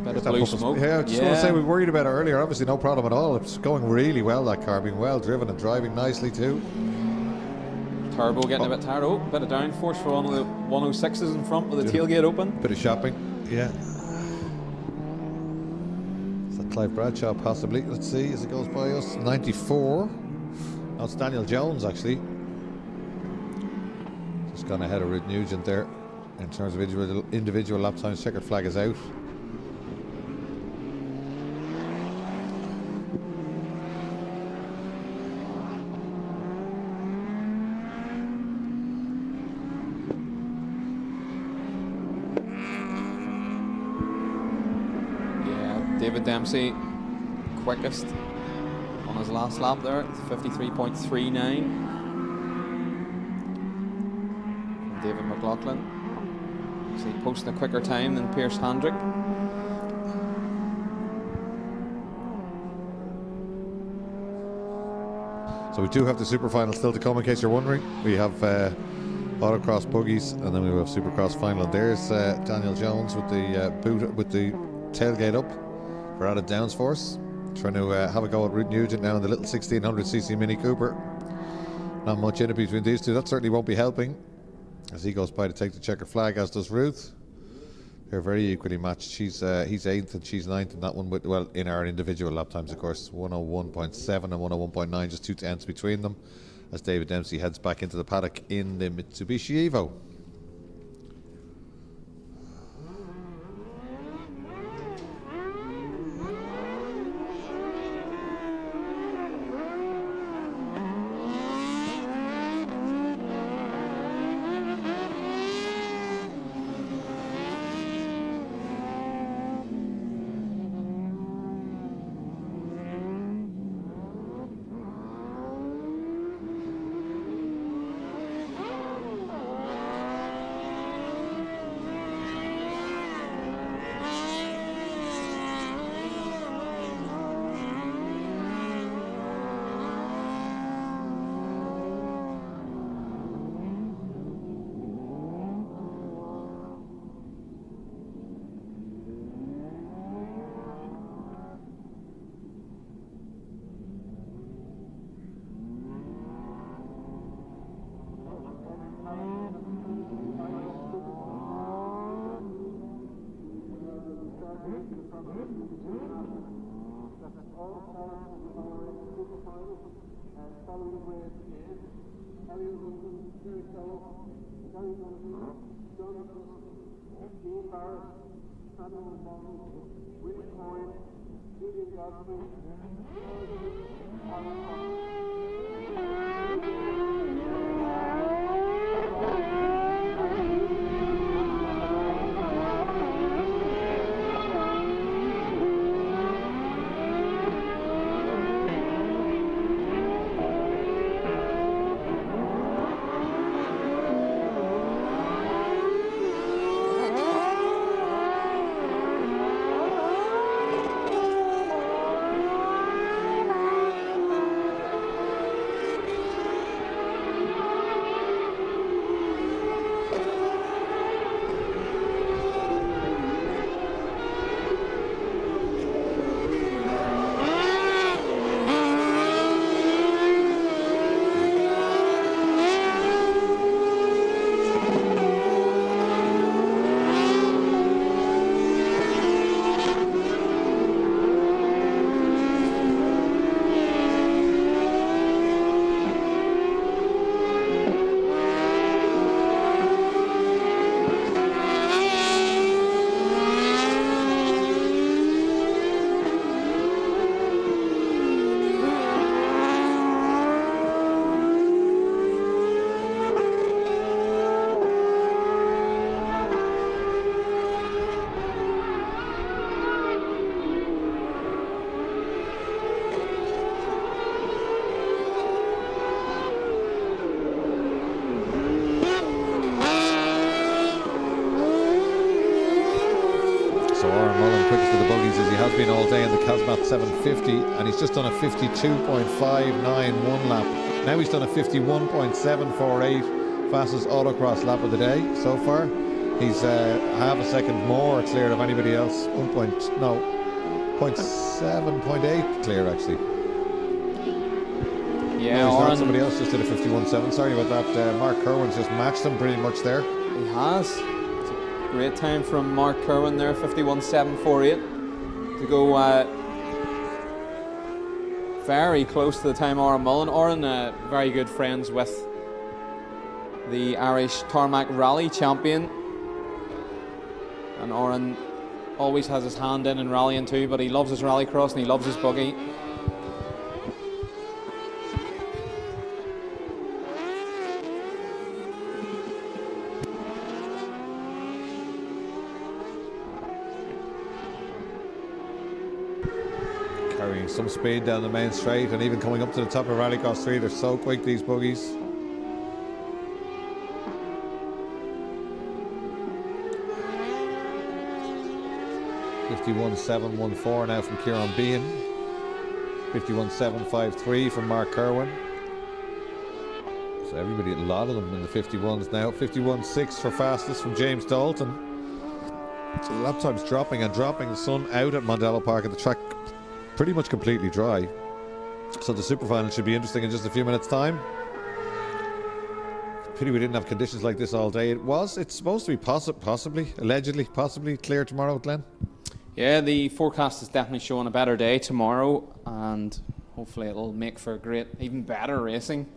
Bit of blue smoke. Yeah, I just want to say we worried about it earlier. Obviously no problem at all. It's going really well, that car, being well driven and driving nicely too. Turbo getting a bit tired. Oh, bit of downforce for one of the 106s in front with the tailgate open. Bit of shopping, yeah. Is that Clive Bradshaw possibly? Let's see as it goes by us. 94. No, it's Daniel Jones actually. Just gone ahead of Ruth Nugent there in terms of individual lap times. Checkered flag is out. Yeah, David Dempsey quickest on his last lap there, 53.39. David McLaughlin. So he posted a quicker time than Piers Handrick. So we do have the Super Final still to come, in case you're wondering. We have Autocross buggies, and then we have Supercross final. And there's Daniel Jones with the boot with the tailgate up for added downforce. Trying to have a go at Ruth Nugent now in the little 1600cc Mini Cooper. Not much in it between these two. That certainly won't be helping as he goes by to take the checkered flag, as does Ruth. They're very equally matched. He's 8th and she's 9th in that one, with, well, in our individual lap times, of course. 101.7 and 101.9, just 2 tenths between them, as David Dempsey heads back into the paddock in the Mitsubishi Evo. Quickest of the buggies as he has been all day in the Casmat 750, and he's just done a 52.591 lap. Now he's done a 51.748, fastest autocross lap of the day so far. He's half a second more clear of anybody else. 0.7.8 clear actually. Yeah, no, he's not. Somebody else just did a 51.7. Sorry about that. Mark Kerwin's just matched him pretty much there. He has. Great time from Mark Kerwin there, 51.748, to go very close to the time Oran Mullen. Oran, very good friends with the Irish Tarmac Rally champion, and Oran always has his hand in rallying too, but he loves his rallycross and he loves his buggy. Carrying some speed down the main straight, and even coming up to the top of Rallycross 3, they're so quick, these buggies. .51.714 now from Kieran Behan. 51.753 from Mark Kerwin. So everybody, a lot of them in the 51s now. 51.6 for fastest from James Dalton. So the lap time's dropping and dropping. The sun out at Mondello Park, and the track pretty much completely dry. So the super final should be interesting in just a few minutes' time. Pity we didn't have conditions like this all day. It's supposed to be possibly clear tomorrow, Glenn. Yeah, the forecast is definitely showing a better day tomorrow, and hopefully it'll make for great, even better racing.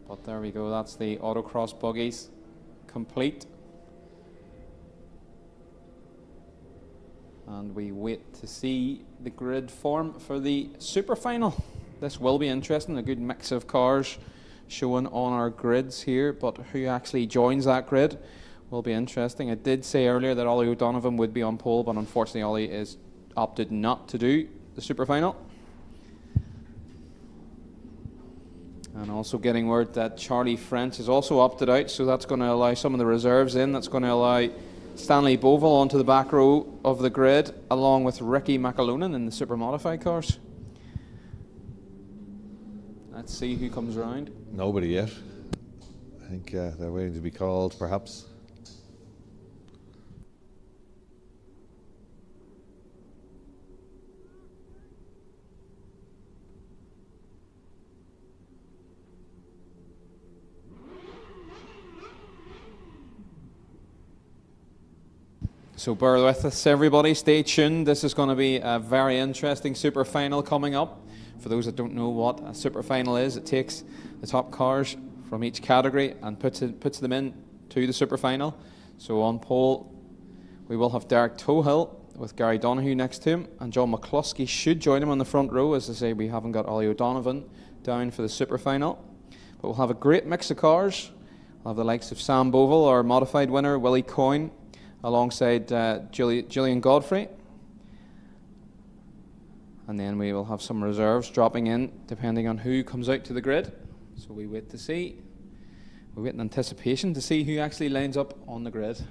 But there we go, that's the autocross buggies complete. And we wait to see the grid form for the super final. This will be interesting, a good mix of cars showing on our grids here, but who actually joins that grid will be interesting. I did say earlier that Ollie O'Donovan would be on pole, but unfortunately Ollie is opted not to do the super final. And also getting word that Charlie French is also opted out, so that's going to allow some of the reserves in. That's going to allow Stanley Bovell onto the back row of the grid, along with Ricky McAlonan in the super modified cars. Let's see who comes around. Nobody yet. I think they're waiting to be called, perhaps. So bear with us, everybody. Stay tuned. This is going to be a very interesting super final coming up. For those that don't know what a super final is, it takes the top cars from each category and puts them in to the super final. So on pole, we will have Derek Tohill with Gary Donoghue next to him, and John McCluskey should join him on the front row. As I say, we haven't got Ollie O'Donovan down for the super final. But we'll have a great mix of cars. We'll have the likes of Sam Bovell, our modified winner, Willie Coyne, alongside Gillian Godfrey. And then we will have some reserves dropping in depending on who comes out to the grid. So we wait to see. We wait in anticipation to see who actually lines up on the grid.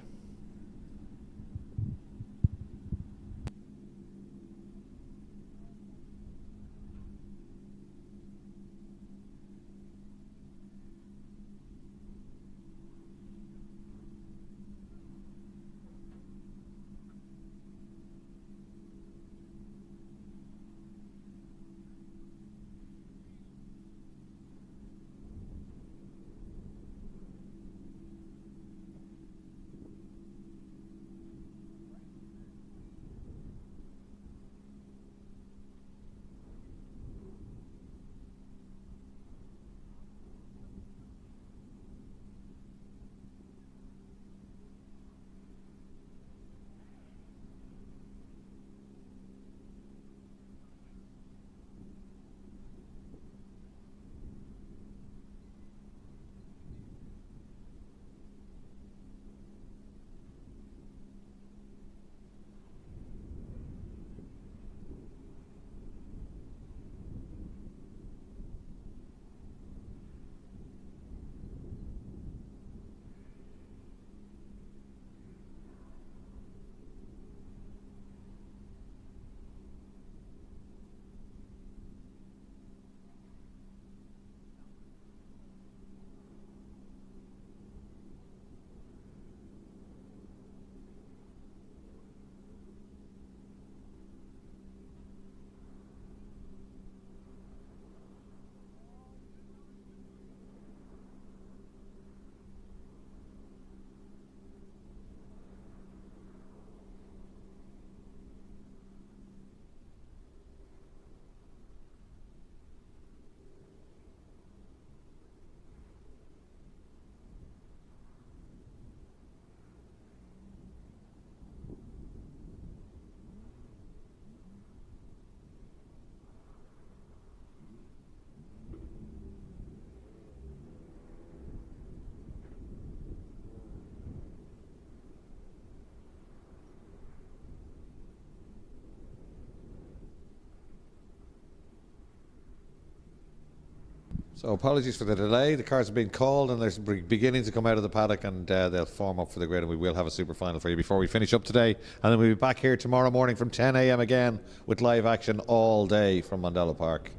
So apologies for the delay. The cars have been called and they're beginning to come out of the paddock, and they'll form up for the grid, and we will have a super final for you before we finish up today. And then we'll be back here tomorrow morning from 10 a.m. again with live action all day from Mondello Park.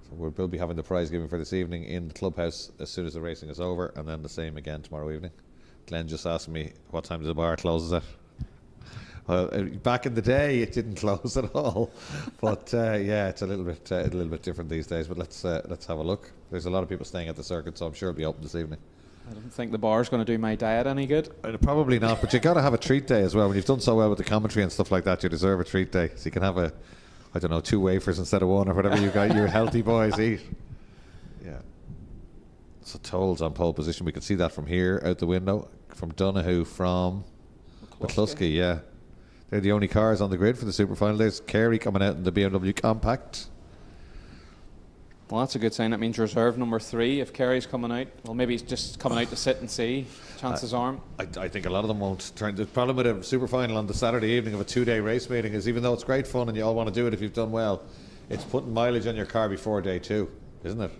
So we'll be having the prize giving for this evening in the clubhouse as soon as the racing is over, and then the same again tomorrow evening. Glenn just asked me what time the bar closes at. Well, back in the day, it didn't close at all, but yeah, it's a little bit different these days. But let's have a look. There's a lot of people staying at the circuit, so I'm sure it'll be open this evening. I don't think the bar's going to do my diet any good. Probably not, but you got to have a treat day as well. When you've done so well with the commentary and stuff like that, you deserve a treat day. So you can have 2 wafers instead of one, or whatever you got. Your healthy boys eat. Yeah. So Toll's on pole position. We can see that from here out the window. From Donoghue, from McCluskey, yeah. They're the only cars on the grid for the super final. There's Carey coming out in the BMW Compact. Well, that's a good sign. That means reserve number 3, if Carey's coming out. Well, maybe he's just coming out to sit and see. Chances are. I think a lot of them won't turn. The problem with a super final on the Saturday evening of a 2-day race meeting is, even though it's great fun and you all want to do it if you've done well, it's putting mileage on your car before day 2, isn't it?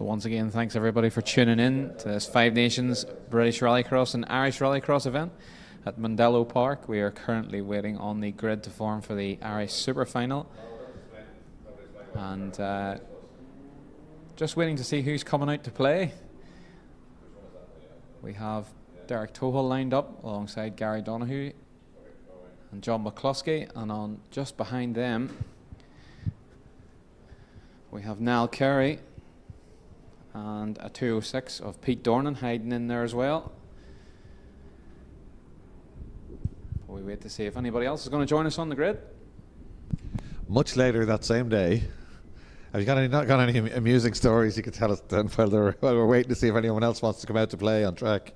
So once again, thanks everybody for tuning in to this Five Nations British Rallycross and Irish Rallycross event at Mondello Park. We are currently waiting on the grid to form for the Irish Super Final, and just waiting to see who's coming out to play. We have Derek Tohill lined up alongside Gary Donoghue and John McCluskey, and on just behind them we have Niall Carey and a 206 of Pete Dornan hiding in there as well. We wait to see if anybody else is going to join us on the grid. Much later that same day, have you got any amusing stories you could tell us then while we're waiting to see if anyone else wants to come out to play on track?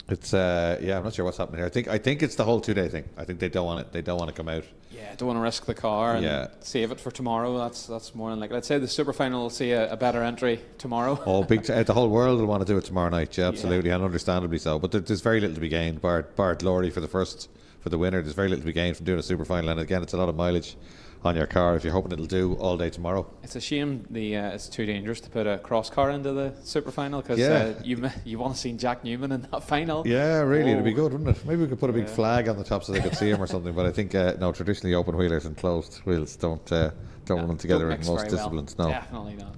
It's yeah, I'm not sure what's happening here. I think it's the whole 2-day thing. I think they don't want it. They don't want to come out. Yeah, don't want to risk the car and save it for tomorrow. That's more than like. Let's say the Super Final will see a better entry tomorrow. Oh, the whole world will want to do it tomorrow night. Yeah, absolutely, and understandably so. But there's very little to be gained. Bart Laurie for the winner. There's very little to be gained from doing a Super Final, and again, it's a lot of mileage on your car if you're hoping it'll do all day tomorrow. It's a shame it's too dangerous to put a cross car into the Super Final, because you want to see Jack Newman in that final. Yeah, really, it'd be good, wouldn't it? Maybe we could put a big flag on the top so they could see him or something. But I think no, traditionally open wheelers and closed wheels don't run them together in most disciplines. Well. No, definitely not.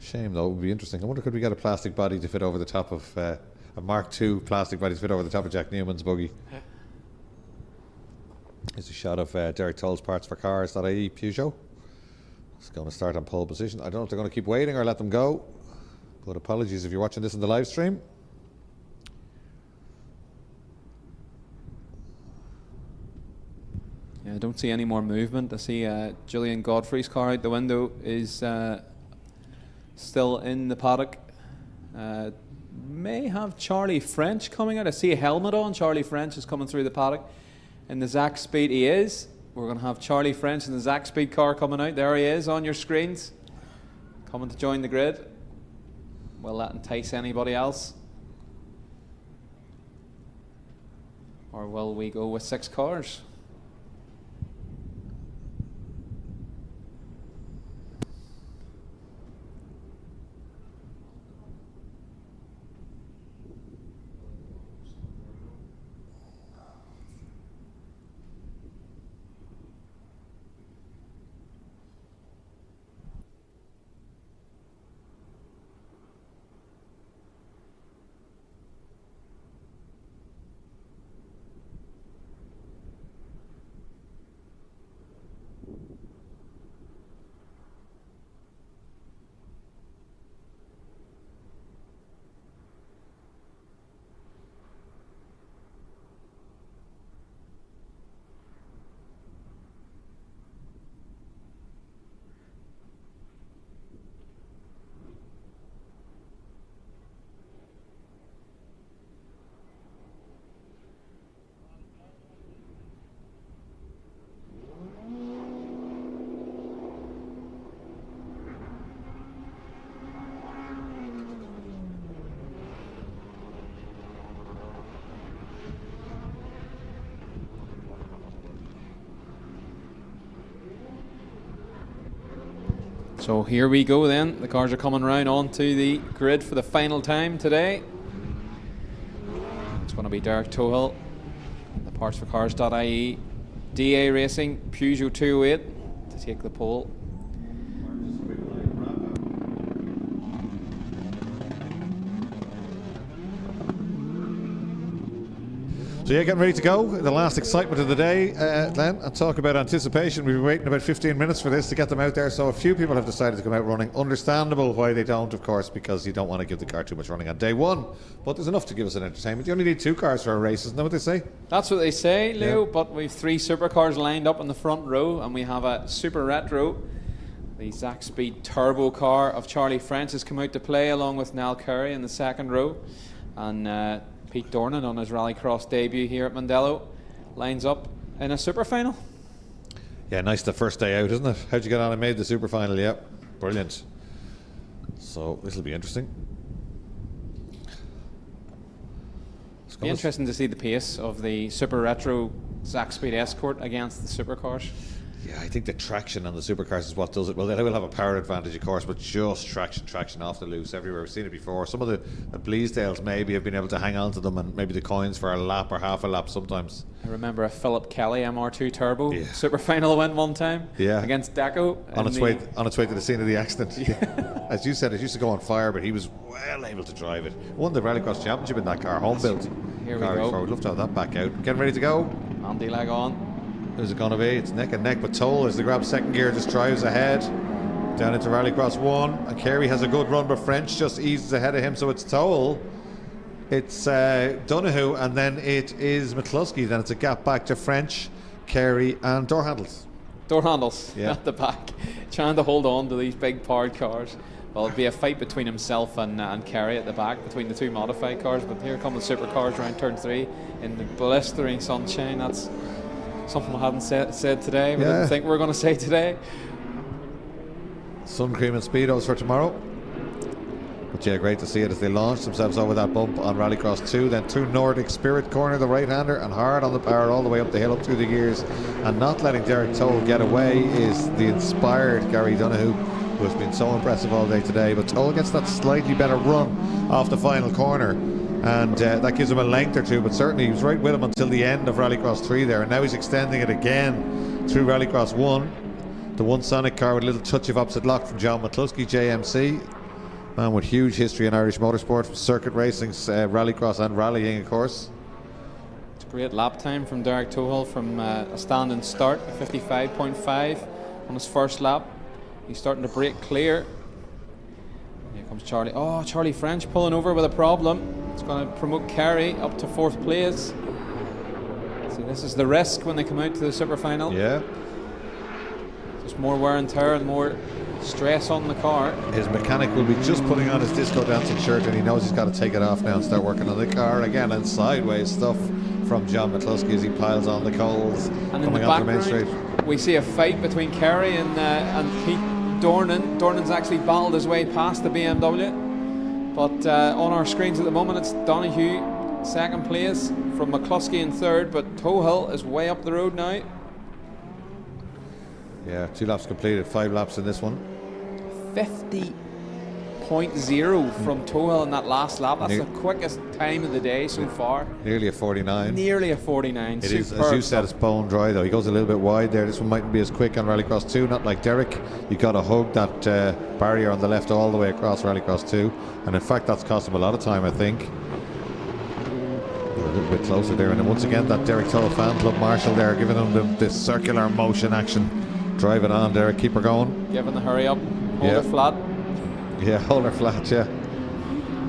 Shame though. It would be interesting. I wonder, could we get a plastic body to fit over the top of a Mark II plastic body to fit over the top of Jack Newman's buggy? Here's a shot of Derek Toll's partsforcars.ie Peugeot. It's going to start on pole position. I don't know if they're going to keep waiting or let them go, but apologies if you're watching this in the live stream. Yeah, I don't see any more movement. I see Julian Godfrey's car out the window is still in the paddock. May have Charlie French coming out. I see a helmet on. Charlie French is coming through the paddock. In the Zach Speed he is. We're going to have Charlie French in the Zach Speed car coming out. There he is on your screens, coming to join the grid. Will that entice anybody else? Or will we go with 6 cars? So here we go then. The cars are coming round onto the grid for the final time today. It's going to be Derek Tohill, the partsforcars.ie, DA Racing, Peugeot 208 to take the pole. So yeah, getting ready to go. The last excitement of the day, Glenn, and talk about anticipation. We've been waiting about 15 minutes for this to get them out there. So a few people have decided to come out running. Understandable why they don't, of course, because you don't want to give the car too much running on day one. But there's enough to give us an entertainment. You only need 2 cars for a race, isn't that what they say? That's what they say, Leo. Yeah. But we've 3 supercars lined up in the front row, and we have a super retro. The Zach Speed turbo car of Charlie French has come out to play, along with Niall Carey in the second row, and Pete Dornan on his Rallycross debut here at Mondello lines up in a Super Final. Yeah, nice the first day out, isn't it? How'd you get on? I made the Super Final, yeah. Brilliant. So this will be interesting. It'll be interesting to see the pace of the Super Retro Zach Speed Escort against the Supercars. Yeah, I think the traction on the supercars is what does it. Well, they will have a power advantage, of course, but just traction off the loose everywhere. We've seen it before. Some of the Bleasdales maybe have been able to hang on to them, and maybe the coins for a lap or half a lap sometimes. I remember a Philip Kelly MR2 Turbo super final win one time against Deco. On its way to the scene of the accident. Yeah. As you said, it used to go on fire, but he was well able to drive it. Won the Rallycross Championship in that car, home built. Here we go. We'd love to have that back out. Getting ready to go. Andy leg on. Who's it going to be? It's neck and neck with Toll as they grab second gear, just drives ahead down into Rallycross 1. And Carey has a good run, but French just eases ahead of him. So it's Toll, it's Donoghue, and then it is McCluskey. Then it's a gap back to French, Carey, and door handles. Door handles at the back, trying to hold on to these big powered cars. Well, it'll be a fight between himself and Carey at the back, between the two modified cars. But here come the supercars around turn 3 in the blistering sunshine. That's something we hadn't said today. We didn't think we were going to say today. Sun cream and speedos for tomorrow. But yeah, great to see it as they launch themselves over that bump on Rallycross 2. Then through Nordic Spirit corner, the right-hander, and hard on the power all the way up the hill, up through the gears. And not letting Derek Toll get away is the inspired Gary Donoghue, who has been so impressive all day today. But Toll gets that slightly better run off the final corner. And that gives him a length or two, but certainly he was right with him until the end of Rallycross 3 there, and now he's extending it again through Rallycross 1. The OneSonic car with a little touch of opposite lock from John McCluskey, JMC. Man with huge history in Irish motorsport, from circuit racing, Rallycross and rallying, of course. It's a great lap time from Derek Tohill from a standing start, 55.5 on his first lap. He's starting to break clear. Here comes Charlie. Oh, Charlie French pulling over with a problem. It's going to promote Carey up to 4th place. See, this is the risk when they come out to the super final. Yeah. Just more wear and tear and more stress on the car. His mechanic will be just putting on his disco dancing shirt, and he knows he's got to take it off now and start working on the car again. And sideways stuff from John McCluskey as he piles on the coals. And in the background, we see a fight between Carey and Pete Dornan. Dornan's actually battled his way past the BMW. But on our screens at the moment, it's Donoghue 2nd place from McCluskey in 3rd, but Tohill is way up the road now. Yeah, 2 laps completed, 5 laps in this one. 50.0 from Tohill in that last lap. That's the quickest time of the day so far. Nearly a 49. Nearly a 49. It is, as you said, it's bone dry though. He goes a little bit wide there. This one mightn't be as quick on Rallycross 2, not like Derek. You got to hug that barrier on the left all the way across Rallycross 2, and in fact that's cost him a lot of time, I think. A little bit closer there, and then once again that Derek Toll fan club marshal there giving him this circular motion action. Drive it on, Derek, keep her going. Give him the hurry up, hold her flat. Yeah, hold her flat, yeah.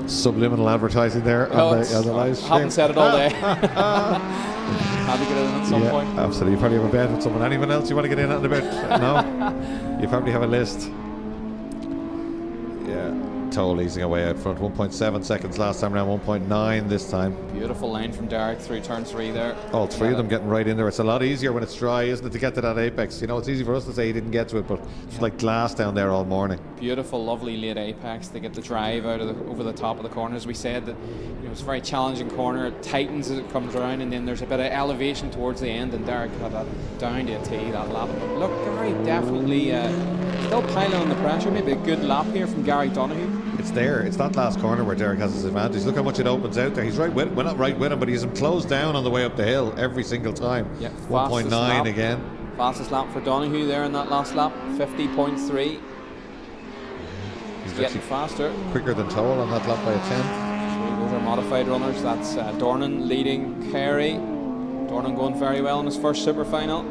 Subliminal advertising there on the live stream. I haven't said it all day. Had to get in at some point. Absolutely. You probably have a bet with someone. Anyone else you want to get in at a bit? No? You probably have a list. Yeah. Toll easing away out front. 1.7 seconds last time around, 1.9 this time. Beautiful line from Derek through turn 3 there. All 3 of them getting right in there. It's a lot easier when it's dry, isn't it, to get to that apex? You know, it's easy for us to say he didn't get to it, but it's like glass down there all morning. Beautiful, lovely late apex. They get the drive out of over the top of the corner. As we said, that it's a very challenging corner. It tightens as it comes around, and then there's a bit of elevation towards the end, and Derek had that down to a T, that lap. Look, Gary definitely still piling on the pressure. Maybe a good lap here from Gary Donoghue. It's there. It's that last corner where Derek has his advantage. Look how much it opens out there. He's right with, well, not right with him, but he's closed down on the way up the hill every single time. Yeah, 1.9 again. Fastest lap for Donoghue there in that last lap, 50.3. He's getting faster. Quicker than Toll on that lap by a 10th. Those are modified runners. That's Dornan leading Carey. Dornan going very well in his first super final.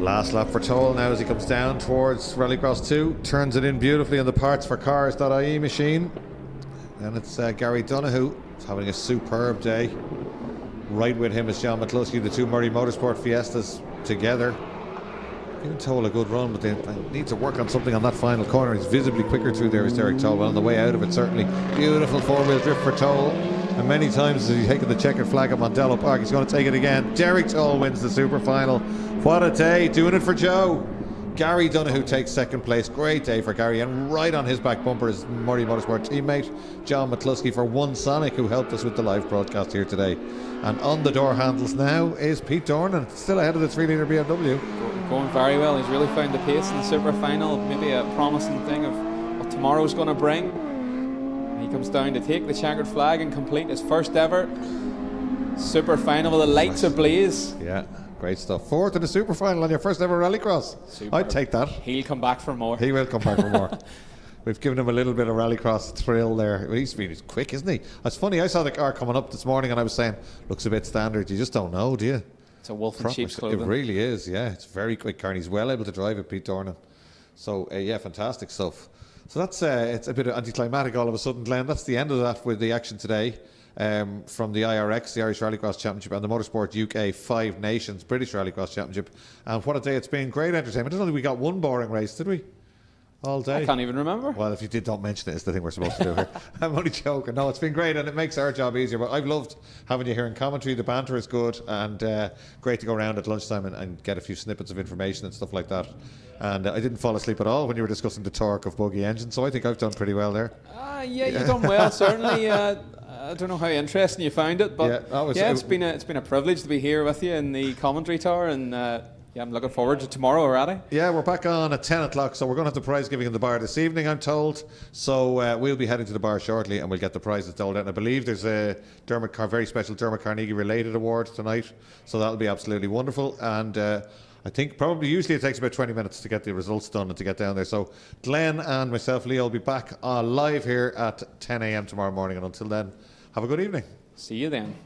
Last lap for Toll now as he comes down towards Rallycross 2. Turns it in beautifully on the partsforcars.ie machine. And it's Gary Donoghue. He's having a superb day. Right with him is John McCluskey, the 2 Murray Motorsport Fiestas together. Giving Toll a good run, but they need to work on something on that final corner. He's visibly quicker through there is Derek Toll. Well, on the way out of it, certainly. Beautiful 4-wheel drift for Toll. And many times as he's taken the checkered flag at Mondello Park, he's going to take it again. Derek Toll wins the super final. What a day, doing it for Joe. Gary Donoghue takes second place. Great day for Gary, and right on his back bumper is Murray Motorsport teammate John McCluskey for OneSonic, who helped us with the live broadcast here today. And on the door handles now is Pete Dornan, still ahead of the 3-litre BMW. Going very well. He's really found the pace in the super final. Maybe a promising thing of what tomorrow's going to bring. He comes down to take the checkered flag and complete his first ever super final with the lights ablaze. Yeah. Great stuff. Fourth in the super final on your first ever rallycross. I'd take that. He'll come back for more. He will come back for more. We've given him a little bit of rallycross thrill there. He's quick, isn't he? It's funny, I saw the car coming up this morning and I was saying, looks a bit standard. You just don't know, do you? It's a wolf in sheep's clothing. It really is, yeah. It's a very quick car and he's well able to drive it, Pete Dornan. So, yeah, fantastic stuff. So that's it's a bit of anticlimactic all of a sudden, Glenn. That's the end of that with the action today. From the IRX, the Irish Rallycross Championship, and the Motorsport UK 5 Nations British Rallycross Championship. And what a day it's been. Great entertainment. I don't think we got one boring race, did we? All day. I can't even remember. Well, if you did, don't mention it. It's the thing we're supposed to do here. I'm only joking. No, it's been great and it makes our job easier. But I've loved having you here in commentary. The banter is good and great to go around at lunchtime and get a few snippets of information and stuff like that. And I didn't fall asleep at all when you were discussing the torque of buggy engines, so I think I've done pretty well there. Yeah, you've done well, certainly. I don't know how interesting you found it, but it's been a privilege to be here with you in the commentary tower, and I'm looking forward to tomorrow already. Yeah, we're back on at 10 o'clock, so we're going to have the prize giving in the bar this evening, I'm told. So we'll be heading to the bar shortly, and we'll get the prizes doled out. And I believe there's a very special Dermot Carnegie related award tonight, so that'll be absolutely wonderful. And I think usually it takes about 20 minutes to get the results done and to get down there. So Glenn and myself, Leo, will be back live here at 10 a.m. tomorrow morning. And until then, have a good evening. See you then.